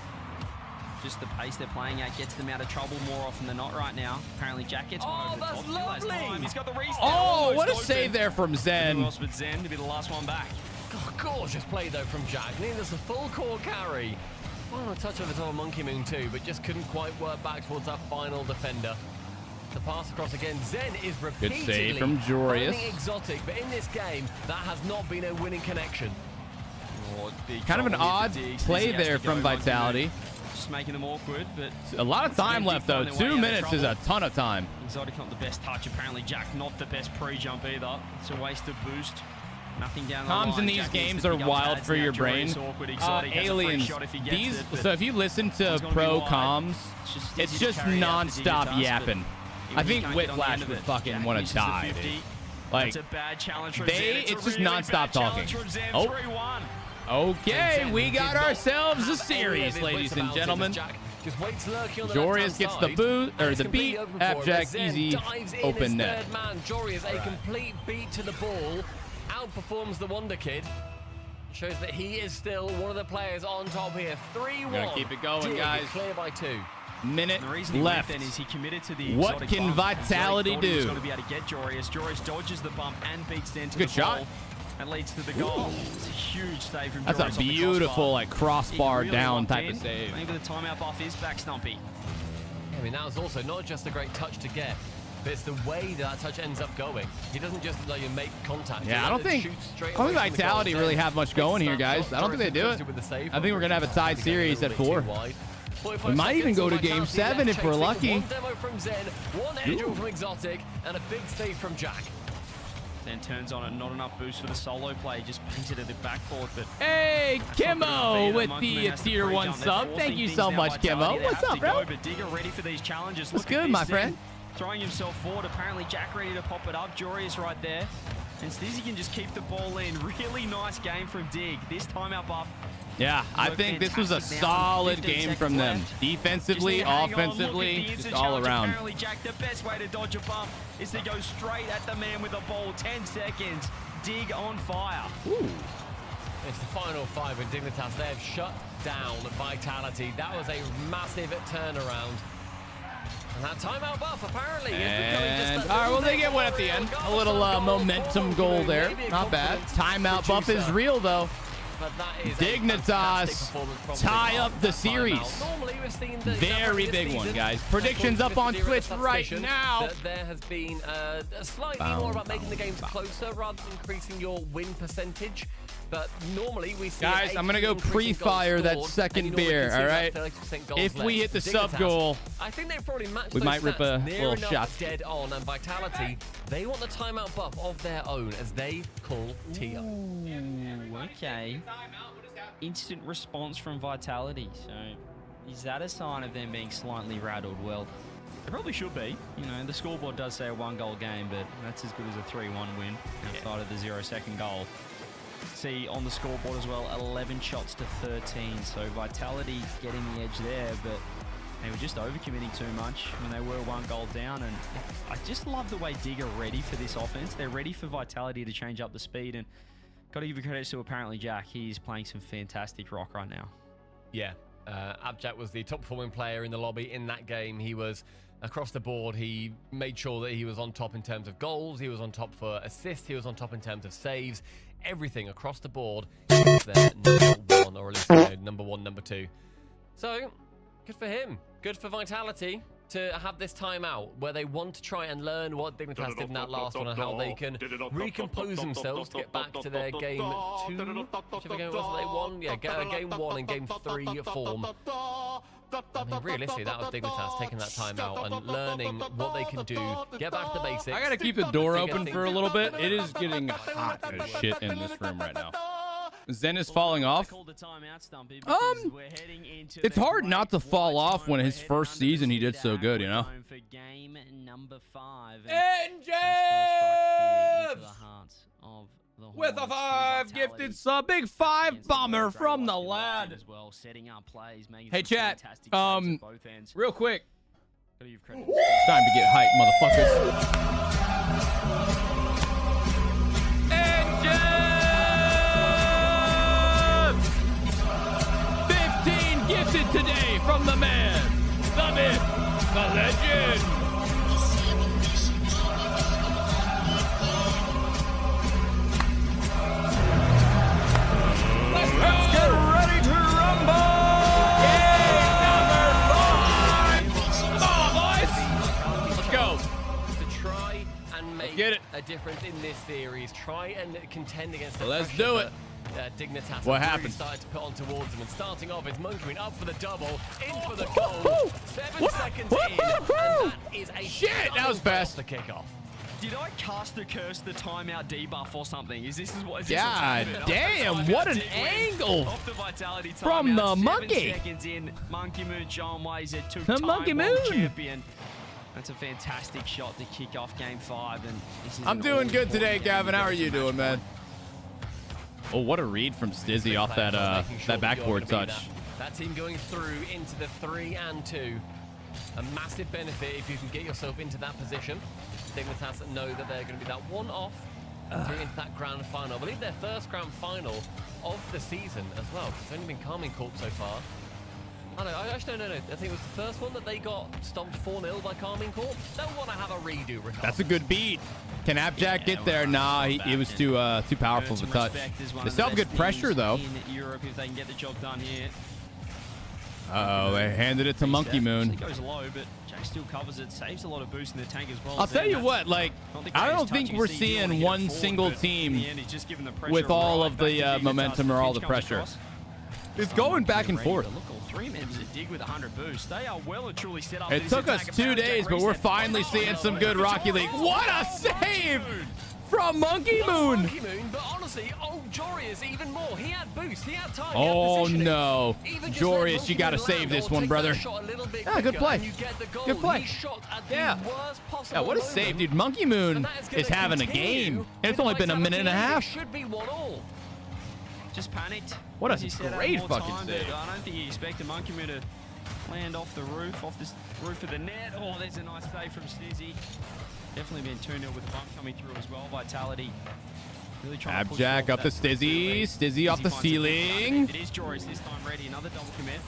S6: just the pace they're playing at gets them out of trouble more often than not right now. Apparently Jack gets one over the top.
S4: Lovely.
S6: He's got the restart.
S2: Oh, what a save there from Zen.
S6: But Zen to be the last one back.
S4: God, gorgeous play though from Jack. Needless a full core carry. Final touch over the top of Monkey Moon too, but just couldn't quite work back towards that final defender. The pass across again. Zen is repeatedly
S2: Good save from Jorius.
S4: finding exotic, but in this game, that has not been a winning connection.
S2: Kind of an odd play there from Vitality.
S6: Just making them awkward, but
S2: a lot of time left though. 2 minutes is a ton of time.
S6: Exotic not the best touch. Apparently Jack not the best pre-jump either. It's a wasted boost. Nothing down the line.
S2: Comms in these games are wild for your brain. Aliens. These. So if you listen to pro comms, it's just non-stop yapping. I think Whiplash would fucking want to die, dude. Like, it's just non-stop talking. Oh. Okay, we got ourselves a series, ladies and gentlemen. Jorius gets the boot, or the beat. APAC, easy, open net.
S4: Jorius, a complete beat to the ball, outperforms the Wonder Kid. Shows that he is still one of the players on top here. 3-1.
S2: Gotta keep it going, guys.
S4: Clear by 2.
S2: Minute left.
S6: Then is he committed to the
S2: what can Vitality do?
S6: He's going to be able to get Jorius. Jorius dodges the bump and beats the end to
S2: Good
S6: the
S2: shot.
S6: ball. And leads to the goal. It's a huge save from Jorius.
S2: That's a beautiful, like, crossbar down type of save.
S6: Maybe the timeout buff is back, Stumpy.
S4: I mean, that was also not just a great touch to get, but it's the way that touch ends up going. He doesn't just let you make contact.
S2: Yeah, I don't think Vitality really have much going here, guys. I don't think they do it. I think we're going to have a tied series at 4. We might even go to Game 7 if we're lucky.
S4: One demo from Zen, one edge from Exotic, and a big save from Jack.
S6: Then turns on it, not enough boost for the solo play, just painted at the backboard. But
S2: hey, Kimmo with the tier 1 sub. Thank you so much, Kimmo. What's up, bro?
S6: But Digger ready for these challenges.
S2: What's good, my friend?
S6: Throwing himself forward. Apparently, Jack ready to pop it up. Jorius right there. And Stizzy can just keep the ball in. Really nice game from Dig. This timeout buff.
S2: Yeah, I think this was a solid game from them. Defensively, offensively, just all around.
S6: Apparently, Jack, the best way to dodge a bump is to go straight at the man with the ball. 10 seconds. Dig on fire.
S2: Ooh.
S4: It's the final 5 in Dignitas. They have shut down Vitality. That was a massive turnaround. And that timeout buff apparently is becoming just
S2: all right, well, they get one at the end. A little momentum goal there. Not bad. Timeout buff is real, though. Dignitas tie up the series. Very big one, guys. Predictions up on Twitch right now.
S4: There has been slightly more about making the games closer rather than increasing your win percentage. But normally we see,
S2: guys, I'm gonna go pre-fire that second beer. All right. If we hit the sub goal,
S4: I think they probably match.
S2: We might rip a little shot.
S4: Dead on, and Vitality, they want the timeout buff of their own as they call Tia.
S6: Okay. Instant response from Vitality. So is that a sign of them being slightly rattled? Well, they probably should be. You know, the scoreboard does say a 1-goal game, but that's as good as a 3-1 win outside of the 0-second goal. See on the scoreboard as well, 11 shots to 13. So Vitality getting the edge there, but they were just overcommitting too much when they were 1 goal down. And I just love the way Dig are ready for this offense. They're ready for Vitality to change up the speed. And got to give credit to apparently Jack. He's playing some fantastic rock right now.
S4: Yeah, Abjack was the top performing player in the lobby in that game. He was across the board. He made sure that he was on top in terms of goals. He was on top for assists. He was on top in terms of saves. Everything across the board. Their number 1, or at least number 1, number 2. So good for him. Good for Vitality to have this timeout where they want to try and learn what Dignitas did in that last one and how they can recompose themselves to get back to their game 2. Whichever game it was that they won. Yeah, game 1 and game 3 form. I mean, realistically, that was Dignitas taking that timeout and learning what they can do, get back to the basics.
S2: I gotta keep the door open for a little bit. It is getting hot as shit in this room right now. Zen is falling off. It's hard not to fall off when his first season he did so good, you know? With a 5 gifted sub, big 5 bomber from the lad. Hey chat, real quick, it's time to get hyped, motherfuckers. Engine! 15 gifted today from the man, the myth, the legend. Let's get ready to rumble! Game number 5! Come on, boys! Let's go.
S4: this series, try and contend against the
S2: Let's
S4: pressure
S2: do it.
S4: that, Dignitas
S2: What
S4: really
S2: happened?
S4: started to put on towards them. And starting off, it's Monkey up for the double, in for the goal. 7 seconds in, and that is a
S2: shit. That was fast.
S4: The kickoff.
S6: Did I cast the curse, the timeout debuff or something? Is this what?
S2: God damn! What an angle
S6: Off the vitality
S2: from the monkey.
S6: 7 seconds in, Monkey Moon John Ways, a
S2: The
S6: two-time
S2: Monkey
S6: world
S2: Moon.
S6: champion. That's a fantastic shot to kick off Game 5. And this is
S2: I'm
S6: an
S2: doing good
S6: all-important
S2: today,
S6: game
S2: Gavin. How are you
S6: so
S2: doing, man? Oh, what a read from Stizzy off that that backboard touch.
S4: That team going through into the 3 and 2. A massive benefit if you can get yourself into that position. Dignitas know that they're going to be that one off through into that grand final. I believe their first grand final of the season as well. It's only been Carmine Corp so far. I actually don't know. I think it was the first one that they got stomped 4-0 by Carmine Corp. Don't want to have a redo, regardless.
S2: That's a good beat. Can APAC get there? Nah, he was too powerful of a touch. They still have good pressure though.
S6: In Europe, if they can get the job done here.
S2: Uh-oh, they handed it to Monkey Moon.
S6: He goes low, but Jack still covers it. Saves a lot of boost in the tank as well.
S2: I'll tell you what, like, I don't think we're seeing one single team with all of the momentum or all the pressure. It's going back and forth.
S6: Look, all 3 members at Dig with 100 boost. They are well and truly set up.
S2: It took us 2 days, but we're finally seeing some good Rocket League. What a save from Monkey Moon!
S4: Monkey Moon, but honestly, Jorius even more. He had boost, he had time.
S2: Oh no, Jorius, you gotta save this one, brother. Yeah, good play. Good play. Yeah. Yeah, what a save, dude. Monkey Moon is having a game, and it's only been a minute and a half.
S4: Should be 1-1.
S6: Just panicked.
S2: What a
S6: Said,
S2: great
S6: more
S2: fucking
S6: time,
S2: save.
S6: but I don't think he expected Monkey Moon to land off the roof, off this roof of the net. Oh, there's a nice save from Stizzy. Definitely been 2-0 with the bump coming through as well. Vitality really trying to push
S2: APAC up to Stizzy. Stizzy off the ceiling.
S6: It is Joris this time ready. Another double commit.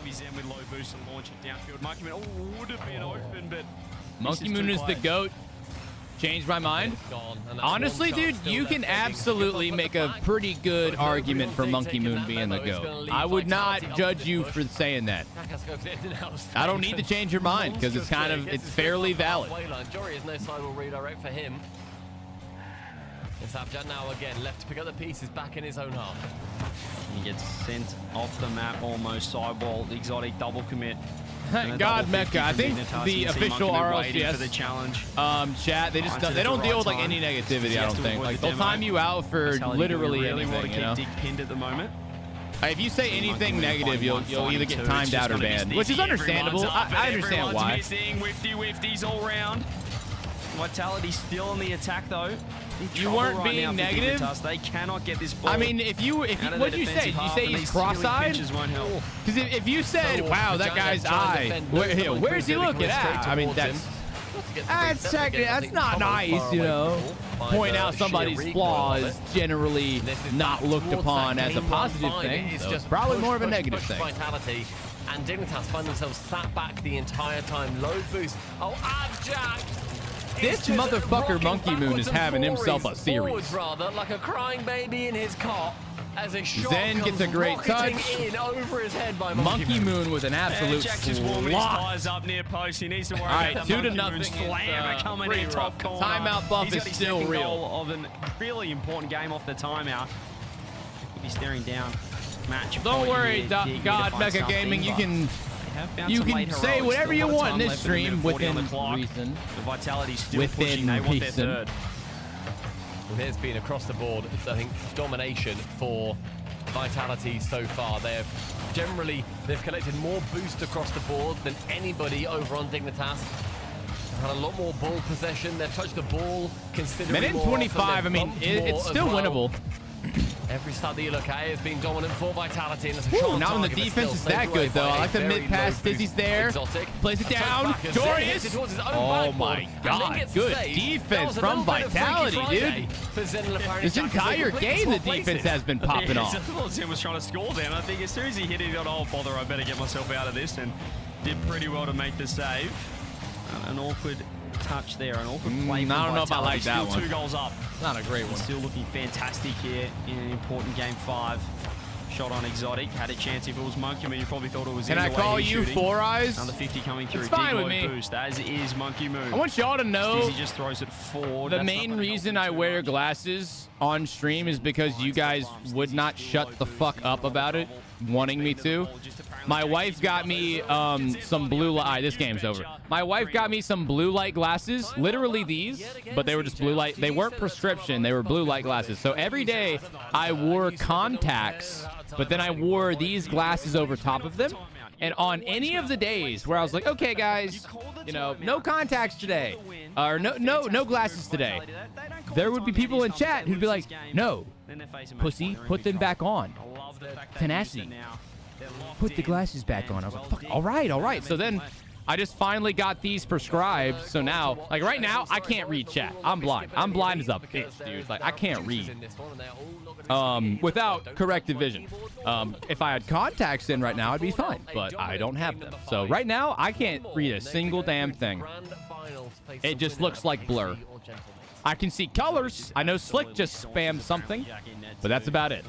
S6: He's in with low boost and launching downfield. Monkey Moon would have been open, but
S2: Monkey Moon is the GOAT. Changed my mind. Honestly, dude, you can absolutely make a pretty good argument for Monkey Moon being the GOAT. I would not judge you for saying that. I don't need to change your mind because it's it's fairly valid.
S4: Jory is no side will redirect for him. It's Abjad now again, left to pick up the pieces back in his own half.
S6: He gets sent off the map almost sidewall. Exotic double commit.
S2: God, Mecca. I think the official RLCS
S6: for the challenge.
S2: Chat, they just they don't deal with like any negativity. I don't think. Like they'll time you out for literally anything. You know.
S6: Dig pinned at the moment.
S2: If you say anything negative, you'll either get timed out or banned, which is understandable. I understand why.
S6: Missing. Wifties all round. Vitality still on the attack though.
S2: You weren't being negative.
S6: They cannot get this ball.
S2: I mean, if what did you say? Did you say he's cross-eyed? Because if you said, "Wow, that guy's eye," where's he looking at? I mean, that's not nice, you know. Point out somebody's flaw is generally not looked upon as a positive thing. So it's probably more of a negative thing.
S4: Vitality and Dignitas find themselves sat back the entire time. Low boost. Oh, Abjad!
S2: This motherfucker Monkey Moon is having himself a series.
S4: Rather, like a crying baby in his cot. As a shot
S2: Zen gets a great touch.
S4: In over his head by
S2: Monkey Moon with an absolute
S6: Jack just warming his tires up near post. He needs to worry about the
S2: 2-0
S6: slammer coming in top corner.
S2: Timeout buff is still real.
S6: Of a really important game off the timeout. He'll be staring down match.
S2: Don't worry, God Mega Gaming. You can say whatever you want in this stream within reason.
S6: The Vitality's still pushing. They want their third.
S4: There's been across the board, I think, domination for Vitality so far. They've collected more boost across the board than anybody over on Dignitas. They've had a lot more ball possession. They've touched the ball considerably more.
S2: Minute 25, I mean, it's still winnable.
S4: Every stat that you look at has been dominant for Vitality. And
S2: not when the defense is that good, though. I like the mid pass. Stizzy's there. Plays it down. Dorius. Oh, my God. Good defense from Vitality, dude. This entire game, the defense has been popping off.
S6: Zen was trying to score then. I think as soon as he hit it, he thought, oh, bother, I better get myself out of this. And did pretty well to make the save. An awkward touch there, an awkward play.
S2: I don't know if I like that one.
S6: 2 goals up.
S2: Not a great one.
S6: Still looking fantastic here in an important game 5. shot on Exotic. Had a chance if it was Monkey Moon. You probably thought it was
S2: Can
S6: in
S2: I
S6: the way
S2: call
S6: he's
S2: you
S6: shooting.
S2: 4 eyes?
S6: Another 50 coming through.
S2: It's fine
S6: Dig
S2: with
S6: low
S2: me.
S6: boost, as is Monkey Moon.
S2: I want y'all to know
S6: Stizzy just throws it forward.
S2: the main reason I wear glasses on stream is because you guys would not shut the fuck up about it, wanting me to. My wife got me some blue light. This game's over. My wife got me some blue light glasses, literally these, but they were just blue light. They weren't prescription. They were blue light glasses. So every day I wore contacts, but then I wore these glasses over top of them. And on any of the days where I was like, okay, guys, you know, no contacts today, or no glasses today, there would be people in chat who'd be like, no, pussy, put them back on. Tenacity, put the glasses back on. I was like, fuck, all right. So then I just finally got these prescribed. So now, like right now, I can't read chat. I'm blind. I'm blind as a bitch, dude. Like I can't read without corrective vision. If I had contacts in right now, I'd be fine, but I don't have them. So right now, I can't read a single damn thing. It just looks like blur. I can see colors. I know Slick just spammed something, but that's about it.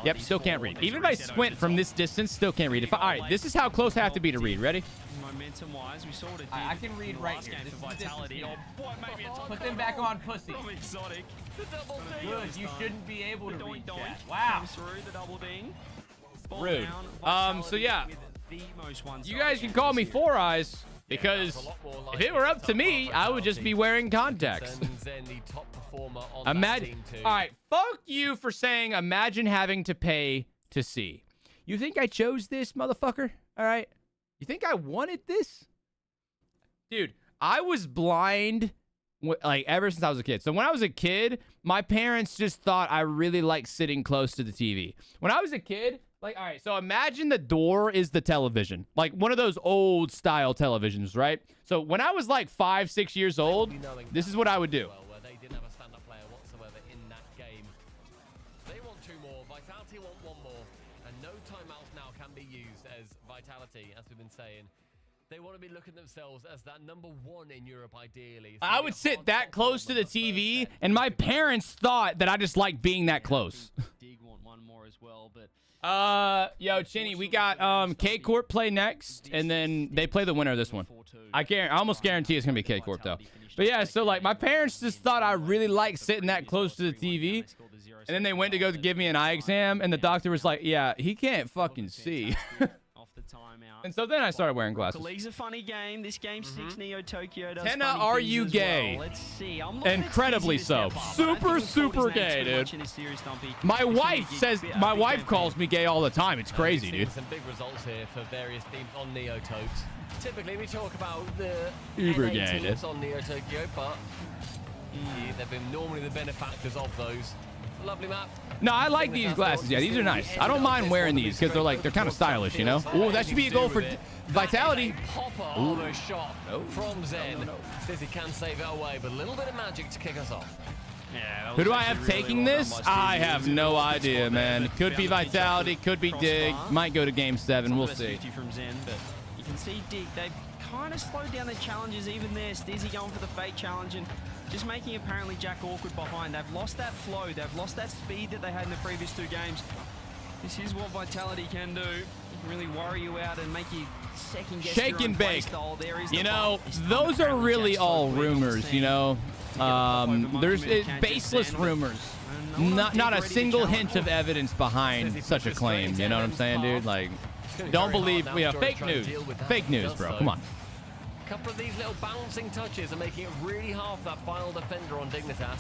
S2: Yep, still can't read. Even if I squint from this distance, still can't read. All right, this is how close I have to be to read. Ready?
S6: Momentum-wise, we saw it.
S2: I can read right here.
S6: This for Vitality. Oh boy, maybe it's
S2: put them back on, pussy.
S6: Exotic.
S2: Good. You shouldn't be able to read chat. Wow.
S6: Comes through the double ding.
S2: Rude. So yeah, you guys can call me 4 eyes. Because if it were up to me, I would just be wearing contacts. Imagine. All right, fuck you for saying imagine having to pay to see. You think I chose this, motherfucker? All right. You think I wanted this? Dude, I was blind like ever since I was a kid. So when I was a kid, my parents just thought I really liked sitting close to the TV. When I was a kid, like, all right, so imagine the door is the television, like one of those old style televisions, right? So when I was like 5, 6 years old, this is what I would do.
S4: They didn't have a stand-up player whatsoever in that game. They want 2 more. Vitality want 1 more. And no timeouts now can be used as Vitality, as we've been saying. They want to be looking at themselves as that #1 in Europe, ideally. So
S2: I would sit that close to the TV, and my parents thought that I just liked being that close.
S6: Dig want 1 more as well, but
S2: yo, Chinny, we got K Corp play next, and then they play the winner of this one. I almost guarantee it's gonna be K Corp though. But yeah, so like my parents just thought I really liked sitting that close to the TV, and then they went to go give me an eye exam, and the doctor was like, "Yeah, he can't fucking see." And so then I started wearing glasses.
S6: League's a funny game. This game 6 Neo Tokyo does
S2: Tenna,
S6: funny
S2: are
S6: things
S2: you
S6: as
S2: gay?
S6: well. Let's see.
S2: Incredibly so. Super gay, dude. My wife calls me gay all the time. It's crazy, dude.
S4: Some big results here for various teams on Neo Tokes. Typically, we talk about the
S2: Uber
S4: NA
S2: gay,
S4: teams
S2: dude.
S4: on Neo Tokyo, but they've been normally the benefactors of those. Lovely map.
S2: No, I like these glasses. Yeah, these are nice. I don't mind wearing these because they're kind of stylish, you know? Ooh, that should be a goal for Vitality.
S4: Popper on a shot from Zen. Stizzy can save it away, but a little bit of magic to kick us off.
S6: Yeah,
S2: who do I have taking this? I have no idea, man. Could be Vitality, could be Dig. Might go to Game 7. We'll see.
S6: From Zen, but you can see Dig. They've kind of slowed down their challenges even there. Stizzy going for the fake challenge and just making apparently Jack awkward behind. They've lost that flow. They've lost that speed that they had in the previous 2 games. This is what Vitality can do. It can really worry you out and make you second guess
S2: Shake
S6: your own
S2: and bake.
S6: playstyle. There is
S2: You know, those are really all rumors, you know? There's baseless rumors. Not a single hint of evidence behind such a claim. You know what I'm saying, dude? Like, don't believe, fake news. Fake news, bro. Come on.
S4: A couple of these little bouncing touches are making it really hard for that final defender on Dignitas.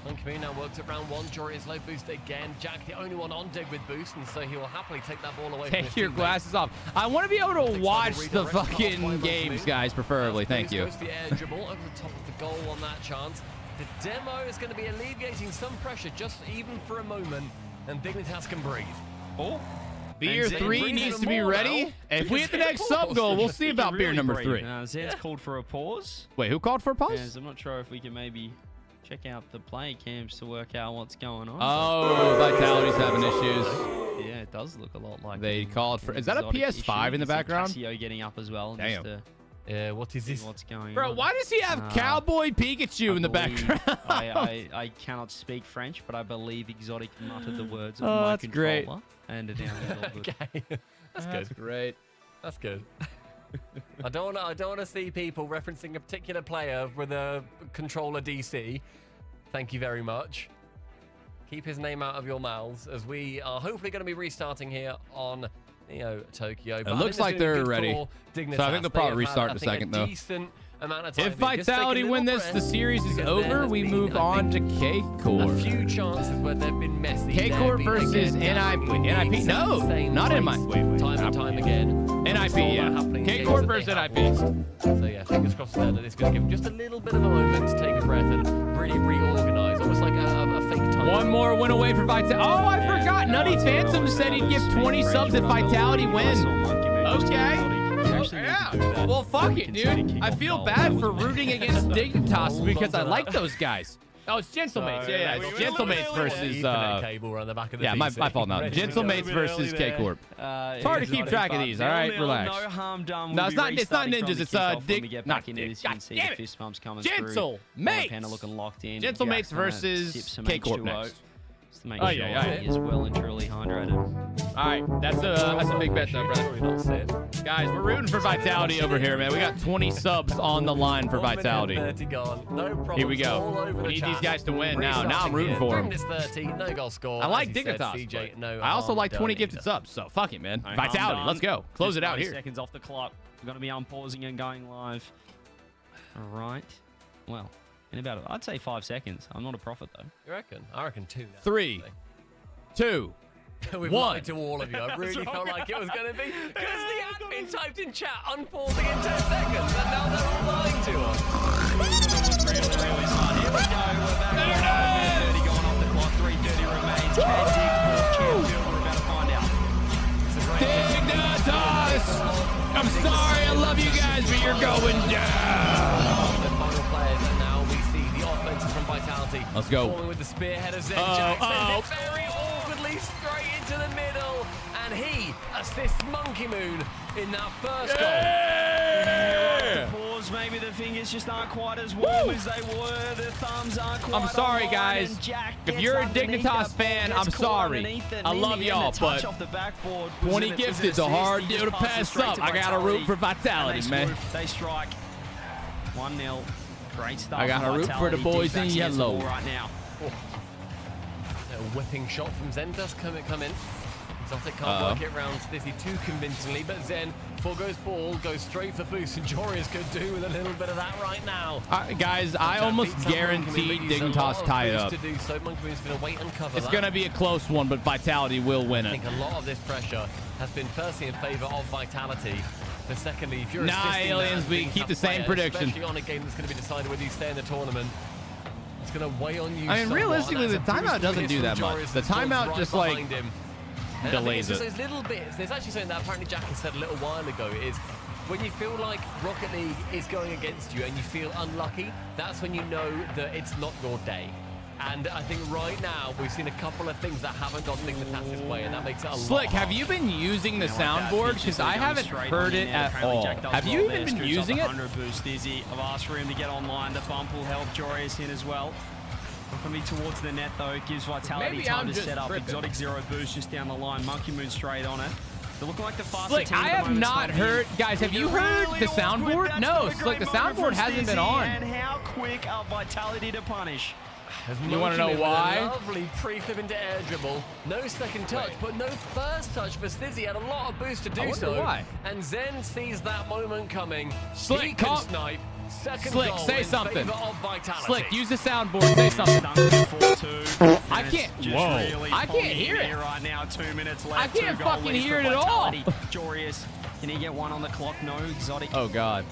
S4: Monkey now works at round 1. Jory is low boost again. Jack the only one on Dig with boost, and so he will happily take that ball away from his
S2: Take your
S4: teammate.
S2: glasses off. I want to be able to watch the fucking games, guys, preferably. Thank you.
S4: Goes for the air dribble over the top of the goal on that chance. The demo is going to be alleviating some pressure just even for a moment, and Dignitas can breathe.
S6: Oh.
S2: Beer 3 needs to be ready. If we hit the next sub goal, we'll see about beer number 3.
S6: Zed's called for a pause.
S2: Wait, who called for a pause?
S6: Yes, I'm not sure if we can maybe check out the play cams to work out what's going on.
S2: Oh, Vitality's having issues.
S6: Yeah, it does look a lot like
S2: they called for. Is that a PS5 in the background?
S6: Casio getting up as well.
S2: Damn.
S6: Just
S4: What is this?
S6: What's going
S2: Bro,
S6: on?
S2: why does he have Cowboy Pikachu in the background?
S6: I cannot speak French, but I believe Exotic muttered the words of
S2: Oh,
S6: my
S2: that's
S6: controller.
S2: great.
S6: And now he's all good.
S4: Okay, that's good.
S2: That's great.
S4: That's good. I don't want to see people referencing a particular player with a controller DC. Thank you very much. Keep his name out of your mouths, as we are hopefully going to be restarting here on Tokyo.
S2: It looks like they're ready. So I think they'll probably restart in a second, though. If Vitality win this, the series is over. We move on to K-Core.
S4: A few chances where they've been messy.
S2: K-Core versus NIP. No, not NIP.
S4: Time and time again.
S2: NIP, yeah. K-Core versus NIP.
S4: So yeah, fingers crossed that it's going to give them just a little bit of a moment to take a breath and really reorganize, almost like a fake time.
S2: One more win away for Vitality. Oh, I forgot. Nutty Phantom said he'd give 20 subs if Vitality win. Okay. Yeah. Well, fuck it, dude. I feel bad for rooting against Dignitas because I like those guys. Oh, it's Gentlemates. Yeah, it's Gentlemates versus. Yeah, my fault now. Gentlemates versus K Corp. It's hard to keep track of these. All right, relax.
S6: No harm done.
S2: No, it's not ninjas. It's
S6: Not Dig. God damn it. Fist bumps coming
S2: Gentlemates.
S6: Panda looking locked in.
S2: Gentlemates versus K Corp next.
S6: To make sure he is well and truly hydrated.
S2: All right, that's a big bet though, brother. Guys, we're rooting for Vitality over here, man. We got 20 subs on the line for Vitality. Here we go. We need these guys to win now. Now I'm rooting for them.
S4: No goal score.
S2: I like Dignitas. I also like 20 gifted subs, so fuck it, man. Vitality, let's go. Close it out here.
S6: Seconds off the clock. We're going to be unpausing and going live. All right. Well, in about, I'd say 5 seconds. I'm not a prophet, though.
S4: You reckon? I reckon 2 now.
S2: 3, 2,
S4: We've
S2: 1.
S4: lied to all of you. I really felt like it was going to be. Because the admin typed in chat, unpausing in 10 seconds, and now they're all lying to us.
S6: Really smart. Here we go. We're back. 30 going off the clock. 3:30 remains. Can Dig fourth champion? We're about to find out.
S2: Dignitas! I'm sorry, I love you guys, but you're going down.
S4: The final players, and now we see the offense from Vitality.
S2: Let's go.
S4: Forming with the spearhead of Zen Jackson. Very awkwardly straight into the middle, and he assists Monkey Moon in that first goal.
S6: Pause. Maybe the fingers just aren't quite as warm as they were. The thumbs aren't quite.
S2: I'm sorry, guys. If you're a Dignitas fan, I'm sorry. I love y'all, but 20 gifted's a hard deal to pass up. I gotta root for Vitality, man.
S6: They strike 1-0. Great stuff.
S2: I gotta root for the boys in yellow
S6: right now.
S4: A whipping shot from Zen does come in. Exotic can't work it around Dizzy too convincingly, but Zen forgoes ball, goes straight for boost, and Jorius could do with a little bit of that right now.
S2: Guys, I almost guarantee Dignitas tie it up. It's going to be a close one, but Vitality will win it.
S4: I think a lot of this pressure has been firstly in favor of Vitality. But secondly, if you're
S2: Aliens, we keep the same prediction.
S4: Especially on a game that's going to be decided whether you stay in the tournament, it's going to weigh on you.
S2: I mean, realistically, the timeout doesn't do that much. The timeout just like delays it.
S4: Those little bits. There's actually something that apparently Jack has said a little while ago is when you feel like Rocket League is going against you and you feel unlucky, that's when you know that it's not your day. And I think right now we've seen a couple of things that haven't gone Dignitas' way, and that makes it a lot.
S2: Slick, have you been using the soundboard? Because I haven't heard it at all. Have you even been using it?
S6: 100 boost, Dizzy. I've asked for him to get online. The bump will help Jorius in as well. Not going to be towards the net, though. It gives Vitality time to set up. Exotic 0 boost just down the line. Monkey Moon straight on it. They're looking like the fastest team.
S2: I have not heard. Guys, have you heard the soundboard? No, Slick, the soundboard hasn't been on.
S6: And how quick are Vitality to punish?
S2: You want to know why?
S4: Lovely pre-flip into air dribble. No second touch, but no first touch for Stizzy. Had a lot of boost to do so.
S2: Why?
S4: And Zen sees that moment coming.
S2: Slick,
S4: he can snipe. Second
S2: Slick,
S4: goal
S2: say
S4: in
S2: something.
S4: favor of Vitality.
S2: Slick, use the soundboard. Say something. I can't. Whoa.
S6: Really
S2: I can't hear it
S6: right now. 2 minutes left.
S2: I can't fucking hear it at all.
S6: Jorius, can he get one on the clock? No. Exotic.
S2: Oh God.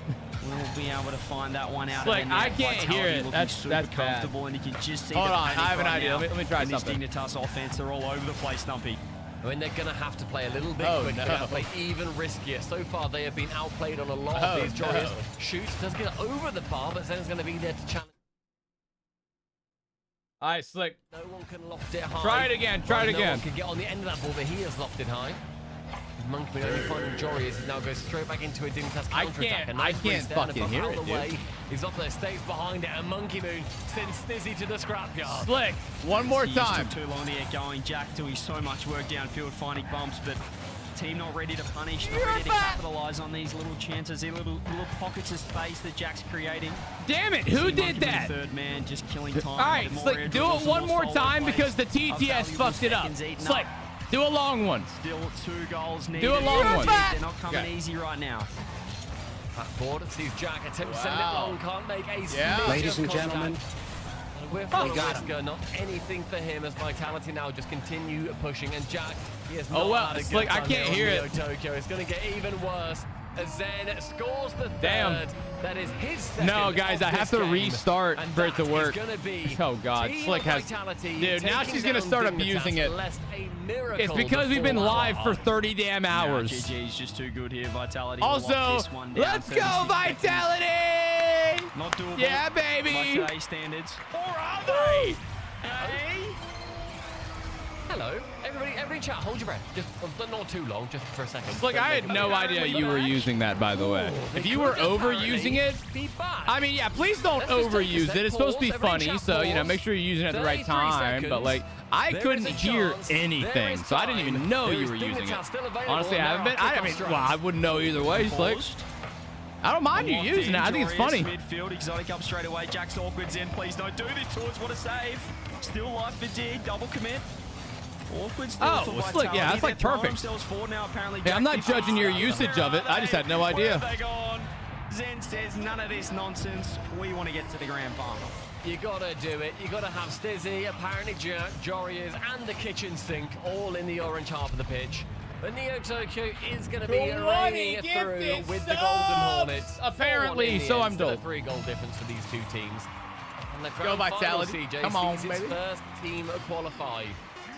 S6: We'll be able to find that one out.
S2: Slick, I can't hear it. That's bad.
S6: Comfortable, and you can just see.
S2: Hold on, I have an idea. Let me try something.
S6: This Dignitas offense, they're all over the place, Stumpy.
S4: I mean, they're going to have to play a little bit quicker. They're going to play even riskier. So far, they have been outplayed on a lot of these. Jorius shoots, does get over the bar, but Zen's going to be there to challenge.
S2: All right, Slick.
S4: No one can loft it high.
S2: Try it again. Try it again.
S4: No one can get on the end of that ball, but he has lofted high. Monkey only finding Jory as he now goes straight back into a Dignitas counter-attack.
S2: I can't fucking hear it, dude.
S4: He's up there, stays behind it, and Monkey Moon sends Snizzy to the scrapyard.
S2: Slick, one more time.
S6: Too long to get going. Jack doing so much work downfield, finding bumps, but team not ready to punish, not ready to capitalize on these little chances, these little pockets of space that Jack's creating.
S2: Damn it, who did that?
S6: Third man, just killing time.
S2: All right, Slick, do it one more time because the TTS fucked it up. Slick, do a long one.
S6: Still 2 goals needed.
S2: Do a long one.
S6: They're not coming easy right now.
S4: Backboard sees Jack attempt to send it long, can't make a
S13: Ladies and gentlemen,
S4: we're for Whisker, not anything for him as Vitality now just continue pushing, and Jack, he has not had a good
S2: I
S4: time
S2: can't hear it.
S4: Tokyo. It's going to get even worse as Zen scores the third.
S2: Damn.
S4: That is his second.
S2: No, guys, I have to restart for it to work. Oh, God. Slick has... Dude, now she's going to start abusing it. It's because we've been live for 30 damn hours.
S6: GG's just too good here. Vitality.
S2: Also, let's go, Vitality!
S6: Not doable.
S2: Yeah, baby.
S6: By today's standards.
S2: Or are they?
S4: Hello, everybody chat, hold your breath. Just not too long, just for a second.
S2: Look, I had no idea you were using that, by the way. If you were overusing it, I mean, yeah, please don't overuse it. It's supposed to be funny, so, you know, make sure you're using it at the right time. But, like, I couldn't hear anything, so I didn't even know you were using it. Honestly, I haven't been. I mean, well, I wouldn't know either way, Slick. I don't mind you using it. I think it's funny.
S6: Midfield, exotic up straight away. Jack's awkward's in. Please don't do this to us. What a save. Still life fatigue. Double commit. Awkward still for Vitality.
S2: Slick, yeah, that's like perfect.
S6: Now,
S2: hey, I'm not judging your usage of it. I just had no idea.
S6: Zen says none of this nonsense. We want to get to the grand final.
S4: You gotta do it. You gotta have Stizzy, apparently Jack, Jory and the kitchen sink all in the orange half of the pitch. But Neo Tokyo is going to be raining it through with the Golden Hornets.
S2: Apparently, so I'm told.
S4: A 3-goal difference for these two teams. And the
S2: go Vitality.
S4: CJ
S2: Come on,
S4: baby. First team qualified.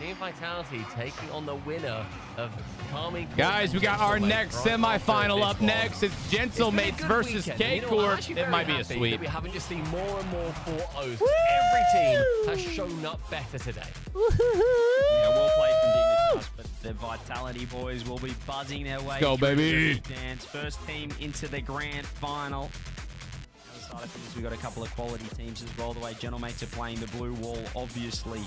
S4: Team Vitality taking on the winner of Kami.
S2: Guys, we got our next semifinal up next. It's Gentlemates versus K-Corp. It might be a sweep.
S4: We haven't just seen more and more 4-0s. Every team has shown up better today.
S6: Yeah, well played from Dignitas, but the Vitality boys will be buzzing their way.
S2: Let's go, baby.
S6: Dance. First team into the grand final. On the other side of things, we've got a couple of quality teams as well. The way Gentlemates are playing the blue wall, obviously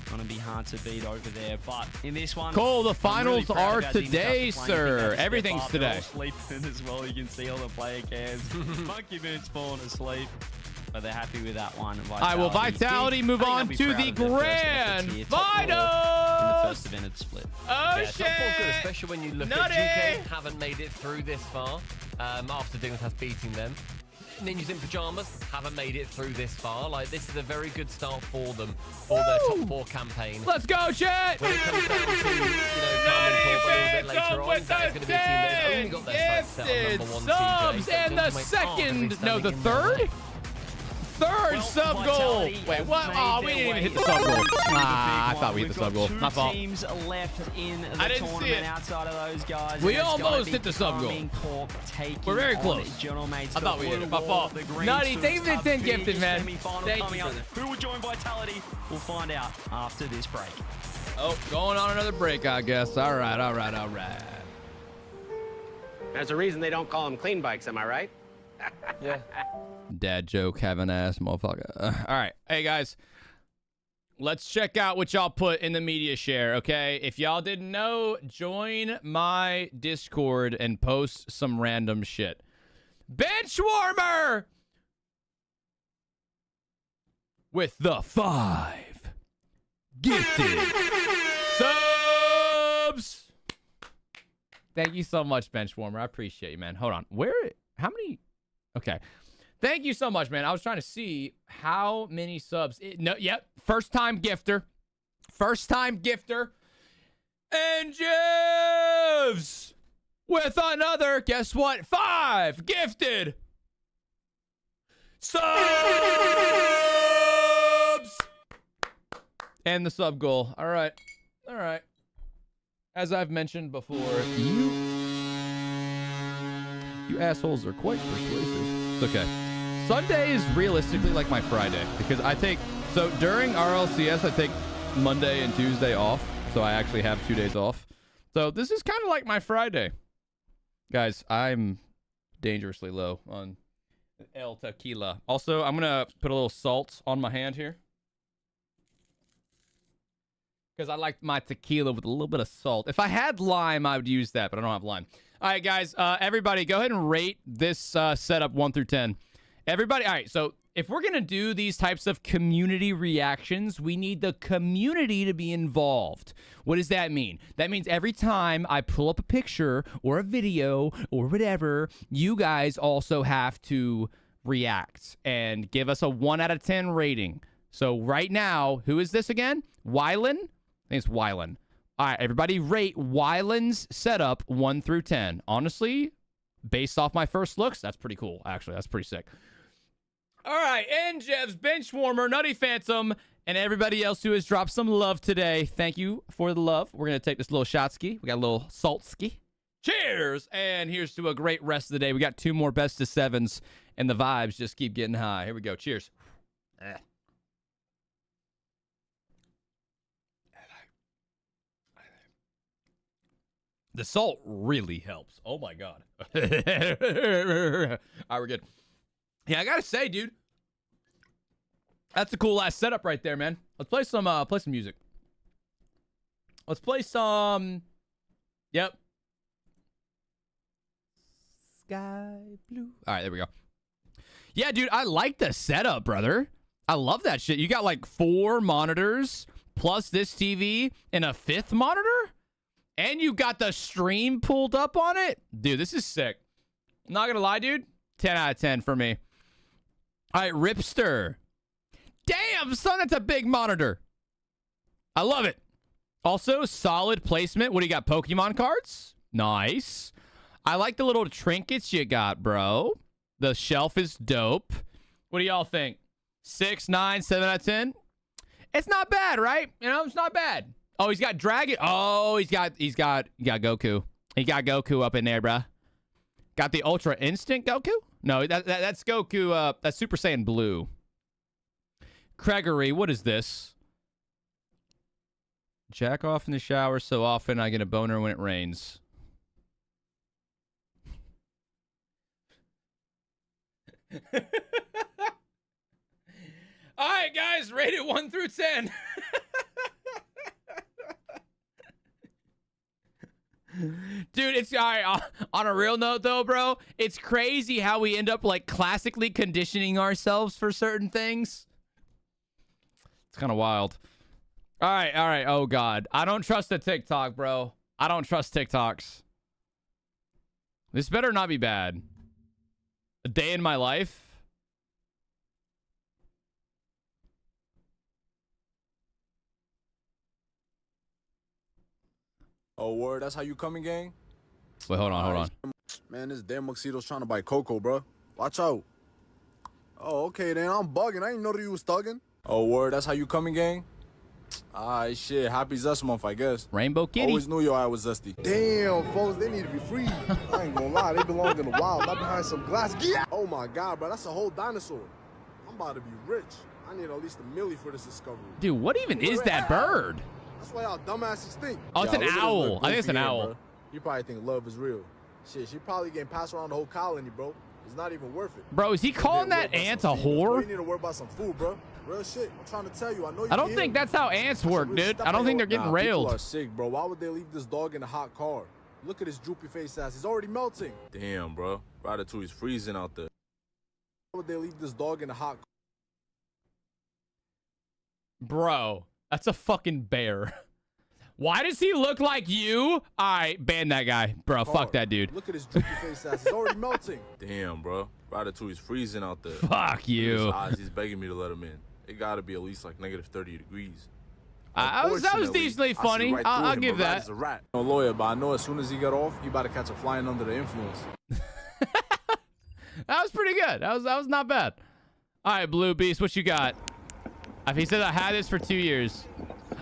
S6: going to be hard to beat over there, but in this one,
S2: Cole, the finals really are today, sir. Everything's today.
S6: Sleeping as well. You can see all the player cams. Monkey Moon's falling asleep, but they're happy with that one.
S2: All right, well, Vitality move on to the grand final.
S6: In the first event of the split.
S2: Oh,
S4: yeah,
S2: shit.
S4: Good, especially when you look at GK haven't made it through this far after Dignitas beating them. Ninjas in Pajamas haven't made it through this far. Like, this is a very good start for them for their top 4 campaign.
S2: Let's go, chat!
S4: When it comes down to, you know, Carmen Corp a little bit later on, that is going to be a team that's only got their sights set on number 1
S2: subs
S4: CJ.
S2: and the second, no, the third? Third sub goal. Wait, what? Oh, we didn't even hit the sub goal. I thought we hit the sub goal. My fault.
S6: Teams left in the
S2: I didn't
S6: tournament
S2: see it.
S6: outside of those guys.
S2: We almost hit the sub goal. We're very close. I thought we hit it. My fault. Nutty, thank you for the 10 gifted, man. Thank you.
S6: Who will join Vitality? We'll find out after this break.
S2: Oh, going on another break, I guess. All right, all right, all right.
S12: There's a reason they don't call them clean bikes, am I right?
S4: Yeah.
S2: Dad joke, having ass, motherfucker. All right. Hey, guys. Let's check out what y'all put in the media share, okay? If y'all didn't know, join my Discord and post some random shit. Benchwarmer! With the 5 gifted subs! Thank you so much, Benchwarmer. I appreciate you, man. Hold on. How many? Okay. Thank you so much, man. I was trying to see how many subs. Yep. First time gifter. First time gifter. And Jivs with another, guess what? 5 gifted subs. And the sub goal. All right. All right. As I've mentioned before, you assholes are quite persuasive. It's okay. Sunday is realistically like my Friday because so during RLCS, I take Monday and Tuesday off. So I actually have 2 days off. So this is kind of like my Friday. Guys, I'm dangerously low on El Tequila. Also, I'm going to put a little salt on my hand here. Because I like my tequila with a little bit of salt. If I had lime, I would use that, but I don't have lime. All right, guys, everybody, go ahead and rate this setup 1 through 10. Everybody, all right, so if we're going to do these types of community reactions, we need the community to be involved. What does that mean? That means every time I pull up a picture or a video or whatever, you guys also have to react and give us a 1 out of 10 rating. So right now, who is this again? Wylan? I think it's Wylan. All right, everybody rate Wylan's setup 1 through 10. Honestly, based off my first looks, that's pretty cool. Actually, that's pretty sick. All right, and Jev's Benchwarmer, Nutty Phantom, and everybody else who has dropped some love today. Thank you for the love. We're going to take this little shot ski. We got a little salt ski. Cheers! And here's to a great rest of the day. We got 2 more best of 7s, and the vibes just keep getting high. Here we go. Cheers. The salt really helps. Oh, my God. All right, we're good. Yeah, I got to say, dude, that's a cool ass setup right there, man. Let's play some music. Let's play some, yep. Sky blue. All right, there we go. Yeah, dude, I like the setup, brother. I love that shit. You got like 4 monitors plus this TV and a 5th monitor? And you got the stream pulled up on it? Dude, this is sick. Not gonna lie, dude. 10 out of 10 for me. All right, Ripster. Damn, son, that's a big monitor. I love it. Also, solid placement. What do you got, Pokemon cards? Nice. I like the little trinkets you got, bro. The shelf is dope. What do y'all think? 6, 9, 7 out of 10? It's not bad, right? You know, it's not bad. Oh, he's got Dragon. Oh, he's got Goku. He got Goku up in there, bruh. Got the Ultra Instinct Goku? No, that's Goku. That's Super Saiyan Blue. Gregory, what is this? Jack off in the shower so often I get a boner when it rains. All right, guys, rate it 1 through 10. Dude, it's all right. On a real note, though, bro, it's crazy how we end up like classically conditioning ourselves for certain things. It's kind of wild. All right. Oh, God. I don't trust the TikTok, bro. I don't trust TikToks. This better not be bad. A day in my life.
S15: Oh, word, that's how you coming, gang?
S2: Wait, hold on.
S15: Man, this damn Muxedo's trying to buy Coco, bro. Watch out. Oh, okay, then. I'm bugging. I didn't know that you was thugging. Oh, word, that's how you coming, gang? Alright, shit. Happy Zest Month, I guess.
S2: Rainbow Kitty.
S15: Always knew your eye was zesty. Damn, folks, they need to be free. I ain't gonna lie, they belong in the wild, not behind some glass. Yeah. Oh, my God, bro, that's a whole dinosaur. I'm about to be rich. I need at least $1 million for this discovery.
S2: Dude, what even is that bird?
S15: That's why y'all dumbasses think.
S2: Oh, it's an owl. I think it's an owl.
S15: Bro. You probably think love is real. Shit, she probably getting passed around the whole colony, bro. It's not even worth it.
S2: Bro, is he calling that ant a whore?
S15: You need to worry about some food, bro. Real shit. I'm trying to tell you. I know you.
S2: I don't think that's how ants work, dude. I don't think they're getting railed.
S15: People are sick, bro. Why would they leave this dog in a hot car? Look at his droopy face ass. He's already melting. Damn, bro. Ratatouille's freezing out there. Why would they leave this dog in a hot car?
S2: Bro, that's a fucking bear. Why does he look like you? All right, ban that guy. Bro, fuck that dude.
S15: Look at his droopy face ass. He's already melting. Damn, bro. Ratatouille's freezing out there.
S2: Fuck you.
S15: He's begging me to let him in. It gotta be at least like -30 degrees.
S2: That was decently funny. I'll give that.
S15: A rat. No lawyer, but I know as soon as he got off, he about to catch a flying under the influence.
S2: That was pretty good. That was not bad. All right, Blue Beast, what you got? He said I had this for 2 years.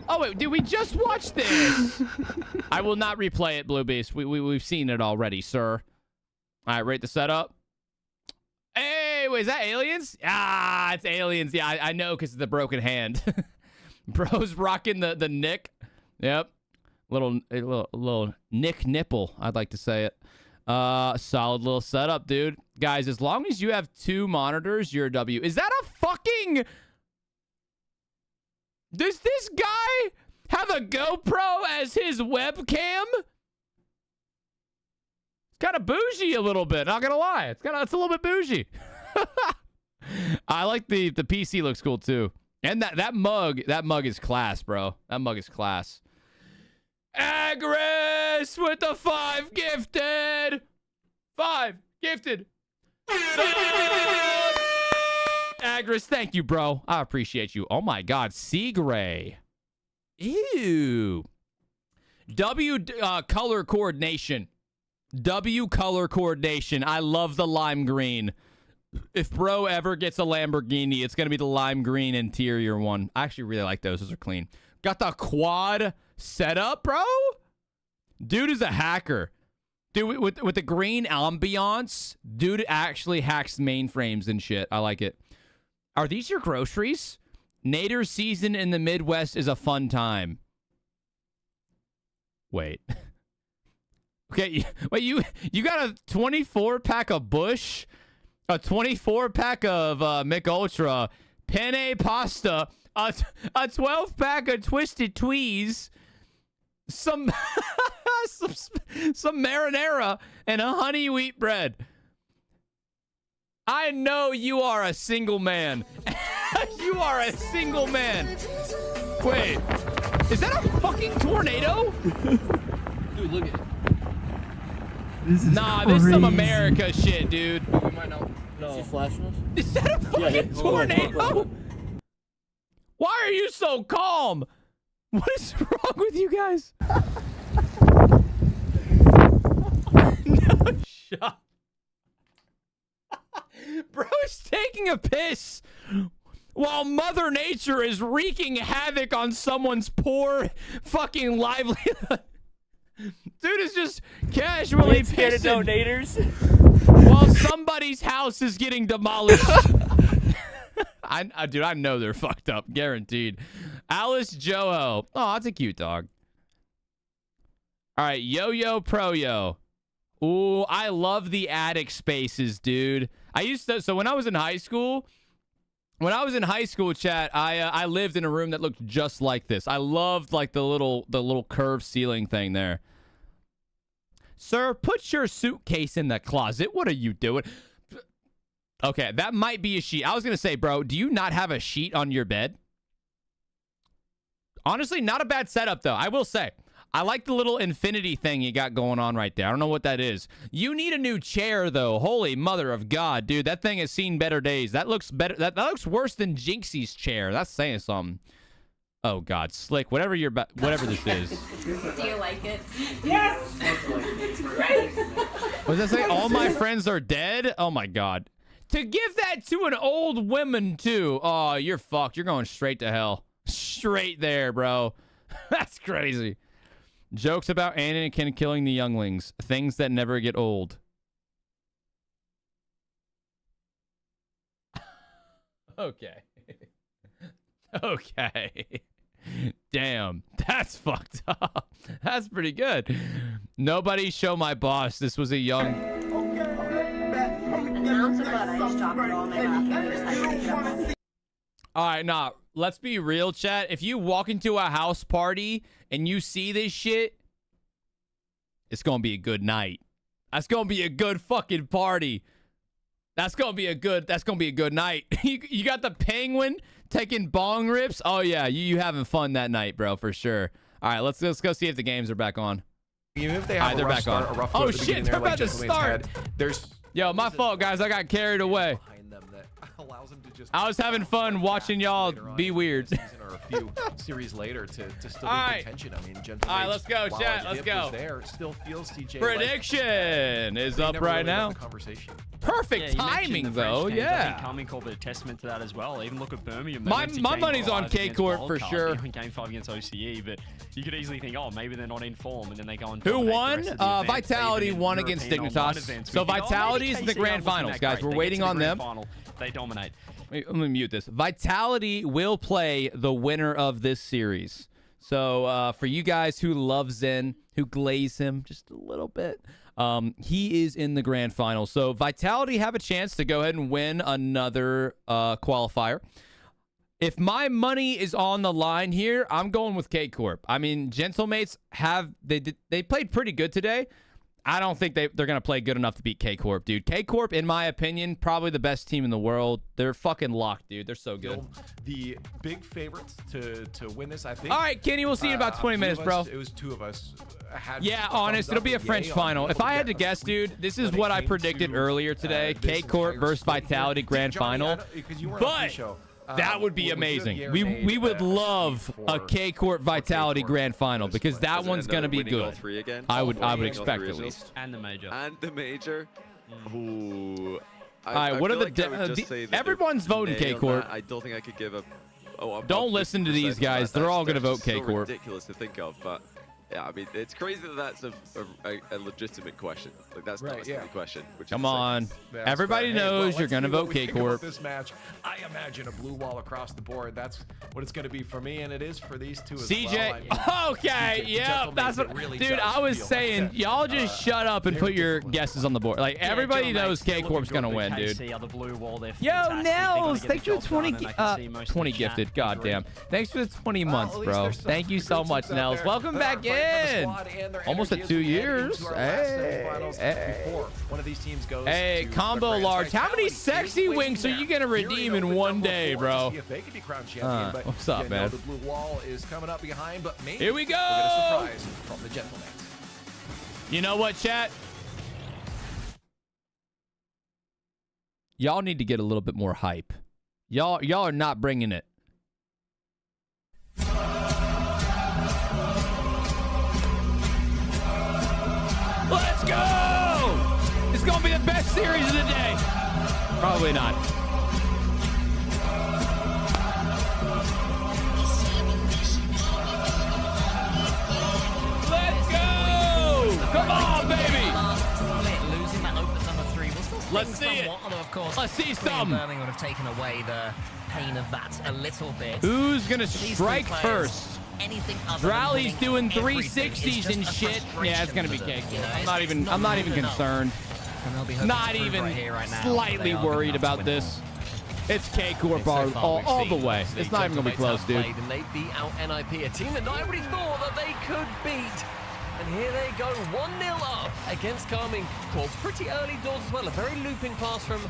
S2: Oh, wait, did we just watch this? I will not replay it, Blue Beast. We've seen it already, sir. All right, rate the setup. Hey, wait, is that aliens? Ah, it's aliens. Yeah, I know because of the broken hand. Bro's rocking the Nick. Yep. little Nick nipple, I'd like to say it. Solid little setup, dude. Guys, as long as you have 2 monitors, you're a W. Is that a fucking... Does this guy have a GoPro as his webcam? It's kind of bougie a little bit, not gonna lie. It's a little bit bougie. I like the PC looks cool too. And that mug is class, bro. That mug is class. Agris with the 5 gifted. 5 gifted. Agris, thank you, bro. I appreciate you. Oh my God, sea gray. Ew. W color coordination. W color coordination. I love the lime green. If bro ever gets a Lamborghini, it's gonna be the lime green interior one. I actually really like those. Those are clean. Got the quad setup, bro. Dude is a hacker. Dude, with the green ambiance, dude actually hacks mainframes and shit. I like it. Are these your groceries? Nader season in the Midwest is a fun time. Wait. Okay, wait, you got a 24-pack of Bush, a 24-pack of Mick Ultra, penne pasta, a 12-pack of Twisted Tweez, some marinara, and a honey wheat bread. I know you are a single man. You are a single man. Wait, is that a fucking tornado?
S4: Dude, look at it.
S2: This is some America shit, dude.
S4: We might not. No. Is he flashing us?
S2: Is that a fucking tornado? Why are you so calm? What is wrong with you guys? No shot. Bro is taking a piss while Mother Nature is wreaking havoc on someone's poor fucking livelihood. Dude is just casually pissing while somebody's house is getting demolished. Dude, I know they're fucked up, guaranteed. Alice Joho. Oh, that's a cute dog. All right, Yo-Yo Pro-Yo. Ooh, I love the attic spaces, dude. So when I was in high school, chat, I lived in a room that looked just like this. I loved like the little curved ceiling thing there. Sir, put your suitcase in the closet. What are you doing? Okay, that might be a sheet. I was gonna say, bro, do you not have a sheet on your bed? Honestly, not a bad setup though. I will say, I like the little infinity thing you got going on right there. I don't know what that is. You need a new chair though. Holy mother of God, dude. That thing has seen better days. That looks better. That looks worse than Jinxie's chair. That's saying something. Oh God, Slick, whatever this is.
S16: Do you like it? Yes! It's great!
S2: What does that say? All my friends are dead? Oh my God. To give that to an old woman too. Oh, you're fucked. You're going straight to hell. Straight there, bro. That's crazy. Jokes about Anakin killing the younglings. Things that never get old. Okay. Okay. Damn. That's fucked up. That's pretty good. Nobody show my boss. This was a young... Alright, nah. Let's be real, chat. If you walk into a house party and you see this shit, it's gonna be a good night. That's gonna be a good fucking party. That's gonna be a good night. You got the penguin taking bong rips. Oh yeah, you having fun that night, bro, for sure. All right, let's go see if the games are back on.
S5: Even if they have a rough start, a rough go
S2: oh
S5: at the
S2: shit,
S5: there,
S2: they're about to start. Yo, my fault, guys. I got carried away. I was having fun watching y'all be weird.
S5: Or a few series later to still be in contention. I mean,
S2: all right, let's go, chat. Let's go.
S5: Still feels CJ
S2: Prediction is up right now. Perfect timing, though. Yeah.
S6: Coming called a testament to that as well. Even look at Birmingham.
S2: My money's on K-Court for sure.
S6: Game 5 against OCE, but you could easily think, oh, maybe they're not in form, and then they go and
S2: who won? Vitality won against Dignitas. So Vitality is in the grand finals, guys. We're waiting on them.
S6: They dominate.
S2: Let me mute this. Vitality will play the winner of this series. So for you guys who love Zen, who glaze him just a little bit, he is in the grand final. So Vitality have a chance to go ahead and win another qualifier. If my money is on the line here, I'm going with K-Corp. I mean, Gentlemates they played pretty good today. I don't think they're going to play good enough to beat K-Corp, dude. K-Corp, in my opinion, probably the best team in the world. They're fucking locked, dude. They're so good.
S5: The big favorites to win this, I think.
S2: All right, Kenny, we'll see you in about 20 minutes, bro.
S5: It was 2 of us.
S2: Honest, it'll be a French final. If I had to guess, dude, this is what I predicted earlier today. K-Corp versus Vitality grand final. But that would be amazing. We would love a K-Corp Vitality grand final because that one's going to be good. I would expect at least.
S6: And the major.
S7: Ooh.
S2: All right, what are the everyone's voting K-Corp.
S7: I don't think I could give a...
S2: Don't listen to these guys. They're all going to vote K-Corp.
S7: Ridiculous to think of, but... Yeah, I mean, it's crazy that that's a legitimate question. Like, that's not a silly question.
S2: Come on. Everybody knows you're going to vote K-Corp.
S5: This match, I imagine a blue wall across the board. That's what it's going to be for me, and it is for these two as
S2: CJ.
S5: well. I mean,
S2: okay, yeah, that's what...
S5: really
S2: dude, I was saying, y'all just shut up and put your guesses on the board. Like, everybody knows K-Corp's going to win, dude. Yo, Nels, thanks for the 20 gifted. Goddamn. Thanks for the 20 months, bro. Thank you so much, Nels. Welcome back in. Almost at 2 years. Hey, combo large. How many sexy winks are you going to redeem in one day, bro? What's up, man?
S5: The blue wall is coming up behind, but maybe
S2: here we go.
S5: We'll get a surprise from the gentleman.
S2: You know what, chat? Y'all need to get a little bit more hype. Y'all are not bringing it. Let's go! It's going to be the best series of the day. Probably not. Let's go! Come on, baby!
S3: Losing that open number 3 will still
S2: Let's see it.
S3: Although, of course,
S2: let's see some.
S3: Burning would have taken away the pain of that a little bit.
S2: Who's going to strike first? Rally's doing 360s and shit. Yeah, it's gonna be cake. I'm not even concerned. Not even slightly worried about this. It's K-Corp all the way. It's not even gonna be close, dude.
S4: And they beat out NIP, a team that nobody thought that they could beat. And here they go, 1-0 up against Carmine Corp. Pretty early doors as well. A very looping pass from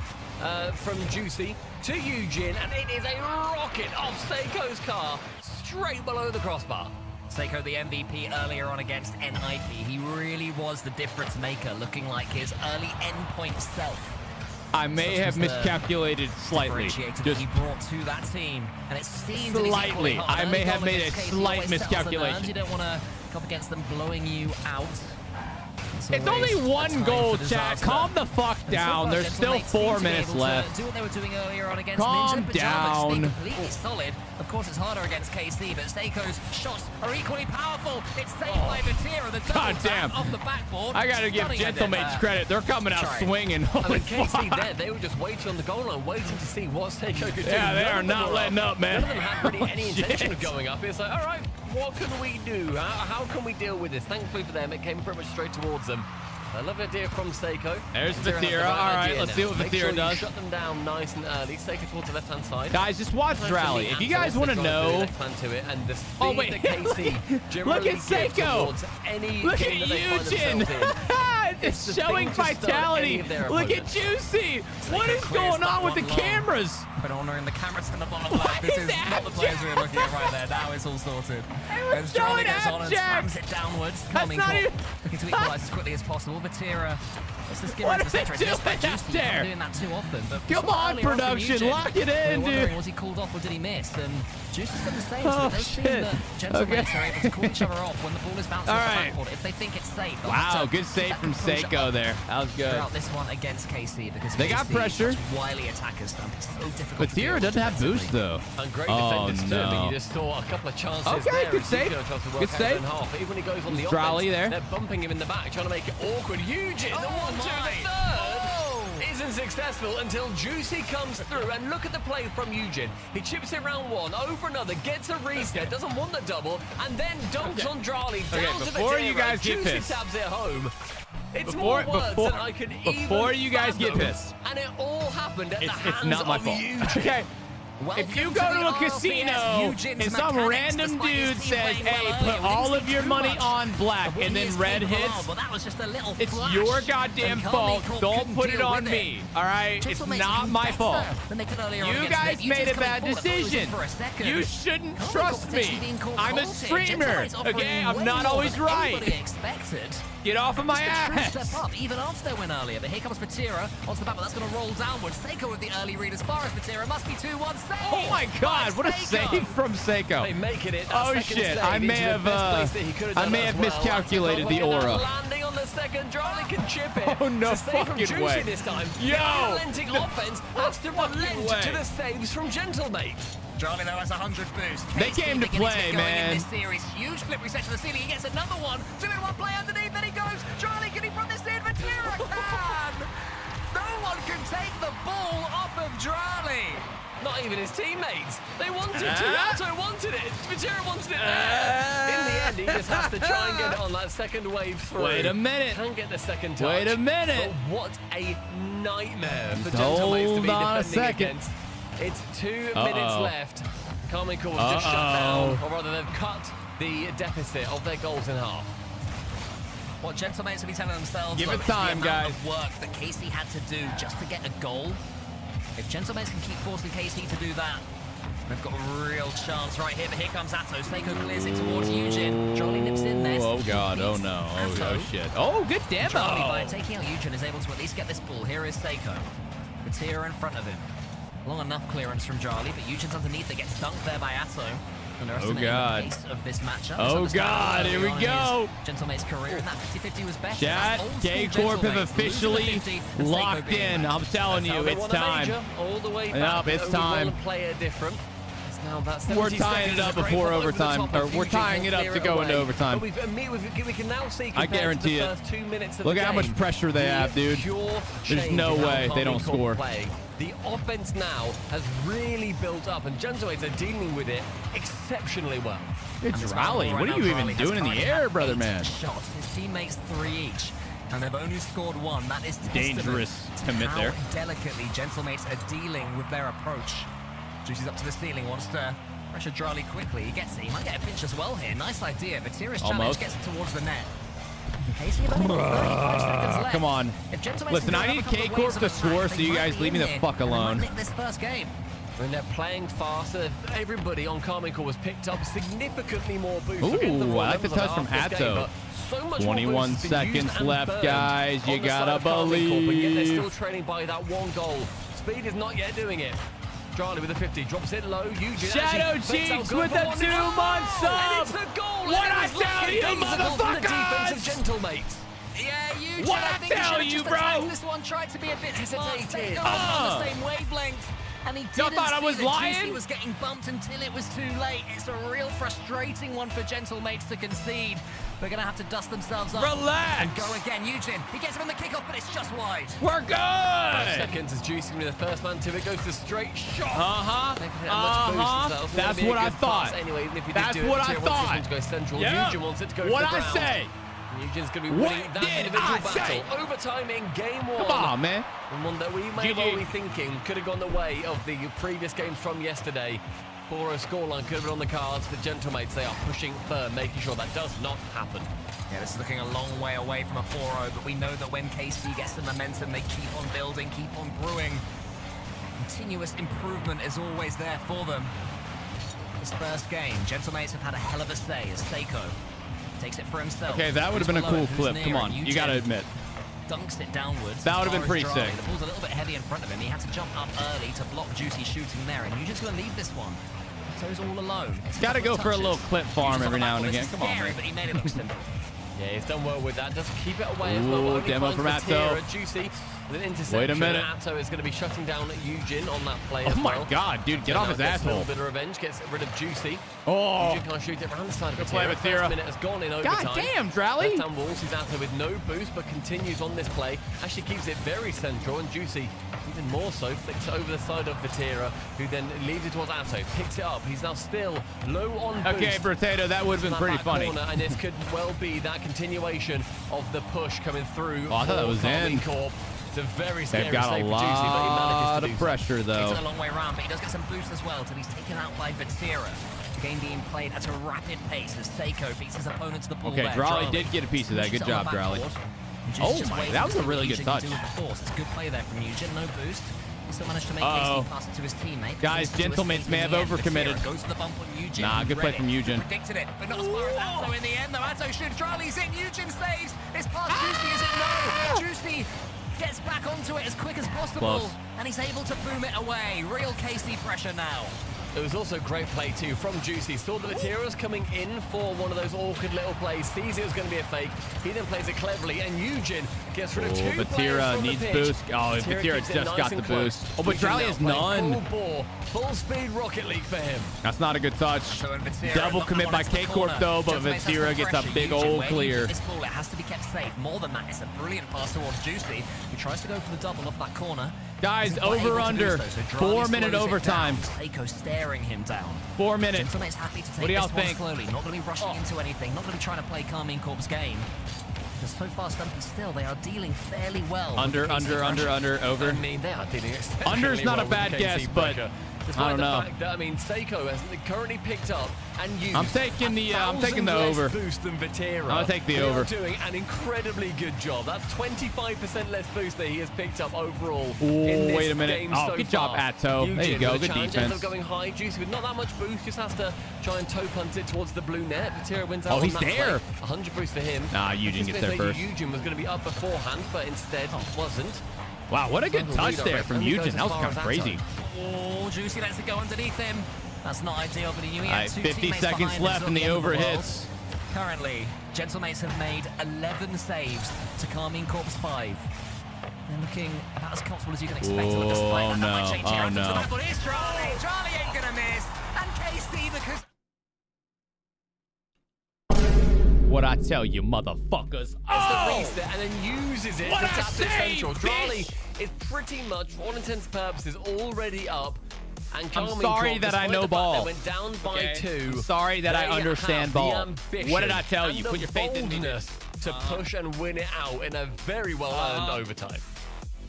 S4: Juicy to Eugene, and it is a rocket off Seiko's car straight below the crossbar.
S3: Seiko, the MVP earlier on against NIP. He really was the difference maker, looking like his early endpoint self.
S2: I may have miscalculated slightly.
S3: Just he brought to that team, and it seemed
S2: slightly. I may have made a slight miscalculation.
S3: You don't want to come against them blowing you out.
S2: It's only 1 goal, chat. Calm the fuck down. There's still 4 minutes left.
S3: Do what they were doing earlier on against
S2: Calm
S3: Ninja.
S2: down.
S3: Completely solid. Of course, it's harder against KC, but Seiko's shots are equally powerful. It's saved by Vatira. The
S2: God damn.
S3: Off the backboard.
S2: I gotta give Gentlemates credit. They're coming out swinging. Holy
S4: KC there, they were just waiting on the goal line, waiting to see what Seiko could do.
S2: Yeah, they are not letting up, man.
S4: None of them had really any intention of going up. It's like, all right, what can we do? How can we deal with this? Thankfully for them, it came pretty much straight towards them. I love the idea from Seiko.
S2: There's Vatira. All right, let's see what Vatira does.
S4: Shut them down nice and early. Seiko towards the left-hand side.
S2: Guys, just watch Rally. If you guys want to know...
S4: Oh, wait.
S2: Look at Seiko. Look at Eugene. It's showing vitality. Look at Juicy. What is going on with the cameras?
S3: But honoring the cameras in the bottom left. This is not the players we were looking at right there. Now it's all sorted. As Charlie goes on and slams it downwards. Looking to equalize as quickly as possible. Vatira.
S2: What are they doing out there?
S3: Doing that too often, but
S2: come on, production, lock it in, dude.
S3: Was he called off or did he miss? And Juice has done the same. So it does seem that gentlemen are able to call each other off when the ball is bouncing off the backboard if they think it's safe.
S2: Wow, good save from Seiko there. That was good.
S3: Throughout this one against KC because
S2: they got pressure.
S3: Wily attackers stamp. It's so difficult.
S2: Vatira doesn't have boost though.
S4: And great defenders too. I mean, you just saw a couple of chances there.
S2: Good save. Good save.
S4: Even when he goes on the
S2: offense,
S4: they're bumping him in the back, trying to make it awkward. Eugene, the 1-2, the third. Is isn't successful until Juicy comes through. And look at the play from Eugen. He chips it round one, over another, gets a reset, doesn't want the double, and then dunks on Drali down to the
S2: before you guys get
S4: Juicy
S2: pissed.
S4: tabs it home. It's more words than I could
S2: before
S4: even
S2: you guys get
S4: fathom,
S2: pissed.
S4: And it all happened at the hands
S2: it's not my
S4: of
S2: fault.
S4: Eugen.
S2: Okay.
S3: Welcome
S2: If you
S3: to
S2: go
S3: the
S2: to a
S3: RLCS,
S2: casino
S3: Eugen's
S2: and some
S3: mechanics,
S2: random
S3: despite his
S2: dude
S3: team
S2: says,
S3: playing
S2: hey,
S3: well
S2: put
S3: earlier,
S2: all
S3: we
S2: of
S3: didn't
S2: your
S3: see
S2: money
S3: too much
S2: on black
S3: of what
S2: and
S3: he
S2: then
S3: is
S2: red
S3: capable
S2: hits,
S3: of. Well, that was just a little
S2: it's
S3: flash,
S2: your goddamn
S3: and
S2: fault.
S3: Carmichael
S2: Don't
S3: couldn't
S2: put it
S3: deal
S2: on
S3: with
S2: me, all right? It's
S3: Gentlemen,
S2: not
S3: even
S2: my
S3: better
S2: fault.
S3: than they did earlier on
S2: You
S3: against
S2: guys
S3: Nip.
S2: made a
S3: Eugen's
S2: bad
S3: coming forward. I thought it was
S2: decision.
S3: for a second.
S2: You shouldn't
S3: Carmichael
S2: trust
S3: potentially
S2: me.
S3: being caught
S2: I'm a
S3: faulted.
S2: streamer,
S3: Gentleman's offering
S2: okay? I'm
S3: way
S2: not
S3: more
S2: always
S3: than
S2: right.
S3: anybody expected.
S2: Get off of my
S3: Just a true
S2: ass.
S3: step up, even after their win earlier. But here comes Vatira onto the back, but that's going to roll downwards. Seiko with the early read as far as Vatira. Must be 2-1 save.
S2: Oh my God! What a save from Seiko.
S4: They making it.
S2: Oh shit! I may have miscalculated the aura.
S4: Landing on the second, Drali can chip it.
S2: Oh no
S4: fucking
S2: way!
S4: This time.
S2: Yo!
S4: The relenting offense has to relent
S2: way.
S4: to the saves from Gentlemate.
S3: Drali though has 100 boost.
S2: They came to play, man.
S3: In this series. Huge flip reset to the ceiling. He gets another one. 2-in-1 play underneath. Then he goes. Drali, can he run this in? Vatira can. No one can take the ball off of Drali.
S4: Not even his teammates. They wanted to. Alto wanted it. Vatira wanted it there. In the end, he just has to try and get it on that second wave through.
S2: Wait a minute.
S4: Can't get the second touch.
S2: Wait a minute.
S4: But what a nightmare for
S2: Hold
S4: Gentlemate to be
S2: on a
S4: defending
S2: second.
S4: against. It's 2 minutes left. Carmichael was just shut down, or rather they've cut the deficit of their goals in half.
S3: What Gentlemates will be telling themselves,
S2: Give
S3: though,
S2: it
S3: is
S2: time,
S3: the amount
S2: guys.
S3: of work that Casey had to do just to get a goal. If Gentlemates can keep forcing Casey to do that, they've got a real chance right here. But here comes Atto. Seiko clears it towards Eugen. Charlie nips in there.
S2: Oh God! Oh no! Oh shit! Oh, good demo!
S3: Charlie, by taking out Eugen, is able to at least get this ball. Here is Seiko. Vatira in front of him. Long enough clearance from Charlie, but Eugen's underneath. It gets dunked there by Atto.
S2: Oh God!
S3: The pace of this matchup.
S2: Oh God! Here we go!
S3: Gentlemate's career, and that 50-50 was best.
S2: Chat, K-Corp have officially locked in. I'm telling you, it's time.
S4: All the way
S2: back. Yep, it's time.
S4: Player different. Now that's
S2: we're tying it up before overtime, or we're tying it up to go into overtime.
S4: We can now see.
S2: I guarantee it. Look at how much pressure they have, dude. There's no way they don't score.
S4: The offense now has really built up, and Gentleways are dealing with it exceptionally well.
S2: It's Raleigh. What are you even doing in the air, brother man?
S3: Shots. His teammates 3 each. And they've only scored 1. That is
S2: dangerous commit there.
S3: How delicately Gentlemates are dealing with their approach. Juicy's up to the ceiling, wants to pressure Drali quickly. He gets it. He might get a pinch as well here. Nice idea. Vatira's challenge gets it towards the net. Casey, you've only got 35 seconds left.
S2: Come on. Listen, I need K-Corp to score, so you guys leave me the fuck alone.
S3: This first game.
S4: When they're playing faster, everybody on Carmichael was picked up significantly more boost.
S2: Ooh, I like the touch from Atto. 21 seconds left, guys. You gotta believe.
S4: They're still trailing by that 1 goal. Speed is not yet doing it. Charlie with a 50, drops it low. Eugen
S2: Shadow Cheeks with a 2-month sub.
S4: It's a goal.
S2: What I tell you, motherfuckers?
S4: Gentlemates.
S3: Yeah, Eugen.
S2: What I tell you, bro?
S3: This one tried to be a bit
S4: hesitated.
S3: On the same wavelength. And he didn't
S2: thought I was
S3: see
S2: lying?
S3: He was getting bumped until it was too late. It's a real frustrating one for Gentlemates to concede. They're going to have to dust themselves up.
S2: Relax.
S3: And go again. Eugen, he gets him on the kickoff, but it's just wide.
S2: We're good.
S4: 5 seconds as Juicy with the first man to it. Goes to straight shot.
S2: That's what I thought.
S4: Anyway, even if he
S2: That's
S4: did do
S2: what
S4: it,
S2: I thought.
S4: Wants to go central.
S2: Yep.
S4: Eugen wants it to go
S2: what
S4: to the
S2: I
S4: ground.
S2: say?
S4: Eugen's going to be winning that individual battle. Overtime in game 1.
S2: Come on, man.
S4: And one that we may well be thinking could have gone the way of the previous games from yesterday. 4-0 scoreline could have been on the cards for Gentlemates. They are pushing firm, making sure that does not happen.
S3: Yeah, this is looking a long way away from a 4-0, but we know that when KC gets the momentum, they keep on building, keep on brewing. Continuous improvement is always there for them. This first game, Gentlemates have had a hell of a say as Seiko takes it for himself.
S2: Okay, that would have been a cool clip. Come on, you gotta admit.
S3: Dunks it downwards.
S2: That would have been pretty sick.
S3: The ball's a little bit heavy in front of him. He had to jump up early to block Juicy shooting there, and Eugen's going to leave this one. So he's all alone.
S2: Gotta go for a little clip farm every now and again. Come on, man.
S3: But he made it look simple.
S4: Yeah, he's done well with that. Doesn't keep it away as well.
S2: Ooh, demo from Atto.
S4: Juicy With an interception,
S2: Wait a minute.
S4: Atto is going to be shutting down Eugen on that play
S2: Oh
S4: as
S2: my
S4: well.
S2: God, dude, get off his
S4: Gets
S2: asshole.
S4: A little bit of revenge, gets rid of Juicy.
S2: Oh.
S4: Eugen can't shoot it around the side of
S2: Good play,
S4: Vatira.
S2: Vatira.
S4: First minute has gone in overtime.
S2: God damn, Drally.
S4: Left-hand wall sees Atto with no boost, but continues on this play. Actually keeps it very central, and Juicy, even more so, flicks it over the side of Vatira, who then leaves it towards Atto, picks it up. He's now still low on boost.
S2: Okay, Potato, that would have been pretty funny.
S4: Corner, and this could well be that continuation of the push coming through.
S2: Oh, I thought that was in.
S4: Corp. It's a very scary
S2: They've got a
S4: save for Juicy, but he
S2: lot
S4: manages to
S2: of
S4: do
S2: pressure, though.
S3: It's a long way around, but he does get some boost as well, till he's taken out by Vatira. The game being played at a rapid pace as Seiko beats his opponent to the ball.
S2: Okay,
S3: there.
S2: Drally did get a piece of that. Good job, Drally. Oh my, that was a really good touch.
S3: It's a good play there from Eugen, no boost. He still managed to make a pass it to his teammate.
S2: Guys, Gentlemates may have overcommitted.
S3: Goes to the bump on Eugen.
S2: Nah, good play from Eugen.
S3: Predicted it, but not as far as Atto in the end, though. Atto shoots, Drally's in, Eugen saves. It's past Juicy, is it? No! Juicy gets back onto it as quick as possible,
S2: Close.
S3: and he's able to boom it away. Real KC pressure now.
S4: It was also a great play too from Juicy. Saw that Vatira was coming in for one of those awkward little plays. Sees it was going to be a fake. He then plays it cleverly, and Eugen gets rid of two players
S2: Vatira
S4: from
S2: needs
S4: the pitch.
S2: boost. Oh, Vatira just got the boost. Oh, but Drally has none.
S4: Full bore, full speed Rocket League for him.
S2: That's not a good touch. Double commit by K-Corp though, but Vatira gets a big old clear.
S3: This ball, it has to be kept safe. More than that, it's a brilliant pass towards Juicy, who tries to go for the double off that corner.
S2: Guys, over under 4 minute overtime.
S3: Seiko staring him down.
S2: 4 minutes.
S3: Gentlemate's happy to take
S2: What do y'all
S3: this one
S2: think?
S3: slowly, not going to be rushing into anything, not going to be trying to play Carmine Corp's game. Because so far, Stumpy still, they are dealing fairly well.
S2: Under, over.
S4: I mean, they are dealing exceptionally
S2: Under's not
S4: well
S2: a bad
S4: with
S2: guess,
S4: KC
S2: but
S4: pressure.
S2: I
S4: Despite
S2: don't
S4: the
S2: know.
S4: fact that, I mean, Seiko has currently picked up and used
S2: I'm taking the
S4: less
S2: over.
S4: boost than Vatira.
S2: I'll take the
S4: They
S2: over.
S4: are doing an incredibly good job. That's 25% less boost that he has picked up overall.
S2: Ooh,
S4: in this
S2: wait a minute.
S4: game
S2: Oh,
S4: so
S2: good job,
S4: far.
S2: Atto. There you
S4: Eugen
S2: go.
S4: with a
S2: Good
S4: challenge,
S2: defense.
S4: ends up going high. Juicy with not that much boost, just has to try and toe punt it towards the blue net. Vatira wins out
S2: Oh,
S4: on
S2: he's
S4: that
S2: there.
S4: play. 100 boost for him.
S2: Nah, Eugen gets there first.
S4: Eugen was going to be up beforehand, but instead wasn't.
S2: Wow, what a good touch there from
S4: Only goes
S2: Eugen.
S4: as
S2: That was
S4: far
S2: kind of
S4: as
S2: crazy.
S4: Atto.
S3: Oh, Juicy lets it go underneath him. That's not ideal, but he knew he had
S2: 50
S3: teammates
S2: seconds
S3: behind him,
S2: left
S3: so
S2: and
S3: not
S2: the
S3: end of
S2: over
S3: world.
S2: hits.
S3: Currently, Gentlemates have made 11 saves to Carmine Corp's 5. They're looking about as comfortable as you can expect.
S2: Oh,
S3: Despite that,
S2: no.
S3: that might change here.
S2: Oh,
S3: After
S2: no.
S3: the back one, here's Charlie. Charlie ain't gonna miss. And KC, because
S2: What I tell you, motherfuckers.
S4: It's
S2: Oh!
S4: the reset and then uses it
S2: What
S4: to
S2: a
S4: tap it
S2: save,
S4: central.
S2: bitch!
S4: Drally is pretty much, for all intents and purposes, already up. And
S2: I'm
S4: Carmine
S2: sorry
S4: Corp,
S2: that I
S4: despite
S2: know
S4: the fact
S2: ball.
S4: They went down by
S2: Okay?
S4: 2.
S2: I'm sorry that I
S4: They
S2: understand
S4: have
S2: ball.
S4: the ambition
S2: What did I tell you?
S4: and
S2: Put your faith in me.
S4: boldness to push and win it out in a very well-earned overtime.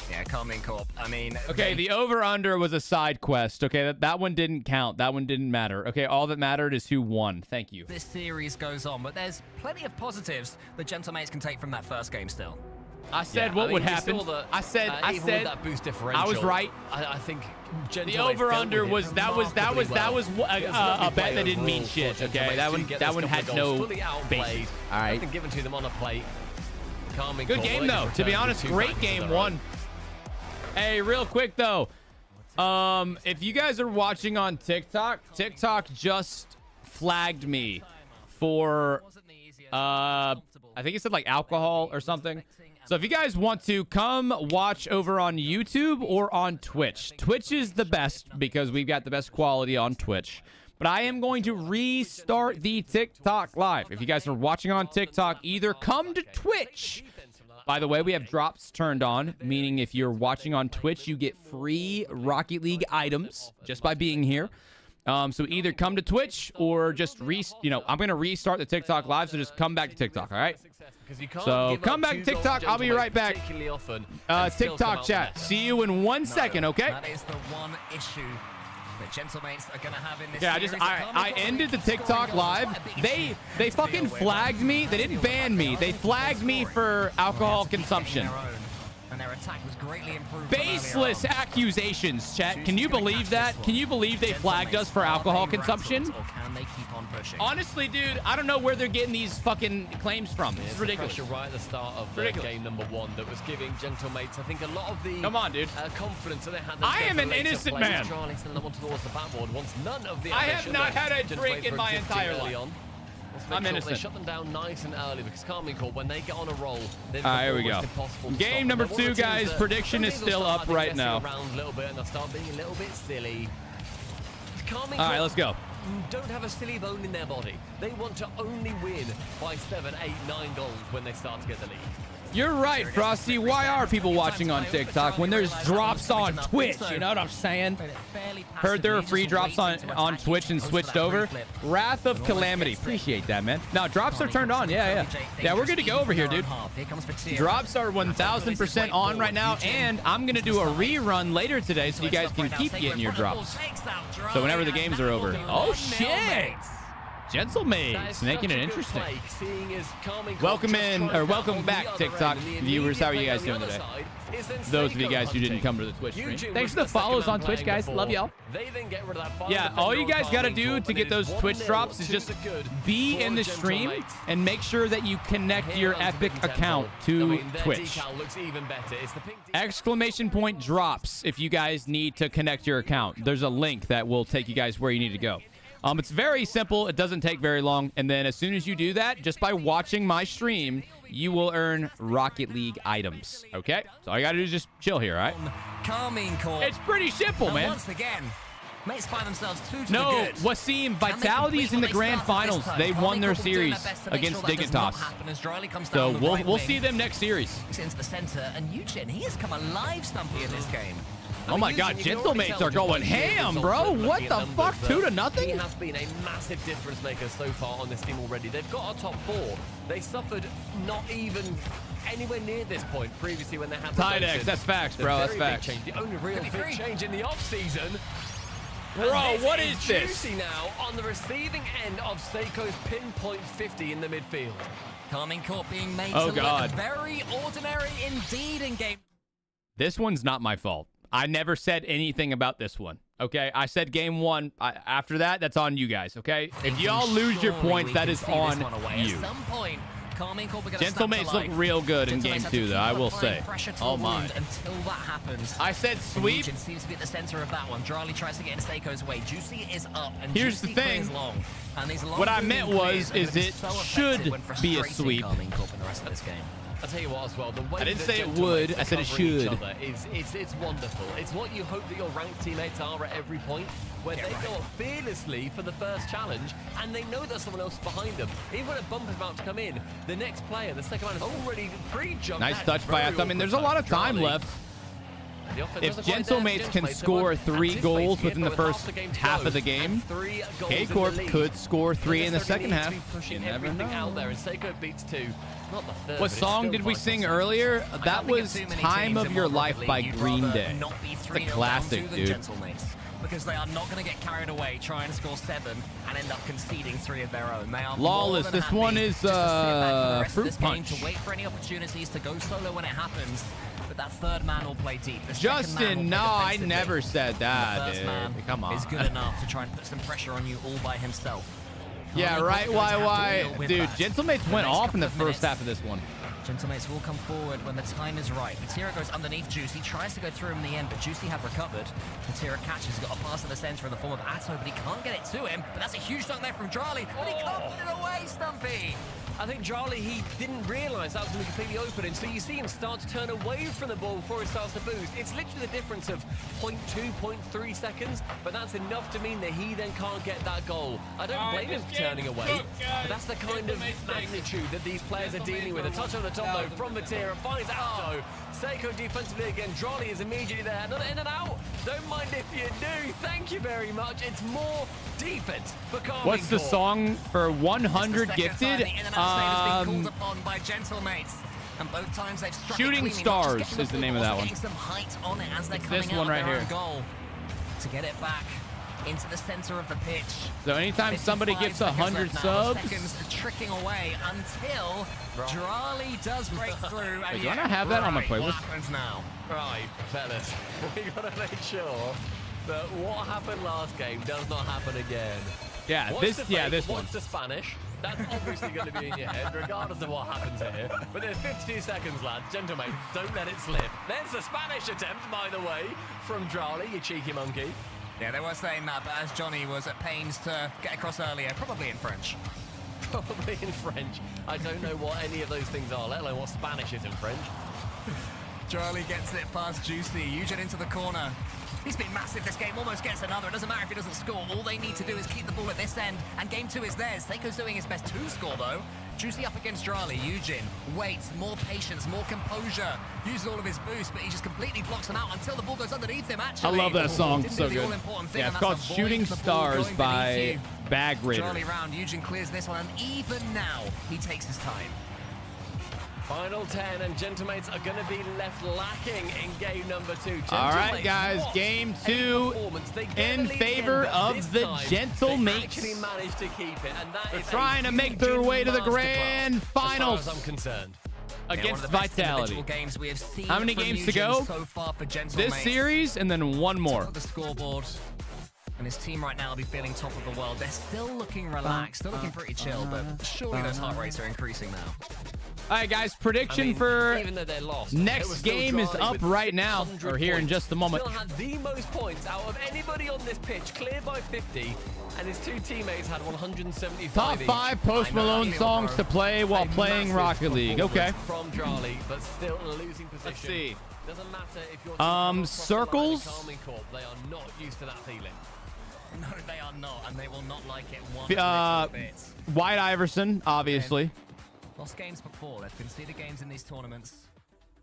S3: yeah, Carmine Corp. I mean,
S2: Okay, the over-under was a side quest. Okay, that one didn't count. That one didn't matter. Okay, all that mattered is who won. Thank you.
S3: this series goes on, but there's plenty of positives that Gentlemates can take from that first game still.
S2: I said what would happen.
S4: Even
S2: I
S4: with
S2: said
S4: that boost differential,
S2: I was right.
S4: I think
S2: The over/under was that was a bet that didn't mean shit. Okay, that one had no base. All right.
S4: Nothing given to them on a plate. Carmine
S2: Good
S4: Corp,
S2: game
S4: they
S2: though.
S4: just
S2: To be
S4: returned
S2: honest,
S4: 2
S2: great
S4: practices
S2: game.
S4: in a row.
S2: One. Hey, real quick though, if you guys are watching on TikTok, TikTok just flagged me for I think it said like alcohol or something. So if you guys want to come watch over on YouTube or on Twitch, Twitch is the best because we've got the best quality on Twitch. But I am going to restart the TikTok live. If you guys are watching on TikTok, either come to Twitch. By the way, we have drops turned on, meaning if you're watching on Twitch, you get free Rocket League items just by being here. So either come to Twitch or just I'm going to restart the TikTok live, so just come back to TikTok, all right? So come back to TikTok. I'll be right back. TikTok chat. See you in 1 second, okay?
S3: That is the one issue that Gentlemates are going to have in this
S2: Yeah,
S3: series.
S2: I ended the TikTok live. They fucking flagged me. They didn't ban me. They flagged me for alcohol consumption.
S3: And their attack was greatly improved.
S2: Baseless accusations, chat. Can you believe that? Can you believe they flagged us for alcohol consumption?
S3: Or can they keep on pushing?
S2: Honestly, dude, I don't know where they're getting these fucking claims from. This is ridiculous.
S4: Pressure right at the start of game number 1 that was giving Gentlemates, I think, a lot of the
S2: Come on, dude.
S4: confidence that they had.
S2: I am an innocent man.
S4: Charlie sending that one towards the backboard. Wants none of the
S2: I have
S4: ambition
S2: not
S4: that
S2: had a
S4: Gentlemates
S2: drink in
S4: were
S2: my
S4: exhibiting
S2: entire
S4: early
S2: life.
S4: on.
S2: I'm innocent.
S4: They shut them down nice and early because Carmine Corp, when they get on a roll,
S2: all right, here we go. Game number 2, guys. Prediction is still up right now.
S4: Around a little bit and they'll start being a little bit silly.
S2: All right, let's go.
S4: Don't have a silly bone in their body. They want to only win by 7, 8, 9 goals when they start to get the lead.
S2: You're right, Frosty. Why are people watching on TikTok when there's drops on Twitch? You know what I'm saying? Heard there were free drops on Twitch and switched over. Wrath of Calamity. Appreciate that, man. Now, drops are turned on. Yeah. Yeah, we're good to go over here, dude. Drops are 1,000% on right now, and I'm going to do a rerun later today so you guys can keep getting your drops. So whenever the games are over. Oh, shit! Gentlemaids, making it interesting. Welcome in, or welcome back, TikTok viewers. How are you guys doing today? Those of you guys who didn't come to the Twitch stream. Thanks for the follows on Twitch, guys. Love y'all. Yeah, all you guys got to do to get those Twitch drops is just be in the stream and make sure that you connect your Epic account to Twitch. Exclamation point drops if you guys need to connect your account. There's a link that will take you guys where you need to go. It's very simple. It doesn't take very long. And then as soon as you do that, just by watching my stream, you will earn Rocket League items. Okay? So all you got to do is just chill here, all right? It's pretty simple, man. Once again, mates find themselves two to the good. Wasim, Vitality's in the grand finals. They won their series against Dignitas. So we'll see them next series.
S3: Into the center, and Eugen, he has come alive, Stumpy, in this game.
S2: Oh my God, Gentlemates are going ham, bro. What the fuck? 2-0?
S4: He has been a massive difference maker so far on this team already. They've got a top 4. They suffered not even anywhere near this point previously when they had
S2: Tydex, that's facts, bro. That's facts.
S4: The only real big change in the off-season.
S2: Bro, what is this?
S4: Juicy now on the receiving end of Seiko's pinpoint 50 in the midfield.
S3: Carmine Corp being made to look very ordinary indeed in game.
S2: This one's not my fault. I never said anything about this one, okay? I said game 1. After that, that's on you guys, okay? If y'all lose your points, that is on you.
S3: At some point,
S2: Gentlemates look real good in game 2, though, I will say. Oh, my.
S3: Until that happens.
S2: I said sweep.
S3: Eugen seems to be at the center of that one. Drali tries to get in Seiko's way. Juicy is up, and
S2: here's the thing. What I meant was, it should be a sweep.
S4: I'll tell you what as well, the way
S2: I didn't say it would, I said it should.
S4: It's wonderful. It's what you hope that your ranked teammates are at every point, where they go up fearlessly for the first challenge, and they know there's someone else behind them. Even when a bump is about to come in, the next player, the second man, has already pre-jumped.
S2: Nice touch by us. I mean, there's a lot of time left. If Gentlemates can score 3 goals within the first half of the game, K-Corp could score 3 in the second half. You never know.
S4: Out there, and Seiko beats 2. Not the third,
S2: what song did we sing earlier? That was Time of Your Life by Green Day. It's a classic, dude.
S3: Because they are not going to get carried away trying to score 7 and end up conceding 3 of their own. They are
S2: Lawless. This one is Fruit Punch.
S3: To wait for any opportunities to go solo when it happens. But that third man will play deep.
S2: Justin, no, I never said that, dude. Come on.
S3: Is good enough to try and put some pressure on you all by himself.
S2: Yeah, right. Why? Dude, Gentlemates went off in the first half of this one.
S3: Gentlemates will come forward when the time is right. Matera goes underneath Juicy, tries to go through him in the end, but Juicy have recovered. Matera catches, got a pass in the center in the form of Atto, but he can't get it to him. But that's a huge dunk there from Drali, but he can't put it away, Stumpy.
S4: I think Drali, he didn't realize that was going to be completely open, and so you see him start to turn away from the ball before it starts to boost. It's literally the difference of 0.2, 0.3 seconds, but that's enough to mean that he then can't get that goal. I don't blame him for turning away, but that's the kind of magnitude that these players are dealing with. A touch on the top, though, from Matera, finds Atto. Seiko defensively again. Drali is immediately there. Another in and out. Don't mind if you do. Thank you very much. It's more defense for Carmine.
S2: What's the song for 100 gifted?
S3: Called upon by Gentlemates. And both times they've struck
S2: Shooting Stars is the name of that one.
S3: Some height on it as they're
S2: it's
S3: coming
S2: this one right here.
S3: Goal to get it back into the center of the pitch.
S2: So anytime somebody gets 100 subs,
S3: seconds tricking away until Drali does break through.
S2: Wait, do I not have that on my playlist?
S3: What happens now?
S4: Right, fellas, we gotta make sure that what happened last game does not happen again.
S2: Yeah, this one.
S4: What's the Spanish? That's obviously going to be in your head, regardless of what happens here. But there's 52 seconds, lads. Gentlemen, don't let it slip. There's the Spanish attempt, by the way, from Drali, you cheeky monkey.
S3: Yeah, they were saying that, but as Johnny was at pains to get across earlier, probably in French.
S4: probably in French. I don't know what any of those things are, let alone what Spanish is in French.
S3: Charlie gets it past Juicy. Eugen into the corner. He's been massive this game, almost gets another. It doesn't matter if he doesn't score. All they need to do is keep the ball at this end, and game 2 is theirs. Seiko's doing his best to score, though. Juicy up against Drali. Eugen waits, more patience, more composure. Uses all of his boost, but he just completely blocks him out until the ball goes underneath him, actually.
S2: I love that song. So good. Yeah, it's called Shooting Stars by Bag Raider.
S3: Drali round. Eugen clears this one, and even now, he takes his time.
S4: Final 10, and Gentlemates are going to be left lacking in game number 2.
S2: All right, guys, game 2 in favor of the Gentlemates.
S4: Actually managed to keep it, and that
S2: They're
S4: is
S2: trying to make their way to the grand finals.
S4: As far as I'm concerned.
S2: Against Vitality.
S3: Games we have seen.
S2: How many games to go?
S3: So far for
S2: This series, and then one more.
S3: The scoreboard. And his team right now will be feeling top of the world. They're still looking relaxed, still looking pretty chill, but surely those heart rates are increasing now.
S2: All right, guys, prediction for
S4: even though they lost,
S2: next game is up right now, or here in just a moment.
S4: Still had the most points out of anybody on this pitch, cleared by 50, and his 2 teammates had 175
S2: Top 5 Post Malone songs to play while playing Rocket League. Okay.
S4: From Charlie, but still in a losing position.
S2: Let's see.
S4: Doesn't matter if you're
S2: circles.
S4: They are not used to that feeling.
S3: No, they are not, and they will not like it one bit.
S2: White Iverson, obviously.
S3: Lost games before. They've conceded games in these tournaments,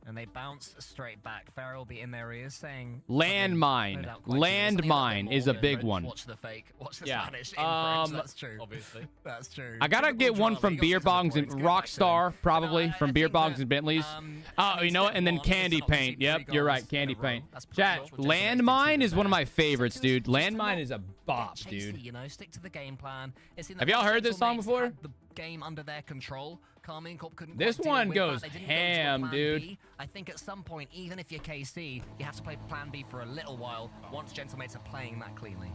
S3: and they bounce straight back. Farrell will be in their ears saying...
S2: Landmine. Landmine is a big one.
S3: Watch the fake. Watch the Spanish in French. That's true.
S4: Obviously.
S3: That's true.
S2: I gotta get one from Beer Bongs and Rockstar, probably, from Beer Bongs and Bentleys. Oh, you know what? And then Candy Paint. Yep, you're right. Candy Paint. Chat, Landmine is one of my favorites, dude. Landmine is a bop, dude.
S3: You know, stick to the game plan.
S2: Have y'all heard this song before?
S3: The game under their control. Carmine Corp couldn't
S2: this one goes ham, dude.
S3: I think at some point, even if you're KC, you have to play plan B for a little while once Gentlemates are playing that cleanly.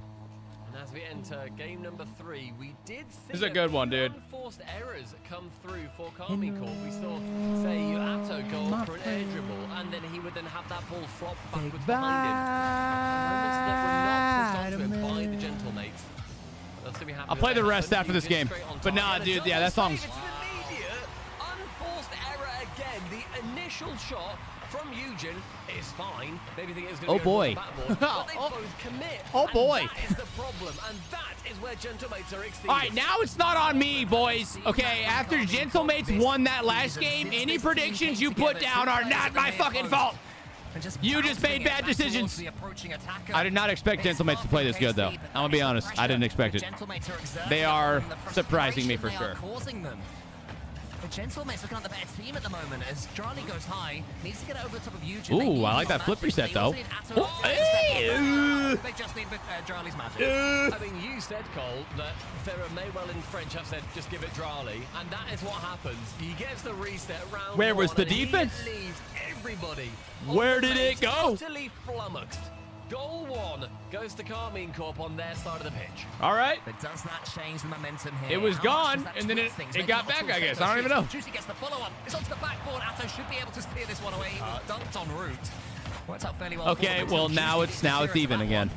S4: And as we enter game number 3, we did see
S2: this is a good one, dude.
S4: Unforced errors come through for Carmine Corp. We saw, say, Yuato go for an air dribble, and then he would then have that ball flop backwards behind him. Moments that were not pushed onto him by the Gentlemates.
S2: I'll play the rest after this game. But nah, dude, yeah, that song's...
S4: It's an immediate unforced error again. The initial shot from Eugen is fine. Maybe think it was going to go to the backboard, but they both commit.
S2: Oh boy.
S4: That is the problem, and that is where Gentlemates are exceeding.
S2: All right, now it's not on me, boys. Okay, after Gentlemates won that last game, any predictions you put down are not my fucking fault. You just made bad decisions. I did not expect Gentlemates to play this good, though. I'm gonna be honest. I didn't expect it. They are surprising me for sure.
S3: The Gentlemates looking at the better team at the moment as Charlie goes high, needs to get over the top of Eugen.
S2: Ooh, I like that flip reset, though.
S3: They just need Charlie's magic.
S4: I mean, you said, Cole, that Farah may well in French have said, just give it Drali, and that is what happens. He gets the reset round.
S2: Where was the defense?
S4: Everybody.
S2: Where did it go?
S4: Totally flummoxed. Goal 1 goes to Carmine Corp on their side of the pitch.
S2: All right.
S3: But does that change the momentum here?
S2: It was gone, and then it got back, I guess. I don't even know.
S3: Juicy gets the follow-up. It's onto the backboard. Atto should be able to steer this one away. Dunked en route. Worked out fairly well.
S2: Okay, well, now it's even again.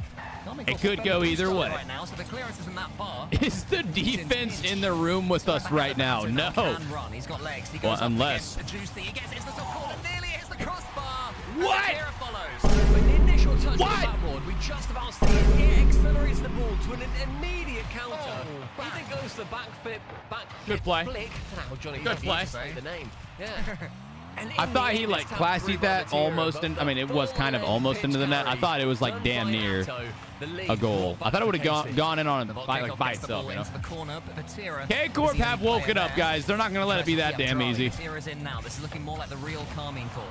S2: It could go either way.
S3: Right now, so the clearance isn't that far.
S2: Is the defense in the room with us right now? No.
S3: He's got legs. He
S2: goes unless.
S3: Juicy. He gets it into the top corner. Nearly hits the crossbar.
S2: What?
S4: With the initial touch on the backboard, we just about see it. It accelerates the ball to an immediate counter. Even goes to the back flip,
S2: Good play.
S4: Flick. Johnny,
S2: Good play.
S4: The name. Yeah.
S2: I thought he like classied that almost in, I mean, it was kind of almost into the net. I thought it was like damn near a goal. I thought it would have gone in on by itself, you know. K-Corp have woken up, guys. They're not going to let it be that damn easy.
S3: This is looking more like the real Carmine Corp.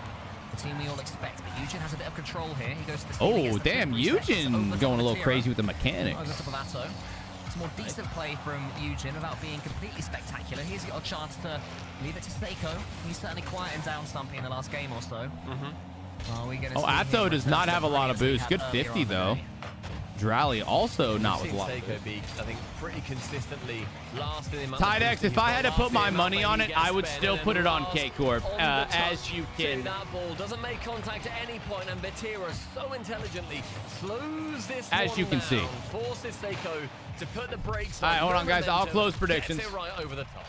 S3: The team we all expect, but Eugen has a bit of control here. He goes to the
S2: oh, damn, Eugen going a little crazy with the mechanics.
S3: It's a more decent play from Eugen without being completely spectacular. He's got a chance to leave it to Seiko. He's certainly quietened down Stumpy in the last game or so.
S2: Oh, Atto does not have a lot of boost. Good 50, though. Drally also not with a lot.
S4: I think pretty consistently last in the
S2: Tidex, if I had to put my money on it, I would still put it on K-Corp, as you can.
S4: That ball doesn't make contact at any point, and Batira so intelligently slows this
S2: as you can see.
S4: Forces Seiko to put the brakes on.
S2: All right, hold on, guys. I'll close predictions.
S4: Gets it right over the top.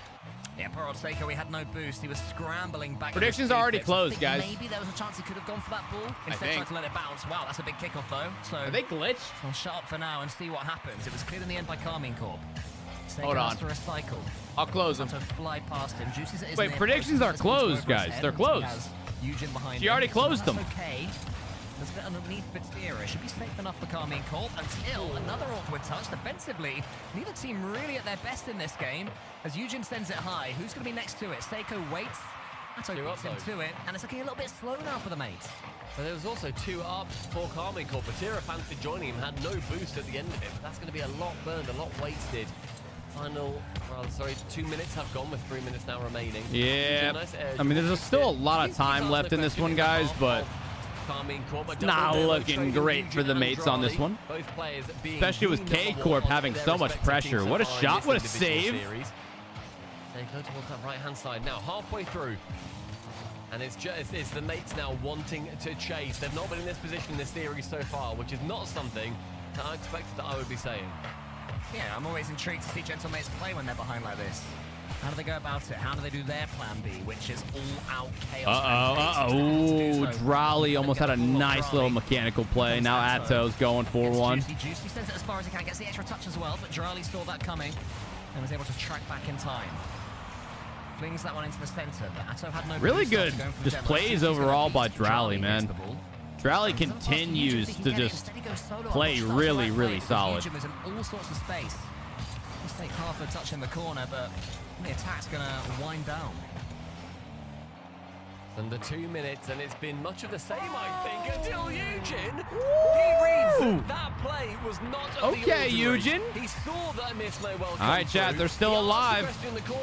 S3: Yeah, poor old Seiko, he had no boost. He was scrambling back.
S2: Predictions are already closed, guys.
S3: Maybe there was a chance he could have gone for that ball. Instead, tried to let it bounce. Wow, that's a big kickoff, though. So
S2: are they glitched?
S3: I'll shut up for now and see what happens. It was cleared in the end by Carmine Corp.
S2: Hold on.
S3: To recycle.
S2: I'll close them.
S3: Fly past him.
S2: Wait, predictions are closed, guys. They're closed. She already closed them.
S3: Okay. There's a bit underneath Batira. It should be safe enough for Carmine Corp until another awkward touch defensively. Neither team really at their best in this game. As Eugen sends it high, who's going to be next to it? Seiko waits. Atto beats him to it, and it's looking a little bit slow now for the mates.
S4: But there was also 2 up for Carmine Corp. Batira fancied joining him, had no boost at the end of it. But that's going to be a lot burned, a lot wasted. Final, well, sorry, 2 minutes have gone with 3 minutes now remaining.
S2: Yeah, I mean, there's still a lot of time left in this one, guys, but not looking great for the mates on this one. Especially with K-Corp having so much pressure. What a shot, what a save.
S4: They go towards that right-hand side now, halfway through. And it's the mates now wanting to chase. They've not been in this position in this series so far, which is not something that I expected that I would be saying.
S3: Yeah, I'm always intrigued to see Gentlemates play when they're behind like this. How do they go about it? How do they do their plan B, which is all-out chaos?
S2: Ooh, Drally almost had a nice little mechanical play. Now Atto's going for one.
S3: Juicy sends it as far as he can, gets the extra touch as well, but Drally saw that coming and was able to track back in time. Flings that one into the center, but Atto had no
S2: really good just plays overall by Drally, man. Drally continues to just play really, really solid.
S3: Was in all sorts of space. Let's take half a touch in the corner, but the attack's going to wind down.
S4: Under 2 minutes, and it's been much of the same, I think, until Eugen. He reads that play was not
S2: okay, Eugen.
S4: He saw that miss may well.
S2: All right, chat, they're still alive.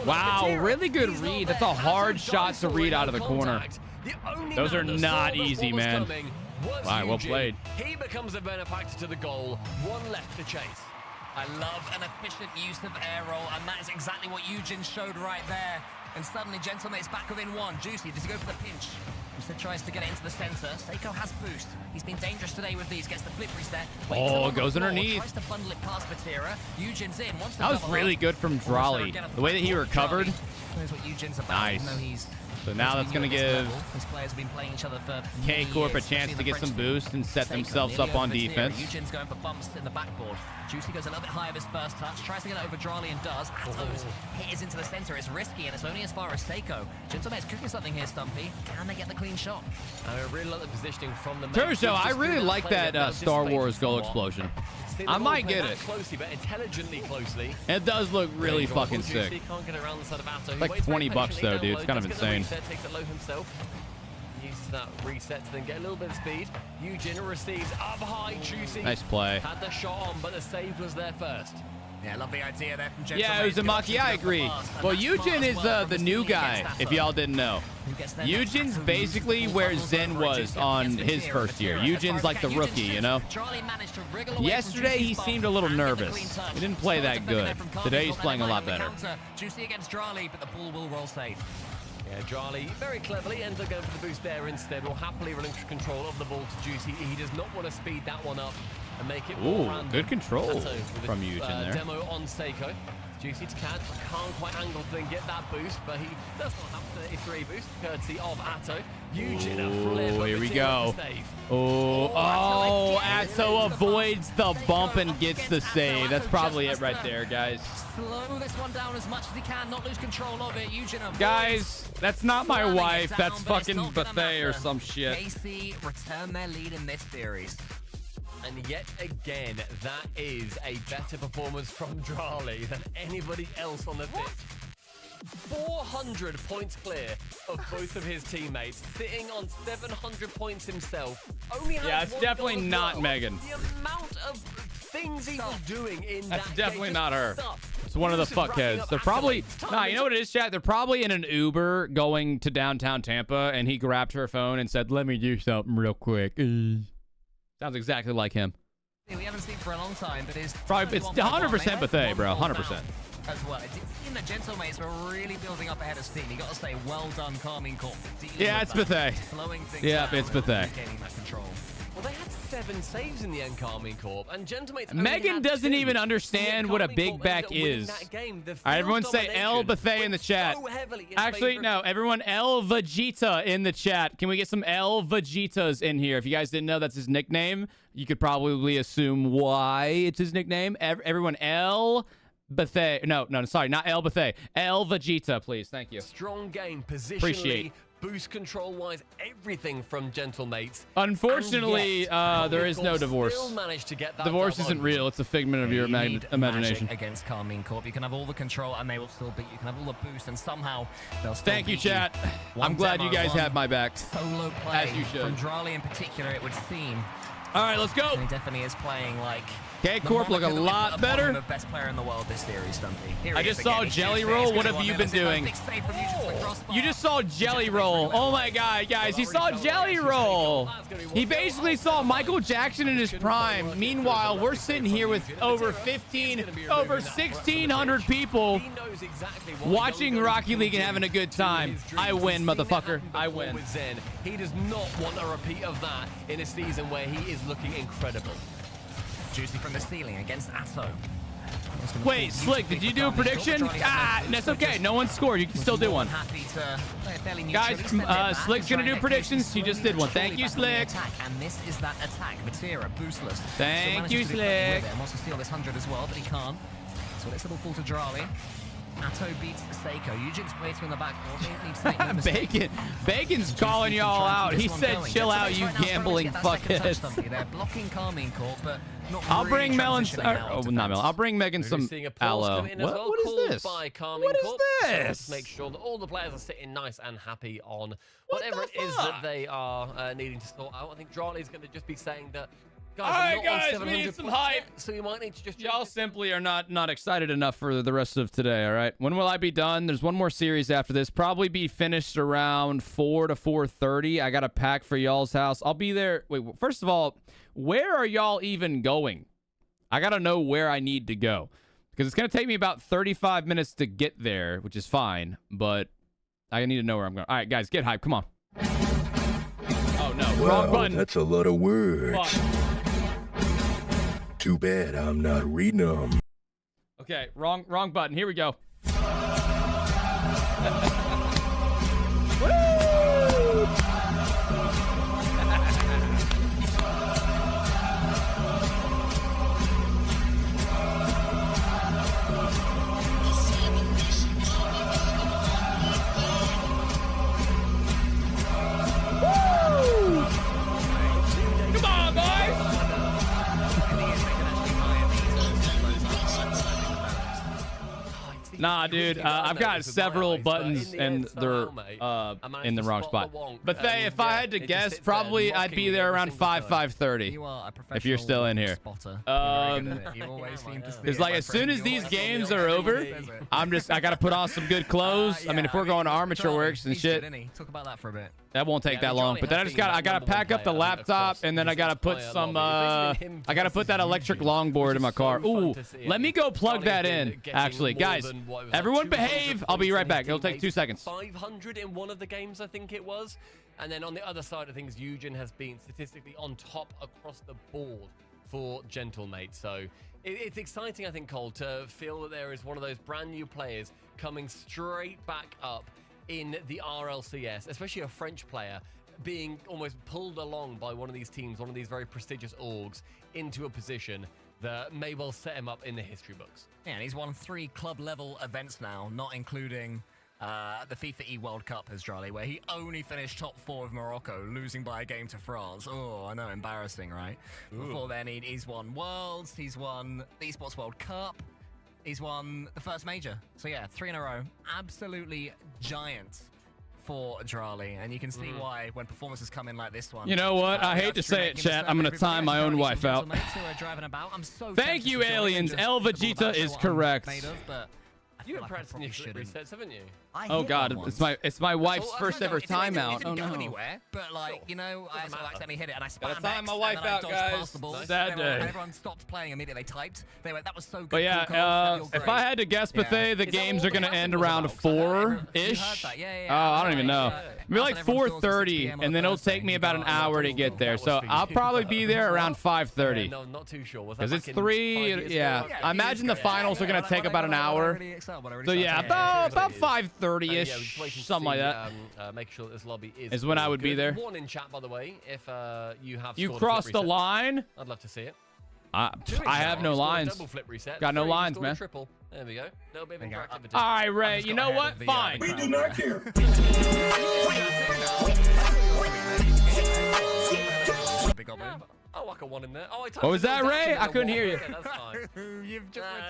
S2: Wow, really good read. That's a hard shot to read out of the corner. Those are not easy, man. All right, well played.
S4: He becomes a benefactor to the goal. One left to chase.
S3: I love an efficient use of air roll, and that is exactly what Eugen showed right there. And suddenly, Gentlemate's back within one. Juicy, does he go for the pinch? Instead tries to get it into the center. Seiko has boost. He's been dangerous today with these. Gets the flip reset.
S2: Oh, goes underneath.
S3: Tries to bundle it past Batira. Eugen's in.
S2: That was really good from Drally. The way that he recovered.
S3: Knows what Eugen's about.
S2: Nice. So now that's going to give K-Corp a chance to get some boost and set themselves up on defense.
S3: Eugen's going for bumps in the backboard. Juicy goes a little bit high of his first touch, tries to get it over Drally and does. Atto's hit is into the center. It's risky, and it's only as far as Seiko. Gentlemate's cooking something here, Stumpy. Can they get the clean shot?
S4: I really like the positioning from the
S2: Turjo, I really like that Star Wars goal explosion. I might get it.
S4: Closely, but intelligently closely.
S2: It does look really fucking sick.
S4: Can't get around the side of Atto.
S2: Like 20 bucks though, dude. It's kind of insane.
S4: Takes it low himself. Uses that reset to then get a little bit of speed. Eugen receives up high, Juicy.
S2: Nice play.
S4: Had the shot on, but the save was there first.
S3: Yeah, love the idea there from Gentlemates.
S2: Yeah, Uzumaki, I agree. Well, Eugen is the new guy, if y'all didn't know. Eugen's basically where Zen was on his first year. Eugen's like the rookie, you know? Yesterday, he seemed a little nervous. He didn't play that good. Today, he's playing a lot better.
S3: Juicy against Drally, but the ball will roll safe.
S4: Yeah, Drally very cleverly ends up going for the boost there instead. Will happily relinquish control of the ball to Juicy. He does not want to speed that one up and make it more random.
S2: Good control from Eugen there.
S4: Demo on Seiko. Juicy to Cad, can't quite angle to then get that boost, but he does not have 33 boost, courtesy of Atto. Eugen a flip.
S2: Here we go. Oh, Atto avoids the bump and gets the save. That's probably it right there, guys.
S3: Slow this one down as much as he can, not lose control of it. Eugen avoids.
S2: Guys, that's not my wife. That's fucking Buffet or some shit.
S3: KC return their lead in this series.
S4: And yet again, that is a better performance from Drally than anybody else on the pitch. 400 points clear of both of his teammates, sitting on 700 points himself. Only has
S2: it's definitely not Megan.
S4: The amount of things he was doing in
S2: That's
S4: that
S2: definitely
S4: game,
S2: not her. It's one of the fuckheads. They're probably... Nah, you know what it is, chat? They're probably in an Uber going to downtown Tampa, and he grabbed her phone and said, "Let me do something real quick." Sounds exactly like him.
S3: We haven't seen for a long time, but it's
S2: probably it's 100% Bethea, bro. 100%.
S3: As well. It's in the Gentlemates were really building up ahead of steam. You got to say, well done, Carmine Corp.
S2: Yeah, it's Bethea. Yeah, it's Bethea.
S4: Well, they had 7 saves in the end, Carmine Corp, and Gentlemates.
S2: Megan doesn't even understand what a big back is. All right, everyone say L Bethea in the chat. Actually, no, everyone L Vegeta in the chat. Can we get some L Vegetas in here? If you guys didn't know that's his nickname, you could probably assume why it's his nickname. Everyone L Bethea. No, sorry, not L Bethea. L Vegeta, please. Thank you.
S4: Strong game, positionally.
S2: Appreciate.
S4: Boost control-wise, everything from Gentlemates.
S2: Unfortunately, there is no divorce. Divorce isn't real. It's a figment of your imagination.
S3: Against Carmine Corp, you can have all the control and they will still beat you. You can have all the boost and somehow they'll still
S2: Thank you, chat. I'm glad you guys have my back.
S3: Solo play
S2: as you should.
S3: From Drali in particular, it would seem.
S2: All right, let's go.
S3: He definitely is playing like.
S2: K-Corp look a lot better.
S3: The best player in the world this series, Stumpy.
S2: I just saw Jelly Roll. What have you been doing? You just saw Jelly Roll. Oh my God, guys, he saw Jelly Roll. He basically saw Michael Jackson in his prime. Meanwhile, we're sitting here with over 1,600 people watching Rocket League and having a good time. I win, motherfucker. I win.
S4: He does not want a repeat of that in a season where he is looking incredible.
S3: Juicy from the ceiling against Atto.
S2: Wait, Slick, did you do a prediction? Ah, that's okay. No one scored. You can still do one. Guys, Slick's going to do predictions. He just did one. Thank you, Slick.
S3: And this is that attack. Vatira, boostless.
S2: Thank you, Slick.
S3: Wants to steal this 100 as well, but he can't. So it's a little fall to Drali. Atto beats Seiko. Eugen's waiting on the back.
S2: Bacon's calling y'all out. He said, chill out, you gambling fuckheads.
S3: They're blocking Carmine Corp, but not
S2: I'll bring Melon's. Oh, not Melon. I'll bring Megan some aloe. What is this? What is this?
S4: So make sure that all the players are sitting nice and happy on whatever it is that they are needing to sort out. I think Drali is going to just be saying that.
S2: All right, guys, we need some hype.
S4: So you might need to just...
S2: Y'all simply are not excited enough for the rest of today, all right? When will I be done? There's one more series after this. Probably be finished around 4 to 4:30. I got a pack for y'all's house. I'll be there. Wait, first of all, where are y'all even going? I got to know where I need to go. Because it's going to take me about 35 minutes to get there, which is fine. But I need to know where I'm going. All right, guys, get hype. Come on. Oh, no.
S17: Wow,
S2: wrong button.
S17: That's a lot of words.
S2: Fuck.
S17: Too bad I'm not reading them.
S2: Okay, wrong button. Here we go. Woo! Come on, boys! Nah, dude, I've got several buttons and they're in the wrong spot. But if I had to guess, probably I'd be there around 5:30 if you're still in here. It's like as soon as these games are over, I gotta put on some good clothes. I mean, if we're going to Armature Works and shit,
S3: talk about that for a bit.
S2: That won't take that long. But then I gotta pack up the laptop and then I gotta put some I gotta put that electric longboard in my car. Ooh, let me go plug that in. Actually, guys, everyone behave. I'll be right back. It'll take 2 seconds.
S4: 500 in one of the games, I think it was. And then on the other side of things, Eugen has been statistically on top across the board for Gentlemate. So it's exciting, I think, Cole, to feel that there is one of those brand new players coming straight back up in the RLCS, especially a French player being almost pulled along by one of these teams, one of these very prestigious orgs, into a position that may well set him up in the history books.
S3: Yeah, and he's won 3 club-level events now, not including the FIFA E World Cup as Drali, where he only finished top 4 of Morocco, losing by a game to France. Oh, I know, embarrassing, right? Ooh. Before then, he's won Worlds, he's won the Esports World Cup, he's won the first major. So yeah, 3 in a row. Absolutely giant for Drali, and you can see why when performances come in like this one.
S2: You know what? I hate to say it, chat. I'm going to time my own wife out. Thank you, aliens. El Vegeta is correct.
S4: You've been practicing your flip resets, haven't you?
S2: Oh God, it's my wife's first ever timeout.
S3: It didn't go anywhere, but like you know, I accidentally hit it and I spammed
S2: Gotta time
S3: X,
S2: my wife
S3: and then
S2: out,
S3: I dodged
S2: guys.
S3: past the balls.
S2: Sad day.
S3: Everyone stopped playing immediately. They typed. They went, "That was so good."
S2: But yeah, if I had to guess, Bethay, the games are gonna end around 4-ish. I don't even know. Maybe like 4:30, and then it'll take me about an hour to get there. So I'll probably be there around 5:30.
S4: No, not too sure.
S2: Because it's 3. Yeah, I imagine the finals are gonna take about an hour. So yeah, about 5:30-ish, something like that.
S4: Make sure that this lobby
S2: is when I would be there.
S4: Warn in chat, by the way, if you have.
S2: You crossed the line.
S4: I'd love to see it.
S2: I have no lines. Got no lines, man.
S4: Triple. There we go. No bit of interactivity.
S2: All right, Ray. You know what? Fine.
S8: We do not care.
S4: Oh, I got one in there. Oh,
S2: what was that, Ray? I couldn't hear you.
S4: Yeah, that's fine.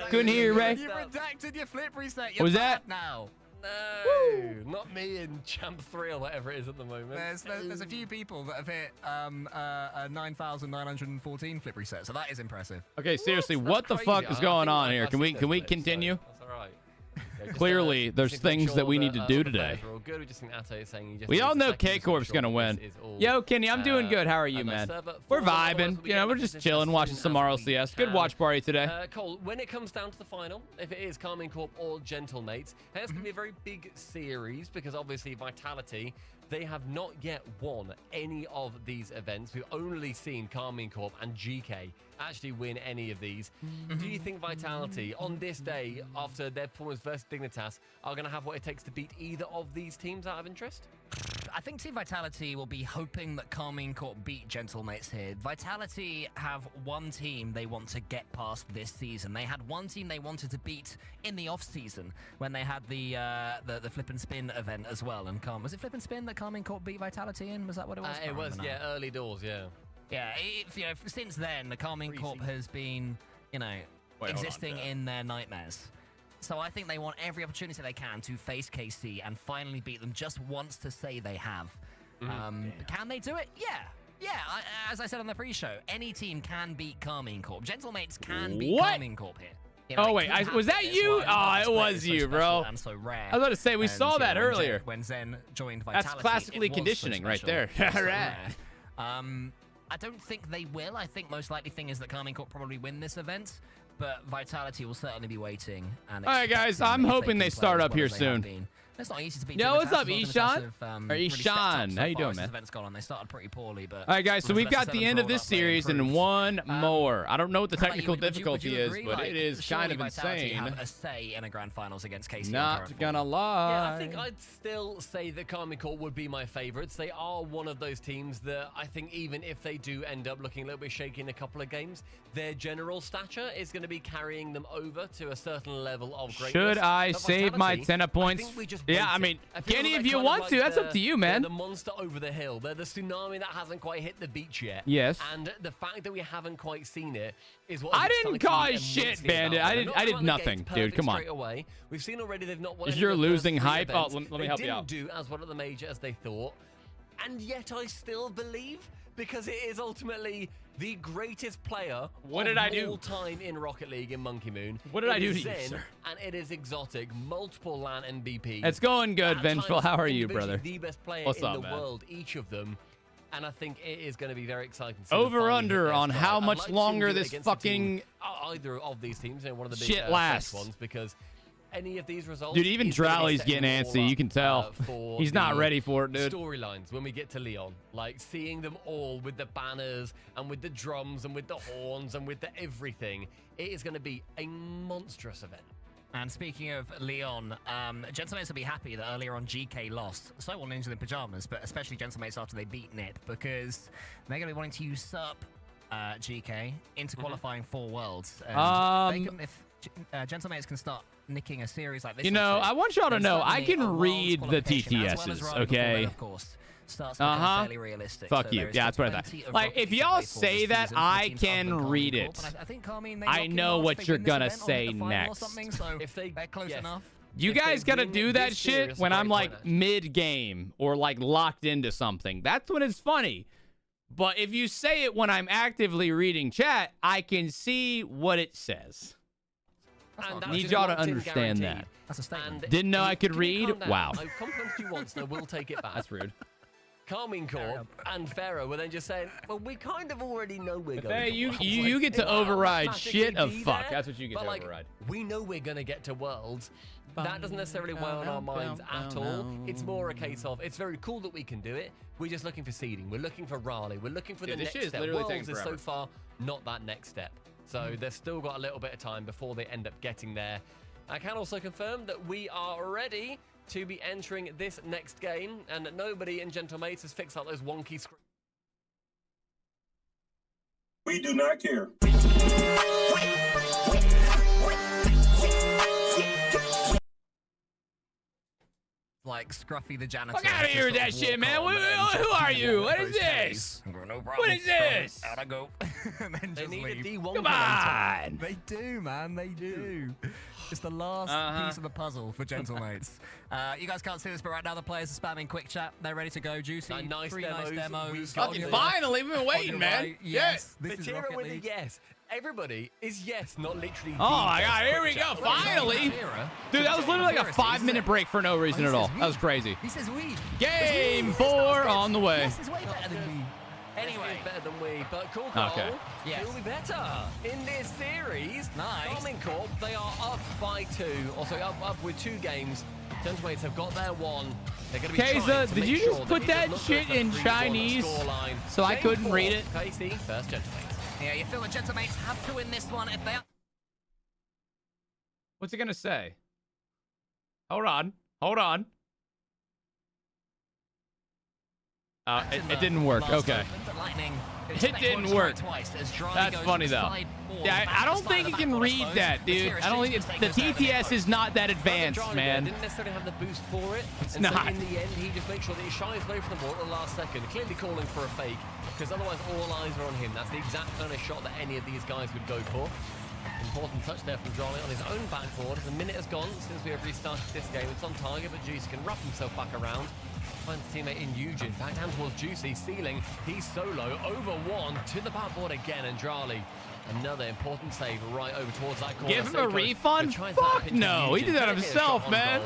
S2: Couldn't hear you, Ray.
S3: You redacted your flip reset.
S2: What was that?
S3: Now.
S4: No, not me in Champ 3 or whatever it is at the moment.
S3: There's a few people that have hit a 9,914 flip reset, so that is impressive.
S2: Okay, seriously, what the fuck is going on here? Can we continue?
S4: That's all right.
S2: Clearly, there's things that we need to do today. We all know K-Corp's gonna win. Yo, Kenny, I'm doing good. How are you, man? We're vibing. You know, we're just chilling, watching some RLCS. Good watch party today.
S4: Cole, when it comes down to the final, if it is Carmine Corp or Gentlemates, it's going to be a very big series because obviously Vitality, they have not yet won any of these events. We've only seen Carmine Corp and GK actually win any of these. Do you think Vitality, on this day, after their performance versus Dignitas, are going to have what it takes to beat either of these teams out of interest?
S3: I think Team Vitality will be hoping that Carmine Corp beat Gentlemates here. Vitality have one team they want to get past this season. They had one team they wanted to beat in the off-season when they had the Flip and Spin event as well. And was it Flip and Spin that Carmine Corp beat Vitality in? Was that what it was?
S4: It was, yeah, early doors, yeah.
S3: Yeah, you know, since then, the Carmine Corp has been, you know, existing in their nightmares. So I think they want every opportunity they can to face KC and finally beat them just once to say they have. Can they do it? Yeah. As I said on the pre-show, any team can beat Carmine Corp. Gentlemates can beat Carmine Corp here. You know,
S2: oh wait, was that you? Oh, it was you, bro.
S3: And so rare.
S2: I was about to say we saw that earlier.
S3: When Zen joined Vitality,
S2: that's classically conditioning right there.
S3: Right. I don't think they will. I think most likely thing is that Carmine Corp probably win this event, but Vitality will certainly be waiting. And
S2: all right, guys, I'm hoping they start up here soon.
S3: It's not easy to beat.
S2: Yo, what's up, Ishan? Or Ishan? How you doing, man?
S3: They started pretty poorly, but
S2: all right, guys. So we've got the end of this series and one more. I don't know what the technical difficulty is, but it is kind of insane.
S3: Have a say in a grand finals against KC.
S2: Not gonna lie.
S4: Yeah, I think I'd still say that Carmine Corp would be my favorites. They are one of those teams that I think even if they do end up looking a little bit shaky in a couple of games, their general stature is going to be carrying them over to a certain level of greatness.
S2: Should I save my 10 points? Yeah, I mean, Kenny, if you want to, that's up to you, man.
S4: They're the monster over the hill. They're the tsunami that hasn't quite hit the beach yet.
S2: Yes.
S4: And the fact that we haven't quite seen it is what
S2: I didn't cause shit, Bandit. I did nothing, dude. Come on.
S4: Away. We've seen already they've not won.
S2: Is your losing hype? Oh, let me help you out.
S4: They didn't do as well at the major as they thought, and yet I still believe because it is ultimately the greatest player of all time in Rocket League in Monkey Moon.
S2: What did I do to you, sir?
S4: And it is exotic, multiple LAN MVP.
S2: It's going good, Vengeful. How are you, brother?
S4: The best player
S2: What's
S4: in
S2: up,
S4: the
S2: man?
S4: world, each of them. And I think it is going to be very exciting.
S2: Over under on how much longer this fucking
S4: either of these teams, one of the big
S2: shit lasts.
S4: ones, because any of these results,
S2: dude, even Drowley's getting antsy. You can tell. He's not ready for it, dude.
S4: Storylines when we get to Leon, like seeing them all with the banners and with the drums and with the horns and with the everything, it is going to be a monstrous event.
S3: And speaking of Leon, Gentlemates will be happy that earlier on GK lost. So will Ninja in Pajamas, but especially Gentlemates after they beat Nip, because they're going to be wanting to usurp GK into qualifying for Worlds. And if Gentlemates can start nicking a series like this,
S2: you know, I want y'all to know I can read the TTSs, okay?
S3: Of course. Starts fairly realistic.
S2: Fuck you. Yeah, that's what I thought. Like, if y'all say that, I can read it. I know what you're gonna say next.
S3: If they're close enough.
S2: You guys gotta do that shit when I'm like mid-game or like locked into something. That's when it's funny. But if you say it when I'm actively reading chat, I can see what it says. Need y'all to understand that.
S3: That's a statement.
S2: Didn't know I could read? Wow.
S4: I compliment you once, and I will take it back.
S2: That's rude.
S4: Carmine Corp and Pharaoh were then just saying, well, we kind of already know we're going
S2: Hey,
S4: to
S2: you get to override shit of fuck. That's what you get to override.
S4: We know we're going to get to Worlds. That doesn't necessarily weigh on our minds at all. It's more a case of, it's very cool that we can do it. We're just looking for seeding. We're looking for Raleigh. We're looking for the next step. Worlds is so far not that next step. So they've still got a little bit of time before they end up getting there. I can also confirm that we are ready to be entering this next game, and nobody in Gentlemates has fixed out those wonky screens.
S8: We do not care.
S3: Like Scruffy the janitor.
S2: Fuck out of here with that shit, man. Who are you? What is this? What is this?
S3: Out I go.
S4: They need a D1.
S2: Come on.
S3: They do, man. They do. It's the last piece of the puzzle for Gentlemates. You guys can't see this, but right now the players are spamming quick chat. They're ready to go. Juicy.
S4: Nice
S3: demos.
S2: Finally, we've been waiting, man.
S3: Right. Yes. This is
S4: Batira
S3: Rocket
S4: with a
S3: League.
S4: yes. Everybody is yes, not literally.
S2: Oh my god, here we go. Finally. Dude, that was literally like a 5-minute break for no reason at all. That was crazy.
S3: He says we.
S2: Game 4 on the way.
S3: This is way better than me.
S4: Anyway, better than we, but cool goal.
S2: Okay.
S4: Yes. Will be better in this series.
S3: Nice.
S4: Carmine Corp, they are up by 2. Also up with 2 games. Gentlemates have got their 1. They're going to be
S2: Keza, did you just put that shit in Chinese so I couldn't read it?
S4: KC, first Gentlemates.
S3: Yeah, you feel the Gentlemates have to win this one if they are.
S2: What's it gonna say? Hold on. Hold on. It didn't work. Okay. It didn't work. That's funny though. Yeah, I don't think you can read that, dude. I don't think it's the TTS is not that advanced, man.
S4: Didn't necessarily have the boost for it.
S2: It's
S4: and
S2: not.
S4: So in the end, he just makes sure that he shies away from the ball at the last second, clearly calling for a fake, because otherwise all eyes are on him. That's the exact kind of shot that any of these guys would go for. Important touch there from Johnny on his own backboard. As a minute has gone since we have restarted this game. It's on target, but Juicy can wrap himself back around. Finds a teammate in Eugen. Back down towards Juicy. Stealing. He's solo. Over 1 to the backboard again. And Drali. Another important save right over towards that corner.
S2: Give him a refund? Fuck no. He did that himself, man.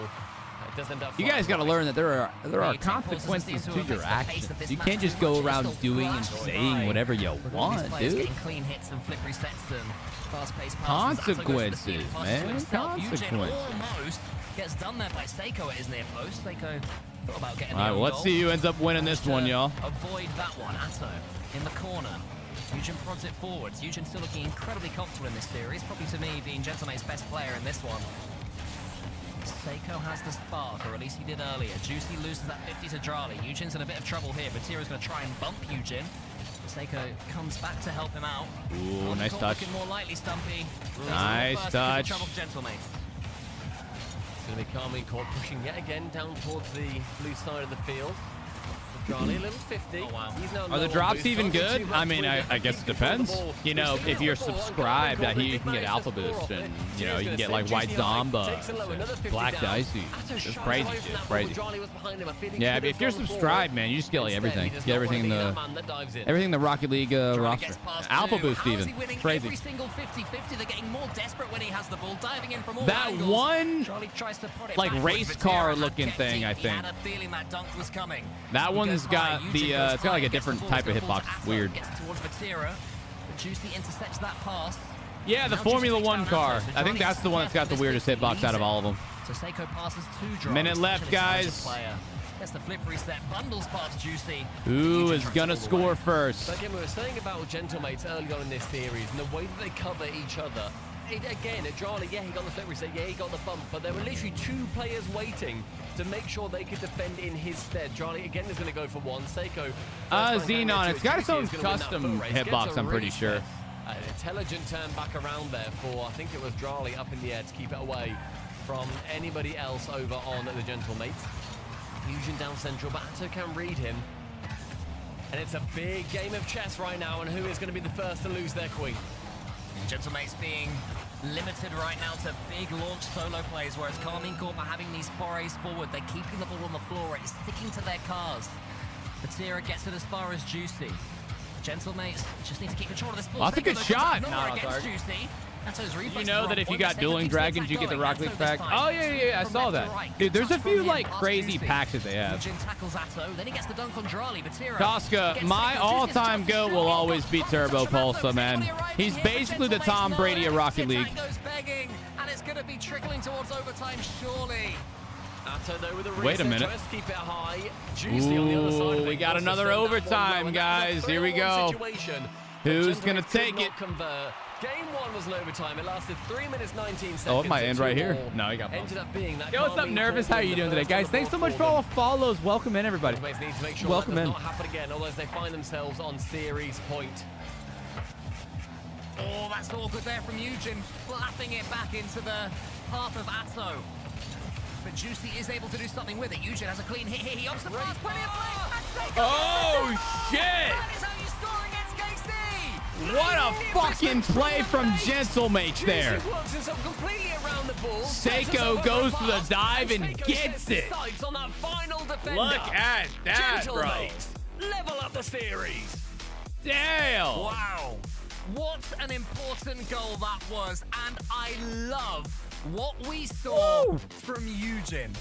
S2: You guys got to learn that there are consequences to your actions. You can't just go around doing and saying whatever you want, dude. Consequences, man. Consequences.
S3: Almost gets done there by Seiko at his near post. Seiko thought about getting.
S2: All right, well, let's see who ends up winning this one, y'all.
S3: Avoid that one. Atto in the corner. Eugen prods it forwards. Eugen still looking incredibly comfortable in this series. Probably to me being Gentlemate's best player in this one. Seiko has the spark, or at least he did earlier. Juicy loses that 50 to Drali. Eugen's in a bit of trouble here, but Tira's going to try and bump Eugen. Seiko comes back to help him out.
S2: Ooh, nice touch.
S3: Looking more lightly, Stumpy.
S2: Nice touch.
S3: Trouble for Gentlemates.
S4: It's going to be Carmine Corp pushing yet again down towards the blue side of the field. Drali, a little 50. Oh, wow. He's now
S2: are the drops even good? I mean, I guess it depends. You know, if you're subscribed, you can get Alpha Boost, and you know, you can get like White Zomba, Black Dicey. It's crazy shit. Crazy. Yeah, if you're subscribed, man, you just get like everything. Get everything in the Rocket League roster. Alpha Boost even. Crazy.
S3: Every single 50-50, they're getting more desperate when he has the ball, diving in from all
S2: that
S3: angles.
S2: One like race car looking thing, I think.
S3: Had a feeling that dunk was coming.
S2: That one's got the it's got like a different type of hitbox. It's weird.
S3: Juicy intercepts that pass.
S2: Yeah, the Formula 1 car. I think that's the one that's got the weirdest hitbox out of all of them.
S3: So Seiko passes 2 drops.
S2: Minute left, guys.
S3: Gets the flip reset, bundles past Juicy.
S2: Who is gonna score first?
S4: But again, we were saying about Gentlemates early on in this series and the way that they cover each other. Again, at Drali, yeah, he got the flip reset, yeah, he got the bump, but there were literally 2 players waiting to make sure they could defend in his stead. Drali, again, is going to go for 1. Seiko.
S2: Xenon, it's got its own custom hitbox, I'm pretty sure.
S4: An intelligent turn back around there for, I think it was Drali up in the air to keep it away from anybody else over on the Gentlemates. Fusion down central, but Atto can read him. And it's a big game of chess right now, and who is going to be the first to lose their queen?
S3: Genttlemates being limited right now to big launch solo plays, whereas Carmine Corp are having these forays forward. They're keeping the ball on the floor. It's sticking to their cars. Batira gets it as far as Juicy. Gentlemates just need to keep control of this ball.
S2: That's a good shot.
S3: No, against Juicy.
S2: You know that if you got dueling dragons, you get the Rocket League pack? Oh, yeah, I saw that. Dude, there's a few, like, crazy packs that they have. Tosca, my all-time GOAT will always be Turbo Pulsa, man. He's basically the Tom Brady of Rocket League.
S3: And it's going to be trickling towards overtime, surely.
S2: Wait a minute. Ooh, we got another overtime, guys. Here we go. Who's going to take it?
S4: Game 1 was an overtime. It lasted 3 minutes 19 seconds.
S2: Oh, it might end right here. No, he got bumped. Yo, what's up, Nervous? How are you doing today, guys? Thanks so much for all the follows. Welcome in, everybody.
S4: Need to make sure
S2: Welcome
S4: that
S2: in.
S4: does not happen again, otherwise they find themselves on series point.
S3: Oh, that's all good there from Eugen, flapping it back into the path of Atto. But Juicy is able to do something with it. Eugen has a clean hit here. He opts the pass. Plenty of play.
S2: Oh, shit.
S3: That is how you score against KC.
S2: What a fucking play from Gentlemates there. Seiko goes to the dive and gets it. Look at that, bro.
S4: Level up the series.
S2: Damn.
S3: Wow. What an important goal that was. And I love what we saw from Eugen.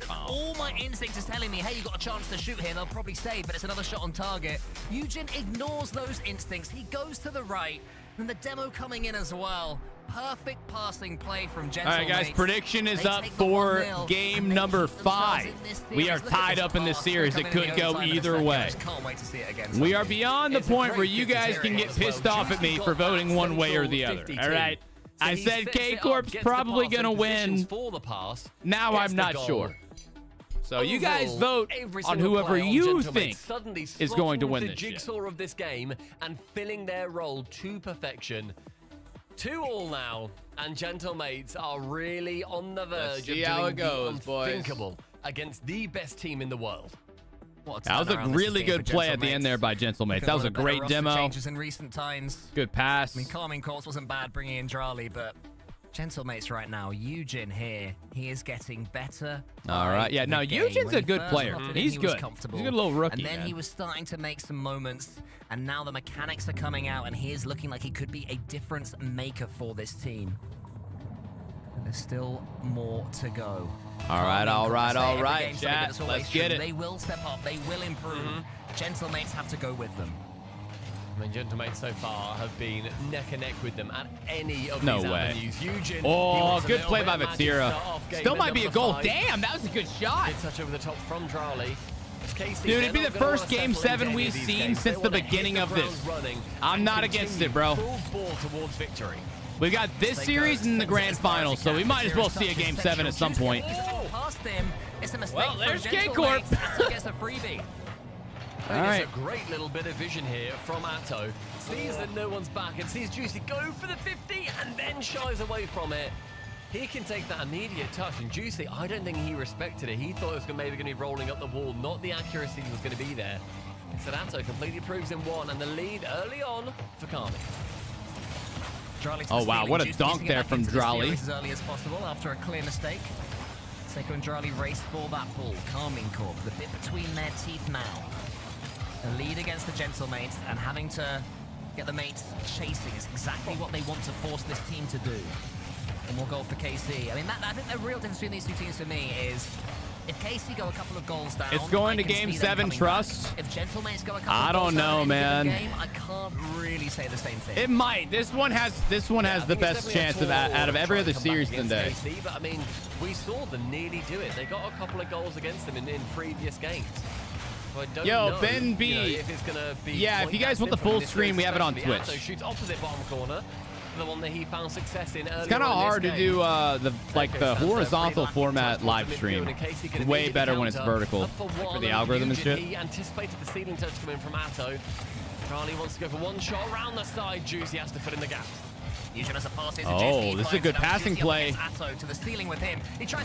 S3: All my instinct is telling me, hey, you got a chance to shoot here. They'll probably save, but it's another shot on target. Eugen ignores those instincts. He goes to the right, and the demo coming in as well. Perfect passing play from Gentlemates.
S2: All right, guys, prediction is up for game number 5. We are tied up in this series. It could go either way. We are beyond the point where you guys can get pissed off at me for voting one way or the other. All right? I said K-Corp's probably going to win. Now I'm not sure. So you guys vote on whoever you think is going to win this shit.
S4: Jigsaw of this game and filling their role to perfection. 2-2 now, and Gentlemates are really on the verge of doing the unthinkable against the best team in the world.
S2: That was a really good play at the end there by Gentlemates. That was a great demo.
S3: Changes in recent times.
S2: Good pass.
S3: I mean, Calming Corpse wasn't bad bringing in Drali, but Gentlemates right now, Eugen here, he is getting better.
S2: All right, yeah, no, Eugen's a good player. He's good. He's a good little rookie,
S3: and then he was starting to make some moments, and now the mechanics are coming out, and he is looking like he could be a difference maker for this team. But there's still more to go.
S2: All right, chat. Let's get it.
S3: They will step up. They will improve. Gentlemates have to go with them.
S4: I mean, Gentlemates so far have been neck and neck with them at any of
S2: No
S4: these
S2: way.
S4: avenues. Eugen,
S2: Oh, good play by Vatira. Still might be a goal.
S4: 5.
S2: Damn, that was a good shot.
S4: Good touch over the top from Drali.
S2: Dude, it'd be the first Game 7 we've seen since the beginning of this. I'm not against it, bro.
S4: Full ball towards victory.
S2: We got this series in the grand final, so we might as well see a Game 7 at some point.
S3: Well,
S2: there's K-Corp.
S3: Gets a freebie.
S2: All right.
S4: It's a great little bit of vision here from Atto. Sees that no one's back and sees Juicy go for the 50 and then shies away from it. He can take that immediate touch, and Juicy, I don't think he respected it. He thought it was maybe going to be rolling up the wall, not the accuracy was going to be there. So Atto completely proves in one, and the lead early on for Kami.
S2: Oh, wow, what a dunk there from Drali.
S3: As early as possible after a clear mistake. Seiko and Drali race for that ball. Calming Corp, the bit between their teeth now. The lead against the Gentlemates, and having to get the mates chasing is exactly what they want to force this team to do. And more goal for KC. I mean, I think the real difference between these two teams for me is if KC go a couple of goals down,
S2: it's going to Game 7, trust.
S3: If Gentlemates go a couple
S2: I
S3: of goals
S2: don't know,
S3: down
S2: man.
S3: Game, I can't really say the same thing.
S2: It might. This one has the best chance of out of every other series today.
S4: KC, but I mean, we saw them nearly do it. They got a couple of goals against them in previous games. So I don't know,
S2: Ben B.
S4: if it's gonna be
S2: if you guys want the full screen, we have it on Twitch.
S4: So shoots opposite bottom corner. The one that he found success in earlier.
S2: It's kind of hard to do the horizontal format live stream. It's way better when it's vertical for the algorithm and shit.
S4: He anticipated the ceiling touch coming from Atto. Charlie wants to go for one shot around the side. Juicy has to fill in the gaps.
S2: Oh, this is a good passing play.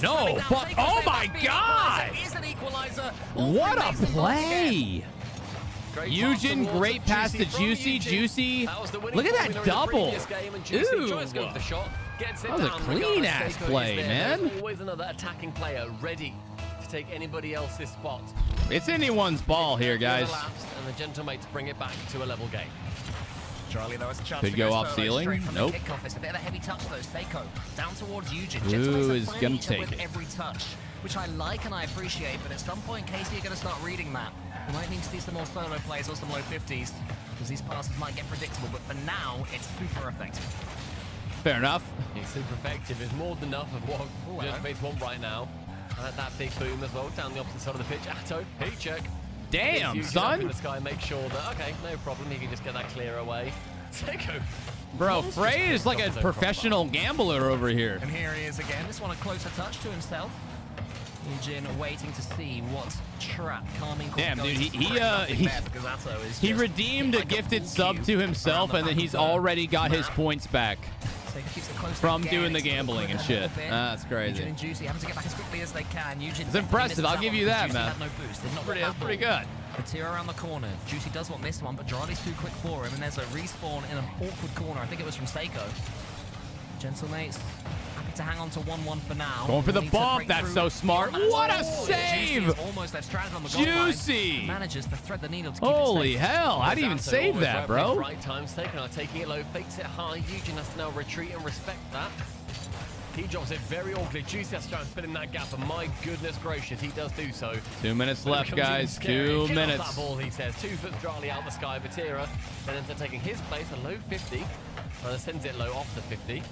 S2: No, but oh my God! What a play! Eugen, great pass to Juicy. Juicy, look at that double. Ooh, that was a clean-ass play, man.
S4: Always another attacking player ready to take anybody else's spot.
S2: It's anyone's ball here, guys.
S4: And the Gentlemates bring it back to a level game.
S3: Charlie, though, has a chance
S2: Could
S3: to
S2: go
S3: go
S2: off
S3: solo
S2: ceiling.
S3: straight from the
S2: Nope.
S3: kickoff. It's a bit of a heavy touch, though. Seiko down towards Eugen.
S2: Ooh,
S3: Gentlemen
S2: is
S3: are finding
S2: gonna
S3: each other
S2: take
S3: with
S2: it.
S3: every touch, which I like and I appreciate, but at some point, Casey, you're going to start reading that. We might need to see some more solo plays or some low 50s, because these passes might get predictable, but for now, it's super effective.
S2: Fair enough.
S4: It's super effective. It's more than enough of what Gentleman's want right now. And that big boom as well, down the opposite side of the pitch. Atto, heat check.
S2: Damn,
S4: Up
S2: son.
S4: in the sky, make sure that, okay, no problem, he can just get that clear away. Seiko.
S2: Bro, Frey is like a professional gambler over here.
S3: And here he is again. This one a closer touch to himself. Eugen waiting to see what trap calming.
S2: Damn, dude, he redeemed a gifted sub to himself, and then he's already got his points back from doing the gambling and shit. That's crazy.
S3: Eugen and Juicy having to get back as quickly as they can. Eugen
S2: It's impressive. I'll give you that,
S3: Juicy
S2: man.
S3: had no boost. Did not
S2: That's pretty good.
S3: Matira around the corner. Juicy does want this one, but Gerardi's too quick for him, and there's a respawn in an awkward corner. I think it was from Seiko. Gentlemates happy to hang on to 1-1 for now.
S2: Going for the bump. That's so smart. What a save!
S3: Almost left stranded on the goal line.
S2: Juicy!
S3: Manages to thread the needle to keep
S2: Holy
S3: it safe.
S2: hell! How do you even save that, bro?
S4: Right time, Seiko taking it low, fakes it high. Eugen has to now retreat and respect that. He drops it very awkwardly. Juicy has to try and fill in that gap, and my goodness gracious, he does do so.
S2: 2 minutes
S4: But it
S2: left,
S4: comes in
S2: guys.
S4: scary.
S2: 2
S4: Get
S2: minutes.
S4: off that ball, he says. 2 foot Charlie out the sky. Vatira then ends up taking his place, a low 50. And sends it low off the 50.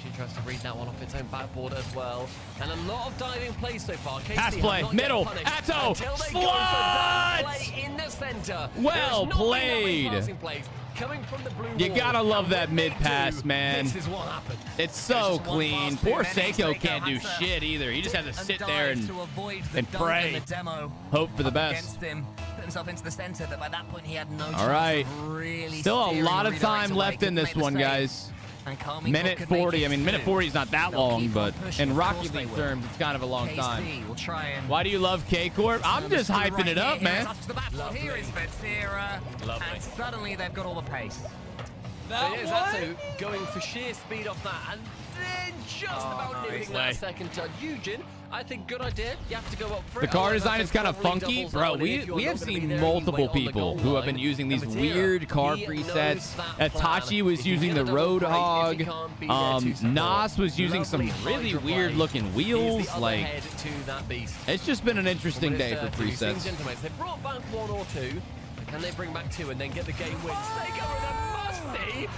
S4: She tries to read that one off its own backboard as well. And a lot of diving plays so far. Casey
S2: Pass play,
S4: not
S2: middle,
S4: yet punished
S2: Atto,
S4: until they go for that
S2: sluts!
S4: play in the center.
S2: Well
S4: There's not been that many
S2: played.
S4: passing plays coming from the blue
S2: You
S4: wall.
S2: gotta love
S4: And
S2: that
S4: when
S2: mid
S4: they
S2: pass,
S4: do,
S2: man.
S4: This is what happened.
S2: It's so clean. Poor Seiko can't do shit either. He just has to sit there and pray. Hope for the best.
S3: Against him, put himself into the center, but by that point he had no chance
S2: All right.
S3: of really
S2: Still a
S3: steering
S2: lot
S3: the
S2: of
S3: redirects
S2: time
S3: away.
S2: left in
S3: Could
S2: this
S3: make
S2: one,
S3: the save.
S2: guys.
S3: And Carmine
S2: Minute
S3: could make
S2: 40.
S3: it
S2: I mean, minute
S3: too.
S2: 40 is not that
S3: They'll
S2: long,
S3: keep
S2: but
S3: on pushing.
S2: in
S3: Of
S2: Rocket
S3: course they
S2: League
S3: will.
S2: terms, it's kind of a long
S3: KC
S2: time.
S3: will try and
S2: Why do you love K-Corp? I'm just hyping it up, man.
S3: Here is Vatira, and suddenly they've got all the pace.
S4: It is Atto going for sheer speed off that, and then just about nipping that second touch. Eugen, I think good idea. You have to go up for
S2: The
S4: it.
S2: car
S4: However,
S2: design is kind of
S4: probably
S2: funky.
S4: doubles
S2: Bro,
S4: on
S2: we
S4: if you're
S2: have
S4: not gonna be
S2: seen
S4: there
S2: multiple
S4: anyway on the
S2: people
S4: goal
S2: who have
S4: line.
S2: been using these
S4: And Vatira,
S2: weird car
S4: he
S2: presets.
S4: knows that
S2: Itachi
S4: plan.
S2: was
S4: If you
S2: using
S4: get
S2: the
S4: a double
S2: Road
S4: break, if
S2: Hog.
S4: he can't be there to support.
S2: Nas was using some
S4: Lovely
S2: really
S4: hydra
S2: weird
S4: play.
S2: looking
S4: He's
S2: wheels.
S4: the other
S2: Like,
S4: head to that beast.
S2: it's just been an interesting day for
S4: Things
S2: presets.
S4: gentlemen. They brought back 1 or 2. Can they bring back 2 and then get the game win? They go with a musty.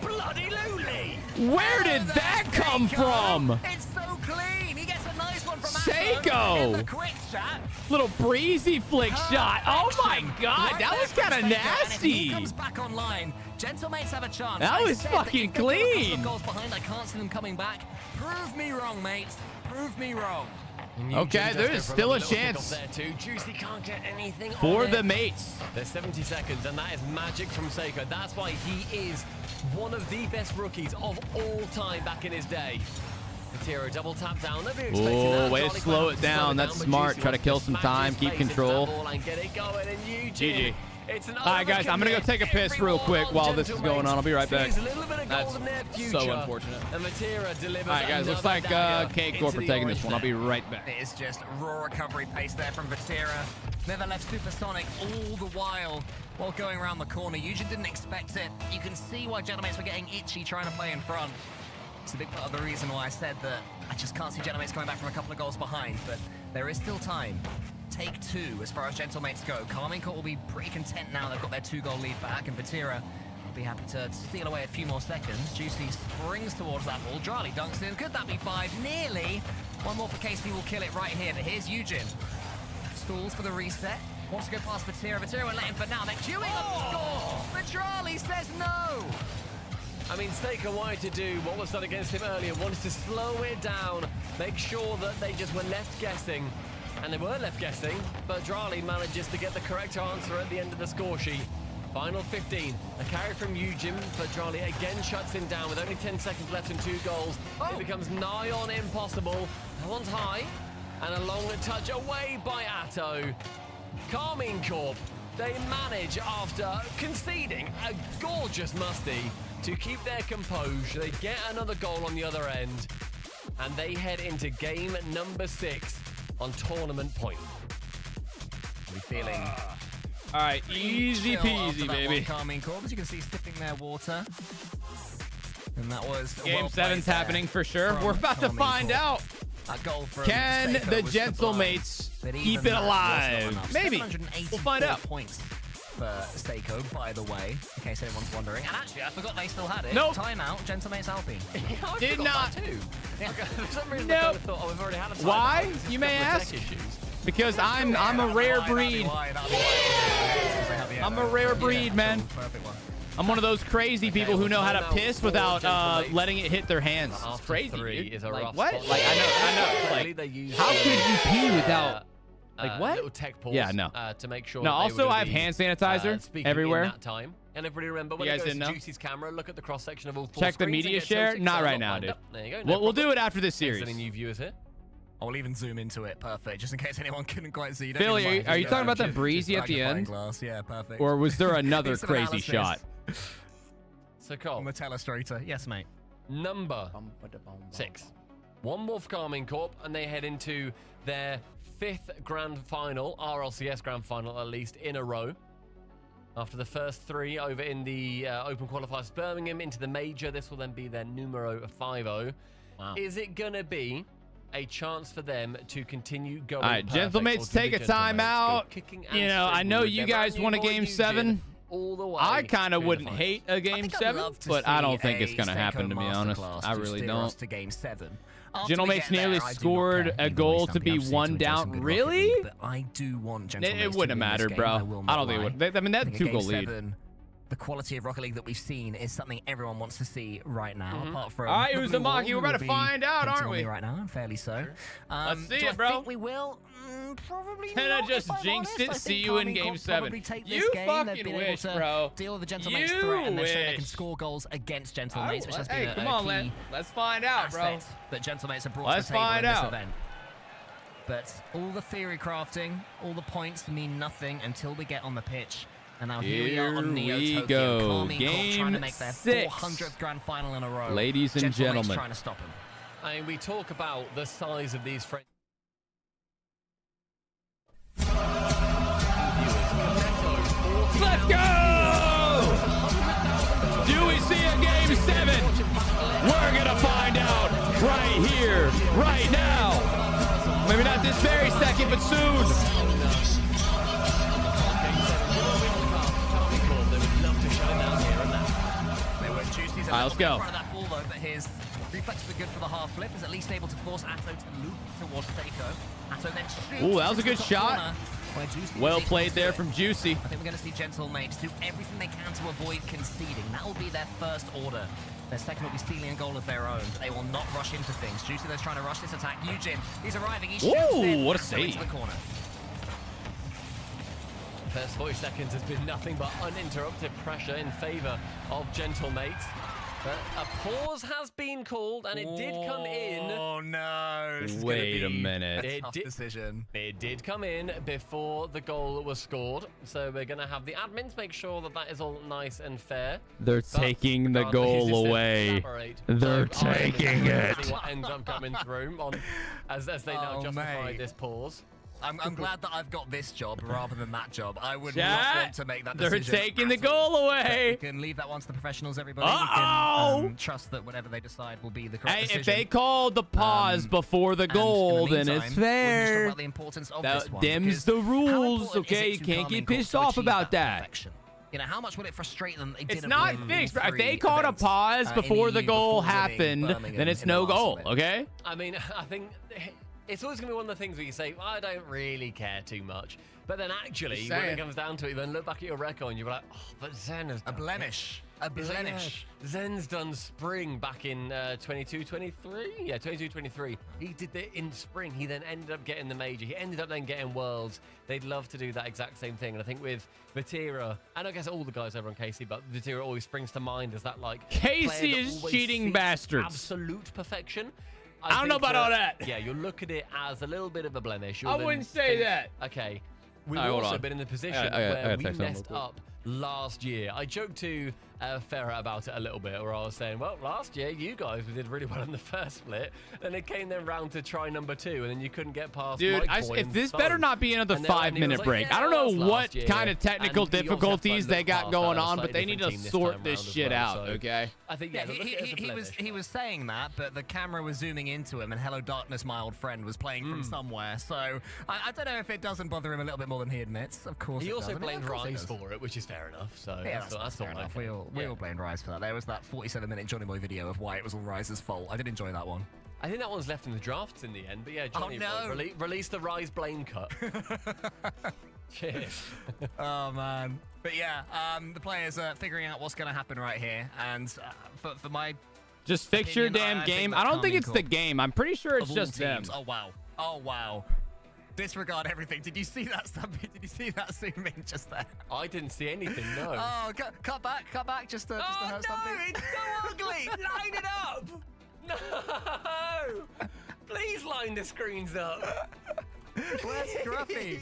S4: Abso-bloody-lutely.
S2: Where did that come from?
S3: It's so clean. He gets a nice one from
S2: Seiko.
S3: in the quick shot.
S2: Little breezy flick shot. Oh my god, that was kind of
S3: And if he
S2: nasty.
S3: comes back online, Gentlemates have a chance.
S2: That
S3: I
S2: was
S3: said that
S2: fucking
S3: if they were a couple of
S2: clean.
S3: goals behind, I can't see them coming back. Prove me wrong, mate. Prove me wrong.
S2: Okay, there's still a chance
S4: Juicy can't get anything
S2: for
S4: on
S2: the
S4: it.
S2: mates.
S4: There's 70 seconds, and that is magic from Seiko. That's why he is one of the best rookies of all time back in his day. Matiro double tap down. Nobody expecting
S2: Oh,
S4: that.
S2: way to
S4: Charlie
S2: slow
S4: Clown
S2: it down.
S4: to
S2: That's
S4: slow it
S2: smart.
S4: Juicy
S2: Try to
S4: wants
S2: kill some
S4: smash
S2: time,
S4: his
S2: keep
S4: face into
S2: control.
S4: that ball and get it going, and Eugene,
S2: GG.
S4: it's an
S2: All right, guys, I'm going to go take a piss real quick while this is going on. I'll be right back.
S4: Sees a little bit of
S2: That's
S4: gold in their future,
S2: so unfortunate.
S4: And Matira delivers.
S2: All right, guys, looks like K-Corp are taking this one. I'll be right back.
S3: It is just raw recovery pace there from Vatira. Never left Supersonic all the while going around the corner. Eugen didn't expect it. You can see why Gentlemates were getting itchy trying to play in front. It's a big part of the reason why I said that I just can't see Gentlemates coming back from a couple of goals behind, but there is still time. Take 2 as far as Gentlemates go. Carmine Court will be pretty content now they've got their 2-goal lead back, and Vatira will be happy to steal away a few more seconds. Juicy springs towards that ball. Charlie dunks in. Could that be 5? Nearly. One more for KC will kill it right here, but here's Eugen. Stalls for the reset. Wants to go past Vatira. Vatira will let him for now. They're queuing up the score, but Charlie says no.
S4: I mean, Seiko wanted to do what was done against him earlier, wanted to slow it down, make sure that they just were left guessing. And they were left guessing, but Drali manages to get the correct answer at the end of the score sheet. Final 15. A carry from Eugen, but Drali again shuts him down with only 10 seconds left and 2 goals. It becomes nigh on impossible. That one's high, and a long touch away by Atto. Carmine Corp, they manage, after conceding a gorgeous musty, to keep their composure. They get another goal on the other end, and they head into game number 6 on tournament point.
S3: Are we feeling
S2: All right, easy peasy, baby.
S3: Calming Corp, as you can see, sipping their water. And that was
S2: Game 7's happening for sure. We're about to find out. Can the Gentlemates keep it alive? Maybe. We'll find out.
S3: Points for Seiko, by the way, in case anyone's wondering. And actually, I forgot they still had it.
S2: Nope.
S3: Timeout, Gentlemates Alpine.
S2: Did not.
S4: For some reason,
S2: Nope.
S4: I thought, oh, we've already had a timeout.
S2: Why?
S4: This is
S2: You
S4: a
S2: may
S4: couple of
S2: ask.
S4: tech issues.
S2: Because I'm a rare breed. I'm a rare breed, man. I'm one of those crazy people who know how to piss without letting it hit their hands. It's crazy, dude.
S4: Is a
S2: Like,
S4: rough
S2: what?
S4: spot.
S2: Like, I know. Like, how could you pee without... Like, what?
S4: Little tech pause,
S2: Yeah, no.
S4: To make sure
S2: No,
S4: that they
S2: also
S4: were
S2: I have
S4: gonna be,
S2: hand sanitizer
S4: speaking
S2: everywhere.
S4: In that time. And everybody remember when
S2: You
S4: it
S2: guys
S4: goes
S2: didn't
S4: to
S2: know?
S4: Juicy's camera, look at the cross-section of all four
S2: Check the
S4: screens and
S2: media
S4: get
S2: share?
S4: tilted,
S2: Not
S4: so
S2: right
S4: not
S2: now,
S4: lined
S2: dude.
S4: up. There you go.
S2: We'll do it after this
S4: Thanks
S2: series.
S4: to any new viewers here.
S3: I'll even zoom into it. Perfect. Just in case anyone couldn't quite see.
S2: Philly, are you talking about that breezy at the end?
S3: Glass. Yeah, perfect.
S2: Or was there another
S3: Some
S2: crazy
S3: analysis.
S2: shot?
S4: So, Cole.
S3: On the telestrator. Yes, mate.
S4: Number 6. One Wolf Calming Corp, and they head into their 5th grand final, RLCS grand final at least, in a row. After the first 3 over in the Open Qualifiers Birmingham into the Major, this will then be their numero 5-0.
S2: Wow.
S4: Is it going to be a chance for them to continue going
S2: All right,
S4: perfect,
S2: Gentlemates,
S4: or do
S2: take
S4: the
S2: a time
S4: Gentlemates go
S2: out.
S4: kicking and
S2: You know, I know
S4: screaming?
S2: you
S4: They're
S2: guys
S4: brand
S2: want a
S4: new boy
S2: Game
S4: Eugene
S2: 7.
S4: all the way
S2: I kind
S4: to
S2: of
S4: the
S2: wouldn't
S4: final.
S2: hate a Game
S3: I'd
S2: 7,
S3: love to
S2: but
S3: see
S2: I don't think
S3: a
S2: it's going to
S3: Seiko
S2: happen, to be honest.
S3: masterclass
S2: I
S3: to
S2: really
S3: steer us
S2: don't.
S3: to Game 7. After we
S2: Gentlemates
S3: get there,
S2: nearly
S3: I do not
S2: scored
S3: care.
S2: a
S3: Even
S2: goal
S3: though
S2: to be
S3: I've seen
S2: one
S3: some
S2: down.
S3: good Rocket
S2: Really?
S3: League, but I do want Gentlemates
S2: It
S3: to
S2: wouldn't
S3: win this
S2: matter,
S3: game,
S2: bro.
S3: I will not
S2: I don't think it
S3: lie.
S2: would. I mean, that
S3: think
S2: 2
S3: at
S2: goal
S3: Game
S2: lead.
S3: 7, the quality of Rocket League that we've seen is something everyone wants to see right now. Apart from
S2: All right,
S3: the
S2: who's
S3: Blue
S2: the
S3: Wall,
S2: Maki?
S3: who
S2: We're about
S3: will
S2: to
S3: be
S2: find out,
S3: hating
S2: aren't
S3: on
S2: we?
S3: me right now, and fairly so.
S2: Let's see
S3: do
S2: it,
S3: I
S2: bro.
S3: think we will? Probably
S2: Can I
S3: not,
S2: just
S3: if I'm
S2: jinx
S3: honest.
S2: it?
S3: I
S2: See
S3: think
S2: you in
S3: Calming
S2: Game
S3: Corp
S2: 7.
S3: probably take this
S2: You
S3: game. They've
S2: fucking
S3: been
S2: wish,
S3: able to
S2: bro.
S3: deal with the Gentlemates
S2: You
S3: threat, and they've shown they can
S2: wish.
S3: score goals against Gentlemates, which has been
S2: Hey,
S3: a
S2: come on,
S3: key
S2: Len. Let's find out, bro.
S3: aspect that Gentlemates have brought
S2: Let's
S3: to the table
S2: find
S3: in this
S2: out.
S3: event. But all the theory crafting, all the points mean nothing until we get on the pitch. And now here we are on Neo
S2: we
S3: Tokyo.
S2: go.
S3: Calming Corp
S2: Game
S3: trying to make their
S2: 6.
S3: 400th grand final in a row.
S2: Ladies and
S3: Gentlemates
S2: gentlemen.
S3: trying to stop him.
S4: I mean, we talk about the size of these friends.
S2: Let's go! Do we see a Game 7? We're going to find out right here, right now. Maybe not this very second, but soon. All right, let's go.
S3: That ball, though, but his reflexes were good for the half flip. Is at least able to force Atto to loop towards Seiko. Atto then shoots.
S2: Ooh, that was a good
S3: into the
S2: shot.
S3: corner, where Juicy
S2: Well
S3: was able
S2: played
S3: to
S2: there
S3: do it.
S2: from Juicy.
S3: I think we're going to see Gentlemates do everything they can to avoid conceding. That will be their first order. Their second will be stealing a goal of their own. They will not rush into things. Juicy there's trying to rush this attack. Eugene, he's arriving. He shoots
S2: Ooh,
S3: in.
S2: what a
S3: Atto into
S2: save.
S3: the corner.
S4: First 40 seconds has been nothing but uninterrupted pressure in favour of Gentlemates. But a pause has been called, and it did come in.
S3: Oh no! This is
S2: Wait
S3: gonna
S2: a
S3: be
S2: minute.
S3: A tough decision.
S4: It did come in before the goal was scored, so we're going to have the admins make sure that that is all nice and fair.
S2: They're
S4: But
S2: taking the
S4: regardless,
S2: goal
S4: it's
S2: away.
S4: elaborate.
S2: They're
S4: So I'm
S2: taking
S4: interested to
S2: it.
S4: see what ends up coming through on, as they now
S3: Oh,
S4: justify
S3: mate.
S4: this pause.
S3: I'm glad that I've got this job rather than that job. I would
S2: Chat,
S3: not want to make that decision.
S2: they're taking the
S3: at all.
S2: goal away.
S3: We can leave that one to the professionals, everybody.
S2: Uh-oh.
S3: We can trust that whatever they decide will be the correct
S2: Hey,
S3: decision.
S2: if they called the pause before the
S3: And in
S2: goal,
S3: the
S2: then
S3: meantime,
S2: it's
S3: we'll just talk
S2: fair.
S3: about the importance of
S2: That
S3: this one,
S2: dims
S3: because
S2: the
S3: how
S2: rules,
S3: important is
S2: okay?
S3: it
S2: You
S3: to
S2: can't
S3: Calming
S2: get
S3: Corp
S2: pissed
S3: to
S2: off
S3: achieve
S2: about that.
S3: perfection? You know, how much will it frustrate them? They
S2: It's
S3: didn't
S2: not
S3: win
S2: fixed, bro. If
S3: 3
S2: they called a
S3: events,
S2: pause
S3: in
S2: before
S3: EU
S2: the goal
S3: before winning
S2: happened,
S3: Birmingham
S2: then it's
S3: in the
S2: no
S3: last
S2: goal,
S3: split.
S2: okay?
S4: I mean, I think it's always going to be one of the things where you say, I don't really care too much. But then actually,
S2: Just
S4: when
S2: saying.
S4: it comes down to it, you then look back at your record and you're like, oh, but Zen has
S3: A
S4: done
S3: blemish. A
S4: It's like,
S3: blemish.
S4: yeah, Zen's done spring back in 22-23. Yeah, 22-23. He did it in spring. He then ended up getting the major. He ended up then getting worlds. They'd love to do that exact same thing. And I think with Vatira, and I guess all the guys over on KC, but Vatira always springs to mind as that like
S2: KC
S4: player that
S2: is
S4: always
S2: cheating
S4: seeks
S2: bastards.
S4: Absolute perfection.
S2: I don't know
S4: think
S2: about all that.
S4: Yeah, you'll look at it as a little bit of a blemish.
S2: I
S4: You'll
S2: wouldn't
S4: then
S2: say
S4: think,
S2: that.
S4: Okay. We've
S2: All right, hold
S4: also
S2: on.
S4: been in the position
S2: I
S4: where
S2: gotta
S4: we
S2: text someone
S4: messed
S2: real quick.
S4: up last year. I joked to Farah about it a little bit, where I was saying, well, last year you guys did really well in the first split, and it came then round to try number 2, and then you couldn't get past.
S2: Dude, if this better not be another 5-minute break.
S4: Yeah,
S2: I don't know what kind of technical difficulties they got going on, but they need to sort this shit out, okay?
S4: I think
S3: he was saying that, but the camera was zooming into him, and Hello Darkness, my old friend, was playing from somewhere. So I don't know if it doesn't bother him a little bit more than he admits. Of course,
S4: he also
S3: does.
S4: blamed Rise for it, which is fair enough. So
S3: yeah, that's fair enough. We all blamed Rise for that. There was that 47-minute Johnny Boy video of why it was all Rise's fault. I did enjoy that one.
S4: I think that one's left in the drafts in the end, but yeah, Johnny Boy, release the Rise blame cut. Cheers.
S3: Oh man, but yeah, the players are figuring out what's going to happen right here, and for my
S2: just fix your damn game. I don't think it's the game. I'm pretty sure it's just them.
S3: Oh wow. Disregard everything. Did you see that stuff? Did you see that zoom in just there?
S4: I didn't see anything, no.
S3: Oh, cut back, just to hurt something.
S4: It's so ugly. Line it up. No. Please line the screens up.
S3: Where's Scruffy?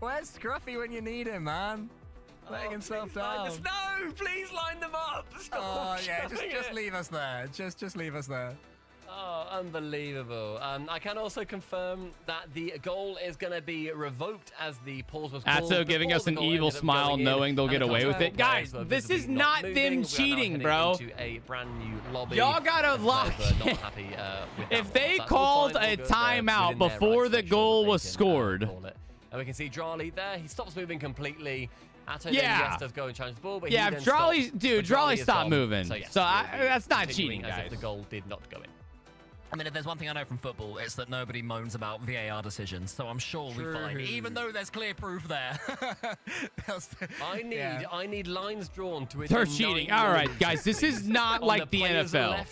S3: Where's Scruffy when you need him, man? Letting himself down.
S4: No, please line them up. Stop.
S3: Oh yeah, just leave us there. Just leave us there.
S4: Oh, unbelievable. I can also confirm that the goal is going to be revoked as the pause was called.
S2: Atso giving us an evil smile knowing they'll get away with it. Guys, this is not them cheating, bro. Y'all gotta lock in. If they called a timeout before the goal was scored.
S4: And we can see Drawley there. He stops moving completely. Atto does go and challenge the ball, but
S2: yeah, if Drawley stopped moving. So that's not cheating,
S4: guys.
S2: As
S4: if the goal did not go in.
S3: I mean, if there's one thing I know from football, it's that nobody moans about VAR decisions, so I'm sure we find, even though there's clear proof there.
S4: I need lines drawn to it.
S2: They're cheating. All right, guys, this is not like the NFL.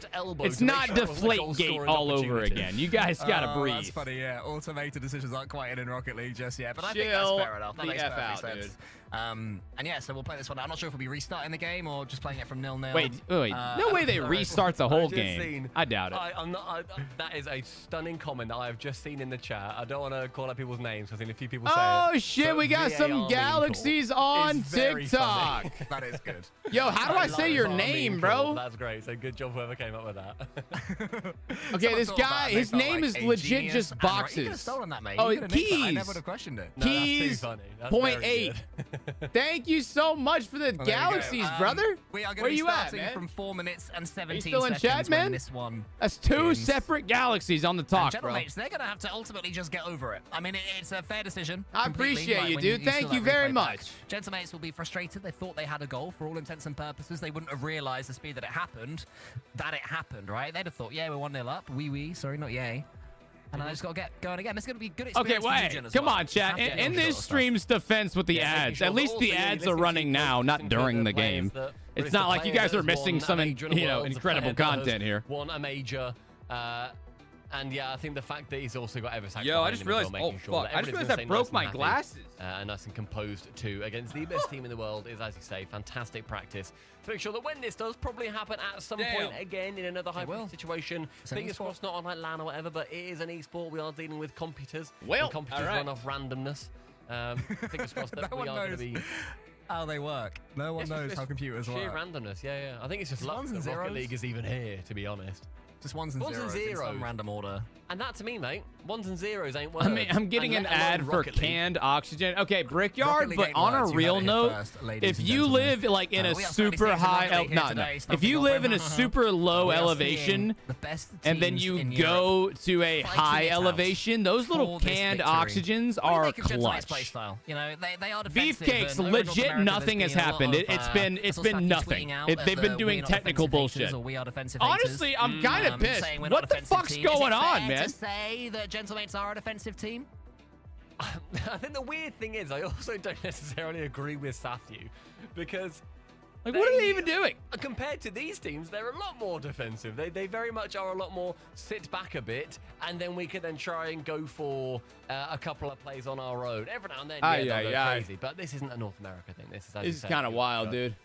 S2: It's not Deflategate all over again. You guys gotta breathe.
S3: That's funny, yeah. Automated decisions aren't quite in Rocket League just yet, but I think that's fair enough. That makes perfect sense. Dude. And yeah, so we'll play this one. I'm not sure if we'll be restarting the game or just playing it from 0-0.
S2: Wait. No way they restart the whole game. I doubt it.
S4: That is a stunning comment that I have just seen in the chat. I don't want to call out people's names. I've seen a few people say it.
S2: Oh shit, we got some galaxies on TikTok.
S3: That is good.
S2: Yo, how do I say your name, bro?
S4: That's great. So good job whoever came up with that.
S2: Okay, this guy, his name is legit just boxes.
S3: You could have stolen that, mate.
S2: Oh, Keys.
S3: I never would have questioned it.
S2: Keys. .8. Thank you so much for the galaxies, brother.
S3: We are going to be starting from 4 minutes and 17
S2: still in
S3: seconds
S2: chat, man?
S3: when this one
S2: That's two separate galaxies on the top, bro.
S3: Mates, they're going to have to ultimately just get over it. I mean, it's a fair decision.
S2: I appreciate you, dude. Thank you very much.
S3: Gentlemates will be frustrated. They thought they had a goal. For all intents and purposes, they wouldn't have realized the speed that it happened, right? They'd have thought, yeah, we're 1-0 up. Sorry, not yay. And I just got to get going again. It's going to be good experience.
S2: Okay, wait. Come on, chat. In this stream's defense with the ads, at least the ads are running now, not during the game. It's not like you guys are missing some, incredible content here.
S4: Won a major. And yeah, I think the fact that he's also got Eversack.
S2: Yo, I just realized. Oh fuck! I just realized I broke my glasses.
S4: Nice and composed too against the best team in the world is, as you say, fantastic practice to make sure that when this does probably happen at some point again in another hybrid situation, fingers crossed not on like LAN or whatever, but it is an esport. We are dealing with computers.
S2: Well,
S4: computers run off randomness. Fingers crossed that we are going to be.
S3: How they work. No one knows how computers work.
S4: Sheer randomness, yeah. I think it's just luck that Rocket League is even here, to be honest.
S3: Just ones and zeros in some random order.
S4: And that to me, mate, ones and zeros ain't words. I mean,
S2: I'm getting an ad for canned oxygen. Okay, Brickyard, but on a real note, if you live like in a super high, if you live in a super low elevation, and then you go to a high elevation, those little canned oxygens are clutch.
S3: You know, they are defensive.
S2: Beefcakes, legit nothing has happened. It's been nothing. They've been doing technical bullshit. Honestly, I'm kind of pissed. What the fuck's going on, man?
S3: To say that Gentlemates are a defensive team?
S4: I think the weird thing is I also don't necessarily agree with Sathu because
S2: what are they even doing?
S4: Compared to these teams, they're a lot more defensive. They very much are a lot more sit back a bit, and then we can then try and go for a couple of plays on our own. Every now and then, they'll go crazy. But this isn't a North America thing. This is
S2: kind of wild, dude.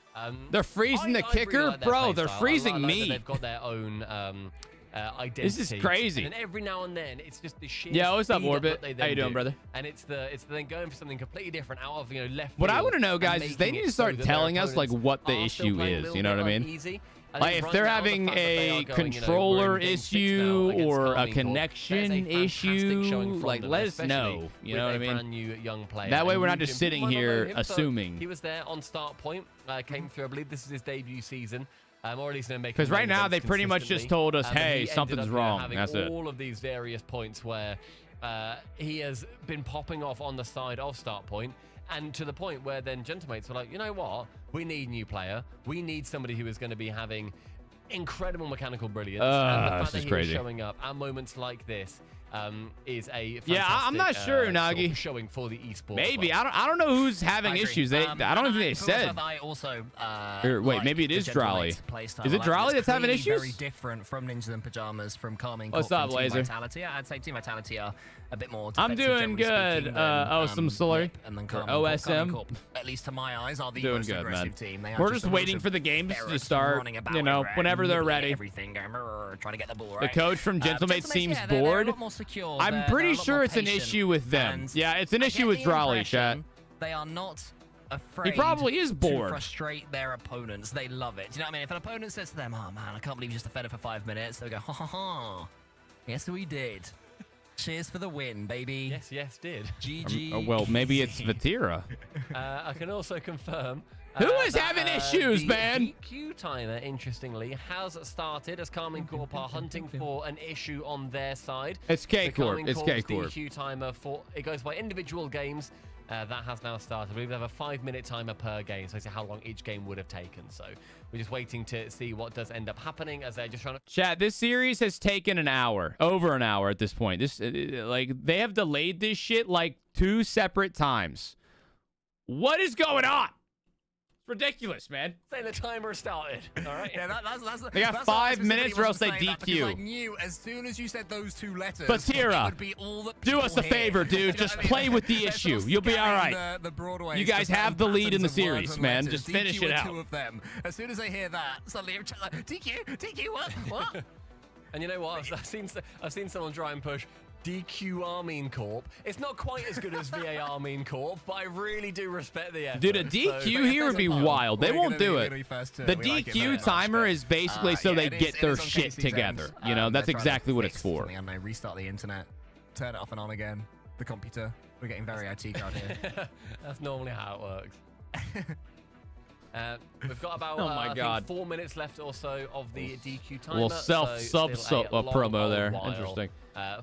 S2: They're freezing the kicker, bro. They're freezing me.
S4: They've got their own identity.
S2: This is crazy.
S4: And then every now and then, it's just the sheer
S2: Yeah, what's up,
S4: speed
S2: Orbit?
S4: that they
S2: How you
S4: then
S2: doing,
S4: do.
S2: brother?
S4: And it's then going for something completely different out of left.
S2: What I
S4: field
S2: want to know,
S4: and
S2: guys, is they
S4: making
S2: need
S4: it
S2: to
S4: so
S2: start
S4: that their
S2: telling us like
S4: opponents
S2: what the
S4: are still
S2: issue
S4: playing a
S2: is.
S4: little
S2: You know
S4: bit
S2: what I mean?
S4: uneasy. I
S2: Like
S4: think
S2: if
S4: right
S2: they're
S4: now, the
S2: having
S4: fact that they
S2: a
S4: are going,
S2: controller
S4: we're in game 6 now
S2: issue
S4: against
S2: or a
S4: Carmine Corp.
S2: connection
S4: That is a fantastic showing
S2: issue,
S4: from
S2: like
S4: them,
S2: let us
S4: especially
S2: know. You know what I
S4: with a
S2: mean?
S4: brand new young player.
S2: That way
S4: And
S2: we're not
S4: you
S2: just
S4: can-
S2: sitting
S4: might not know
S2: here
S4: him, so
S2: assuming.
S4: He was there on start point, came through. I believe this is his debut season. Or at least
S2: because right now they pretty much just told us, hey, something's wrong.
S4: Having
S2: That's it.
S4: all of these various points where he has been popping off on the side of start point, and to the point where then Gentlemates were like, you know what? We need a new player. We need somebody who is going to be having incredible mechanical brilliance. And the fact that he is showing up at moments like this is a fantastic,
S2: I'm not sure, Unagi.
S4: sort of showing for the esports.
S2: Maybe
S4: world.
S2: I don't know who's having issues. I don't think they said.
S3: I also,
S2: Wait, maybe it is Drolly. Is it Drolly that's having issues?
S3: Very different from Ninjas in Pajamas, from Carmine
S2: What's
S3: Corp,
S2: up,
S3: from Team
S2: Laser?
S3: Vitality. I'd say Team Vitality are a bit more
S2: I'm
S3: defensive,
S2: doing
S3: generally
S2: good.
S3: speaking, than,
S2: Some Solari
S3: and then
S2: or
S3: Carmine Corp.
S2: OSM.
S3: Carmine Corp, at least to my eyes, are the
S2: Doing
S3: most
S2: good,
S3: aggressive
S2: man.
S3: team. They are
S2: We're just
S3: a
S2: waiting
S3: bunch
S2: for the
S3: of
S2: games to
S3: ferrets
S2: start.
S3: running about
S2: You know,
S3: everywhere,
S2: whenever they're
S3: nibbling at
S2: ready.
S3: everything, going, trying to get the ball
S2: The
S3: right.
S2: coach from Gentlemate seems
S3: they're a
S2: bored.
S3: lot more secure.
S2: I'm
S3: They're
S2: pretty
S3: a lot
S2: sure
S3: more
S2: it's an
S3: patient,
S2: issue with them.
S3: and
S2: Yeah, it's an
S3: I
S2: issue
S3: get
S2: with
S3: the
S2: Drolly, chat.
S3: impression They are not afraid.
S2: He probably is bored.
S3: To frustrate their opponents. They love it. Do you know what I mean? If an opponent says to them, "Oh man, I can't believe you just defended for 5 minutes," they go, "Ha ha ha! Yes, we did. Cheers for the win, baby."
S4: Yes, did.
S3: GG.
S2: Well, maybe it's Vatira.
S4: I can also confirm.
S2: Who is having issues, man?
S4: The DQ timer, interestingly, has started as Carmine Corp are hunting for an issue on their side.
S2: It's K
S4: The
S2: Corp.
S4: Carmine
S2: It's
S4: Corp's
S2: K Corp.
S4: DQ timer it goes by individual games. That has now started. We have a 5-minute timer per game, so I see how long each game would have taken. So we're just waiting to see what does end up happening as they're just trying to.
S2: Chat, this series has taken an hour, over an hour at this point. They have delayed this shit like 2 separate times. What is going on? It's ridiculous, man.
S4: Say the timer started. All right.
S3: Yeah, that's
S2: They got
S3: that's
S2: 5
S3: why I
S2: minutes or else they
S3: specifically wasn't saying that, because I
S2: DQ.
S3: knew as soon as you said those 2 letters,
S2: Vatira,
S3: it would be all that
S2: do us a
S3: people
S2: favor,
S3: hear.
S2: dude.
S3: You know
S2: Just
S3: what I mean?
S2: play with the
S3: They're
S2: issue.
S3: sort of
S2: You'll be all
S3: scanning
S2: right.
S3: The Broadways
S2: You guys
S3: for
S2: have the lead in the
S3: patterns of words
S2: series,
S3: and
S2: man.
S3: letters.
S2: Just finish
S3: DQ
S2: it
S3: are
S2: out.
S3: 2 of them. As soon as I hear that, suddenly I'm like, DQ, what?
S4: And you know what? I've seen someone try and push DQ Armin Corp. It's not quite as good as VA Armin Corp, but I really do respect the effort.
S2: Dude, a DQ here would be wild. They won't do it. The DQ timer is basically so they get their shit together. You know, that's exactly what it's for.
S3: I may restart the internet, turn it off and on again. The computer. We're getting very IT crowd here.
S4: That's normally how it works. We've got about
S2: Oh my
S4: I think 4 minutes left or so of the DQ timer.
S2: A little
S4: so still a long
S2: promo there.
S4: while,
S2: Interesting.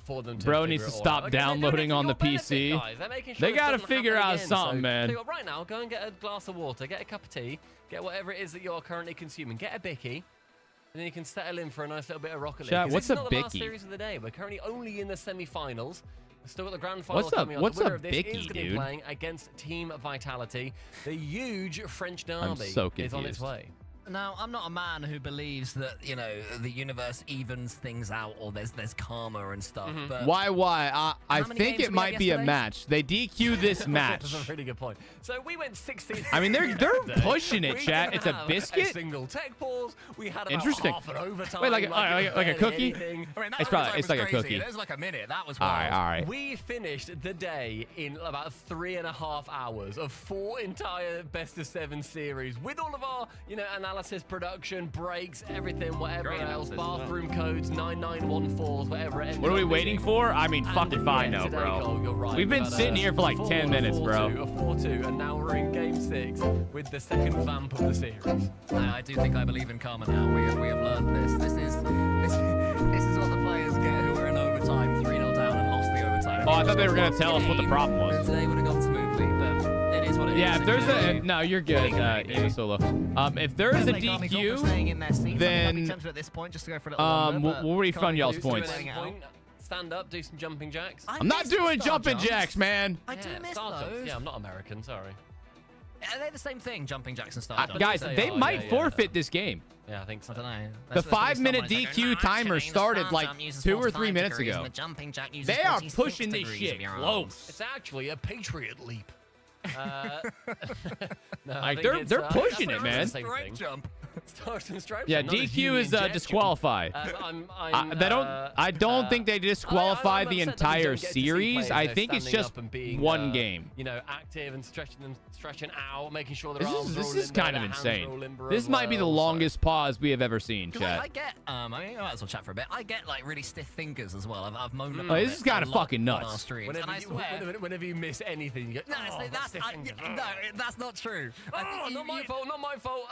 S4: For them to
S2: Bro
S4: figure
S2: needs to
S4: it all
S2: stop
S4: out. Again, they're doing it
S2: downloading
S4: for
S2: on
S4: your
S2: the
S4: benefit,
S2: PC.
S4: guys. They're making sure
S2: They
S4: this
S2: gotta
S4: doesn't
S2: figure
S4: happen
S2: out
S4: again.
S2: something,
S4: So,
S2: man.
S4: tell you what, right now, go and get a glass of water, get a cup of tea, get whatever it is that you're currently consuming, get a bicky, and then you can settle in for a nice little bit of Rocket League.
S2: Chat,
S4: 'Cause
S2: what's
S4: this
S2: a
S4: is not the last
S2: bicky?
S4: series of the day. We're currently only in the semi-finals. We've still got the grand final
S2: What's a-
S4: coming up.
S2: what's
S4: The winner
S2: a
S4: of this
S2: bicky,
S4: is going to be
S2: dude?
S4: playing against Team Vitality. The huge French
S2: I'm
S4: derby
S2: so
S4: is on its
S2: confused.
S4: way.
S3: Now, I'm not a man who believes that, you know, the universe evens things out or there's karma and stuff. But
S2: Why? I
S3: How many
S2: think
S3: games
S2: it
S3: did we
S2: might
S3: have
S2: be a
S3: yesterday?
S2: match. They DQ this match.
S4: That's a really good point. So we went 16.
S2: I mean, they're pushing it,
S4: We
S2: chat.
S4: didn't
S2: It's a
S4: have
S2: biscuit?
S4: A single tech pause. We had about
S2: Interesting.
S4: half an overtime.
S2: Wait, like a
S4: barely
S2: cookie?
S4: anything.
S3: I mean, that
S2: It's probably-
S3: overtime
S2: it's
S3: was
S2: like a
S3: crazy.
S2: cookie.
S3: There's like a minute. That was
S2: All
S3: wild.
S2: right.
S4: We finished the day in about 3.5 hours of 4 entire best of 7 series with all of our, you know, analysis, production, breaks, everything, whatever else, bathroom codes, 9914s, whatever. It
S2: What are we waiting for? I mean,
S4: And
S2: fucking fine,
S4: yeah,
S2: no,
S4: today,
S2: bro.
S4: Cole, you're right.
S2: We've been
S4: We've had
S2: sitting
S4: a
S2: here for like
S4: 4-1,
S2: 10 minutes,
S4: a
S2: bro.
S4: 4-2, a 4-2, and now we're in game 6 with the second vamp of the series.
S3: I do think I believe in karma now. We have learned this. This is what the players get who are in overtime, 3-0 down and lost the overtime.
S2: Oh, I thought they were gonna tell us what the problem was.
S3: Today would have gone smoothly, but it is what it is.
S2: Yeah, if there's
S3: You
S2: a
S3: know,
S2: no, you're good, Eva Solo. If there is a
S3: They can't be good for staying in their seats. I think I'd be
S2: then
S3: tempted at this point just to go for a little longer, but
S2: we'll refund
S3: can't be
S2: y'all's
S3: good
S2: points.
S3: doing it out.
S4: Stand up, do some jumping jacks.
S2: I'm not doing jumping jacks, man.
S3: I do miss
S4: Star jumps.
S3: those.
S4: Yeah, I'm not American, sorry.
S3: Are they the same thing, jumping jacks and star jumps?
S2: Guys,
S4: They
S2: they
S4: are,
S2: might
S4: yeah.
S2: forfeit this game.
S4: Yeah, I think so.
S3: I don't know.
S2: The 5-minute DQ timer started like 2 or 3 minutes ago. They are pushing this shit close.
S4: It's actually a Patriot leap. No, I
S2: Like,
S4: think
S2: they're
S4: it's,
S2: pushing
S4: I
S2: it,
S4: think
S2: man.
S4: it's the same
S3: Direct
S4: thing.
S3: jump.
S4: Stars and Stripes.
S2: Yeah, DQ is disqualify. I don't think they disqualify the entire series. I think it's just one game.
S4: You know, active and stretching out, making sure their arms
S2: This is kind of insane. This might be the longest pause we have ever seen, chat.
S3: I get, I mean, I might as well chat for a bit. I get like really stiff fingers as well. I've moaned about
S2: this is kind of fucking nuts.
S4: Whenever you miss anything, you go,
S3: no, that's not true.
S4: Not my fault.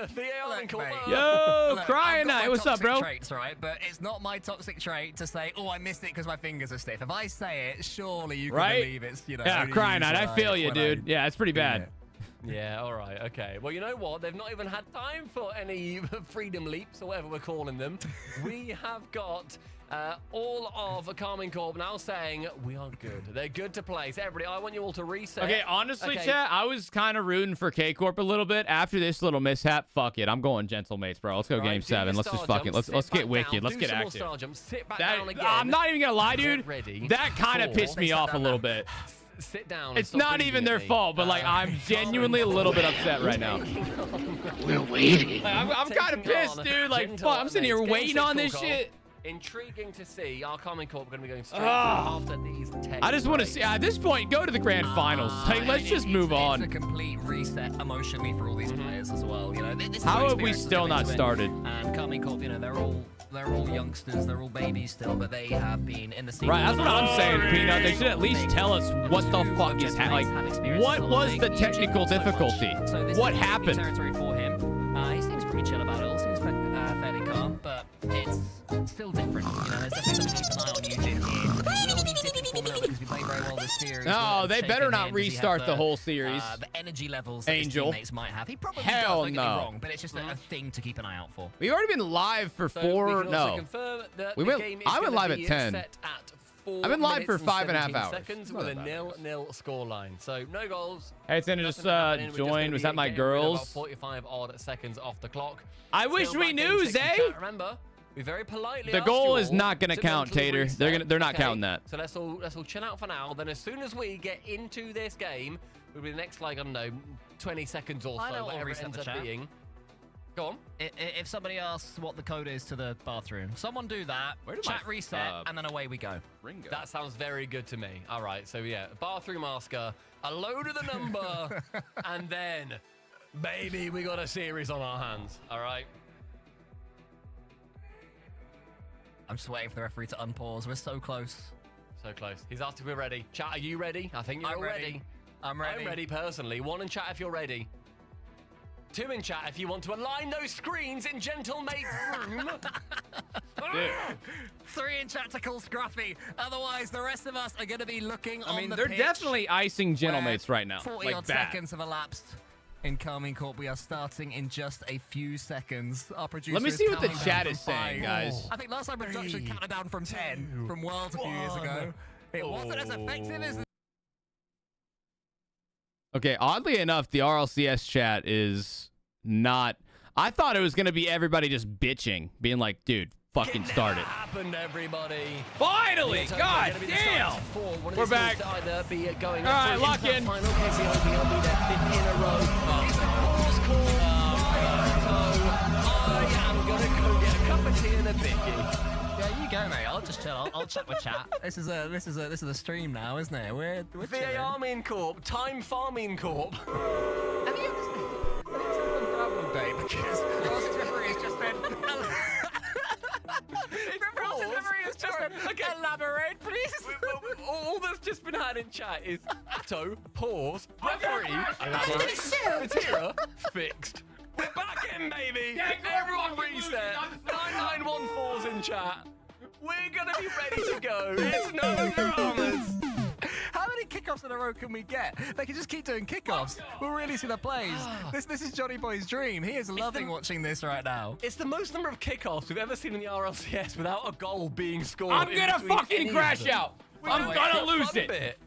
S4: VAR call.
S2: Yo, crying night. What's up, bro?
S3: Traits, right? But it's not my toxic trait to say, oh, I missed it because my fingers are stiff. If I say it, surely you can believe it's, you know.
S2: Yeah, crying night. I feel you, dude. Yeah, it's pretty bad.
S4: Yeah, all right, okay. Well, you know what? They've not even had time for any freedom leaps or whatever we're calling them. We have got all of Carmine Corp now saying we are good. They're good to play. So everybody, I want you all to reset.
S2: Okay, honestly, chat, I was kind of rooting for K-Corp a little bit. After this little mishap, fuck it. I'm going gentle mates, bro. Let's go game 7. Let's just fucking, let's get wicked. Let's get active.
S4: Sit back down again.
S2: I'm not even going to lie, dude. That kind of pissed me off a little bit.
S4: Sit down.
S2: It's not even their fault, but like I'm genuinely a little bit upset right now.
S8: We're waiting.
S2: Like, I'm kind of pissed, dude. Like, fuck, I'm sitting here waiting on this shit.
S4: Intriguing to see. Our Carmine Corp are going to be going straight after these 10.
S2: I just want to see, at this point, go to the grand finals. Like, let's just move on.
S3: It's a complete reset emotionally for all these players as well. You know,
S2: how have we still not started?
S3: And Carmine Corp, you know, they're all youngsters, they're all babies still, but they have been in the scene.
S2: Right, that's what I'm saying, Peanut. They should at least tell us what the fuck is happening. Like, what was the technical difficulty? What happened?
S3: Territory for him. He seems pretty chill about it. All seems fairly calm, but it's still different. You know, there's definitely something to keep an eye on Eugene here. Will he dip in Formula because we played very well this series?
S2: No, they better not restart the whole series.
S3: The energy levels
S2: that his
S3: teammates might have. He probably
S2: Hell
S3: does, don't get me
S2: no.
S3: wrong, but it's just a thing to keep an eye out for.
S2: We've already been live for I went live at 10. I've been live for 5.5 hours.
S4: Seconds with a 0-0 scoreline. So no goals.
S2: Hey, it's just joined. Was that my girls?
S4: 45 odd seconds off the clock.
S2: I wish we knew, Zay.
S4: Remember, we very politely.
S2: The goal is not going to count, Tater. They're not counting that.
S4: So let's all chill out for now. Then as soon as we get into this game, it'll be the next, like, I don't know, 20 seconds or so, whatever it ends up being. Go on.
S3: If somebody asks what the code is to the bathroom, someone do that. Chat reset, and then away we go.
S4: Ringo. That sounds very good to me. All right, so yeah, bathroom asker, a load of the number, and then, baby, we got a series on our hands. All right.
S3: I'm just waiting for the referee to unpause. We're so close.
S4: So close. He's asked if we're ready. Chat, are you ready? I think you're ready.
S3: I'm ready.
S4: I'm ready personally. 1 in chat if you're ready. 2 in chat if you want to align those screens in gentle mates room.
S3: 3 in chat to call Scruffy. Otherwise, the rest of us are going to be looking on the pitch.
S2: They're definitely icing gentlemates right now.
S3: 40 odd seconds have elapsed. In Carmine Corp, we are starting in just a few seconds. Our producer
S2: Let me see what the chat is saying, guys.
S3: I think last time production counted down from 10 from Worlds a few years ago. It wasn't as effective as...
S2: Okay, oddly enough, the RLCS chat is not... I thought it was going to be everybody just bitching, being like, dude, fucking start it.
S4: Happened, everybody.
S2: Finally! God damn! We're back. All right, lock in.
S4: I am going to go get a cup of tea and a biggie.
S3: Yeah, you go, mate. I'll just chill. I'll chat with chat. This is a stream now, isn't it? We're
S4: VAR Corp, Time Farming Corp.
S3: Have you ever day because Ross's referee has just been. Ross's referee has just been. Elaborate, please.
S4: All that's just been had in chat is Atto, pause, referee, Matera, fixed. We're back in, baby! Everyone reset! 9914's in chat. We're gonna be ready to go. It's no dramas.
S3: How many kickoffs in a row can we get? They can just keep doing kickoffs. We'll really see the plays. This is Johnny Boy's dream. He is loving watching this right now.
S4: It's the most number of kickoffs we've ever seen in the RLCS without a goal being scored.
S2: I'm gonna fucking crash out. I'm gonna lose it.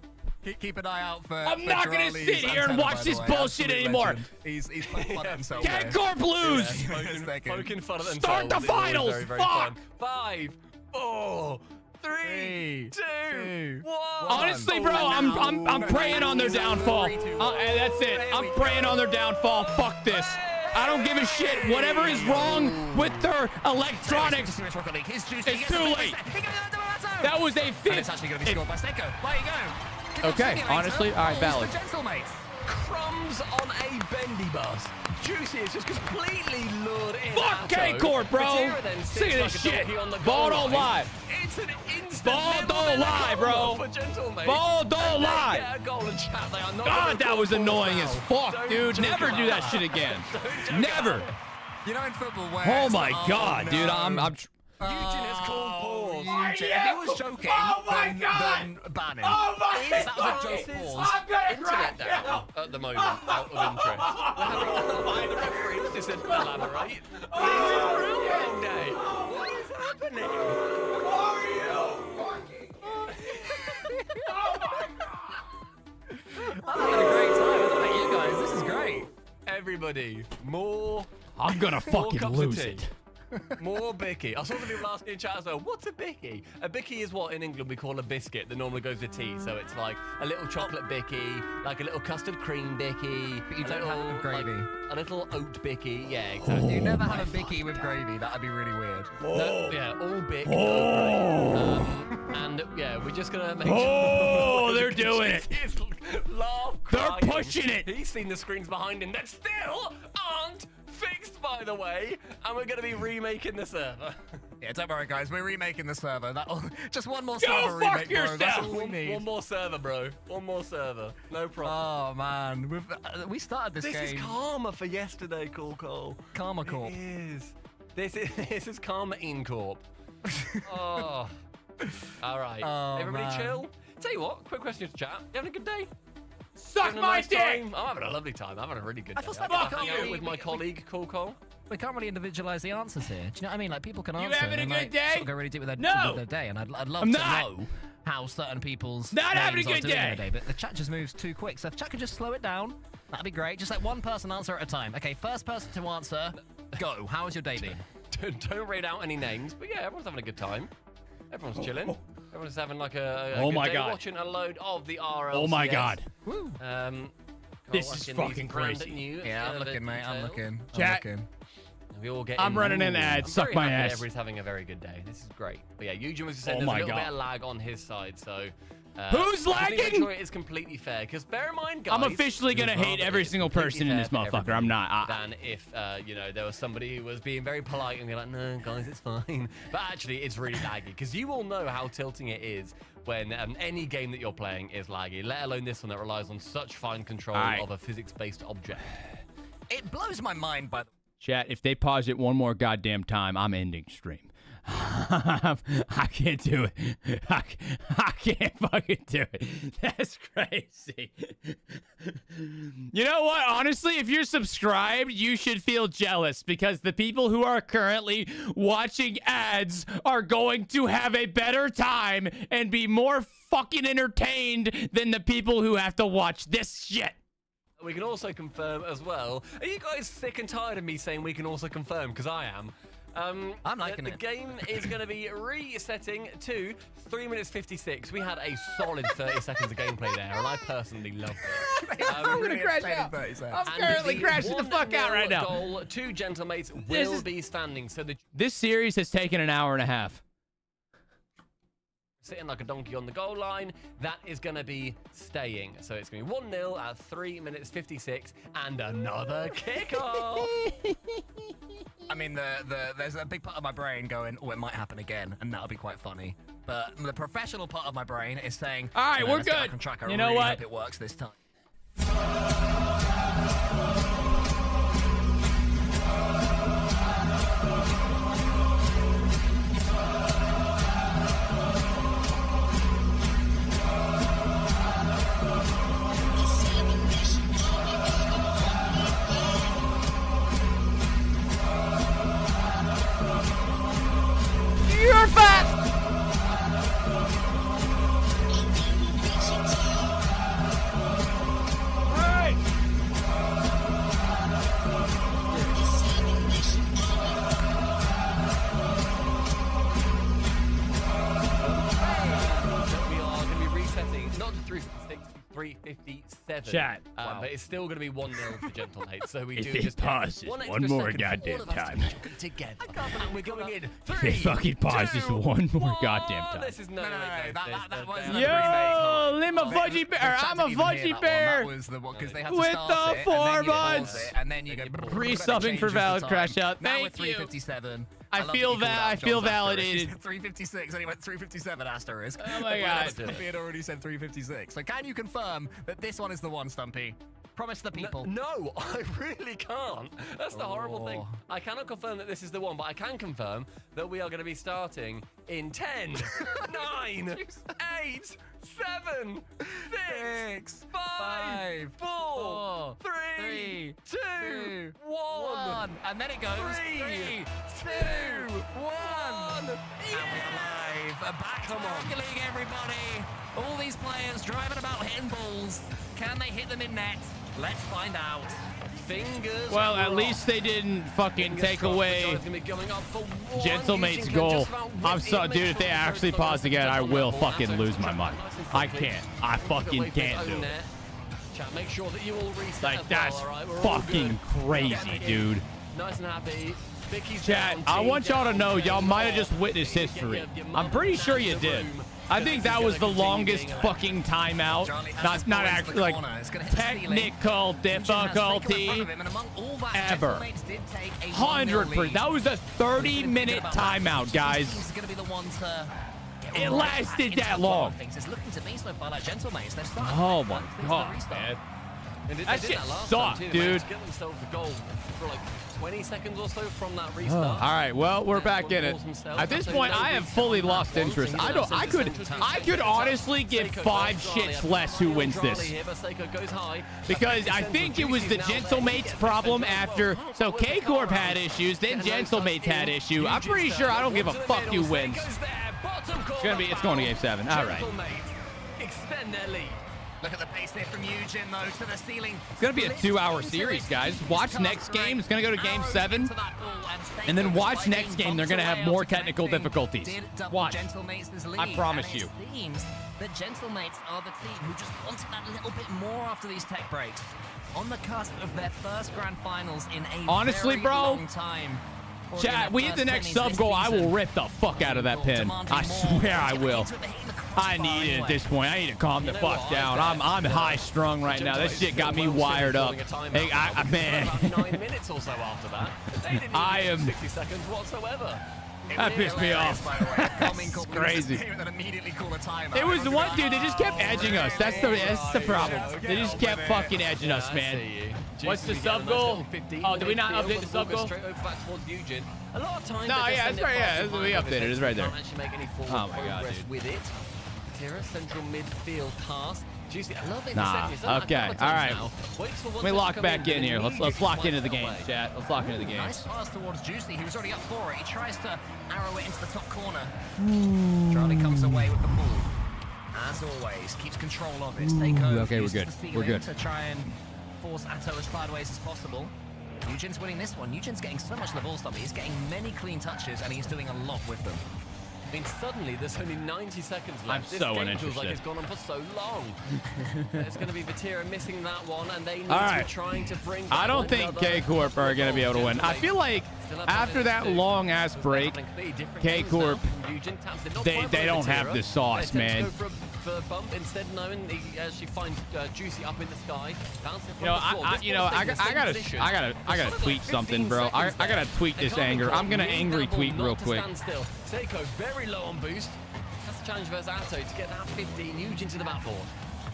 S3: Keep an eye out for.
S2: I'm not gonna sit here and watch this bullshit anymore.
S3: He's poking fun at himself.
S2: K-Corp lose.
S4: Poking fun at themselves.
S2: Start the finals.
S4: Very, very
S2: Fuck.
S4: 5, 4, 3, 2, 1.
S2: Honestly, bro, I'm praying on their downfall. That's it. I'm praying on their downfall. Fuck this. I don't give a shit. Whatever is wrong with their electronics, it's too late. That was a fifth.
S3: It's actually going to be scored by Seiko. There you go.
S2: Okay, honestly, all right, valid.
S4: Crumbs on a bendy bus. Juicy is just completely lured in.
S2: Fuck K-Corp, bro. Sick of this shit. Ball don't lie.
S4: It's an instant.
S2: Ball don't lie, bro. Ball don't lie. God, that was annoying as fuck, dude. Never do that shit again. Never.
S3: You know, in football, where
S2: oh my God, dude. I'm
S4: Eugene has called pause.
S3: If he was joking, then ban him.
S8: Oh my
S3: That was a joke pause.
S4: Internet down at the moment, out of interest. We're having why the referee just said elaborate. This is Groundhog Day. What is happening?
S8: Who are you? Oh my God!
S3: I'm having a great time. I don't know you guys. This is great.
S4: Everybody, more.
S2: I'm gonna fucking lose it.
S4: More bicky. I saw some people asking in chat as well, what's a bicky? A bicky is what in England we call a biscuit that normally goes with tea. So it's like a little chocolate bicky, like a little custard cream bicky.
S3: But you don't have it with gravy.
S4: Like a little oat bicky. Yeah, exactly.
S3: You never have a bicky with gravy. That'd be really weird.
S4: No, yeah, all bick. And yeah, we're just gonna make
S2: sure. They're doing it. They're pushing it.
S4: He's seen the screens behind him that still aren't fixed, by the way, and we're gonna be remaking the server.
S3: Yeah, don't worry, guys. We're remaking the server. That'll just one more server remake, bro. That's all we need.
S4: One more server, bro. One more server. No problem.
S3: Oh man, we started this game.
S4: This is karma for yesterday, Cole.
S3: Karma Corp.
S4: It is. This is Karma Incorp. Oh. All right. Everybody chill. Tell you what, quick question to chat. You having a good day?
S2: Suck my dick!
S4: I'm having a lovely time. I'm having a really good day. I'm hanging out with my colleague, Cole.
S3: We can't really individualize the answers here. Do you know what I mean? Like, people can answer.
S2: You having a good day?
S3: Sort of go really deep with their day, and I'd love to know how certain people's
S2: not having a good
S3: day. But the chat just moves too quick. So if chat could just slow it down, that'd be great. Just let one person answer at a time. Okay, first person to answer, go. How has your day been?
S4: Don't read out any names, but yeah, everyone's having a good time. Everyone's chilling. Everyone's having like a
S2: oh
S4: good
S2: my
S4: day
S2: God.
S4: Watching a load of the RLCS.
S2: Oh my God.
S3: Woo.
S2: This is fucking crazy.
S3: Yeah, I'm looking, mate. I'm looking.
S2: Chat.
S4: We all get
S2: I'm running an ad. Suck my ass.
S4: Everybody's having a very good day. This is great. But yeah, Eugene was just saying there's a little bit of lag on his side, so.
S2: Who's lagging?
S4: Make sure it is completely fair, because bear in mind, guys.
S2: I'm officially gonna hate every single person in this motherfucker. I'm not.
S4: Than if you know, there was somebody who was being very polite and be like, no, guys, it's fine. But actually, it's really laggy, because you all know how tilting it is when any game that you're playing is laggy, let alone this one that relies on such fine control of a physics-based object.
S3: It blows my mind, by the way.
S2: Chat, if they pause it one more goddamn time, I'm ending stream. I can't do it. I can't fucking do it. That's crazy. You know what? Honestly, if you're subscribed, you should feel jealous because the people who are currently watching ads are going to have a better time and be more fucking entertained than the people who have to watch this shit.
S4: We can also confirm as well. Are you guys sick and tired of me saying we can also confirm? Because I am.
S3: I'm liking
S4: it. The game is going to be resetting to 3 minutes 56. We had a solid 30 seconds of gameplay there, and I personally loved it.
S2: I'm going to crash out. I'm currently crashing the fuck out right now.
S4: Goal, 2 gentlemates will be standing. So
S2: this series has taken an hour and a half.
S4: Sitting like a donkey on the goal line, that is going to be staying. So it's going to be 1-0 at 3 minutes 56 and another kickoff.
S3: I mean, there's a big part of my brain going, oh, it might happen again, and that'll be quite funny. But the professional part of my brain is saying,
S2: all right, we're good.
S3: I really hope it works this time.
S2: You're fat! Alright!
S4: We are going to be resetting, not to 356, 3:57.
S2: Chat.
S4: But it's still going to be 1-0 for Gentle Mates. So we
S2: If
S4: do
S2: they
S4: just
S2: pause this one more goddamn time.
S4: Together. And we're going in.
S2: They fucking pause this one more goddamn time.
S4: This is no.
S3: That was
S2: Yo, I'm a fudgy bear. I'm a fudgy bear. With the 4 months.
S3: And then you go
S2: Re-subbing for valid crash out. Thank you.
S3: 357.
S2: I feel validated.
S3: 356, and he went 357 asterisk.
S2: Oh my god.
S3: Stumpy had already said 356. So can you confirm that this one is the one, Stumpy? Promise the people.
S4: No, I really can't. That's the horrible thing. I cannot confirm that this is the one, but I can confirm that we are going to be starting in 10, 9, 8, 7, 6, 5, 4, 3, 2, 1.
S3: And then it goes 3, 2, 1. And we're live. Back to RLCS, everybody. All these players driving about hitting balls. Can they hit them in net? Let's find out.
S4: Fingers.
S2: Well, at least they didn't fucking take away Gentlemate's goal. I'm sorry, dude. If they actually pause again, I will fucking lose my mind. I can't. I fucking can't do it.
S4: Make sure that you all reset.
S2: Like, that's fucking crazy, dude.
S4: Nice and happy.
S2: Chat, I want y'all to know y'all might have just witnessed history. I'm pretty sure you did. I think that was the longest fucking timeout. Not actually, like, technical difficulty ever. 100%. That was a 30-minute timeout, guys. It lasted that long. Oh my god, man. That shit sucked, dude.
S4: Get themselves a goal for like 20 seconds or so from that restart.
S2: All right, well, we're back in it. At this point, I have fully lost interest. I could honestly give 5 shits less who wins this. Because I think it was the Gentlemates problem after. So K-Corp had issues, then Gentlemates had issue. I'm pretty sure I don't give a fuck who wins. It's going to game 7. All right.
S4: Extend their lead.
S3: Look at the pace there from Eugen, though, to the ceiling.
S2: It's going to be a 2-hour series, guys. Watch next game. It's going to go to game 7. And then watch next game. They're going to have more technical difficulties. Watch. I promise you.
S3: It seems that Gentlemates are the team who just wanted that little bit more after these tech breaks. On the cusp of their first grand finals in a very long time.
S2: Chat, we hit the next sub goal, I will rip the fuck out of that pin. I swear I will. I need it at this point. I need to calm the fuck down. I'm high strung right now. This shit got me wired up. Hey, man.
S4: 9 minutes or so after that.
S2: I am
S4: 60 seconds whatsoever.
S2: That pissed me off. That's crazy. It was the one dude. They just kept edging us. That's the problem. They just kept fucking edging us, man. What's the sub goal? Oh, did we not update the sub goal?
S4: A lot of times.
S2: No, yeah, that's right. Yeah, we updated. It's right there. Oh my god, dude.
S4: With it, Tira central midfield pass.
S2: Nah. Okay. All right. Let me lock back in here. Let's lock into the game, chat. Let's lock into the game.
S3: Nice pass towards Juicy, who's already up for it. He tries to arrow it into the top corner. Charlie comes away with the ball. As always, keeps control of it.
S2: Okay, we're good. We're good.
S3: To try and force Atto as sideways as possible. Eugen's winning this one. Eugen's getting so much the ball stop. He's getting many clean touches, and he's doing a lot with them.
S4: I mean, suddenly there's only 90 seconds left.
S2: I'm so
S4: this game
S2: uninterested.
S4: feels like it's gone on for so long. It's going to be Vatira missing that one, and they need to be trying to bring.
S2: I don't think K-Corp are going to be able to win. I feel like after that long ass break, K-Corp, they don't have the sauce, man.
S4: Bump instead, knowing he actually finds Juicy up in the sky.
S2: I gotta tweet something, bro. I gotta tweet this anger. I'm gonna angry tweet real quick.
S4: Seiko very low on boost. That's a challenge versus Atto to get that 15. Eugen to the backboard.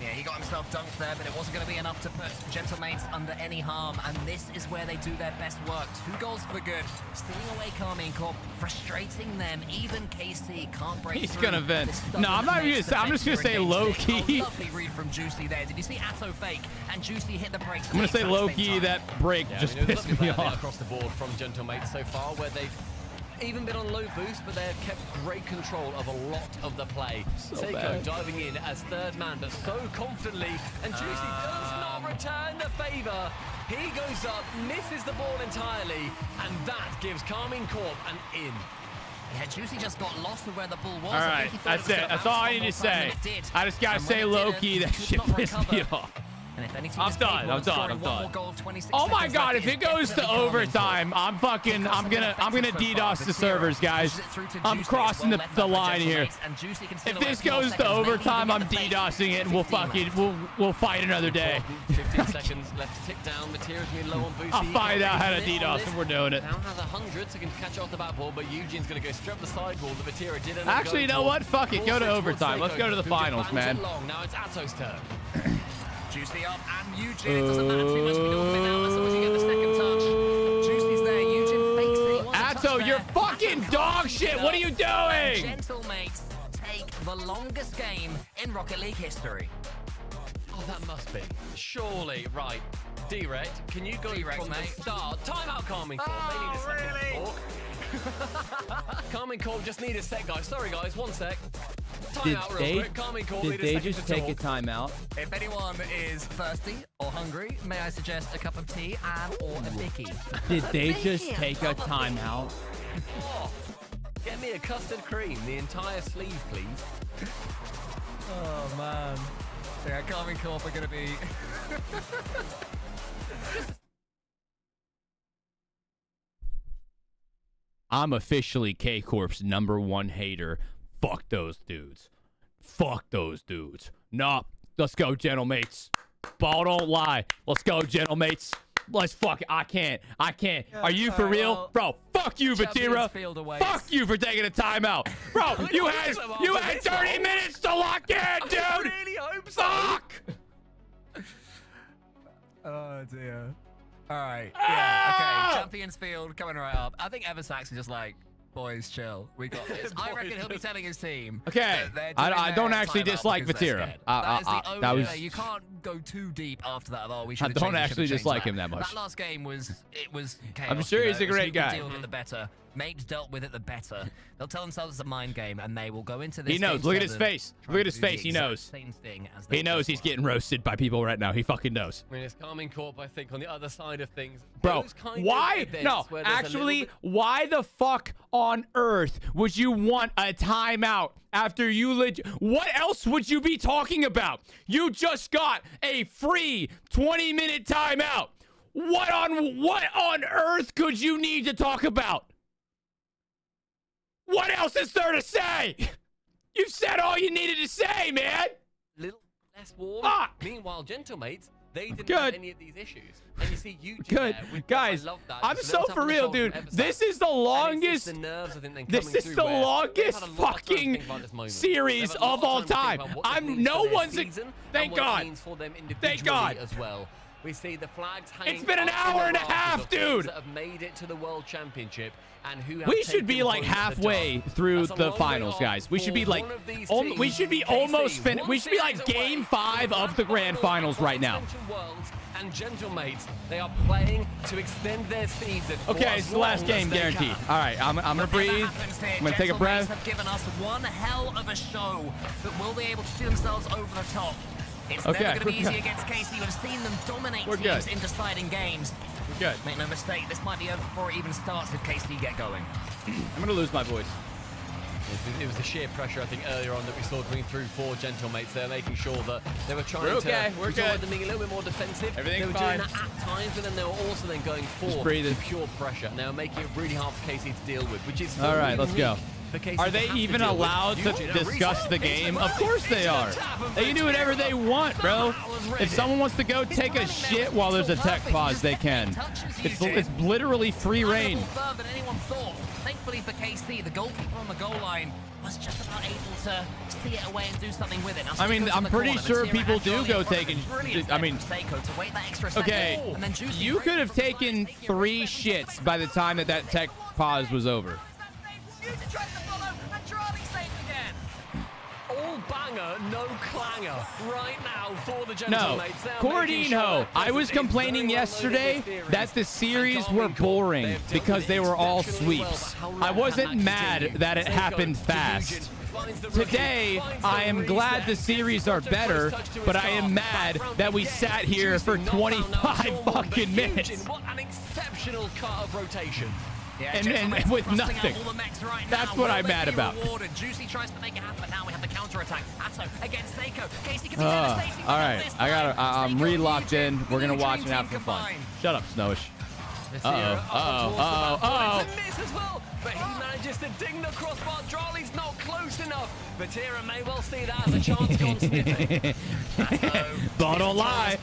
S3: Yeah, he got himself dunked there, but it wasn't going to be enough to put Gentlemates under any harm, and this is where they do their best work. 2 goals for good, stealing away Carmine Corp, frustrating them. Even KC can't break
S2: He's
S3: through.
S2: gonna vent. No, I'm not even. I'm just gonna say low key.
S3: Lovely read from Juicy there. Did you see Atto fake and Juicy hit the brakes?
S2: I'm gonna say low key. That break just pissed me off.
S4: Across the board from Gentlemates so far, where they've even been on low boost, but they've kept great control of a lot of the play. Seiko diving in as third man, but so confidently, and Juicy does not return the favor. He goes up, misses the ball entirely, and that gives Carmine Corp an in.
S3: Yeah, Juicy just got lost with where the ball was.
S2: All right, that's it. That's all I need to say. I just gotta say, low-key, that shit pissed me off. I'm done. Oh my god, if it goes to overtime, I'm gonna DDoS the servers, guys. I'm crossing the line here. If this goes to overtime, I'm DDoSing it, and we'll fight another day.
S4: 15 seconds left to tick down. Material's gonna be low on boost.
S2: I'll find out how to DDoS, and we're doing it.
S4: Now has 100, so can catch off the back ball, but Eugene's gonna go straight up the sidewall. The Materia didn't.
S2: Actually, you know what? Fuck it. Go to overtime. Let's go to the finals, man.
S4: Now it's Ato's turn.
S3: Juicy up, and Eugene, it doesn't matter too much. We do it now, as soon as you get the second touch. Juicy's there, Eugene fakes it.
S2: Atto, you're fucking dog shit. What are you doing?
S3: Gentlemates take the longest game in Rocket League history.
S4: Oh, that must be. Surely, right. Direct, can you go from the start? Timeout, Carmine Corp. They need a second talk. Carmine Corp just need a sec, guys. Sorry, guys. 1 sec.
S2: Did they just take a timeout?
S3: If anyone is thirsty or hungry, may I suggest a cup of tea and or a Mickey?
S2: Did they just take a timeout?
S4: Oh, get me a custard cream, the entire sleeve, please.
S3: Oh, man. Yeah, Carmine Corp are going to be...
S2: I'm officially K-Corp's #1 hater. Fuck those dudes. Fuck those dudes. Nah, let's go, gentlemates. Ball don't lie. Let's go, gentlemates. Let's fuck it. I can't. Are you for real? Bro, fuck you, Vatira. Fuck you for taking a timeout. Bro, you had 30 minutes to lock in, dude.
S3: I really hope so.
S2: Fuck.
S3: Oh, dear. All right. Yeah. Okay. Champions Field coming right up. I think Eversax is just like, boys, chill. We got this. I reckon he'll be telling his team.
S2: Okay. I don't actually dislike Vatira.
S3: You can't go too deep after that.
S2: I don't actually dislike him that much.
S3: That last game was chaos.
S2: I'm sure he's a great guy.
S3: Deal with it, the better. Mate dealt with it, the better. They'll tell themselves it's a mind game, and they will go into this.
S2: He knows. Look at his face. Look at his face. He knows. He knows he's getting roasted by people right now. He fucking knows.
S4: I mean, it's Carmine Corp, I think, on the other side of things.
S2: Bro, why? No, actually, why the fuck on earth would you want a timeout after you what else would you be talking about? You just got a free 20-minute timeout. What on earth could you need to talk about? What else is there to say? You've said all you needed to say, man.
S4: Little less warm.
S2: Fuck.
S4: Meanwhile, gentlemates, they didn't have any of these issues. And you see Eugene
S2: good. Guys, I'm so for real, dude. This is the longest. This is the longest fucking series of all time. No one's. Thank God. Thank God.
S4: As well. We see the flags hanging.
S2: It's been an hour and a half, dude.
S4: That have made it to the World Championship, and who
S2: we should be like halfway through the finals, guys. We should be like, we should be almost finished. We should be like Game 5 of the Grand Finals right now.
S4: And gentlemates, they are playing to extend their season.
S2: Okay, it's the last game, guaranteed. All right, I'm gonna breathe. I'm gonna take a breath.
S3: Have given us one hell of a show, but will they able to see themselves over the top? It's never going to be easy against KC. We've seen them dominate teams in deciding games.
S2: We're good.
S3: Make no mistake, this might be over before it even starts if KC get going.
S2: I'm going to lose my voice.
S4: It was the sheer pressure, I think, earlier on that we saw coming through for gentlemates. They're making sure that they were trying to...
S2: We're good.
S4: Them being a little bit more defensive.
S2: Everything's
S4: they were
S2: fine.
S4: doing that at times, but then they were also then going for pure pressure. Now making it really hard for KC to deal with, which is...
S2: All right, let's go. Are they even allowed to discuss the game? Of course they are. They can do whatever they want, bro. If someone wants to go take a shit while there's a tech pause, they can. It's literally free reign.
S3: Thankfully for KC, the goalkeeper on the goal line was just about able to see it away and do something with it.
S2: I mean, I'm pretty sure people do go taking... I mean, okay, you could have taken 3 shits by the time that tech pause was over.
S4: All banger, no clanger right now for the gentlemates.
S2: No, Cordino, I was complaining yesterday that the series were boring because they were all sweeps. I wasn't mad that it happened fast. Today, I am glad the series are better, but I am mad that we sat here for 25 fucking minutes.
S4: What an exceptional cut of rotation.
S2: and with nothing. That's what I'm mad about.
S3: Juicy tries to make it happen. Now we have the counter attack. Atto against Seiko. Casey can be
S2: devastating. All right, I'm re-locked in. We're gonna watch and have some fun. Shut up, Snowish.
S4: Miss as well, but he manages to ding the crossbar. Drali's not close enough. Vatira may well see that as a chance gone sniffing.
S2: But don't lie.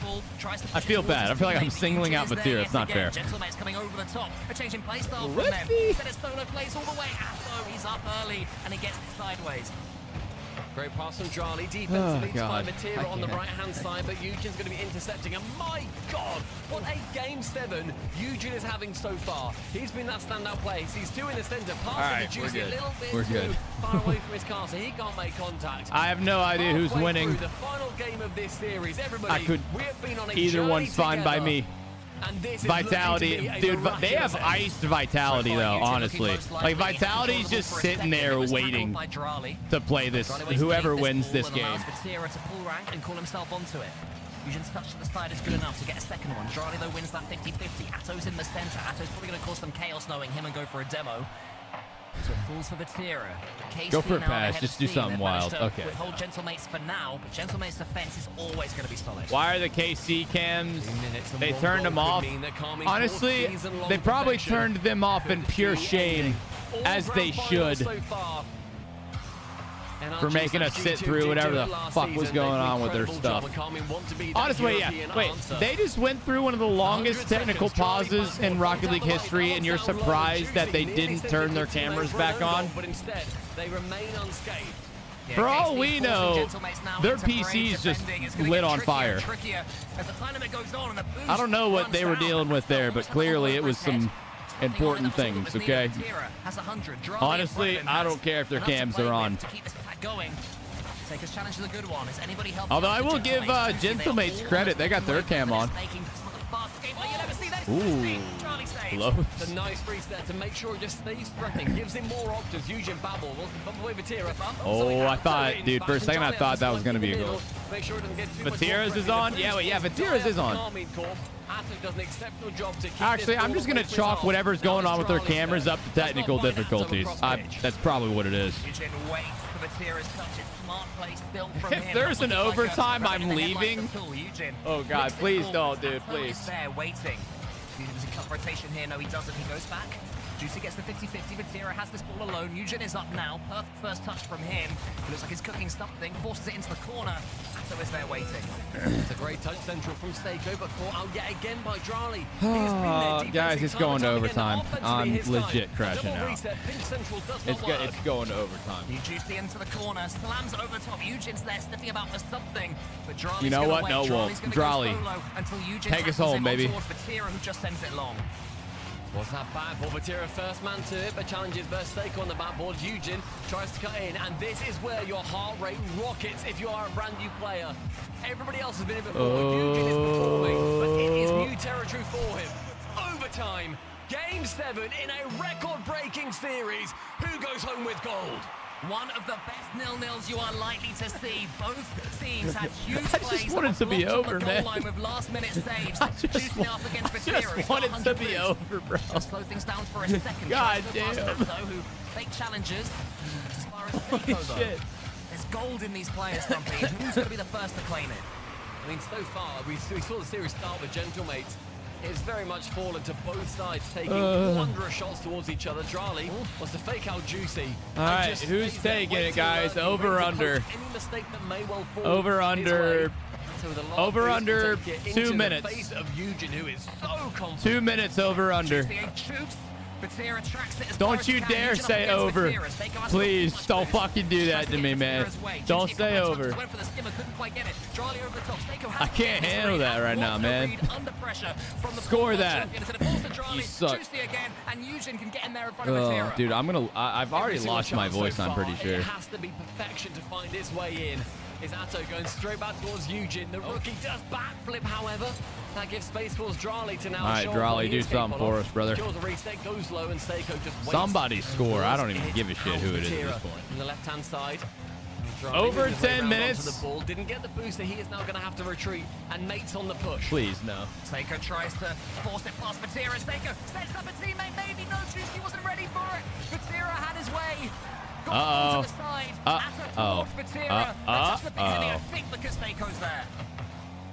S2: I feel bad. I feel like I'm singling out Vatira. It's not fair.
S3: Gentlemate's coming over the top. A change in play style from them. Solo plays all the way. Atto, he's up early, and he gets sideways.
S4: Great pass from Drali. Defense leads by Vatira on the right-hand side, but Eugen's going to be intercepting. And my God, what a Game 7 Eugen is having so far. He's been that standout player. He's two in the center, passing the Juicy a little bit too far away from his car, so he can't make contact.
S2: I have no idea who's winning.
S4: The final game of this series, everybody, we have been on a
S2: either one's fine
S4: together.
S2: by me. Vitality, dude, they have iced Vitality though, honestly. Like Vitality's just sitting there waiting to play this, whoever wins this game.
S3: Vatira to pull rank and call himself onto it. Eugen's touch to the side is good enough to get a second one. Drali though wins that 50-50. Atto's in the center. Atto's probably going to cause some chaos knowing him and go for a demo. So it falls for Vatira.
S2: Go for a pass. Just do something wild. Okay.
S3: Withhold Gentlemates for now, but Gentlemate's defense is always going to be solid.
S2: Why are the KC cams? They turned them off. Honestly, they probably turned them off in pure shame, as they should, for making us sit through whatever the fuck was going on with their stuff. Honestly, yeah. Wait, they just went through one of the longest technical pauses in Rocket League history, and you're surprised that they didn't turn their cameras back on?
S4: But instead, they remain unscathed.
S2: For all we know, their PC's just lit on fire. I don't know what they were dealing with there, but clearly it was some important things, okay? Honestly, I don't care if their cams are on. Although I will give Gentlemates credit, they got their cam on. Ooh, close.
S4: It's a nice freeze there to make sure it just stays threatening. Gives him more octaves. Eugen Babel wants to bump away Vatira.
S2: Oh, I thought, dude, for a second I thought that was going to be a goal. Vatira's is on? Yeah, wait, yeah, Vatira's is on. Actually, I'm just going to chalk whatever's going on with their cameras up to technical difficulties. That's probably what it is. If there's an overtime, I'm leaving. Oh, God, please don't, dude, please.
S3: There's a cut rotation here. No, he doesn't. He goes back. Juicy gets the 50-50. Vatira has this ball alone. Eugen is up now. Perfect first touch from him. It looks like he's cooking something. Forces it into the corner. Atto is there waiting.
S4: It's a great touch central from Seiko, but caught out yet again by Drali.
S2: Guys, it's going to overtime. I'm legit crashing out. It's going to overtime.
S3: Juicy into the corner. Slams over the top. Eugen's there sniffing about for something. But Drali's
S2: you know what? No, won't. Drali. Take us home, baby.
S3: Vatira, who just sends it long.
S4: What's that backboard? Vatira first man to it, but challenges versus Seiko on the backboard. Eugen tries to cut in, and this is where your heart rate rockets if you are a brand new player. Everybody else has been in before. Eugen is performing, but it is new territory for him. Overtime, Game 7 in a record-breaking series. Who goes home with gold?
S3: One of the best nil-nils you are likely to see. Both teams had huge
S2: I just want it to be over, man.
S3: With last-minute saves.
S2: I just want it to be over, bro.
S3: Just slow things down for a second.
S2: God damn.
S3: Who fake challenges as far as Seiko,
S2: shit.
S3: There's gold in these players, Stumpy. Who's going to be the first to claim it?
S4: I mean, so far, we saw the series start with Gentlemates. It's very much fallen to both sides, taking wondrous shots towards each other. Drali wants to fake out Juicy.
S2: All right, who's taking it, guys? Over, under. Over, under. Over, under 2 minutes. 2 minutes, over, under. Don't you dare say over. Please, don't fucking do that to me, man. Don't say over. I can't handle that right now, man. Score that. You suck. Dude, I've already lost my voice, I'm pretty sure.
S4: It has to be perfection to find its way in. Is Atto going straight back towards Eugen? The rookie does backflip, however. That gives space towards Drali to now.
S2: All right, Drali, do something for us, brother.
S4: Goes low and Seiko just
S2: somebody score. I don't even give a shit who it is at this point.
S4: On the left-hand side.
S2: Over
S4: his way
S2: 10
S4: around
S2: minutes.
S4: onto the ball. Didn't get the boost, so he is now going to have to retreat. And Nate's on the push.
S2: Please, no.
S3: Seiko tries to force it past Vatira. Seiko sets up a teammate. Maybe no, Juicy wasn't ready for it. Vatira had his way. Got to the side. Vatira. Just the beginning, I think, because Seiko's there.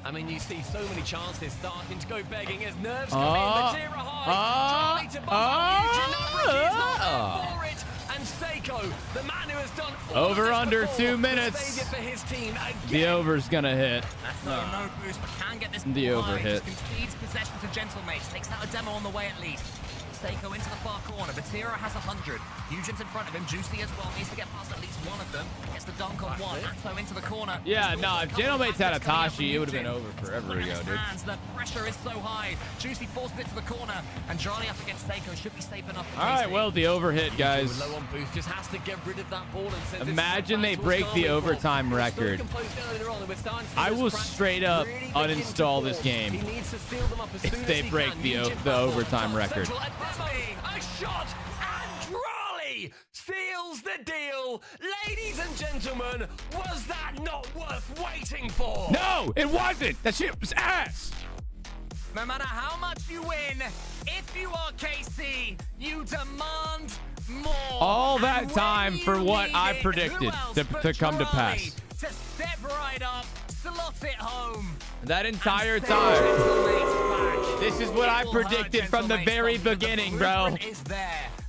S4: I mean, you see so many chances starting to go begging as nerves come in. Vatira high. Trying to bump Eugene. Not for it. And Seiko, the man who has done
S2: over under 2 minutes.
S4: For his team
S2: the over's gonna hit.
S3: That's no boost, but can get this
S2: the over hit.
S3: Concedes possession to Gentlemates. Takes out a demo on the way at least. Seiko into the far corner. Vatira has 100. Eugen's in front of him. Juicy as well. Needs to get past at least one of them. Gets the dunk on one. Atto into the corner.
S2: Yeah, no, if Gentlemates had Itachi, it would have been over forever ago, dude.
S3: The pressure is so high. Juicy forced it to the corner. And Charlie up against Seiko should be safe enough.
S2: All right, well, the over hit, guys.
S4: Low on boost, just has to get rid of that ball and
S2: imagine they break the overtime record. I will straight up uninstall this game if they break the overtime record.
S4: A shot, and Raleigh seals the deal. Ladies and gentlemen, was that not worth waiting for?
S2: No, it wasn't. That shit was ass.
S3: No matter how much you win, if you are KC, you demand more.
S2: All that time for what I predicted to come to pass.
S3: To step right up, slot it home.
S2: That entire time. This is what I predicted from the very beginning, bro.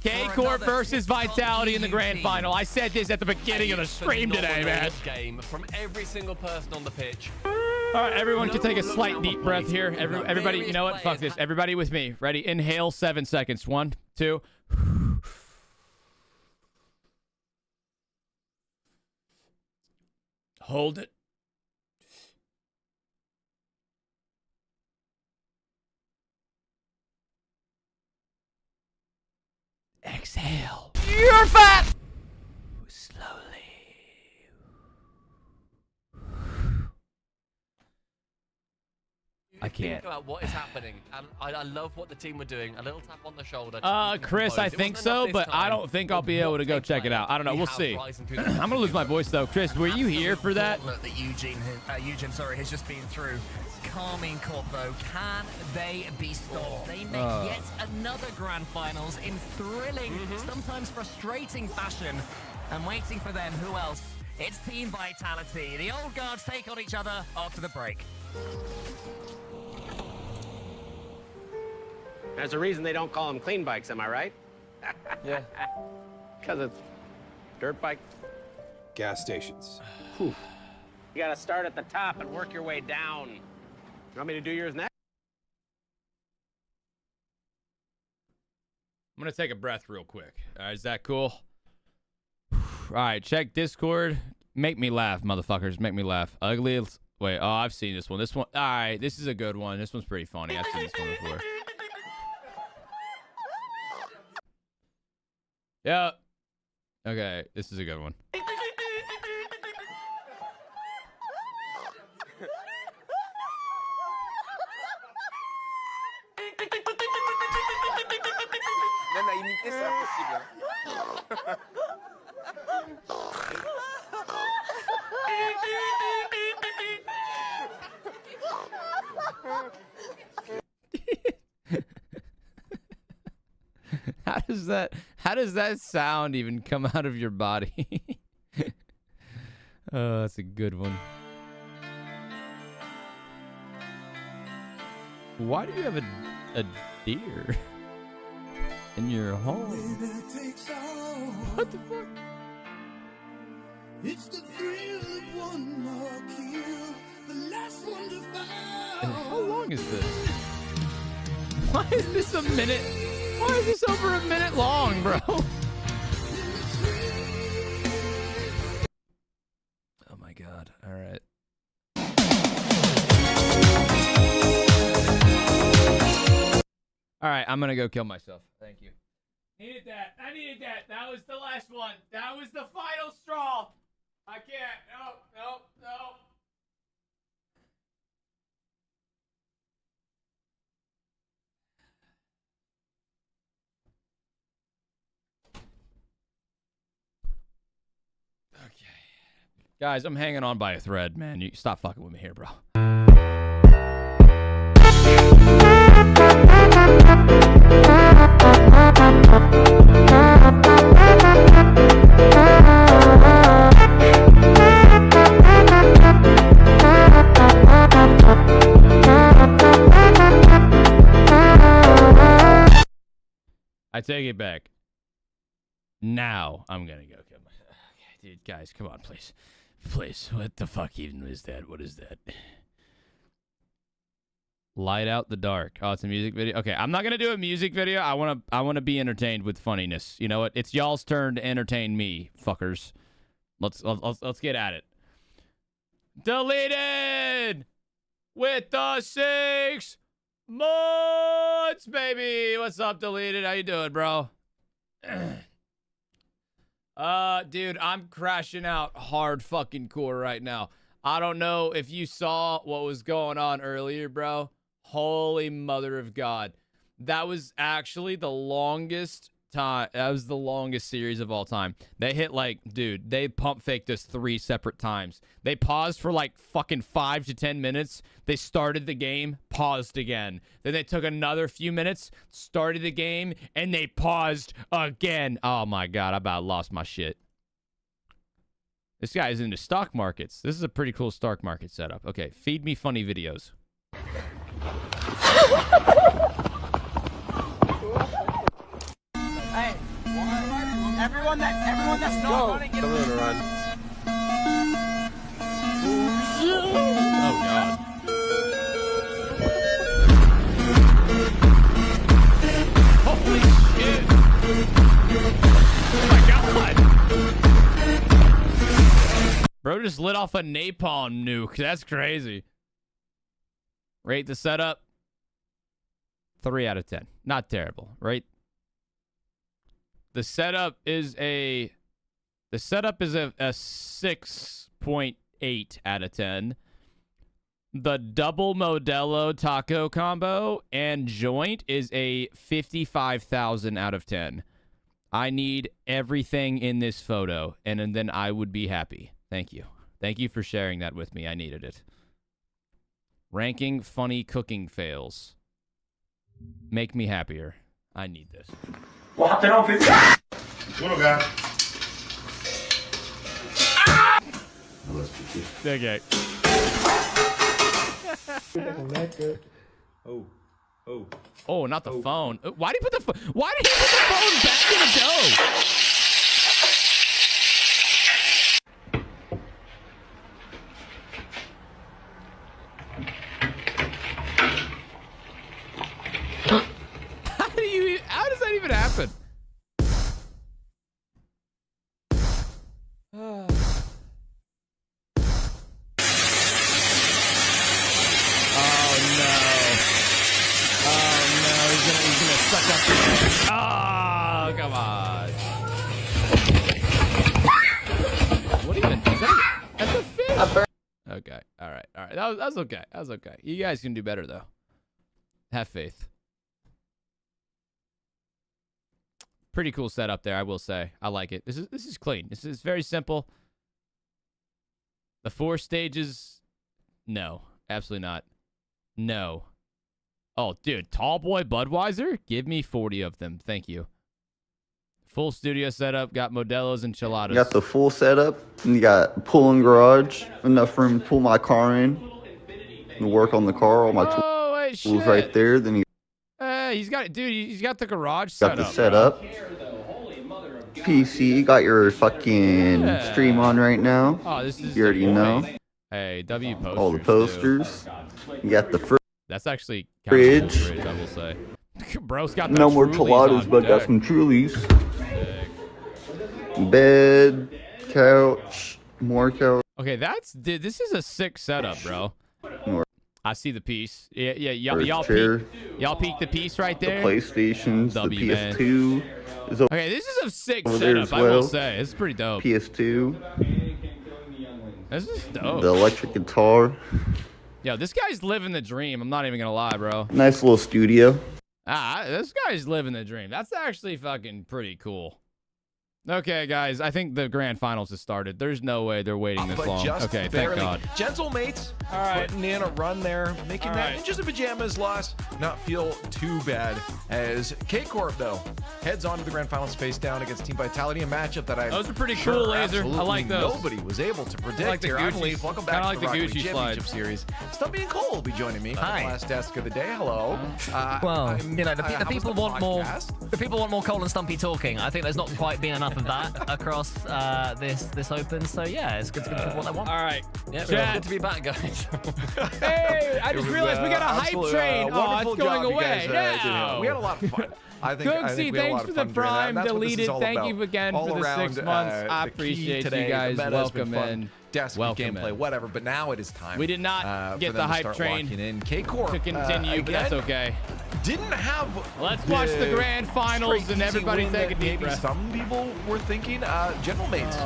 S2: K-Corp versus Vitality in the grand final. I said this at the beginning of the stream today, man.
S4: Game from every single person on the pitch.
S2: All right, everyone can take a slight deep breath here. Everybody, you know what? Fuck this. Everybody with me. Ready? Inhale 7 seconds. 1, 2. Hold it. Exhale. You're fat. Slowly. I can't.
S4: Think about what is happening. And I love what the team were doing. A little tap on the shoulder.
S2: Chris, I think so, but I don't think I'll be able to go check it out. I don't know. We'll see. I'm gonna lose my voice though. Chris, were you here for that?
S3: Look, that Eugen, has just been through. Calming Corp though, can they be stopped? They make yet another grand finals in thrilling, sometimes frustrating fashion. And waiting for them, who else? It's Team Vitality. The old guards take on each other after the break.
S12: There's a reason they don't call them clean bikes, am I right?
S13: Yeah.
S12: Because it's dirt bike.
S13: Gas stations.
S12: Whew. You gotta start at the top and work your way down. You want me to do yours next?
S2: I'm gonna take a breath real quick. All right, is that cool? All right, check Discord. Make me laugh, motherfuckers. Make me laugh. Ugly. Wait, oh, I've seen this one. This one. All right, this is a good one. This one's pretty funny. I've seen this one before. Yeah. Okay, this is a good one. How does that sound even come out of your body? Oh, that's a good one. Why do you have a deer in your home? What the fuck? It's the thrill of one more kill, the last one to find. How long is this? Why is this a minute? Why is this over a minute long, bro? Oh my god. All right. All right, I'm gonna go kill myself. Thank you. Needed that. I needed that. That was the last one. That was the final straw. I can't. Nope, nope, nope. Guys, I'm hanging on by a thread, man. You stop fucking with me here, bro. I take it back. Now I'm gonna go kill my... Okay, dude, guys, come on, please. Please, what the fuck even is that? What is that? Light out the dark. Oh, it's a music video. Okay, I'm not gonna do a music video. I wanna be entertained with funniness. You know what? It's y'all's turn to entertain me, fuckers. Let's get at it. Deleted with the 6 months, baby. What's up, Deleted? How you doing, bro? Dude, I'm crashing out hard fucking core right now. I don't know if you saw what was going on earlier, bro. Holy mother of God. That was actually the longest time. That was the longest series of all time. They hit like, dude, they pump faked us 3 separate times. They paused for like fucking 5 to 10 minutes. They started the game, paused again. Then they took another few minutes, started the game, and they paused again. Oh my God, I about lost my shit. This guy is into stock markets. This is a pretty cool stock market setup. Okay, feed me funny videos.
S16: Hey, everyone that's not running, get
S12: Someone run.
S2: Oh God. Holy shit. Oh my God. Bro just lit off a napalm nuke. That's crazy. Rate the setup. 3 out of 10. Not terrible, right? The setup is a 6.8 out of 10. The double Modelo taco combo and joint is a 55,000 out of 10. I need everything in this photo, and then I would be happy. Thank you. Thank you for sharing that with me. I needed it. Ranking funny cooking fails. Make me happier. I need this.
S8: What happened?
S2: Okay. Oh, not the phone. Why did he put the phone? Why did he put the phone back in the dough? How does that even happen? Oh no. Oh no, he's gonna suck up the air. Oh, come on. What even? Is that that's a fish? Okay. All right. That's okay. That's okay. You guys can do better though. Have faith. Pretty cool setup there, I will say. I like it. This is clean. This is very simple. The 4 stages, no, absolutely not. No. Oh, dude, Tall Boy Budweiser? Give me 40 of them. Thank you. Full studio setup. Got Modelo's enchiladas.
S18: You got the full setup. And you got pulling garage. Enough room to pull my car in. And work on the car. All my tools right there. Then you
S2: he's got it, dude. He's got the garage
S18: got
S2: set
S18: the
S2: up.
S18: setup. PC. Got your fucking stream on right now.
S2: Oh, this is
S18: you already know.
S2: Hey, W posters.
S18: All the posters. You got the
S2: That's actually kind
S18: fridge.
S2: Of cool, I will say. Bro's got
S18: no more Chiladas, but got some Trulies. Bed, couch, more couch.
S2: Okay, this is a sick setup, bro. I see the piece. Yeah, y'all peek the piece right there.
S18: The PlayStations, the PS2.
S2: Okay, this is a sick setup, I will say. It's pretty dope.
S18: PS2.
S2: This is dope.
S18: The electric guitar.
S2: Yo, this guy's living the dream. I'm not even gonna lie, bro.
S18: Nice little studio.
S2: This guy's living the dream. That's actually fucking pretty cool. Okay, guys, I think the grand finals has started. There's no way they're waiting this long. Okay, thank God.
S5: Gentlemates putting in a run there, making that Ninjas in Pajamas loss not feel too bad. As K-Corp, though, heads on to the grand finals face down against Team Vitality, a matchup that
S2: those are pretty cool, Laser. I like those.
S5: Nobody was able to predict here. I'm Leaf. Welcome back to the Rocket League Championship Series. Stumpy and Cole will be joining me for the last desk of the day. Hello.
S3: Well, you know, the people want more. The people want more Cole and Stumpy talking. I think there's not quite been enough of that across this open. So yeah, it's good to give what I want.
S2: All right.
S4: Yeah, good to be back, guys.
S2: Hey, I just realized we got a hype train. Oh, it's going away.
S5: We had a lot of fun. I think
S2: Cooksy, thanks for the prime deleted. Thank you again for the 6 months. I appreciate you guys. Welcome in.
S5: Welcome gameplay, whatever. But now it is time.
S2: We did not get the hype train
S5: in K-Corp
S2: to continue, but that's okay.
S5: Didn't have.
S2: Let's watch the grand finals and everybody take a deep breath.
S5: Some people were thinking Gentlemates.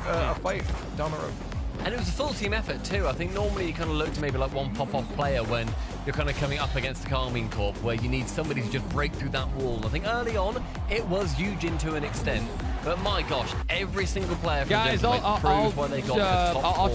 S5: A fight down the road.
S4: And it was a full team effort too. I think normally you kind of look to maybe like one pop-off player when you're kind of coming up against the Carmine Corp, where you need somebody to just break through that wall. I think early on it was Eugen to an extent, but my gosh, every single player.
S2: Guys, I'll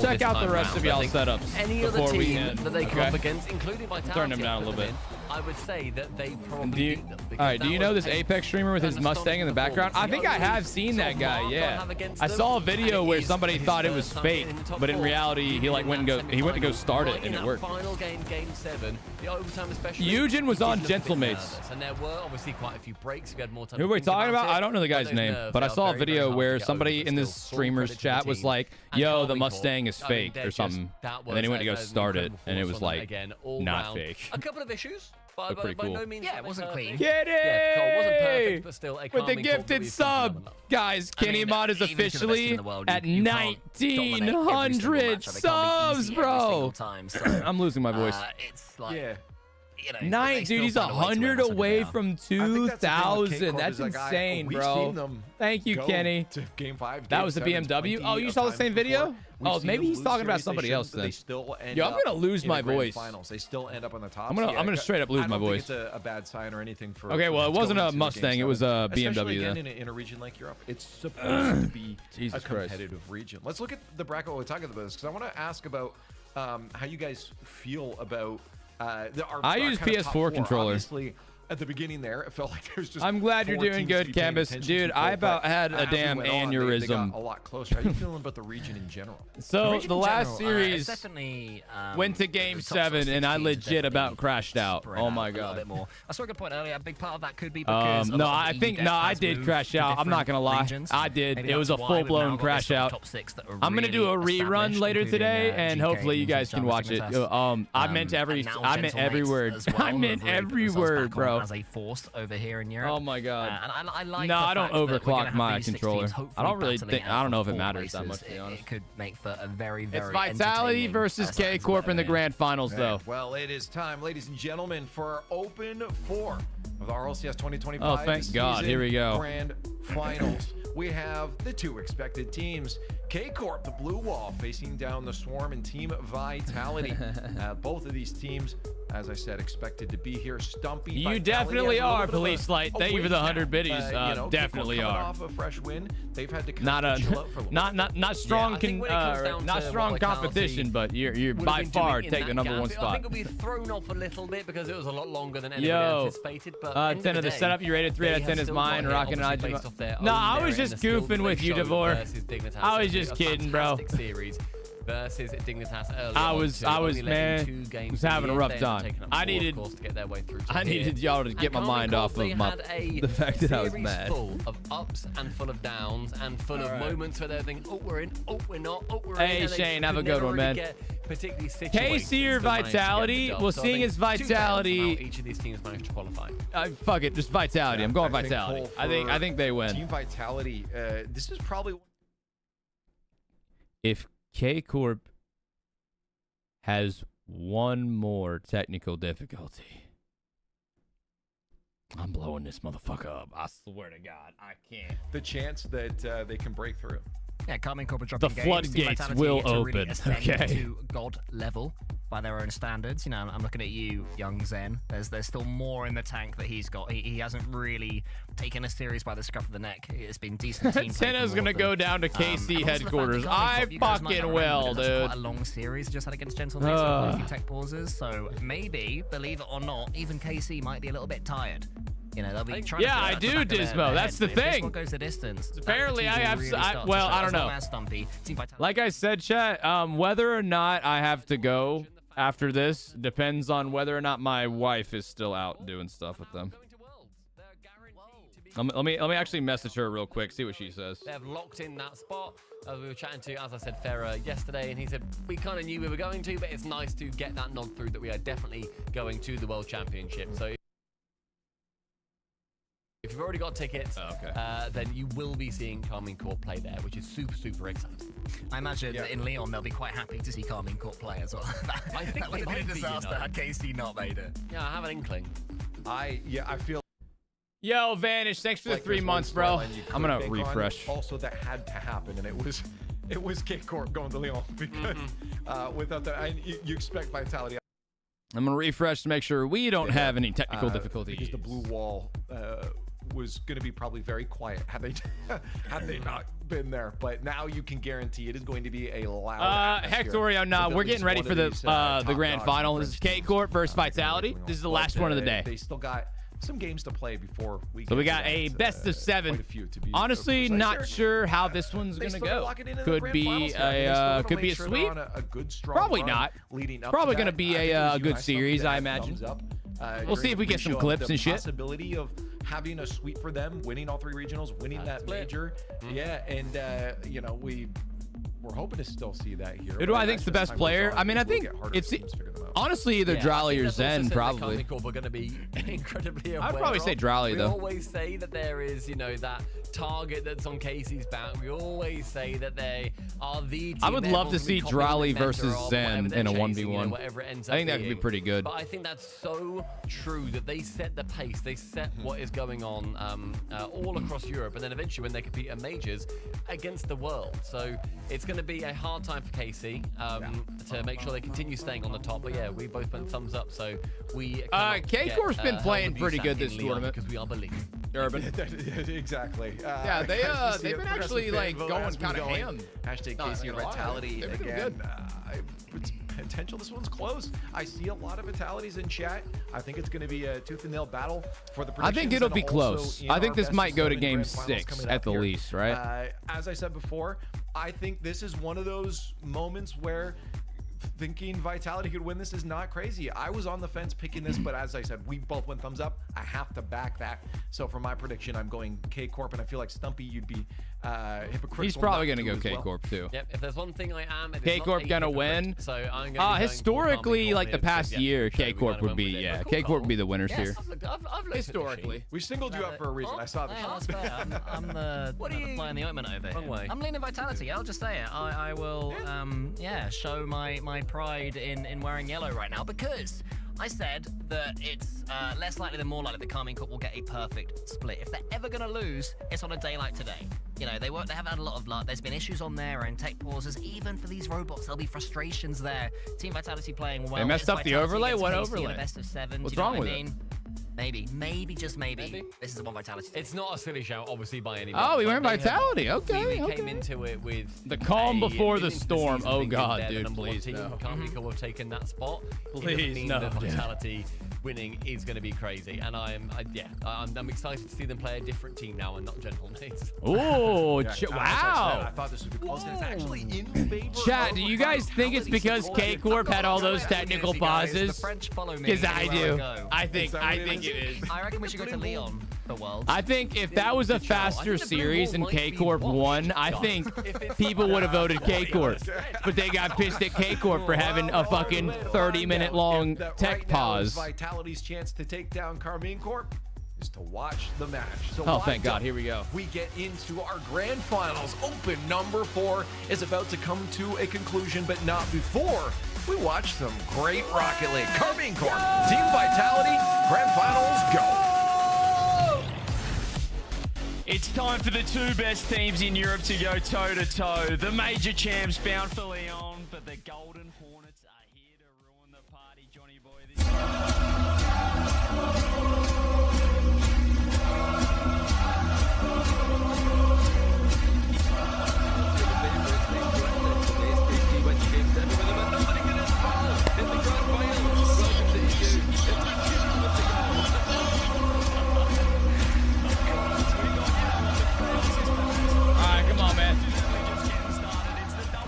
S2: check out the rest of y'all's setups.
S4: Any other team that they come up against, including Vitality,
S2: turn them down a little bit.
S4: I would say that they probably beat them.
S2: All right, do you know this Apex streamer with his Mustang in the background? I think I have seen that guy, yeah. I saw a video where somebody thought it was fake, but in reality, he went to go start it, and it worked.
S4: Final game, game 7, the overtime especially.
S2: Eugen was on Gentlemates.
S4: And there were obviously quite a few breaks. We had more time.
S2: Who are we talking about? I don't know the guy's name, but I saw a video where somebody in this streamer's chat was like, yo, the Mustang is fake or something. And then he went to go start it, and it was like, not fake.
S4: A couple of issues. But
S2: pretty cool.
S4: by no means
S3: it wasn't clean.
S2: Get it!
S4: Yeah, Cole wasn't perfect, but still a
S2: with the gifted sub. Guys, Kenny Mod is officially at 1,900 subs, bro. I'm losing my voice.
S3: It's like,
S2: dude, he's 100 away from 2,000. That's insane, bro. Thank you, Kenny.
S5: Game 5.
S2: That was the BMW. Oh, you saw the same video? Oh, maybe he's talking about somebody else then. Yo, I'm gonna lose my voice.
S5: They still end up on the top.
S2: I'm gonna straight up lose my voice.
S5: I don't think it's a bad sign or anything for.
S2: Okay, well, it wasn't a Mustang. It was a BMW.
S5: Especially again in a region like Europe, it's supposed to be a competitive region. Let's look at the bracket while we talk about this, because I want to ask about how you guys feel about.
S2: I use PS4 controller.
S5: Obviously, at the beginning there, it felt like there's just.
S2: I'm glad you're doing good, Canvas. Dude, I about had a damn aneurysm.
S5: They got a lot closer. How are you feeling about the region in general?
S2: So the last series went to Game 7, and I legit about crashed out. Oh my god.
S3: I saw a good point earlier. A big part of that could be because
S2: I did crash out. I'm not gonna lie. I did. It was a full-blown crash out. I'm gonna do a rerun later today, and hopefully you guys can watch it. I meant every word. I meant every word, bro.
S3: As a force over here in Europe.
S2: Oh my god.
S3: And I like
S2: I don't overclock my controller. I don't really think. I don't know if it matters that much, to be honest.
S3: It could make for a very, very.
S2: It's Vitality versus K-Corp in the grand finals, though.
S5: Well, it is time, ladies and gentlemen, for our Open 4 of the RLCS 2025.
S2: Oh, thank God. Here we go.
S5: Grand finals. We have the 2 expected teams. K-Corp, the Blue Wall, facing down the Swarm and Team Vitality. Both of these teams, as I said, expected to be here. Stumpy,
S2: you
S5: Vitality
S2: definitely are, Police Light. Thank you for the 100 biddies. Definitely are.
S5: Off a fresh win, they've had to
S2: not strong competition, but you're by far take the #1 spot.
S4: I think it'll be thrown off a little bit because it was a lot longer than anybody anticipated. But
S2: 10 of the setup you rated 3 out of 10 is mine. Rocket and I. No, I was just goofing with you, Devore. I was just kidding, bro.
S4: Versus Dignitas early
S2: I was having a rough time. I needed y'all to get my mind off of the fact that I was mad.
S4: Full of ups and full of downs and full of moments where they're thinking, oh, we're in, oh, we're not, oh, we're in.
S2: Hey, Shane, have a good one, man. KC or Vitality? Well, seeing as Vitality,
S4: each of these teams managed to qualify.
S2: Fuck it, just Vitality. I'm going Vitality. I think they win.
S5: Team Vitality. This is probably
S2: if K-Corp has one more technical difficulty, I'm blowing this motherfucker up. I swear to God, I can't.
S5: The chance that they can break through.
S3: Yeah, Carmine Corp
S2: the floodgates will open. Okay.
S3: To God level. by their own standards. You know, I'm looking at you, young Zen. There's still more in the tank that he's got. He hasn't really taken a series by the scruff of the neck. It's been decent team play.
S2: Tenna's gonna go down to KC headquarters. I fucking will, dude.
S3: Quite a long series just had against Gentle Mace, a few tech pauses. So maybe, believe it or not, even KC might be a little bit tired. You know, they'll be trying to
S2: I do, Dismo. That's the thing.
S3: What goes the distance?
S2: Apparently, I have. Well, I don't know. Like I said, chat. Whether or not I have to go after this depends on whether or not my wife is still out doing stuff with them. Let me actually message her real quick, see what she says.
S4: They've locked in that spot. We were chatting to, as I said, Farah yesterday, and he said we kind of knew we were going to, but it's nice to get that nod through that we are definitely going to the World Championship. So if you've already got tickets, then you will be seeing Carmine Corp play there, which is super, super exciting.
S3: I imagine that in Leon they'll be quite happy to see Carmine Corp play as well.
S4: I think
S3: that would have been a disaster had KC not made it.
S4: Yeah, I have an inkling.
S5: I feel.
S2: Yo, Vanish, thanks for the 3 months, bro. I'm gonna refresh.
S5: Also, that had to happen, and it was K Corp going to Leon because without that, you expect Vitality.
S2: I'm gonna refresh to make sure we don't have any technical difficulties.
S5: Because the blue wall was going to be probably very quiet had they not been there. But now you can guarantee it is going to be a loud
S2: Hectorio, no, we're getting ready for the grand final. This is K Corp versus Vitality. This is the last one of the day.
S5: They still got some games to play before we get
S2: so we got a best of 7. Honestly, not sure how this one's gonna go. Could be a sweep. Probably not. It's probably gonna be a good series, I imagine. We'll see if we get some clips and shit.
S5: Possibility of having a sweep for them, winning all 3 regionals, winning that major. Yeah, and you know, we're hoping to still see that here.
S2: Who do I think's the best player? I mean, I think it's honestly either Drally or Zen, probably.
S4: We're going to be incredibly aware.
S2: I'd probably say Drally, though.
S4: We always say that there is, you know, that target that's on Casey's back. We always say that they are the team.
S2: I would love to see Drally versus Zen in a 1v1. I think that could be pretty good.
S4: But I think that's so true that they set the pace. They set what is going on all across Europe, and then eventually when they compete at majors against the world. So it's going to be a hard time for KC to make sure they continue staying on the top. But yeah, we both went thumbs up. So we
S2: K-Corp's been playing pretty good this tournament
S4: because we are believing.
S2: Urban.
S5: Exactly.
S2: Yeah, they've been actually like going kind of ham.
S5: Hashtag KC Vitality again. It's potential. This one's close. I see a lot of Vitalities in chat. I think it's going to be a tooth and nail battle for the predictions.
S2: I think it'll be close. I think this might go to game 6 at the least, right?
S5: As I said before, I think this is one of those moments where thinking Vitality could win this is not crazy. I was on the fence picking this, but as I said, we both went thumbs up. I have to back that. So for my prediction, I'm going K Corp, and I feel like Stumpy, you'd be hypocritical.
S2: He's probably going to go K Corp too.
S4: Yep. If there's one thing I am,
S2: K Corp gonna win.
S4: So I'm going
S2: historically, like the past year, K Corp would be K Corp would be the winners here.
S4: I've
S2: Historically,
S5: we singled you out for a reason. I saw this.
S3: That's fair. I'm the fly in the ointment over here. I'm leaning Vitality. I'll just say it. I will show my pride in wearing yellow right now, because I said that it's less likely than more likely that Carmine Corp will get a perfect split. If they're ever going to lose, it's on a day like today. You know, they haven't had a lot of luck. There's been issues on there and tech pauses. Even for these robots, there'll be frustrations there. Team Vitality playing well.
S2: They messed up the overlay? What overlay?
S3: Best of 7.
S2: What's wrong with it?
S3: Maybe, just maybe. This is the one Vitality.
S4: It's not a silly shout, obviously, by any means.
S2: Oh, we went Vitality. Okay.
S4: Came into it with
S2: the calm before the storm. Oh God, dude, please no.
S4: Carmine Corp have taken that spot.
S2: Please no.
S4: Vitality winning is going to be crazy, and I'm excited to see them play a different team now and not Gentle Mace.
S2: Oh, wow!
S5: I thought this would be close. It's actually in favor.
S2: Chat, do you guys think it's because K Corp had all those technical pauses?
S3: The French follow me.
S2: Because I do. I think it is.
S3: I reckon we should go to Leon for Worlds.
S2: I think if that was a faster series and K Corp won, I think people would have voted K Corp. But they got pissed at K Corp for having a fucking 30-minute long tech pause.
S5: Vitality's chance to take down Carmine Corp is to watch the match. So
S2: oh, thank God. Here we go.
S5: We get into our grand finals. Open number 4 is about to come to a conclusion, but not before we watch some great Rocket League. Carmine Corp, Team Vitality, grand finals, go.
S6: It's time for the 2 best teams in Europe to go toe-to-toe. The major champs bound for Leon, but the Golden Hornets are here to ruin Johnny boy.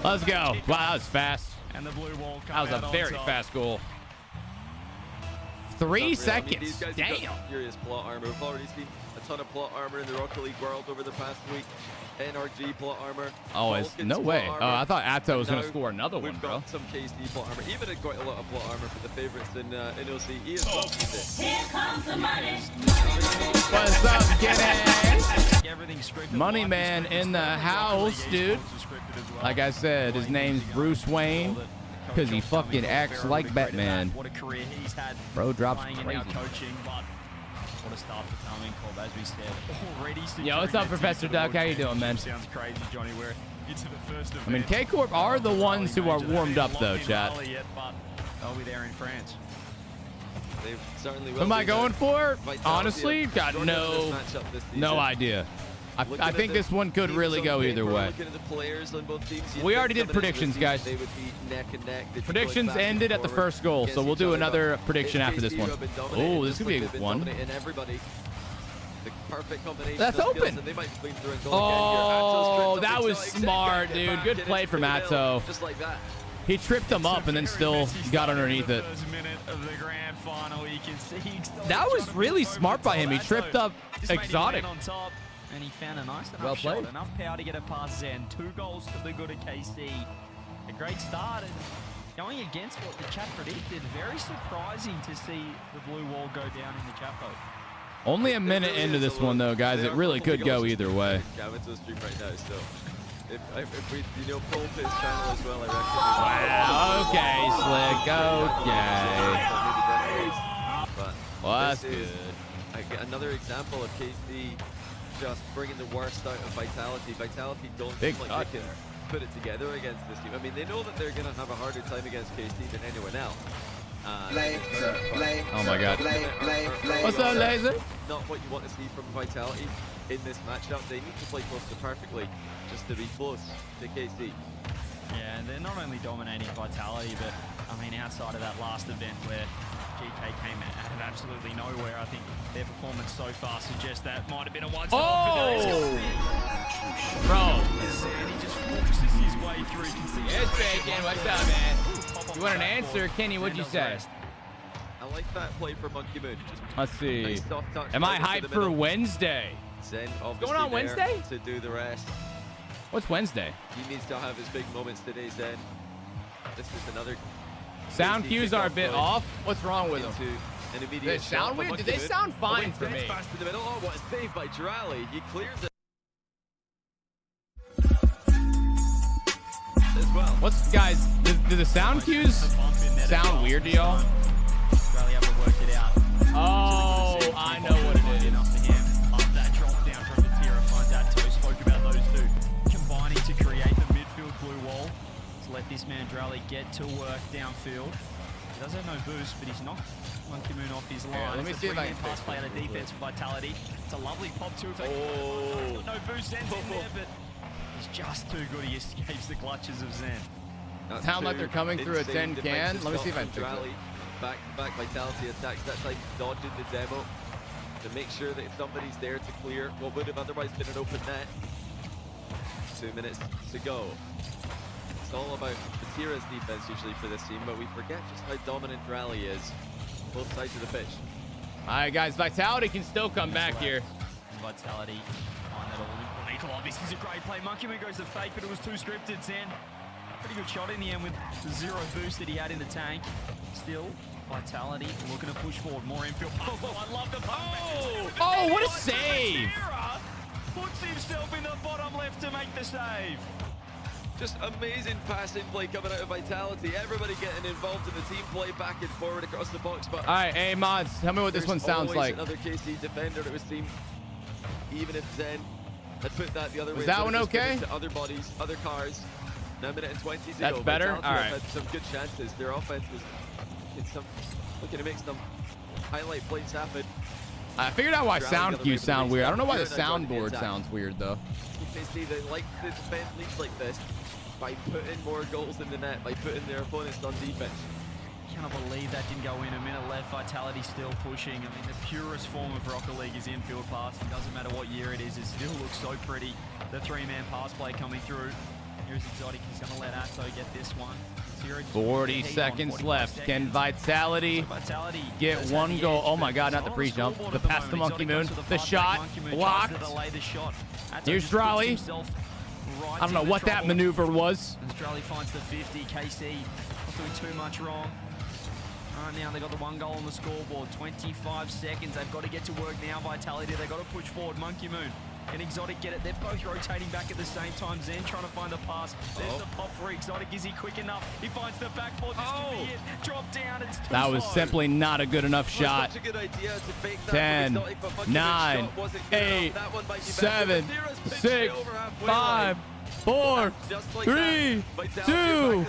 S2: Let's go. Wow, that was fast.
S6: And the blue wall
S2: that was a very fast goal. 3 seconds.
S7: These guys have got serious plot armor. We've already seen a ton of plot armor in the Rocket League world over the past week. NRG plot armor.
S2: Oh, it's no way. Oh, I thought Atto was going to score another one, bro.
S7: We've got some KC plot armor. Even had quite a lot of plot armor for the favorites in OCE as well.
S16: Here comes the money.
S2: What's up, get it? Money Man in the house, dude. Like I said, his name's Bruce Wayne because he fucking acts like Batman.
S6: What a career he's had.
S2: Bro drops
S6: playing
S2: crazy.
S6: In our coaching, but what a start for coming, Cobb, as we said. Already
S2: Yo, what's up, Professor Duck? How you doing, man?
S6: Sounds crazy, Johnny. We're into the first event.
S2: I mean, K-Corp are the ones who are warmed up, though, chat.
S6: Yet, but they'll be there in France.
S7: They certainly will.
S2: Who am I going for? Honestly, got no idea. I think this one could really go either way. We already did predictions, guys. Predictions ended at the first goal, so we'll do another prediction after this one. Oh, this could be a good one. That's open. Oh, that was smart, dude. Good play from Atto. He tripped him up and then still got underneath it. That was really smart by him. He tripped up Exotic.
S6: And he found a nice enough shot, enough power to get it past Zen. 2 goals to the good of KC. A great start, and going against what the chat predicted, very surprising to see the blue wall go down in the chat vote.
S2: Only a minute into this one, though, guys. It really could go either way.
S7: If we, pull to his channel as well, I
S2: Wow, okay, Slick, okay. Well, that's good.
S7: Another example of KC just bringing the worst out of Vitality. Vitality don't
S2: Big
S7: seem like they can put it together against this team. I mean, they know that they're going to have a harder time against KC than anyone else.
S2: Oh my god. What's up, Laser?
S7: Not what you want to see from Vitality in this matchup. They need to play close to perfectly just to be close to KC.
S6: Yeah, and they're not only dominating Vitality, but I mean, outside of that last event where GK came out of absolutely nowhere, I think their performance so far suggests that might have been a one-off.
S2: Oh! Bro.
S6: He just forces his way through.
S2: Yes, Bacon. What's up, man? You want an answer? Kenny, what'd you say?
S7: I like that play for Monkey Moon.
S2: Let's see. Am I hyped for Wednesday?
S7: Zen,
S2: what's going on Wednesday?
S7: To do the rest.
S2: What's Wednesday?
S7: He needs to have his big moments today, Zen. This is another...
S2: Sound cues are a bit off. What's wrong with them?
S7: Did
S2: they sound weird? Did they sound fine for me?
S7: Oh, what a save by Drally. He clears it. As well.
S2: What's, guys, do the sound cues sound weird to y'all?
S6: Drally have to work it out.
S2: Oh, I know what it is.
S6: Enough for him. Up that drop down from Matira finds out Toe spoke about those two combining to create the midfield blue wall. Let this man Drally get to work downfield. He does have no boost, but he's knocked Monkey Moon off his line.
S2: Yeah, let me see if I can
S6: pass play on a defense for Vitality. It's a lovely pop too. He's got no boost, Zen's in there, but he's just too good. He escapes the clutches of Zen.
S2: Sound like they're coming through a 10 can. Let me see if I can fix
S7: Drally. Back-to-back Vitality attacks. That time dodging the demo to make sure that somebody's there to clear what would have otherwise been an open net. 2 minutes to go. It's all about Matira's defense usually for this team, but we forget just how dominant Rally is. Both sides of the pitch.
S2: All right, guys. Vitality can still come back here.
S6: Vitality on that all equal. This is a great play. Monkey Moon goes to fake, but it was too scripted. Zen, pretty good shot in the end with the 0 boost that he had in the tank. Still, Vitality looking to push forward. More infield. Oh, I love the pump.
S2: Oh, what a save!
S6: Puts himself in the bottom left to make the save.
S7: Just amazing passing play coming out of Vitality. Everybody getting involved in the team play back and forward across the box. But
S2: all right, hey mods, tell me what this one sounds like.
S7: Another KC defender it would seem. Even if Zen had put that the other way.
S2: Was that one okay?
S7: To other bodies, other cars. 9 minutes and 20 to
S2: That's
S7: go.
S2: better.
S7: Vitality
S2: all right.
S7: Had some good chances. Their offense was Looking to make some highlight plays happen.
S2: I figured out why sound cues sound weird. I don't know why the soundboard sounds weird though.
S7: They like to defend leads like this by putting more goals in the net, by putting their opponents on defense.
S6: Cannot believe that didn't go in. A minute left. Vitality still pushing. I mean, the purest form of Rocket League is infield passing. Doesn't matter what year it is. It still looks so pretty. The three-man pass play coming through. Here's Exotic. He's going to let Atto get this one.
S2: 40 seconds left. Can Vitality get one goal? Oh my God, not the pre-jump. The pass to Monkey Moon. The shot blocked. Here's Drolly. I don't know what that maneuver was.
S6: Drolly finds the 50. KC not doing too much wrong. Right now, they got the one goal on the scoreboard. 25 seconds. They've got to get to work now. Vitality, they've got to push forward. Monkey Moon and Exotic get it. They're both rotating back at the same time. Zen trying to find the pass. There's the pop for Exotic. Is he quick enough? He finds the backboard. This could be it. Drop down. It's too
S2: That was
S6: slow.
S2: simply not a good enough shot. 10, 9, 8, 7, 6, 5, 4, 3, 2.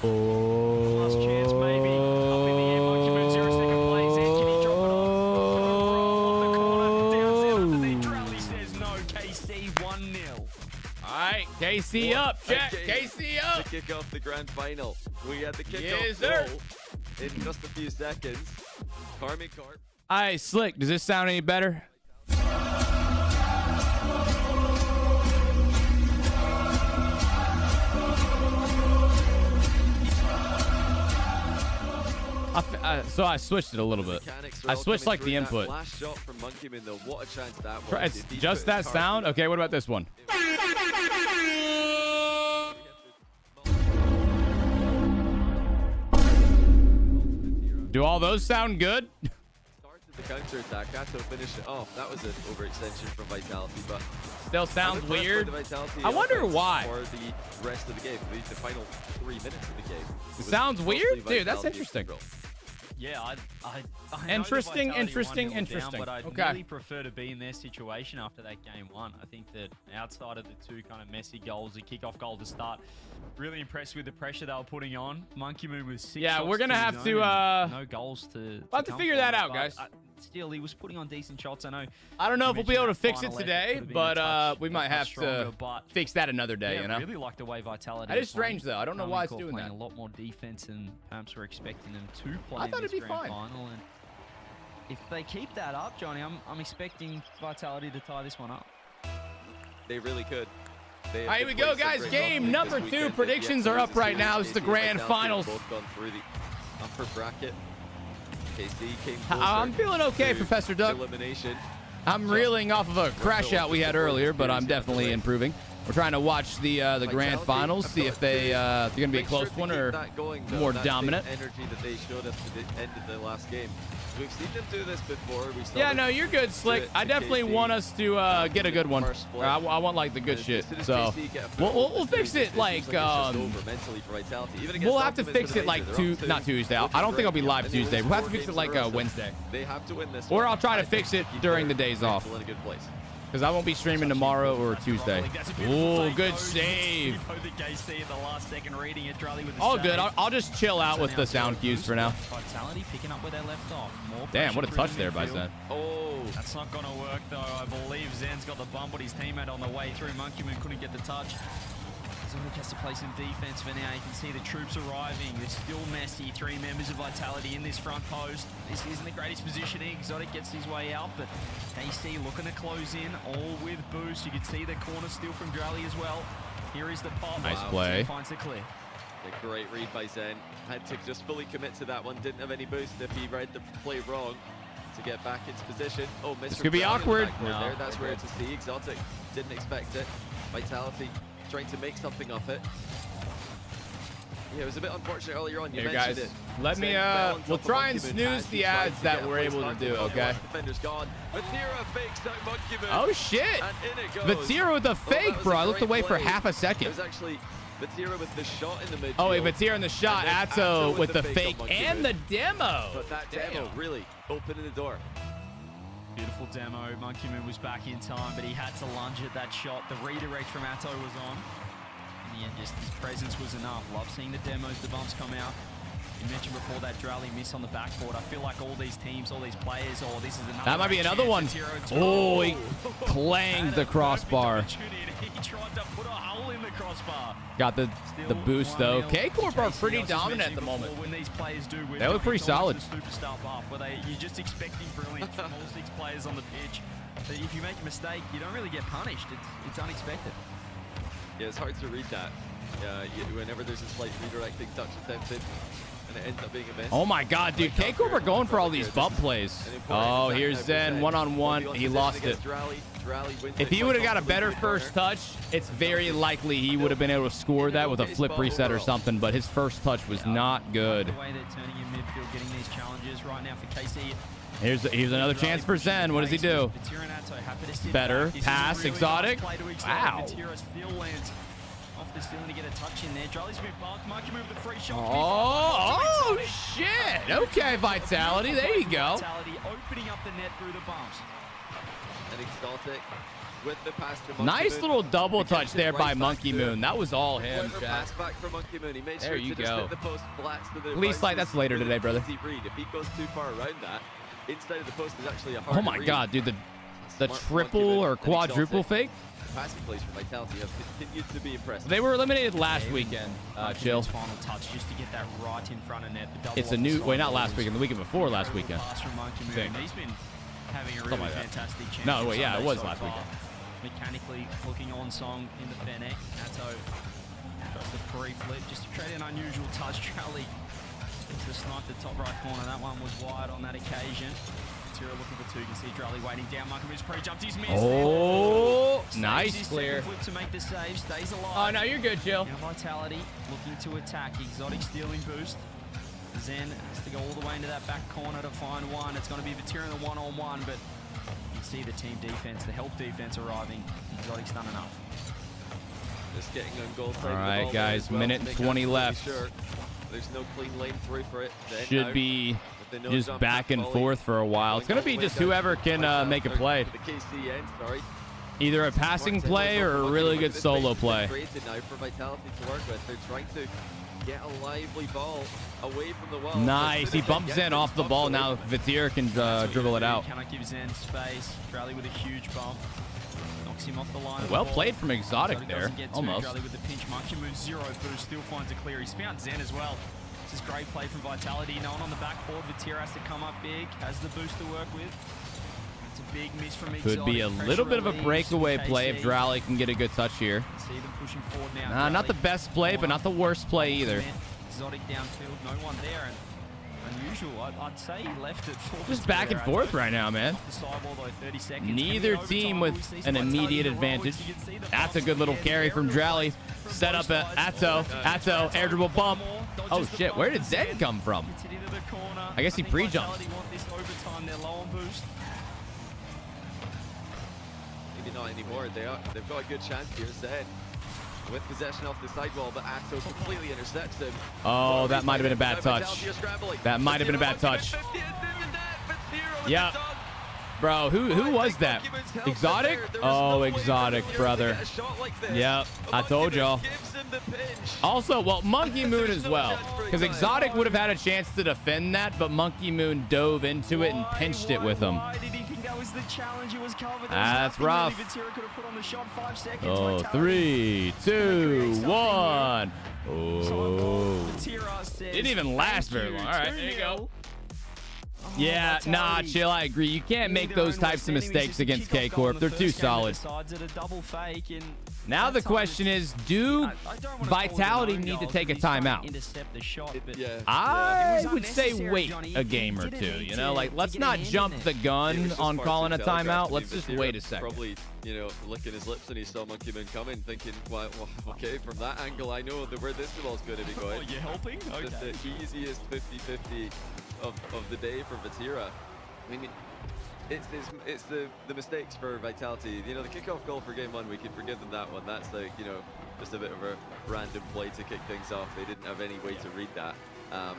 S6: Last chance, maybe. Up in the air, Monkey Moon 0 second plays in. Can he drop it off the corner? Down center underneath. Drally says no. KC 1-0.
S2: All right, KC up, Jack. KC up.
S7: To kick off the grand final. We had the kickoff
S2: Yes, sir.
S7: goal in just a few seconds. Carmi Carp.
S2: All right, Slick, does this sound any better? So I switched it a little bit. I switched like the input.
S7: Last shot from Monkey Moon, though. What a chance that was.
S2: It's just that sound? Okay, what about this one? Do all those sound good?
S7: Started the counter-attack. Atto finished it off. That was an overextension from Vitality, but
S2: still sounds weird.
S7: I
S2: wonder why.
S7: For the rest of the game, the final 3 minutes of the game.
S2: It sounds weird? Dude, that's interesting.
S6: Yeah, I
S2: Interesting,
S6: know that Vitality
S2: interesting,
S6: 1-0
S2: interesting.
S6: Down, but I'd
S2: Okay.
S6: really prefer to be in their situation after that game one. I think that outside of the two kind of messy goals, the kickoff goal to start, really impressed with the pressure they were putting on. Monkey Moon with 6
S2: Yeah,
S6: shots
S2: we're gonna
S6: to
S2: have
S6: his
S2: to,
S6: own, no goals to
S2: we'll have to
S6: come
S2: figure
S6: from
S2: that
S6: it,
S2: out,
S6: but,
S2: guys.
S6: Still, he was putting on decent shots. I
S2: don't know if we'll be able to fix it
S6: final effort
S2: today,
S6: could have been a
S2: but
S6: touch-
S2: we
S6: a
S2: might
S6: touch
S2: have
S6: stronger,
S2: to
S6: but
S2: fix that another day,
S6: yeah,
S2: you know?
S6: I really like the way Vitality
S2: That is
S6: are playing.
S2: strange, though. I don't know why it's
S6: Carmi Corp
S2: doing
S6: playing
S2: that.
S6: a lot more defense than perhaps we're expecting them to play
S2: I thought
S6: in this
S2: it'd be
S6: grand
S2: fine.
S6: final. And if they keep that up, Johnny, I'm expecting Vitality to tie this one up.
S7: They really could.
S2: All right, here we go, guys. Game number 2. Predictions are up right now. This is the grand finals.
S7: Both gone through the upper bracket. KC came
S2: I'm feeling okay, Professor Duck.
S7: Elimination.
S2: I'm reeling off of a crash out we had earlier, but I'm definitely improving. We're trying to watch the grand finals, see if they're going to be a close one or more dominant.
S7: Energy that they showed us at the end of the last game. We've seen them do this before.
S2: Yeah, no, you're good, Slick. I definitely want us to get a good one. I want like the good shit. So we'll fix it like we'll have to fix it like not Tuesday. I don't think I'll be live Tuesday. We'll have to fix it like Wednesday.
S7: They have to win this.
S2: Or I'll try to fix it during the days off.
S7: In a good place.
S2: Because I won't be streaming tomorrow or Tuesday. Ooh, good save. All good. I'll just chill out with the sound cues for now.
S6: Vitality picking up where they left off. More
S2: Damn, what a
S6: pressure
S2: touch
S6: through
S2: there
S6: the
S2: by
S6: midfield.
S2: Zen.
S7: Oh.
S6: That's not going to work, though. I believe Zen's got the bump, but his teammate on the way through. Monkey Moon couldn't get the touch. Zonic has to play some defense for now. You can see the troops arriving. They're still messy. 3 members of Vitality in this front post. This isn't the greatest positioning. Exotic gets his way out, but KC looking to close in, all with boost. You can see the corner steal from Drally as well. Here is the pop.
S2: Nice play.
S6: Finds the clear.
S7: A great read by Zen. Had to just fully commit to that one. Didn't have any boost if he read the play wrong to get back into position. Oh, missed.
S2: This could be awkward.
S7: No, that's rare to see. Exotic didn't expect it. Vitality trying to make something of it. Yeah, it was a bit unfortunate earlier on. You
S2: Here,
S7: mentioned
S2: guys,
S7: it.
S2: let me, we'll try and snooze the ads that we're able to do, okay?
S7: Defender's gone. Vatira fakes out Monkey Moon.
S2: Oh, shit.
S7: And in it goes.
S2: Vatira with the fake, bro. I looked away for half a
S7: It
S2: second.
S7: was actually Vatira with the shot in the midfield.
S2: Oh, wait, Vatira in the shot.
S7: And then
S2: Atto with the
S7: on
S2: fake
S7: Monkey
S2: and
S7: Moon.
S2: the demo.
S7: But that demo really opening the door.
S6: Beautiful demo. Monkey Moon was back in time, but he had to lunge at that shot. The redirect from Atto was on. In the end, just his presence was enough. Love seeing the demos, the bumps come out. You mentioned before that Drally miss on the backboard. I feel like all these teams, all these players, this is another.
S2: That might be another one. Oh, he clanged the crossbar.
S6: He tried to put a hole in the crossbar.
S2: Got the boost though. K-Corp are pretty dominant at the moment.
S6: When these players do win,
S2: they look pretty solid.
S6: Superstar buff, where you're just expecting brilliance from all 6 players on the pitch. But if you make a mistake, you don't really get punished. It's unexpected.
S7: Yeah, it's hard to read that. Whenever there's a slight redirecting touch attempted, and it ends up being a miss.
S2: Oh my God, dude! K-Corp are going for all these bump plays. Oh, here's Zen one-on-one. He lost it. If he would have got a better first touch, it's very likely he would have been able to score that with a flip reset or something. But his first touch was not good.
S6: The way they're turning in midfield, getting these challenges right now for KC.
S2: Here's another chance for Zen. What does he do? Better pass, Exotic. Wow.
S6: Off the ceiling to get a touch in there. Charlie's been bumped. Monkey move the free shot.
S2: Oh shit. Okay, Vitality. There you go.
S6: Vitality opening up the net through the bumps.
S7: And Exotic with the pass to Monkey
S2: Nice
S7: Moon.
S2: little double touch there by Monkey Moon. That was all him, Chad.
S7: Pass back for Monkey Moon. He made
S2: there
S7: sure
S2: you
S7: to
S2: go.
S7: The post blacks to the
S2: Please like that's later today, brother.
S7: Read. If he goes too far around that, inside of the post is actually a hard.
S2: Oh my God, dude! The triple or quadruple fake.
S7: Passing plays for Vitality have continued to be impressive.
S2: They were eliminated last weekend. Chill.
S6: Final touch just to get that right in front of net.
S2: It's a new. Wait, not last weekend. The weekend before last weekend.
S6: Pass from Monkey Moon. He's been having a really fantastic chance.
S2: No, wait, yeah, it was last weekend.
S6: Mechanically looking on song in the Fennec. Atto tries the free flip just to create an unusual touch. Charlie gets the snipe the top right corner. That one was wide on that occasion. Looking for 2. You can see Drally waiting down. Monkey Moon's pre-jumped. He's missed.
S2: Oh, nice clear.
S6: Flip to make the save. Stays alive.
S2: Oh, no, you're good, Jill.
S6: Now Vitality looking to attack. Exotic stealing boost. Zen has to go all the way into that back corner to find one. It's going to be Vatira in the one-on-one, but you can see the team defense, the help defense arriving. Exotic's done enough.
S7: Just getting on goal.
S2: All right, guys, minute and 20 left.
S7: Sure. There's no clean lane through for it.
S2: Should be just back and forth for a while. It's going to be just whoever can make a play. Either a passing play or a really good solo play.
S7: Now for Vitality to work with. They're trying to get a lively ball away from the wall.
S2: Nice. He bumps Zen off the ball. Now Vatir can dribble it out.
S6: Cannot give Zen space. Drally with a huge bump. Knocks him off the line.
S2: Well played from Exotic there. Almost.
S6: Drally with the pinch. Monkey moves 0 boost. Still finds a clear. He's found Zen as well. This is great play from Vitality. No one on the backboard. Vatir has to come up big. Has the boost to work with. It's a big miss from Exotic.
S2: Could be a little bit of a breakaway play if Drally can get a good touch here.
S6: See them pushing forward now.
S2: Not the best play, but not the worst play either.
S6: Exotic downfield. No one there. And unusual. I'd say he left it for
S2: just back and forth right now, man. Neither team with an immediate advantage. That's a good little carry from Drally. Set up at Atto. Atto, air dribble bump. Oh shit, where did Zen come from? I guess he pre-jumped.
S7: Maybe not anymore. They've got a good chance here. Zen with possession off the sidewall, but Atto completely intercepts him.
S2: Oh, that might have been a bad touch. That might have been a bad touch. Yeah. Bro, who was that? Exotic? Oh, Exotic, brother. Yep, I told y'all. Also, well, Monkey Moon as well. Because Exotic would have had a chance to defend that, but Monkey Moon dove into it and pinched it with him. That's rough. Oh, 3, 2, 1. Oh. Didn't even last very long. All right, there you go. Yeah, nah, chill. I agree. You can't make those types of mistakes against K-Corp. They're too solid. Now the question is, do Vitality need to take a timeout? I would say wait a game or two. You know, like, let's not jump the gun on calling a timeout. Let's just wait a second.
S7: Probably, you know, licking his lips and he saw Monkey Moon coming, thinking, well, okay, from that angle, I know where this ball's going to be going.
S6: You're helping? Okay.
S7: Just the easiest 50-50 of the day for Vatira. I mean, it's the mistakes for Vitality. You know, the kickoff goal for game 1, we can forgive them that one. That's like, you know, just a bit of a random play to kick things off. They didn't have any way to read that.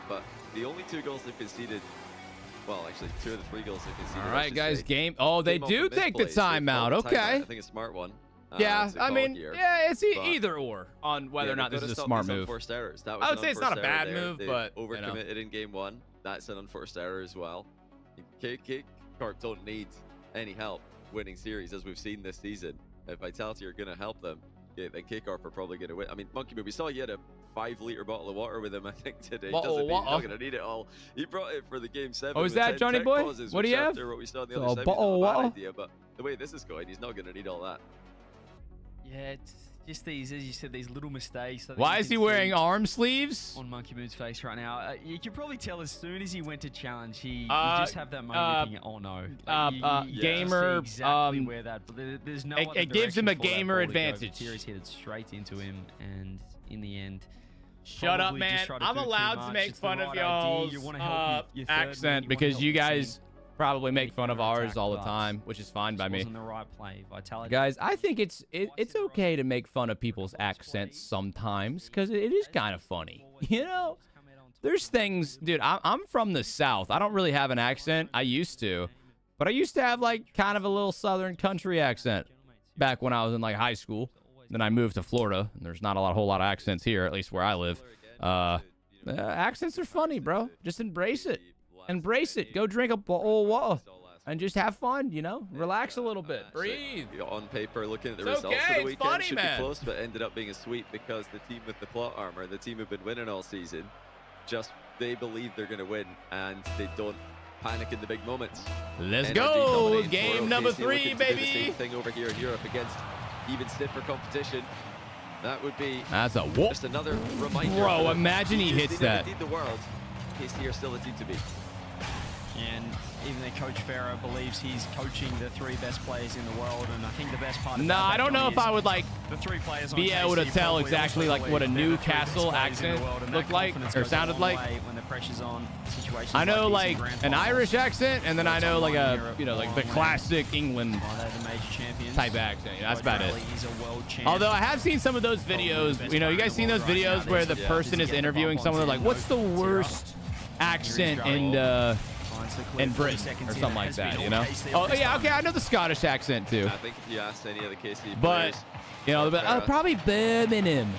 S7: But the only 2 goals they've conceded, well, actually 2 of the 3 goals they've conceded.
S2: All right, guys, game. Oh, they do take the timeout. Okay.
S7: I think a smart one.
S2: Yeah,
S7: to
S2: I
S7: call
S2: mean,
S7: here.
S2: yeah, it's
S7: But-
S2: either or on whether or not
S7: they've
S2: this is
S7: gotta
S2: a
S7: stop
S2: smart
S7: these
S2: move.
S7: unforced errors. That was
S2: I
S7: an
S2: would say it's not a
S7: unforced error
S2: bad
S7: there.
S2: move,
S7: They
S2: but
S7: overcommitted in game 1. That's an unforced error as well. Corp don't need any help winning series, as we've seen this season. If Vitality are going to help them, then K-Corp are probably going to win. I mean, Monkey Move, we saw he had a 5-liter bottle of water with him, I think, today.
S2: Bottle of
S7: He's not
S2: water?
S7: going to need it all. He brought it for the game 7.
S2: Oh, is
S7: with
S2: that
S7: 10
S2: Johnny
S7: tech
S2: boy?
S7: pauses,
S2: What do
S7: which
S2: you have?
S7: after what we saw on the
S2: So
S7: other
S2: a
S7: side,
S2: bottle of
S7: was not a
S2: water?
S7: bad idea, but the way this is going, he's not going to need all that.
S6: Yeah, it's just these, as you said, these little mistakes.
S2: Why is he wearing arm sleeves?
S6: On Monkey Moon's face right now. You can probably tell as soon as he went to challenge, you just have that moment thinking, oh no. You
S2: gamer,
S6: see exactly where that, but there's no other
S2: it gives him a
S6: direction for that
S2: gamer
S6: ball to go.
S2: advantage.
S6: Series hit it straight into him, and in the end,
S2: Shut up,
S6: probably
S2: man.
S6: just try to
S2: I'm
S6: do too
S2: allowed to
S6: much.
S2: make
S6: It's the
S2: fun of
S6: right idea.
S2: y'all's
S6: You wanna help your third man,
S2: accent
S6: you wanna
S2: because
S6: help
S2: you
S6: your
S2: guys
S6: team.
S2: probably make fun of ours
S6: attack,
S2: all the
S6: but
S2: time, which is fine by me.
S6: Wasn't the right play. Vitality.
S2: Guys, I think it's okay to make fun of people's accents sometimes because it is kind of funny. You know, there's things, dude. I'm from the South. I don't really have an accent. I used to, but I used to have like kind of a little Southern country accent back when I was in like high school. Then I moved to Florida, and there's not a whole lot of accents here, at least where I live. Accents are funny, bro. Just embrace it. Embrace it. Go drink a bowl of water and just have fun, you know? Relax a little bit. Breathe.
S7: On paper, looking at the
S2: It's
S7: results
S2: okay,
S7: of the
S2: it's
S7: weekend,
S2: funny,
S7: should
S2: man.
S7: be close, but ended up being a sweep because the team with the plot armor, the team who've been winning all season, they believe they're going to win, and they don't panic in the big moments.
S2: Let's
S7: NRG
S2: go.
S7: dominating
S2: Game
S7: 4-0,
S2: number
S7: KC
S2: 3,
S7: looking to do the
S2: baby.
S7: same thing over here in Europe against even stiffer competition. That would be
S2: That's a whoop.
S7: just another reminder.
S2: Bro,
S7: for
S2: imagine he
S7: teams
S2: hits
S7: they never
S2: that.
S7: Lead the world. KC are still a team to beat.
S6: And even though Coach Farah believes he's coaching the 3 best players in the world, and I think the best part of
S2: Nah, I don't know if I would like
S6: the 3 players on
S2: be able to
S6: KC
S2: tell
S6: probably
S2: exactly
S6: also
S2: like what a
S6: believe they're the 3 best
S2: Newcastle
S6: players in the
S2: accent
S6: world, and
S2: looked
S6: that
S2: like
S6: confidence
S2: or
S6: goes a
S2: sounded
S6: long
S2: like.
S6: way when the pressure's on situations
S2: I know
S6: like
S2: like
S6: these in grand
S2: an
S6: finals.
S2: Irish accent, and then I know like a
S6: Europe,
S2: like the
S6: long
S2: classic England
S6: While they're the major champions.
S2: type accent. Yeah, that's about it.
S6: He's a world champ.
S2: Although I have seen some of those videos, you know, you guys seen those videos where the person is interviewing someone, they're like, "What's the worst accent in Britain or something like that?" You know? Oh yeah, okay, I know the Scottish accent too.
S7: I think if you asked any of the KC
S2: But
S7: players,
S2: you know, probably Birmingham.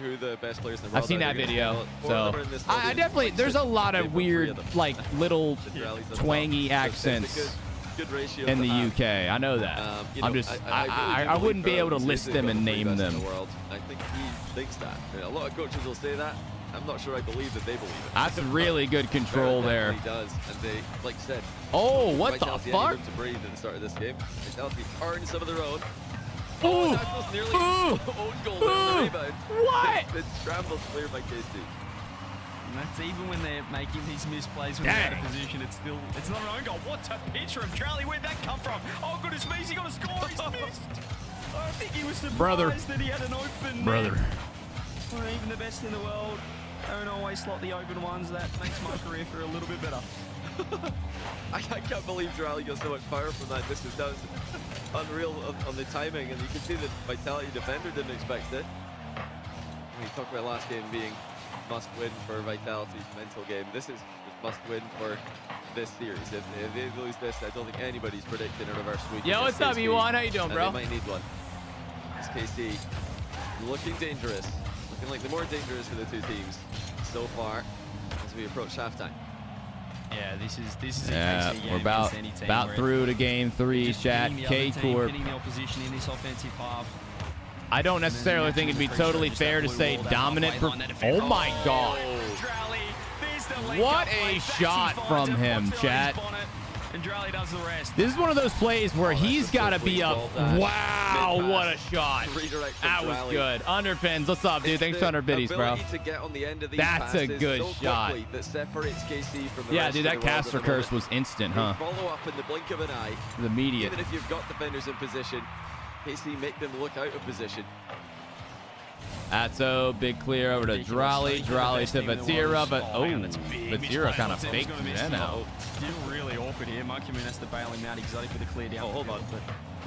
S7: who the best players in the world
S2: I've seen
S7: are,
S2: that
S7: they're
S2: video,
S7: gonna
S2: so
S7: call it. In this
S2: I
S7: audience,
S2: definitely.
S7: like,
S2: There's a lot of
S7: they've got 3
S2: weird,
S7: of them.
S2: like little
S7: The rallies at the
S2: twangy
S7: top.
S2: accents
S7: It's a good ratio
S2: in
S7: to
S2: the
S7: have.
S2: UK. I know that.
S7: You know,
S2: I'm just,
S7: really
S2: I
S7: do
S2: wouldn't be
S7: believe
S2: able to
S7: Farrell
S2: list
S7: is
S2: them
S7: one of
S2: and
S7: the 3
S2: name
S7: best in
S2: them.
S7: the world. I think he thinks that. I mean, a lot of coaches will say that. I'm not sure I believe that they believe it.
S2: That's really good control there.
S7: He does, and they, like I said.
S2: Oh, what the
S7: Vitality had
S2: fuck?
S7: room to breathe at the start of this game. Vitality earned some of their own.
S2: Ooh!
S7: That was nearly
S2: Ooh!
S7: own goal there on the rebound.
S2: What?
S7: It's scrambled clear by KC.
S6: And that's even when they're making these misplays when they're out of position. It's not an own goal. What a pitch from Charlie. Where'd that come from? Oh goodness me, he got a score. He's missed. I think he was surprised
S2: Brother.
S6: that he had an open
S2: Brother.
S6: net. Well, even the best in the world don't always slot the open ones. That makes my career for a little bit better.
S7: I can't believe Drally got so much power from that distance. That was unreal on the timing, and you can see the Vitality defender didn't expect it. We talked about last game being must win for Vitality's mental game. This is must win for this series. If they lose this, I don't think anybody's predicting a reverse sweep.
S2: Yo, what's up, E1? How you doing, bro?
S7: They might need one. This KC looking dangerous. Looking like the more dangerous of the 2 teams so far as we approach halftime.
S6: Yeah, this is a
S2: Yeah,
S6: KC game
S2: we're
S6: against any team
S2: about
S6: where
S2: through to game 3,
S6: just
S2: chat.
S6: hitting the other team,
S2: K-Corp.
S6: hitting the opposition in this offensive half.
S2: I don't necessarily think it'd be totally fair to say dominant. Oh my god. What a shot from him, chat.
S6: And Drally does the rest.
S2: This is one of those plays where he's got to be up. Wow, what a shot. That was good. Underpins, what's up, dude? Thanks for 100 biddies, bro.
S7: To get on the end of these
S2: That's a good
S7: so
S2: shot.
S7: That separates KC from the
S2: Yeah,
S7: rest
S2: dude,
S7: of
S2: that
S7: the world
S2: caster
S7: at the
S2: curse
S7: moment.
S2: was instant,
S7: They
S2: huh?
S7: follow up in the blink of an eye.
S2: The immediate.
S7: Even if you've got defenders in position, KC make them look out of position.
S2: Atso, big clear over to Drally. Drally to Vatira, but oh, Vatira kind of faked that out.
S6: Still really awkward here. Monkey Moon has to bail him out. Exotic with a clear down. Oh, hold on. But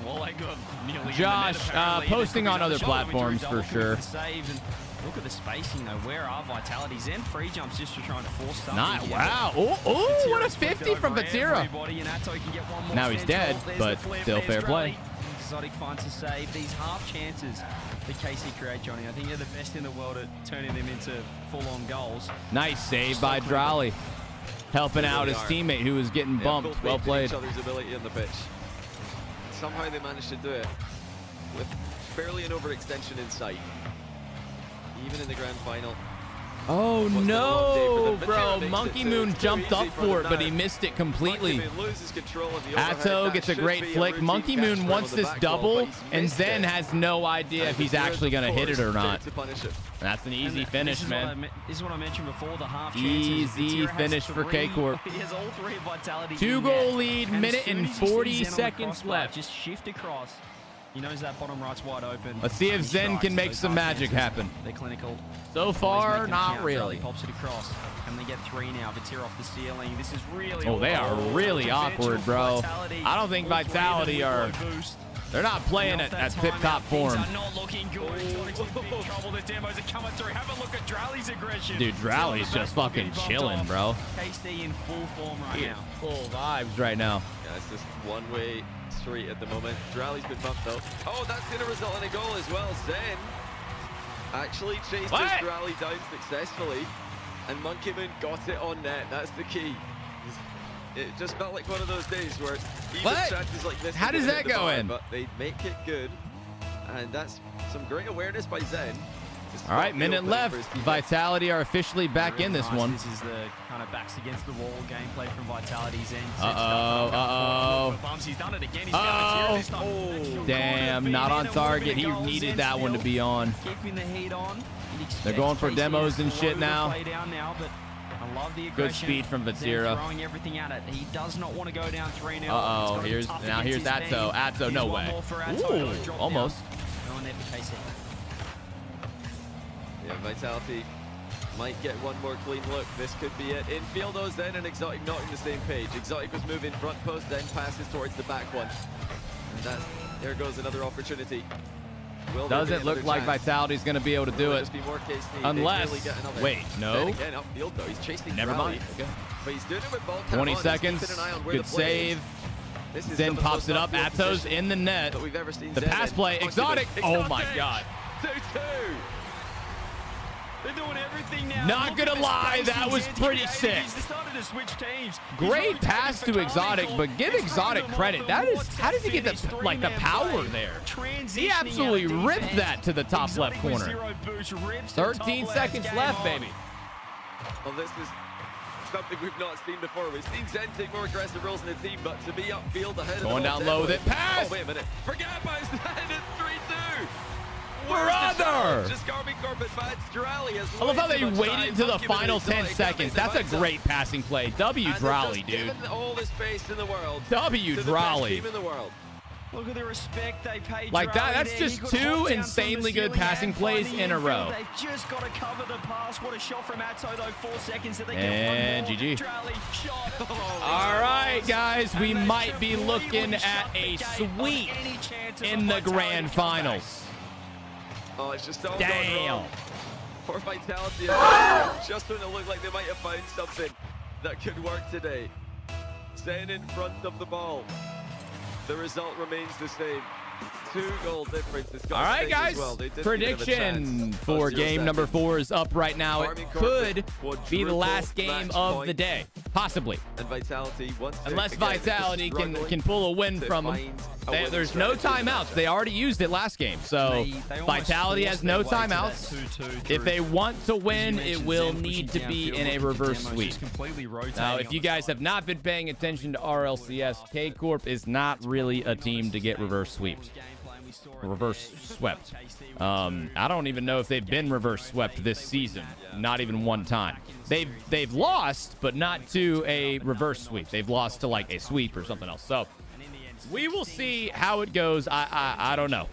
S6: well, they got nearly
S2: Josh, posting on other platforms for sure.
S6: Save and look at the spacing though. Where are Vitality? Zen free jumps just trying to force stuff.
S2: Not wow. Oh, what a 50 from Vatira. Now he's dead, but still fair play.
S6: Exotic finds a save. These half chances that KC create, Johnny, I think they're the best in the world at turning them into full-on goals.
S2: Nice save by Drowley. Helping out his teammate who was getting bumped. Well played.
S7: Each other's ability on the pitch. Somehow they managed to do it with barely an overextension in sight. Even in the grand final.
S2: Oh no, bro. Monkey Moon jumped up for it, but he missed it completely. Atto gets a great flick. Monkey Moon wants this double, and Zen has no idea if he's actually going to hit it or not. That's an easy finish, man.
S6: This is what I mentioned before, the half chances.
S2: Easy finish for K-Corp.
S6: He has all three Vitality.
S2: 2-goal lead, minute and 40 seconds left.
S6: Just shift across. He knows that bottom right's wide open.
S2: Let's see if Zen can make some magic happen.
S6: They're clinical.
S2: So far, not really.
S6: Pops it across. Can they get 3 now? Vatir off the ceiling. This is really...
S2: Oh, they are really awkward, bro. I don't think Vitality are... They're not playing at tip-top form.
S6: Things are not looking good. Exotic's in big trouble. The demos are coming through. Have a look at Drowley's aggression.
S2: Dude, Drowley's just fucking chilling, bro.
S6: KC in full form right now.
S2: Full vibes right now.
S7: Yeah, it's just one-way street at the moment. Drowley's been bumped though. Oh, that's going to result in a goal as well. Zen actually chased his Drowley down successfully, and Monkey Moon got it on net. That's the key. It just felt like one of those days where even chances like this.
S2: How does that go in?
S7: But they make it good, and that's some great awareness by Zen.
S2: All right, minute left. Vitality are officially back in this one.
S6: This is the kind of backs against the wall gameplay from Vitality's end. He's done it again.
S2: Oh, damn, not on target. He needed that one to be on.
S6: Keeping the heat on.
S2: They're going for demos and shit now.
S6: I love the
S2: good speed from Vatira.
S6: Throwing everything at it. He does not want to go down 3-0.
S2: Uh-oh, here's Atto. Atto, no way. Ooh, almost.
S6: Going there for KC.
S7: Yeah, Vitality might get one more clean look. This could be it. Infield though, Zen and Exotic not on the same page. Exotic was moving front post, then passes towards the back one. And there goes another opportunity.
S2: Doesn't look like Vitality's going to be able to do it. Unless, wait, no.
S7: Again, upfield though, he's chasing
S2: Never mind.
S7: Okay. But he's doing it with ball
S2: 20 seconds. Good save. Zen pops it up. Atto's in the net. The pass play. Exotic. Oh my god.
S7: 2-2.
S6: They're doing everything now.
S2: Not gonna lie, that was pretty sick. Great pass to Exotic, but give Exotic credit. That is, how did he get the power there? He absolutely ripped that to the top left corner. 13 seconds left, baby.
S7: Well, this is something we've not seen before. We've seen Zen take more aggressive roles in the team, but to be upfield ahead of
S2: going down low with it. Pass!
S7: Oh, wait a minute. Forget about Zen. It's 3-2.
S2: Brother!
S7: I
S2: love how they waited to the final 10 seconds. That's a great passing play. W Drowley, dude.
S7: All the space in the world.
S2: W Drowley.
S6: Look at the respect they paid.
S2: Like that, that's just 2 insanely good passing plays in a row.
S6: They've just got to cover the pass. What a shot from Atto, though. 4 seconds. That they
S2: and
S6: get one more.
S2: GG.
S6: Shot.
S2: All right, guys, we might be looking at a sweep in the grand finals.
S7: Oh, it's just all
S2: damn.
S7: For Vitality, just when it looked like they might have found something that could work today. Zen in front of the ball. The result remains the same. 2-goal difference.
S2: All right, guys.
S7: Well.
S2: Prediction for game number 4 is up right now. It could be the last game of the day, possibly.
S7: And Vitality,
S2: unless Vitality can pull a win from them. There's no timeouts. They already used it last game, so Vitality has no timeouts. If they want to win, it will need to be in a reverse sweep. Now, if you guys have not been paying attention to RLCS, K-Corp is not really a team to get reverse swept. Reverse swept. I don't even know if they've been reverse swept this season. Not even one time. They've lost, but not to a reverse sweep. They've lost to like a sweep or something else. So we will see how it goes. I don't know.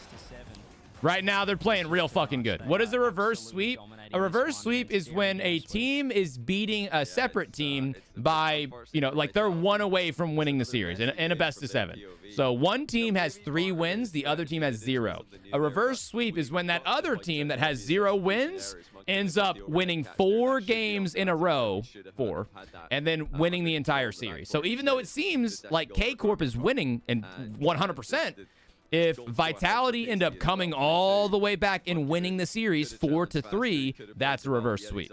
S2: Right now, they're playing real fucking good. What is a reverse sweep? A reverse sweep is when a team is beating a separate team by, like they're 1 away from winning the series in a best of 7. So one team has 3 wins, the other team has 0. A reverse sweep is when that other team that has 0 wins ends up winning 4 games in a row, 4, and then winning the entire series. So even though it seems like K-Corp is winning and 100%, If Vitality end up coming all the way back and winning the series 4-3, that's a reverse sweep.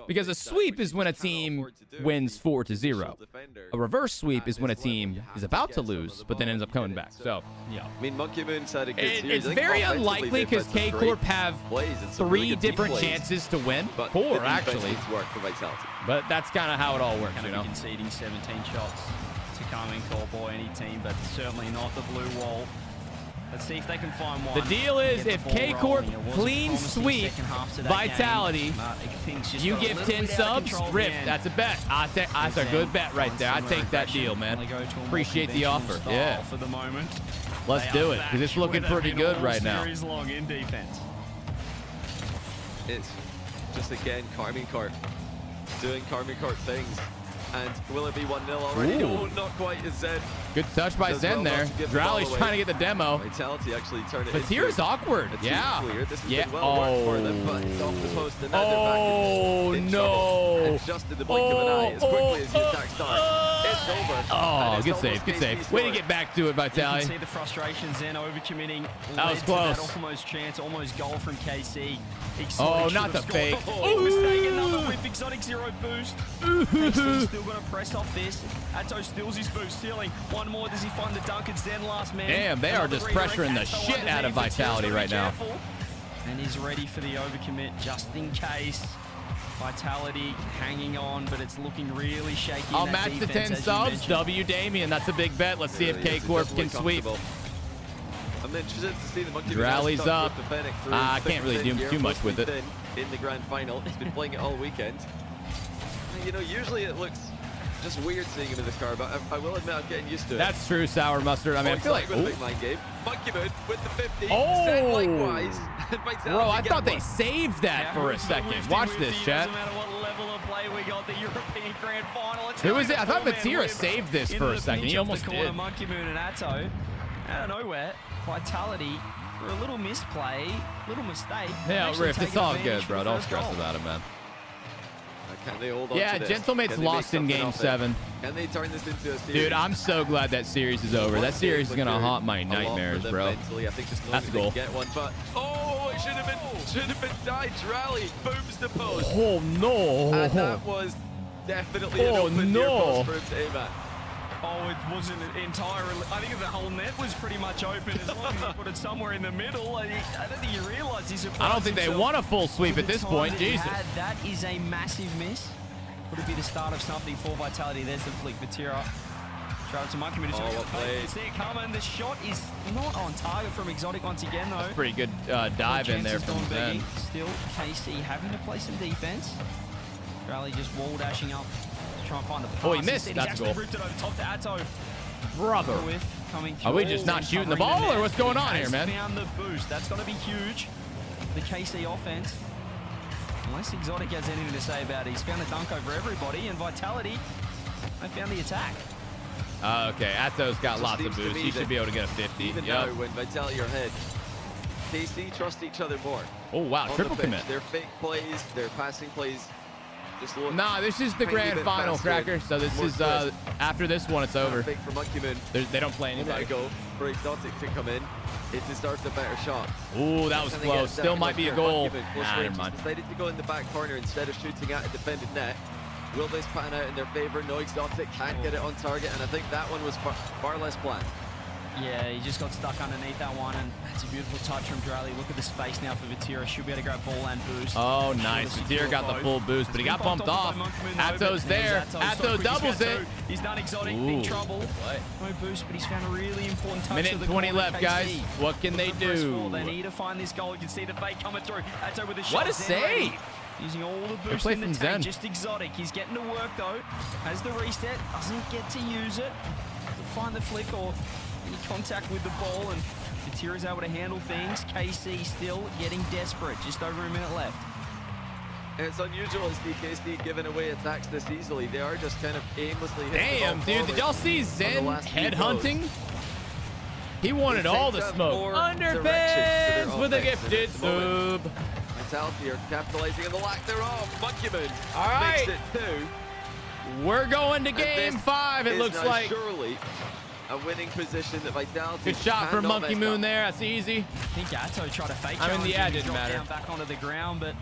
S2: Because a sweep is when a team wins 4-0. A reverse sweep is when a team is about to lose, but then ends up coming back. So, yeah.
S7: I mean, Monkey Moon's had a good series.
S2: It's very unlikely because K-Corp have 3 different chances to win. 4, actually. But that's kind of how it all works, you know?
S6: Conceding 17 shots to Carmine Corp or any team, but certainly not the blue wall. Let's see if they can find one.
S2: The deal is if K-Corp clean sweep Vitality, you give 10 subs, Rift. That's a bet. That's a good bet right there. I take that deal, man. Appreciate the offer. Yeah.
S6: For the moment.
S2: Let's do it, because it's looking pretty good right now.
S6: Long in defense.
S7: It's just, again, Carmine Corp doing Carmine Corp things. And will it be 1-0 already? No, not quite as Zen.
S2: Good touch by Zen there. Drowley's trying to get the demo.
S7: Vitality actually turned it
S2: but Tira's awkward. Yeah.
S7: This has been well worked for them, but it's off the post. And now they're back in
S2: no.
S7: And just in the blink of an eye, as quickly as the attack starts, it's over.
S2: Oh, good save, good save. Way to get back to it, Vitality.
S6: You can see the frustration, Zen overcommitting.
S2: That was close.
S6: That almost chance, almost goal from KC.
S2: Oh, not the fake.
S6: Oh, mistake, another whiff. Exotic 0 boost. KC still going to press off this. Atto steals his boost, stealing. One more, does he find the dunk? It's Zen last man.
S2: Damn, they are just pressuring the shit out of Vitality right now.
S6: And he's ready for the overcommit just in case. Vitality hanging on, but it's looking really shaky.
S2: I'll match the 10 subs. W Damien, that's a big bet. Let's see if K-Corp can sweep.
S7: I'm interested to see the Monkey
S2: Rallies up. I can't really do too much with it.
S7: In the grand final, he's been playing it all weekend. You know, usually it looks just weird seeing him in this car, but I will admit I'm getting used to it.
S2: That's true, Sour Mustard. I mean, I feel like
S7: with a big mind game. Monkey Moon with the 50.
S2: Oh,
S7: likewise.
S2: Bro, I thought they saved that for a second. Watch this, chat.
S6: No matter what level of play we got, the European Grand Final.
S2: Who was it? I thought Matira saved this for a second. He almost did.
S6: Monkey Moon and Atto, out of nowhere, Vitality for a little misplay, little mistake.
S2: Yeah, Rift, it's all good, bro. Don't stress about it, man.
S7: Can they hold on
S2: yeah,
S7: to this?
S2: Gentlemate's lost in Game 7.
S7: Can they turn this into a series?
S2: Dude, I'm so glad that series is over. That series is going to haunt my nightmares, bro.
S7: Mentally, I think just
S2: that's a goal.
S7: Get one, but it should have been died. Rally booms the post.
S2: Oh, no.
S7: And that was definitely an open near post for him to aim at.
S6: Oh, it wasn't entirely. I think the whole net was pretty much open as long as you put it somewhere in the middle. I don't think you realize he's.
S2: I don't think they want a full sweep at this point. Jesus.
S6: That is a massive miss. Would it be the start of something for Vitality? There's the flick. Vatira. Try to Monkey Moon. See it coming. The shot is not on target from Exotic once again, though.
S2: That's pretty good dive in there from Zen.
S6: Still, KC having to play some defense. Rally just wall dashing up. Try and find the pass.
S2: Oh, he missed. That's a goal.
S6: Ripped it over top to Atto.
S2: Brother. Are we just not shooting the ball, or what's going on here, man?
S6: Found the boost. That's going to be huge. The KC offense. Unless Exotic has anything to say about it, he's found a dunk over everybody, and Vitality, they found the attack.
S2: Okay, Atto's got lots of boosts. He should be able to get a 50.
S7: Even now, when Vitality are ahead, KC trust each other more.
S2: Oh, wow, triple commit.
S7: Their fake plays, their passing plays.
S2: Nah, this is the grand final, Cracker. So this is after this one, it's over.
S7: Fake for Monkey Moon.
S2: They don't play anybody.
S7: Go for Exotic to come in. It starts a better shot.
S2: Ooh, that was close. Still might be a goal. Nah, never mind.
S7: Decided to go in the back corner instead of shooting at a defended net. Will this pan out in their favor? No, Exotic can't get it on target, and I think that one was far less planned.
S6: Yeah, he just got stuck underneath that one, and that's a beautiful touch from Drally. Look at the space now for Vatira. Should be able to grab ball and boost.
S2: Oh, nice. Vatira got the full boost, but he got bumped off. Atto's there. Atto doubles it.
S6: He's done Exotic. Big trouble. No boost, but he's found a really important touch.
S2: Minute 20 left, guys. What can they do?
S6: They need to find this goal. You can see the fake coming through. Atto with a shot.
S2: What a save!
S6: Using all the boost in the tank. Just Exotic. He's getting to work, though. Has the reset. Doesn't get to use it. Find the flick or any contact with the ball, and Vatira is able to handle things. KC still getting desperate. Just over a minute left.
S7: It's unusual to see KC giving away attacks this easily. They are just kind of aimlessly
S2: hitting the ball. Dude, did y'all see Zen headhunting? He wanted all the smoke. Underfans with a gifted sub.
S7: Vitality are capitalizing on the lack thereof. Monkey Moon makes it 2.
S2: We're going to game 5, it looks like.
S7: Surely a winning position that Vitality.
S2: Good shot from Monkey Moon there. That's easy.
S6: I think Atto tried to fake
S2: I mean, the ad didn't
S6: drop
S2: matter.
S6: down back onto the ground, but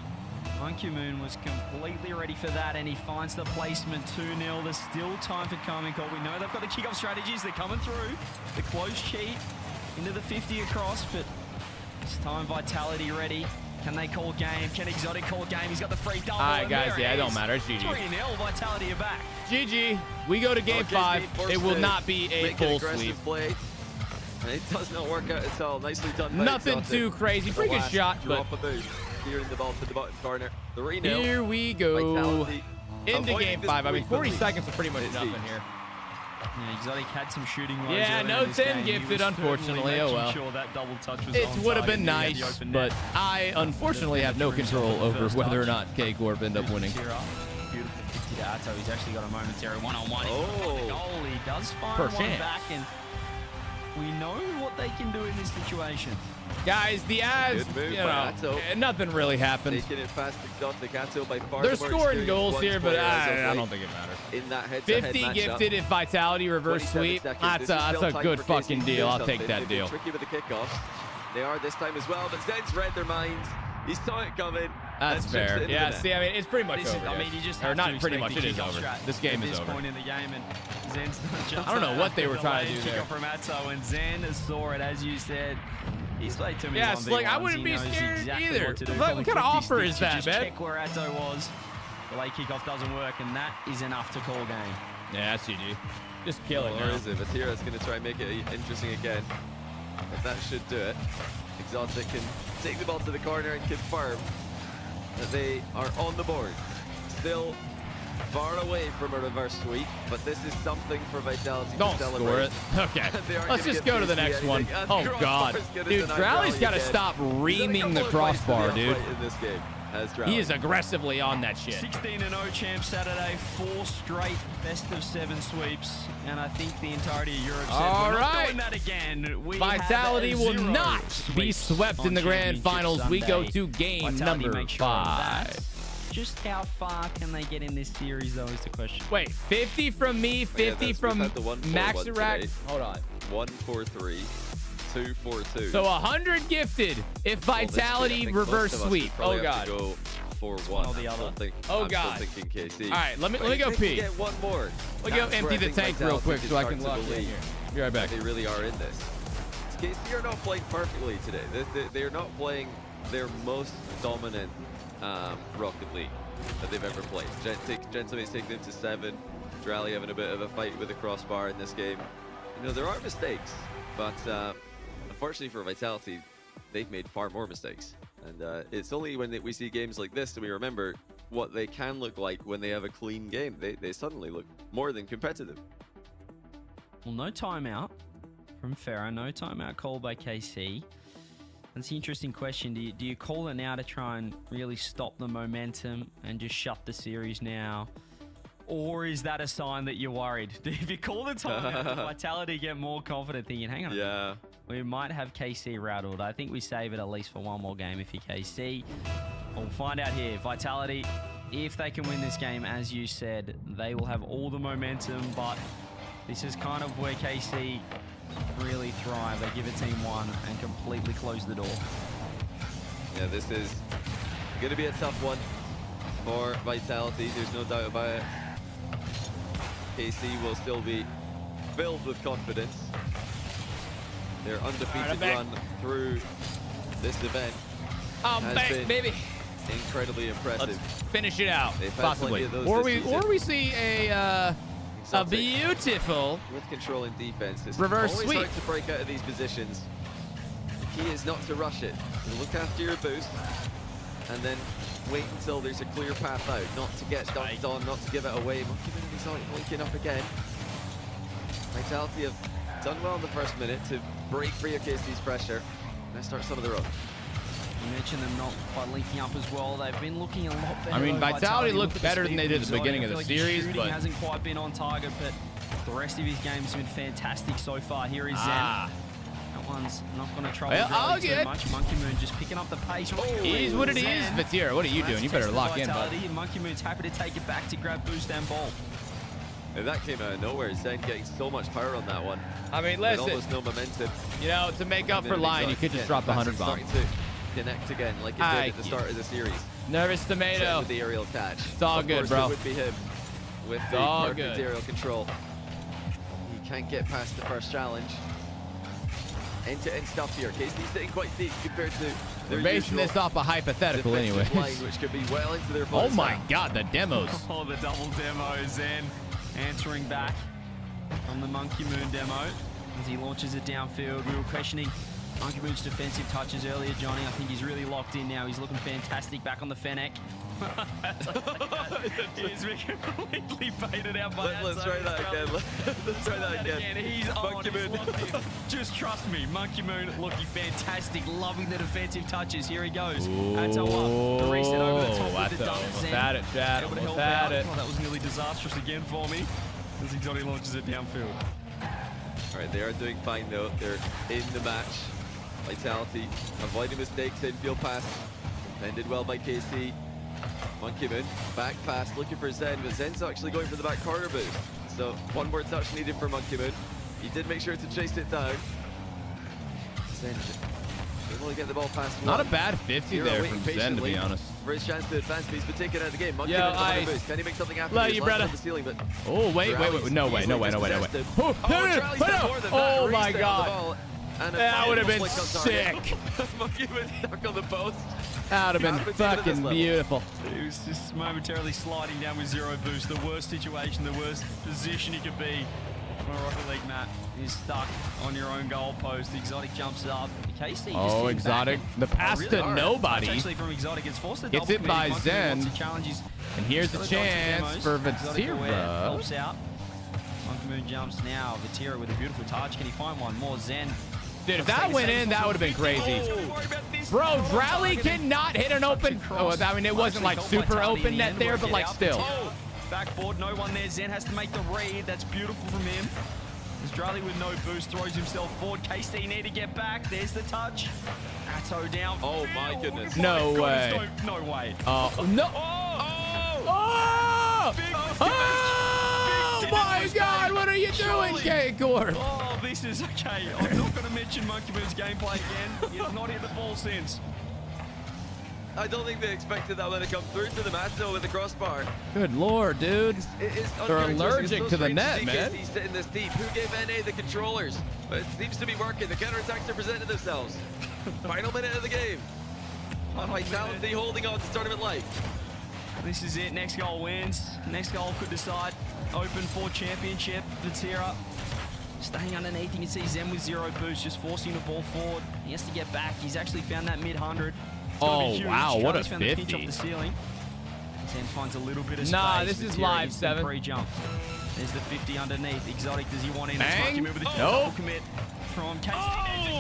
S6: Monkey Moon was completely ready for that, and he finds the placement 2-0. There's still time for Carmen Cole. We know they've got the kickoff strategies. They're coming through. The close cheat into the 50 across, but this time Vitality ready. Can they call game? Can Exotic call game? He's got the free double.
S2: All right, guys. Yeah, it don't matter. It's GG.
S6: 3-0. Vitality are back.
S2: GG. We go to game 5. It will not be a full sweep.
S7: Play. It does not work out at all. Nicely done.
S2: Nothing too crazy. Pretty good shot, but
S7: steering the ball to the bottom corner. The
S2: here we go.
S7: Vitality
S2: Into game 5. I mean, 40 seconds is pretty much nothing here.
S6: Yeah, Exotic had some shooting lows.
S2: Yeah, no 10 gifted, unfortunately. Oh well.
S6: Sure that double touch was
S2: it would have been nice, but I unfortunately have no control over whether or not K-Corp end up winning.
S6: Beautiful 50 to Atto. He's actually got a momentary one-on-one.
S7: Oh,
S6: he does find one back, and we know what they can do in this situation.
S2: Guys, the ads, you know, nothing really happened. They're scoring goals here, but I don't think it matters.
S7: In that
S2: 50 gifted if Vitality reverse sweep. That's a good fucking deal. I'll take that deal.
S7: Tricky with the kickoffs. They are this time as well, but Zen's read their minds. He saw it coming.
S2: That's fair. Yeah, see, I mean, it's pretty much over.
S6: I mean, you just
S2: or
S6: have
S2: not
S6: to
S2: pretty much. It is over. This game is over.
S6: At this point in the game, and Zen's not just
S2: I don't know what they were trying to do there.
S6: From Atto, and Zen saw it, as you said. He's played too many.
S2: Yeah, Slick, I wouldn't be scared either. What kind of offer is that, man?
S6: Check where Atto was. The late kickoff doesn't work, and that is enough to call game.
S2: Yeah, that's GG. Just kill it.
S7: Or is it? Vatira's going to try and make it interesting again. But that should do it. Exotic can take the ball to the corner and confirm that they are on the board. Still far away from a reverse sweep, but this is something for Vitality
S2: to
S7: celebrate.
S2: Score it. Okay, let's just go to the next one. Oh, God. Dude, Rally's got to stop reaming the crossbar, dude.
S7: In this game.
S2: He is aggressively on that shit.
S6: 16-0 champ Saturday, 4 straight best-of-7 sweeps, and I think the entirety of Europe said we're not doing that again.
S2: Vitality will not be swept in the grand finals. We go to game number 5.
S6: Just how far can they get in this series, though, is the question.
S2: Wait, 50 from me, 50 from Maxirac. Hold on.
S7: 1-4-3. 2-4-2.
S2: So 100 gifted if Vitality reverse sweep. Oh, God.
S7: Go 4-1.
S6: The other.
S2: Oh, God.
S7: KC.
S2: All right, let me go pee.
S7: Get one more.
S2: Let me go empty the tank real quick so I can lock in here. Be right back.
S7: They really are in this. KC are not playing perfectly today. They're not playing their most dominant Rocket League that they've ever played. Gentleman's taking them to 7. Drally having a bit of a fight with the crossbar in this game. You know, there are mistakes, but unfortunately for Vitality, they've made far more mistakes. And it's only when we see games like this that we remember what they can look like when they have a clean game. They suddenly look more than competitive.
S6: Well, no timeout from Farah, no timeout called by KC. That's the interesting question. Do you call it now to try and really stop the momentum and just shut the series now? Or is that a sign that you're worried? If you call the timeout, does Vitality get more confident thinking, hang on,
S7: yeah,
S6: we might have KC rattled. I think we save it at least for one more game if you're KC. We'll find out here. Vitality, if they can win this game, as you said, they will have all the momentum, but this is kind of where KC really thrive. They give a team one and completely close the door.
S7: Yeah, this is going to be a tough one for Vitality. There's no doubt about it. KC will still be filled with confidence. Their undefeated run through this event has been
S2: baby.
S7: incredibly impressive.
S2: Let's finish it out, possibly. Or we see a beautiful
S7: with control and defense. It's
S2: reverse
S7: always
S2: sweep.
S7: hard to break out of these positions. The key is not to rush it. Look after your boost, and then wait until there's a clear path out. Not to get dunked on, not to give it away. Monkey Moon is linking up again. Vitality have done well in the first minute to break free of KC's pressure. Let's start some of their own.
S6: You mentioned them not quite linking up as well. They've been looking a lot better.
S2: I mean, Vitality looked better than they did at the beginning of the series,
S6: but
S2: but
S6: hasn't quite been on target. But the rest of his game's been fantastic so far. Here is Zen. That one's not going to trouble too much. Monkey Moon just picking up the pace.
S2: It is what it is. Vatira, what are you doing? You better lock in, bud.
S6: Monkey Moon's happy to take it back to grab boost and ball.
S7: And that came out of nowhere. Zen getting so much power on that one.
S2: I mean,
S7: With
S2: listen.
S7: almost no momentum.
S2: You know, to make up for Lion, you could just drop the 100 bomb.
S7: Starting to connect again like it did at the start of the series.
S2: Nervous tomato.
S7: With the aerial catch.
S2: It's all good, bro.
S7: It would be him with the perfect aerial control. He can't get past the first challenge. End-to-end stuff here. KC's sitting quite deep compared to their
S2: We're basing this off a hypothetical anyway.
S7: Which could be well into their
S2: Oh my god, the demos.
S6: Oh, the double demos. And answering back from the Monkey Moon demo as he launches it downfield. We were questioning Monkey Moon's defensive touches earlier, Johnny. I think he's really locked in now. He's looking fantastic back on the Fennec. He's been completely baited out by
S7: Let's try that again. Let's try that again.
S6: He's Monkey Moon. Just trust me, Monkey Moon looking fantastic, loving the defensive touches. Here he goes. Atto up. The reset over the top with the dunk.
S2: Almost had it, Chad. Almost had it.
S6: Oh, that was nearly disastrous again for me as Exotic launches it downfield.
S7: All right, they are doing fine though. They're in the match. Vitality, avoiding mistakes, infield pass. Defended well by KC. Monkey Moon, back pass, looking for Zen, but Zen's actually going for the back corner boost. So one more touch needed for Monkey Moon. He did make sure to chase it down. Zen able to get the ball past
S2: Not a bad 50 there from Zen, to be honest.
S7: For his chance to advance, but he's been taken out of the game. Monkey Moon on the boost. Can he make something happen?
S2: Love you, brother.
S7: The ceiling, but
S2: oh, wait. No way. Oh my god. That would have been sick.
S7: Monkey Moon stuck on the post.
S2: That would have been fucking beautiful.
S6: He was just momentarily sliding down with 0 boost. The worst situation, the worst position he could be on a Rocket League map. He's stuck on your own goal post. Exotic jumps up. KC
S2: oh, Exotic. The pass to nobody.
S6: Actually from Exotic, it's forced to
S2: gets hit by Zen. And here's the chance for Vatira.
S6: Helps out. Monkey Moon jumps now. Vatira with a beautiful touch. Can he find one more? Zen.
S2: Dude, if that went in, that would have been crazy. Bro, Drally cannot hit an open... Oh, I mean, it wasn't like super open net there, but like still.
S6: Backboard, no one there. Zen has to make the read. That's beautiful from him. As Drally with no boost throws himself forward. KC need to get back. There's the touch. Atto down.
S7: Oh my goodness.
S2: No way.
S6: No way.
S2: Oh, no. Oh my god, what are you doing, K-Core?
S6: Oh, this is okay. I'm not going to mention Monkey Moon's gameplay again. He has not hit the ball since.
S7: I don't think they expected that when it come through to the mat though with the crossbar.
S2: Good lord, dude. They're allergic to the net, man.
S7: He's sitting this deep. Who gave NA the controllers? But it seems to be working. The counterattacks are presenting themselves. Final minute of the game. Vitality holding on to tournament life.
S6: This is it. Next goal wins. Next goal could decide. Open for championship. Vatira staying underneath. You can see Zen with 0 boost, just forcing the ball forward. He has to get back. He's actually found that mid-100.
S2: Oh, wow. What a 50.
S6: The pinch off the ceiling. Zen finds a little bit of space.
S2: Nah, this is
S6: Vatira
S2: live 7.
S6: Pre-jump. There's the 50 underneath. Exotic, does he want in?
S2: Bang.
S6: Nope. Commit from KC.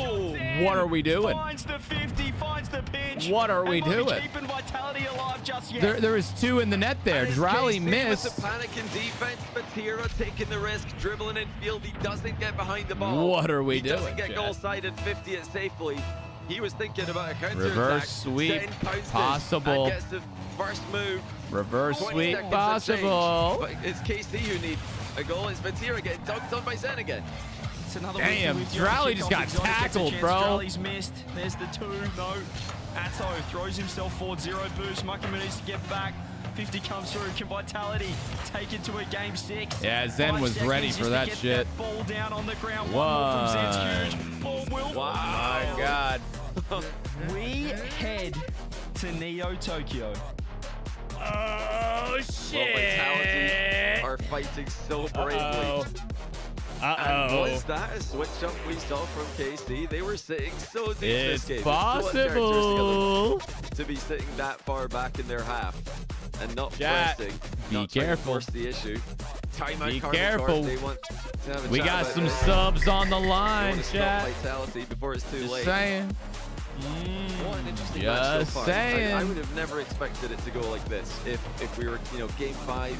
S2: Oh, what are we doing?
S6: Finds the 50, finds the pinch.
S2: What are we doing?
S6: Keeping Vitality alive just yet.
S2: There was 2 in the net there. Drally missed.
S7: With the panic in defense, Vatira taking the risk, dribbling in field. He doesn't get behind the ball.
S2: What are we doing?
S7: He doesn't get goal side and 50 it safely. He was thinking about a counter
S2: reverse sweep possible.
S7: Gets the first move.
S2: Reverse sweep possible.
S7: But it's KC who need a goal. It's Vatira getting dunked on by Zen again.
S6: It's another
S2: damn, Drally just got tackled, bro.
S6: Drally's missed. There's the 2. No. Atto throws himself forward. 0 boost. Monkey Moon needs to get back. 50 comes through. Can Vitality take it to a game 6?
S2: Yeah, Zen was ready for that shit.
S6: That ball down on the ground. One more from Zen's huge. Ball will
S2: wow, my god.
S6: We head to Neo Tokyo.
S2: Oh shit!
S7: Vitality are fighting so bravely. And was that a switch up we saw from KC? They were sitting so deep
S2: it's
S7: this game.
S2: possible
S7: to be sitting that far back in their half and not pressing.
S2: Be careful.
S7: Force the issue.
S2: Be careful.
S7: They want to have a
S2: we got some subs on the line, chat.
S7: Vitality before it's too late.
S2: Saying.
S7: What an interesting match so far.
S2: Saying.
S7: I would have never expected it to go like this. If we were, game 5,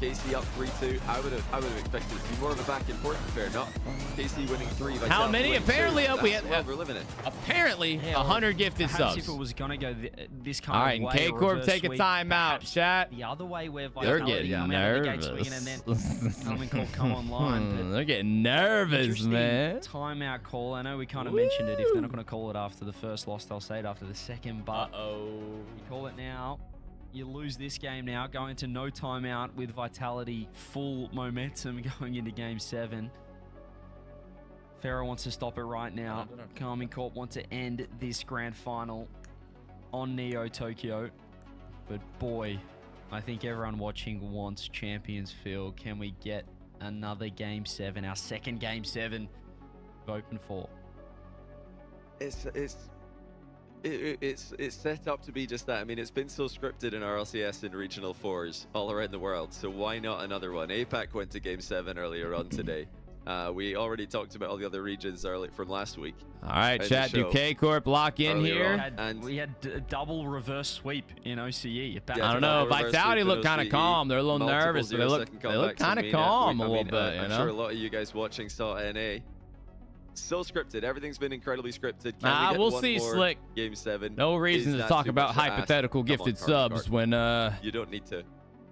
S7: KC up 3-2. I would have expected it to be more of a back and forth affair, not KC winning 3.
S2: How many? Apparently, we had
S7: we're living it.
S2: Apparently, 100 gifted subs.
S6: If it was gonna go this kind
S2: all right,
S6: of way,
S2: K Corp take a timeout, chat.
S6: The other way where
S2: They're
S6: Vitality
S2: getting
S6: come out of the gate
S2: nervous.
S6: swinging and then come online.
S2: They're getting nervous, man.
S6: Timeout call. I know we kind of mentioned it. If they're not gonna call it after the first loss, they'll say it after the second. But you call it now. You lose this game now, going to no timeout with Vitality full momentum going into Game 7. Pharaoh wants to stop it right now. Karmine Corp want to end this grand final on Neo Tokyo. But boy, I think everyone watching wants Champions Field. Can we get another Game 7, our second Game 7 of Open 4?
S7: It's set up to be just that. I mean, it's been so scripted in RLCS and Regional 4s all around the world, so why not another one? APAC went to Game 7 earlier on today. We already talked about all the other regions from last week.
S2: All right, chat, do K-Corp lock in here?
S6: We had a double reverse sweep in OCE.
S2: I don't know. Vitality looked kind of calm. They're a little nervous, but they look kind of calm a little bit, you know?
S7: I'm sure a lot of you guys watching saw NA. So scripted. Everything's been incredibly scripted.
S2: We'll see, Slick.
S7: Game 7.
S2: No reason to talk about hypothetical gifted subs when
S7: you don't need to.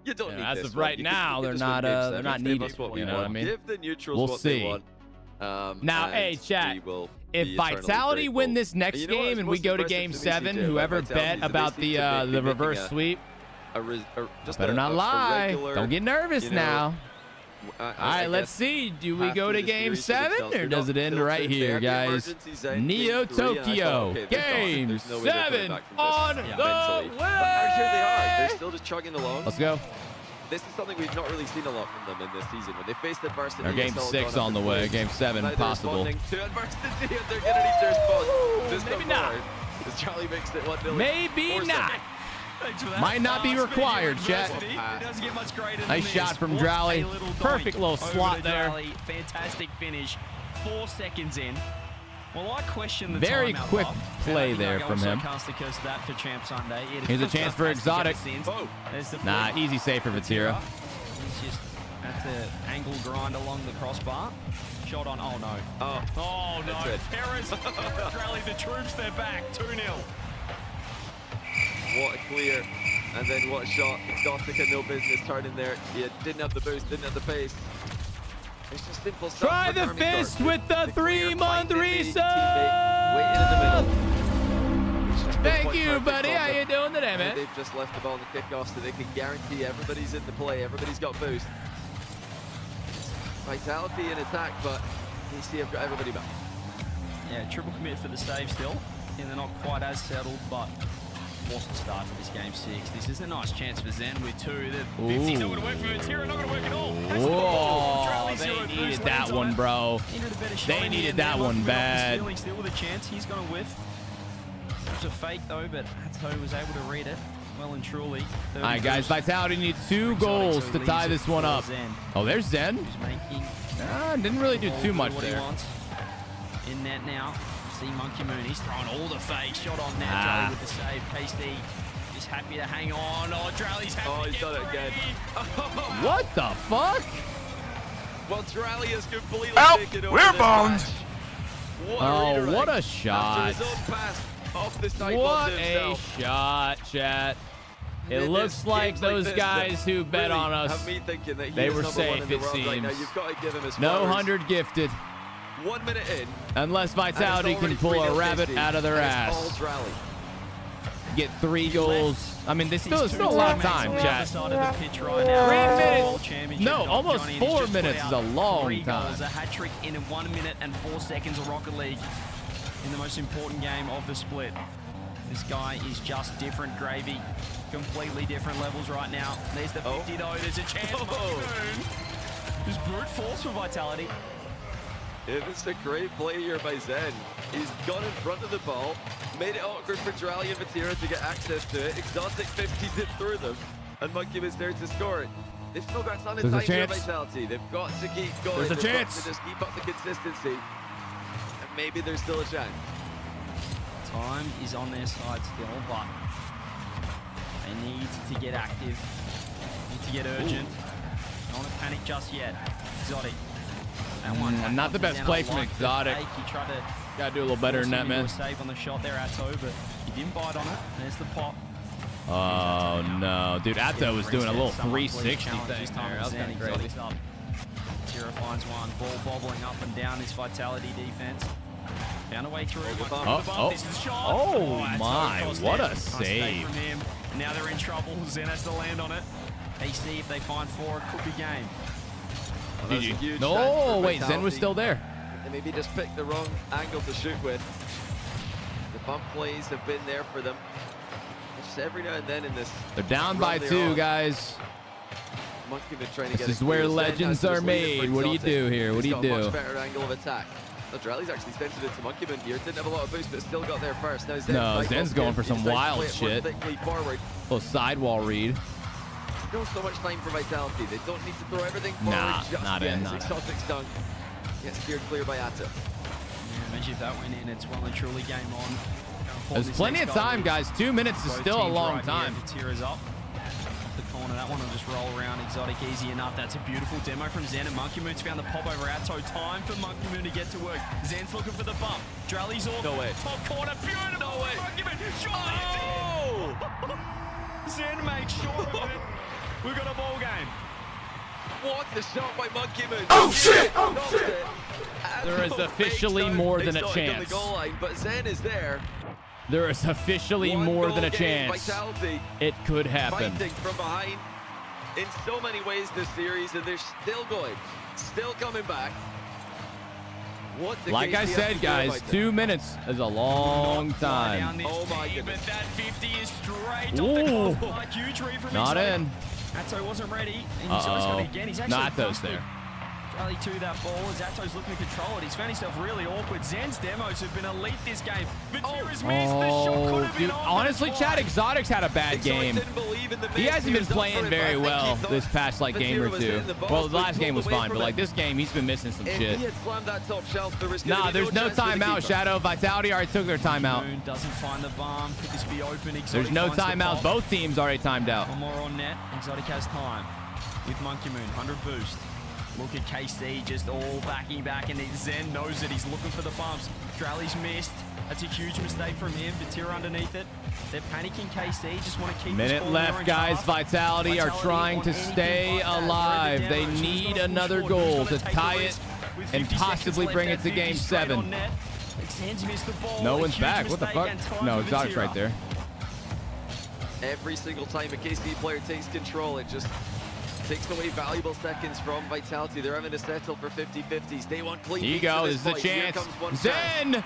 S7: You don't need
S2: as
S7: this
S2: of right now, they're not needed. You know what I mean?
S7: Give the neutrals
S2: we'll
S7: what
S2: see.
S7: They want.
S2: Now, hey, chat. If Vitality win this next game and we go to Game 7, whoever bet about the reverse sweep, better not lie. Don't get nervous now. All right, let's see. Do we go to Game 7 or does it end right here, guys? Neo Tokyo, Game 7 on the way.
S7: Here they are. They're still just chugging along.
S2: Let's go.
S7: This is something we've not really seen a lot from them in this season. When they faced adversity,
S2: or Game 6 on the way. Game 7 possible.
S7: To adversity, and they're gonna need their response.
S2: Maybe not.
S7: As Charlie makes it 1-0.
S2: Maybe not. Might not be required, chat. Nice shot from Drally. Perfect little slot there.
S6: Fantastic finish. 4 seconds in. Well, I question the
S2: very quick play there from him. Here's a chance for Exotic. Nah, easy save for Vatira.
S6: He's just had to angle grind along the crossbar. Shot on. Oh no. Oh no. Perez. Rally the troops. They're back. 2-0.
S7: What a clear, and then what a shot. Exotic had no business turning there. He didn't have the boost, didn't have the pace. It's just simple stuff.
S2: Try the fist with the 3-month resub. Thank you, buddy. How you doing today, man?
S7: They've just left the ball in the kickoff, so they can guarantee everybody's in the play. Everybody's got boost. Vitality in attack, but DC have got everybody back.
S6: Yeah, triple commit for the save still. And they're not quite as settled, but awesome start to this Game 6. This is a nice chance for Zen with 2. The 50's not going to work for Vatira, not going to work at all.
S2: Whoa, they needed that one, bro. They needed that one bad.
S6: Still with a chance. He's going to whiff. It was a fake, though, but Hatto was able to read it well and truly.
S2: All right, guys, Vitality needs 2 goals to tie this one up. Oh, there's Zen. Didn't really do too much there.
S6: In net now. See Monkey Moon, he's throwing all the fake. Shot on now, Drally with the save. KC is happy to hang on. Oh, Drally's happy.
S7: Oh, he's done it again.
S2: What the fuck?
S7: Well, Drally has completely taken over
S2: we're
S7: this
S2: boned.
S7: match.
S2: What a shot.
S7: After his own pass off the side
S2: what a shot, chat. It looks like those guys who bet on us, they were safe, it seems.
S7: Right now. You've got to give him his
S2: no
S7: flowers.
S2: 100 gifted.
S7: 1 minute in.
S2: Unless Vitality can pull a rabbit out of their ass. Get 3 goals. I mean, there's still a lot of time, chat. 3 minutes. No, almost 4 minutes is a long time.
S6: A hat-trick in 1 minute and 4 seconds of Rocket League in the most important game of the split. This guy is just different gravy. Completely different levels right now. There's the 50 though. There's a chance. Just brute force for Vitality.
S7: It's a great play here by Zen. He's got in front of the ball, made it awkward for Drally and Vatira to get access to it. Exotic 50s it through them, and Monkey was there to score it. They've still got a ton of time here, Vitality. They've got to keep going.
S2: There's a
S7: They've
S2: chance.
S7: got to just keep up the consistency, and maybe there's still a chance.
S6: Time is on their side still, but they need to get active. Need to get urgent. want to panic just yet. Exotic. That one
S2: not the best play from Exotic.
S6: He tried to
S2: gotta do a little better than that, man.
S6: Save on the shot there, Atto, but he didn't bite on it. There's the pop.
S2: Oh no, dude! Atto was doing a little 360 thing there. That was kind of crazy.
S6: Tira finds one. Ball bobbling up and down his vitality defense. Found a way through.
S2: Oh my! What a save!
S6: From him. Now they're in trouble. Zen has to land on it. AC, if they find 4, it could be game.
S2: GG. No, wait, Zen was still there.
S7: They maybe just picked the wrong angle to shoot with. The bump plays have been there for them. Just every now and then in this.
S2: They're down by 2, guys. This is where legends are made. What do you do here? What do you do?
S7: Much better angle of attack. Drelly's actually sent it into Monkeyman here. Didn't have a lot of boost, but still got there first. Now
S2: Zen's going for some wild shit. Little sidewall read.
S7: Still so much time for Vitality. They don't need to throw everything forward.
S2: Nah,
S7: just
S2: not
S7: yet.
S2: in.
S7: Exotic's done. Gets steered clear by Atto.
S6: Yeah, imagine if that went in. It's well and truly game on.
S2: There's plenty of time, guys. 2 minutes is still a long time.
S6: Tira's up. The corner, that one will just roll around. Exotic easy enough. That's a beautiful demo from Zen, and Monkey Moon's found the pop over Atto. Time for Monkey Moon to get to work. Zen's looking for the bump. Drelly's off.
S7: No way.
S6: Top corner, beautiful. No way. Monkey Moon, Zen makes sure of it. We've got a ball game.
S7: What the shot by Monkey Moon.
S8: Oh shit! Oh
S7: shit!
S2: There is officially more than a chance.
S7: On the goal line, but Zen is there.
S2: There is officially more than a chance.
S7: Vitality
S2: it could happen.
S7: Fighting from behind in so many ways this series, and they're still going, still coming back.
S2: Like I said, guys, 2 minutes is a long time.
S7: Oh my goodness.
S6: But that 50 is straight off the goal. Huge read from
S2: Not
S6: Exotic.
S2: in.
S6: Atto wasn't ready. And he's got it again. He's actually
S2: Not those there.
S6: Rally to that ball as Atto's looking to control it. He's found himself really awkward. Zen's demos have been elite this game. Vatira's missed. The shot could have been
S2: dude,
S6: on.
S2: honestly, Chad Exotic's had a bad game. He hasn't been playing very well this past game or two. Well, the last game was fine, but this game, he's been missing some shit. Nah, there's no timeout, Shadow. Vitality already took their timeout.
S6: Moon doesn't find the bomb. Could this be open? Exotic
S2: There's no
S6: finds the
S2: timeout.
S6: pop.
S2: Both teams already timed out.
S6: One more on net. Exotic has time with Monkey Moon. 100 boost. Look at KC just all backing back, and Zen knows that he's looking for the bumps. Drally's missed. That's a huge mistake from him. Vatira underneath it. They're panicking KC. Just want to keep
S2: Minute left, guys. Vitality are trying to stay alive. They need another goal to tie it and possibly bring it to game 7. No one's back. What the fuck? No, Exotic's right there.
S7: Every single time a KC player takes control, it just takes away valuable seconds from Vitality. They're having to settle for 50-50s. They want clean.
S2: Here you go. This is a chance. Zen!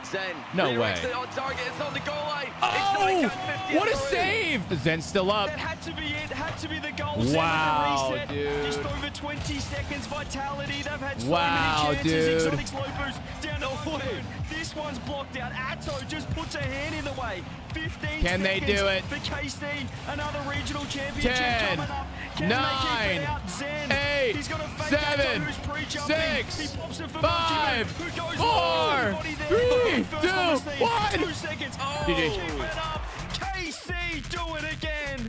S2: No way.
S7: On target. It's on the goal line.
S2: Oh! What a save! Zen's still up.
S6: That had to be it. Had to be the goal.
S2: Wow, dude.
S6: Just over 20 seconds. Vitality. They've had so
S2: wow,
S6: many chances.
S2: dude.
S6: Exotic's low boost down to Moon. This one's blocked out. Atto just puts a hand in the way. 15
S2: Can they do it?
S6: For KC, another regional championship
S2: 10,
S6: coming up. Can
S2: 9, 8, 7, 6, 5, 4, 3, 2, 1.
S6: 2 seconds. Oh,
S2: GG.
S6: keep it up. KC do it again.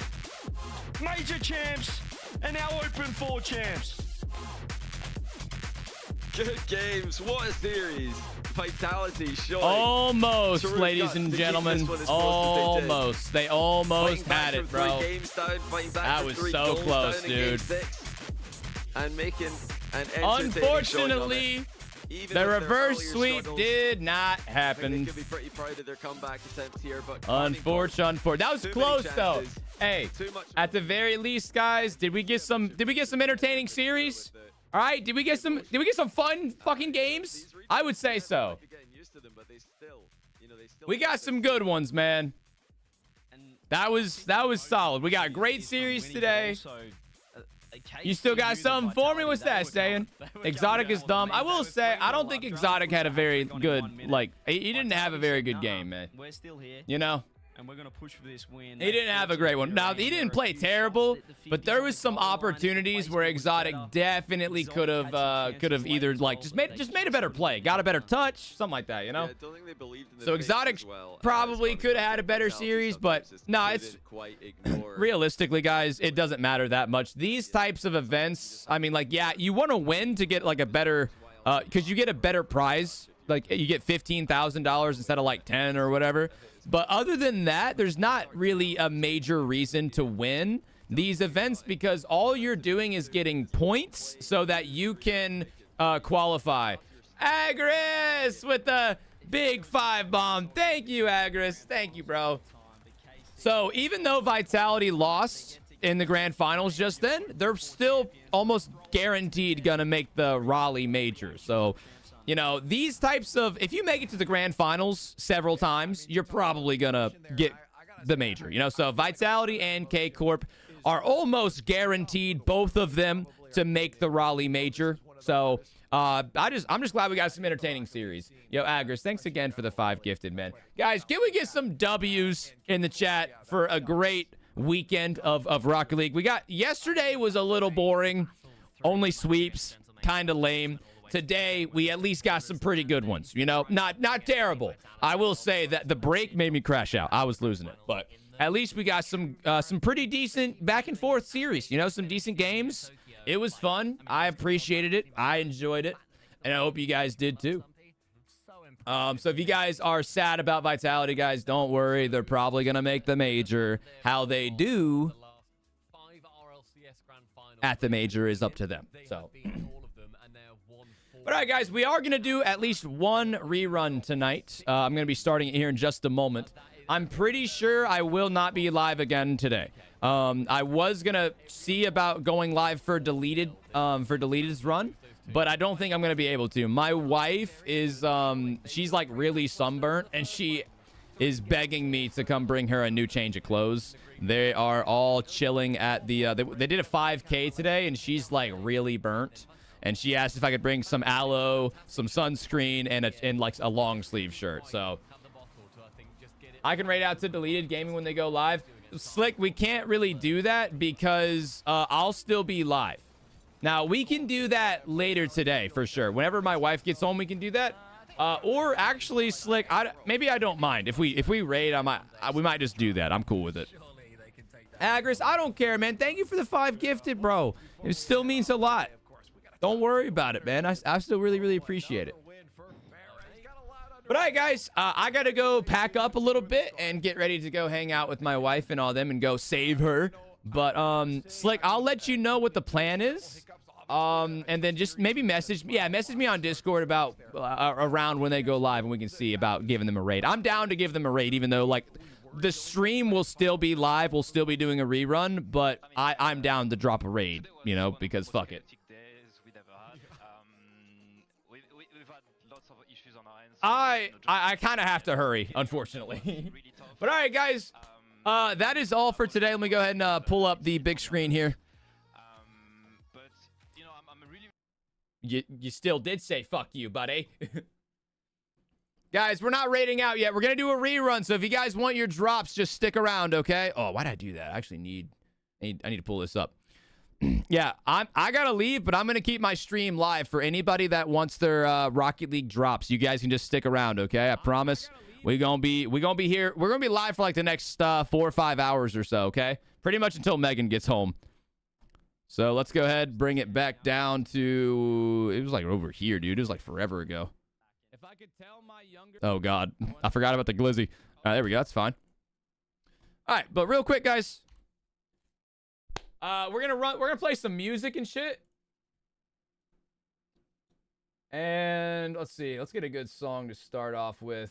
S6: Major champs and now Open 4 champs.
S7: Good games. What a series. Vitality showing.
S2: Almost, ladies and gentlemen. Almost. They almost had it, bro. That was so close, dude.
S7: And making an
S2: unfortunately, the reverse sweep did not happen.
S7: Could be pretty proud of their comeback attempt here, but
S2: unfortunate. That was close though. Hey, at the very least, guys, did we get some entertaining series? All right, did we get some fun fucking games? I would say so. We got some good ones, man. That was solid. We got a great series today. You still got something for me? What's that saying? Exotic is dumb. I will say, I don't think Exotic had a very good, he didn't have a very good game, man.
S6: We're still here.
S2: You know?
S6: and we're going to push for this win.
S2: He didn't have a great one. Now, he didn't play terrible, but there was some opportunities where Exotic definitely could have either like just made a better play, got a better touch, something like that, you know?
S7: Yeah, I don't think they believed in the
S2: So Exotic probably could have had a better series, but no, it's realistically, guys, it doesn't matter that much. These types of events, I mean, like, yeah, you want to win to get like a better, because you get a better prize. Like, you get $15,000 instead of like 10 or whatever. But other than that, there's not really a major reason to win these events, because all you're doing is getting points so that you can qualify. Agris with the big 5 bomb. Thank you, Agris. Thank you, bro. So even though Vitality lost in the grand finals just then, they're still almost guaranteed gonna make the Raleigh major. So, you know, these types of, if you make it to the grand finals several times, you're probably gonna get the major, you know? So Vitality and K Corp are almost guaranteed, both of them, to make the Raleigh major. So I'm just glad we got some entertaining series. Yo, Agris, thanks again for the 5 gifted, man. Guys, can we get some W's in the chat for a great weekend of Rocket League? We got, yesterday was a little boring, only sweeps, kind of lame. Today, we at least got some pretty good ones, you know? Not terrible. I will say that the break made me crash out. I was losing it, but at least we got some pretty decent back and forth series, you know, some decent games. It was fun. I appreciated it. I enjoyed it, and I hope you guys did too. So if you guys are sad about Vitality, guys, don't worry. They're probably going to make the major. How they do at the major is up to them. So, all right, guys, we are going to do at least one rerun tonight. I'm going to be starting it here in just a moment. I'm pretty sure I will not be live again today. I was going to see about going live for Deleted's run, but I don't think I'm going to be able to. My wife is, she's like really sunburnt, and she is begging me to come bring her a new change of clothes. They are all chilling at the, they did a 5K today, and she's like really burnt. And she asked if I could bring some aloe, some sunscreen, and like a long sleeve shirt. So I can raid out to Deleted Gaming when they go live. Slick, we can't really do that because I'll still be live. Now, we can do that later today for sure. Whenever my wife gets home, we can do that. Or actually, Slick, maybe I don't mind. If we raid, we might just do that. I'm cool with it. Agris, I don't care, man. Thank you for the 5 gifted, bro. It still means a lot. Don't worry about it, man. I still really, really appreciate it. But all right, guys, I got to go pack up a little bit and get ready to go hang out with my wife and all them and go save her. But, Slick, I'll let you know what the plan is. And then just maybe message me on Discord about around when they go live and we can see about giving them a raid. I'm down to give them a raid, even though, like, the stream will still be live. We'll still be doing a rerun, but I'm down to drop a raid, you know, because fuck it. I kind of have to hurry, unfortunately. But all right, guys, that is all for today. Let me go ahead and pull up the big screen here. You still did say fuck you, buddy. Guys, we're not raiding out yet. We're going to do a rerun, so if you guys want your drops, just stick around, okay? Oh, why'd I do that? I actually I need to pull this up. Yeah, I gotta leave, but I'm gonna keep my stream live for anybody that wants their Rocket League drops. You guys can just stick around, okay? I promise. We're gonna be here. We're gonna be live for like the next 4 or 5 hours or so, okay? Pretty much until Megan gets home. So let's go ahead, bring it back down to. It was like over here, dude. It was like forever ago. If I could tell my younger. Oh God, I forgot about the glizzy. All right, there we go. That's fine. All right, but real quick, guys. We're gonna play some music and shit. And let's see. Let's get a good song to start off with.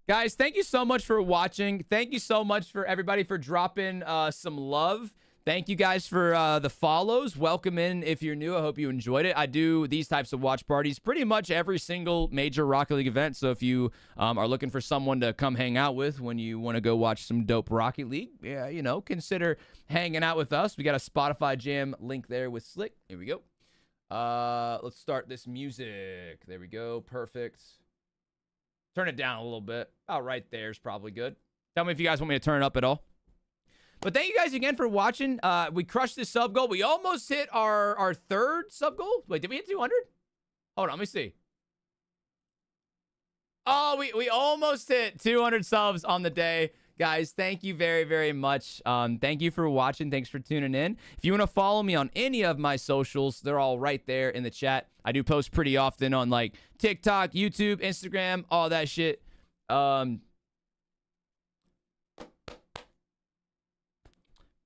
S2: Guys, thank you so much for watching. Thank you so much for everybody for dropping some love. Thank you guys for the follows. Welcome in if you're new. I hope you enjoyed it. I do these types of watch parties pretty much every single major Rocket League event. So if you are looking for someone to come hang out with when you want to go watch some dope Rocket League, yeah, you know, consider hanging out with us. We got a Spotify jam link there with Slick. Here we go. Let's start this music. There we go. Perfect. Turn it down a little bit. About right there is probably good. Tell me if you guys want me to turn it up at all. But thank you guys again for watching. We crushed this sub goal. We almost hit our third sub goal. Wait, did we hit 200? Hold on, let me see. Oh, we almost hit 200 subs on the day. Guys, thank you very, very much. Thank you for watching. Thanks for tuning in. If you want to follow me on any of my socials, they're all right there in the chat. I do post pretty often on like TikTok, YouTube, Instagram, all that shit.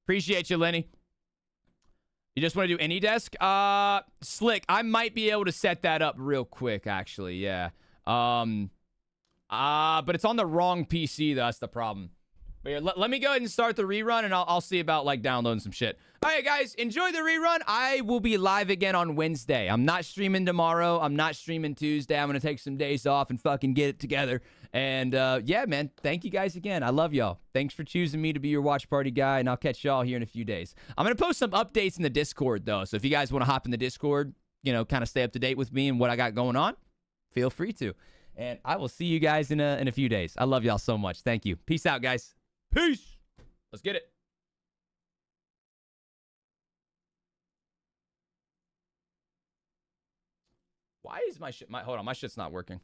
S2: Appreciate you, Lenny. You just want to do any desk? Slick, I might be able to set that up real quick, actually. Yeah. But it's on the wrong PC, though. That's the problem. But here, let me go ahead and start the rerun, and I'll see about, like, downloading some shit. All right, guys, enjoy the rerun. I will be live again on Wednesday. I'm not streaming tomorrow. I'm not streaming Tuesday. I'm going to take some days off and fucking get it together. And, yeah, man, thank you guys again. I love y'all. Thanks for choosing me to be your watch party guy, and I'll catch y'all here in a few days. I'm going to post some updates in the Discord, though. So if you guys want to hop in the Discord, you know, kind of stay up to date with me and what I got going on, feel free to. And I will see you guys in a few days. I love y'all so much. Thank you. Peace out, guys. Peace. Let's get it. Why is my shit... hold on, my shit's not working.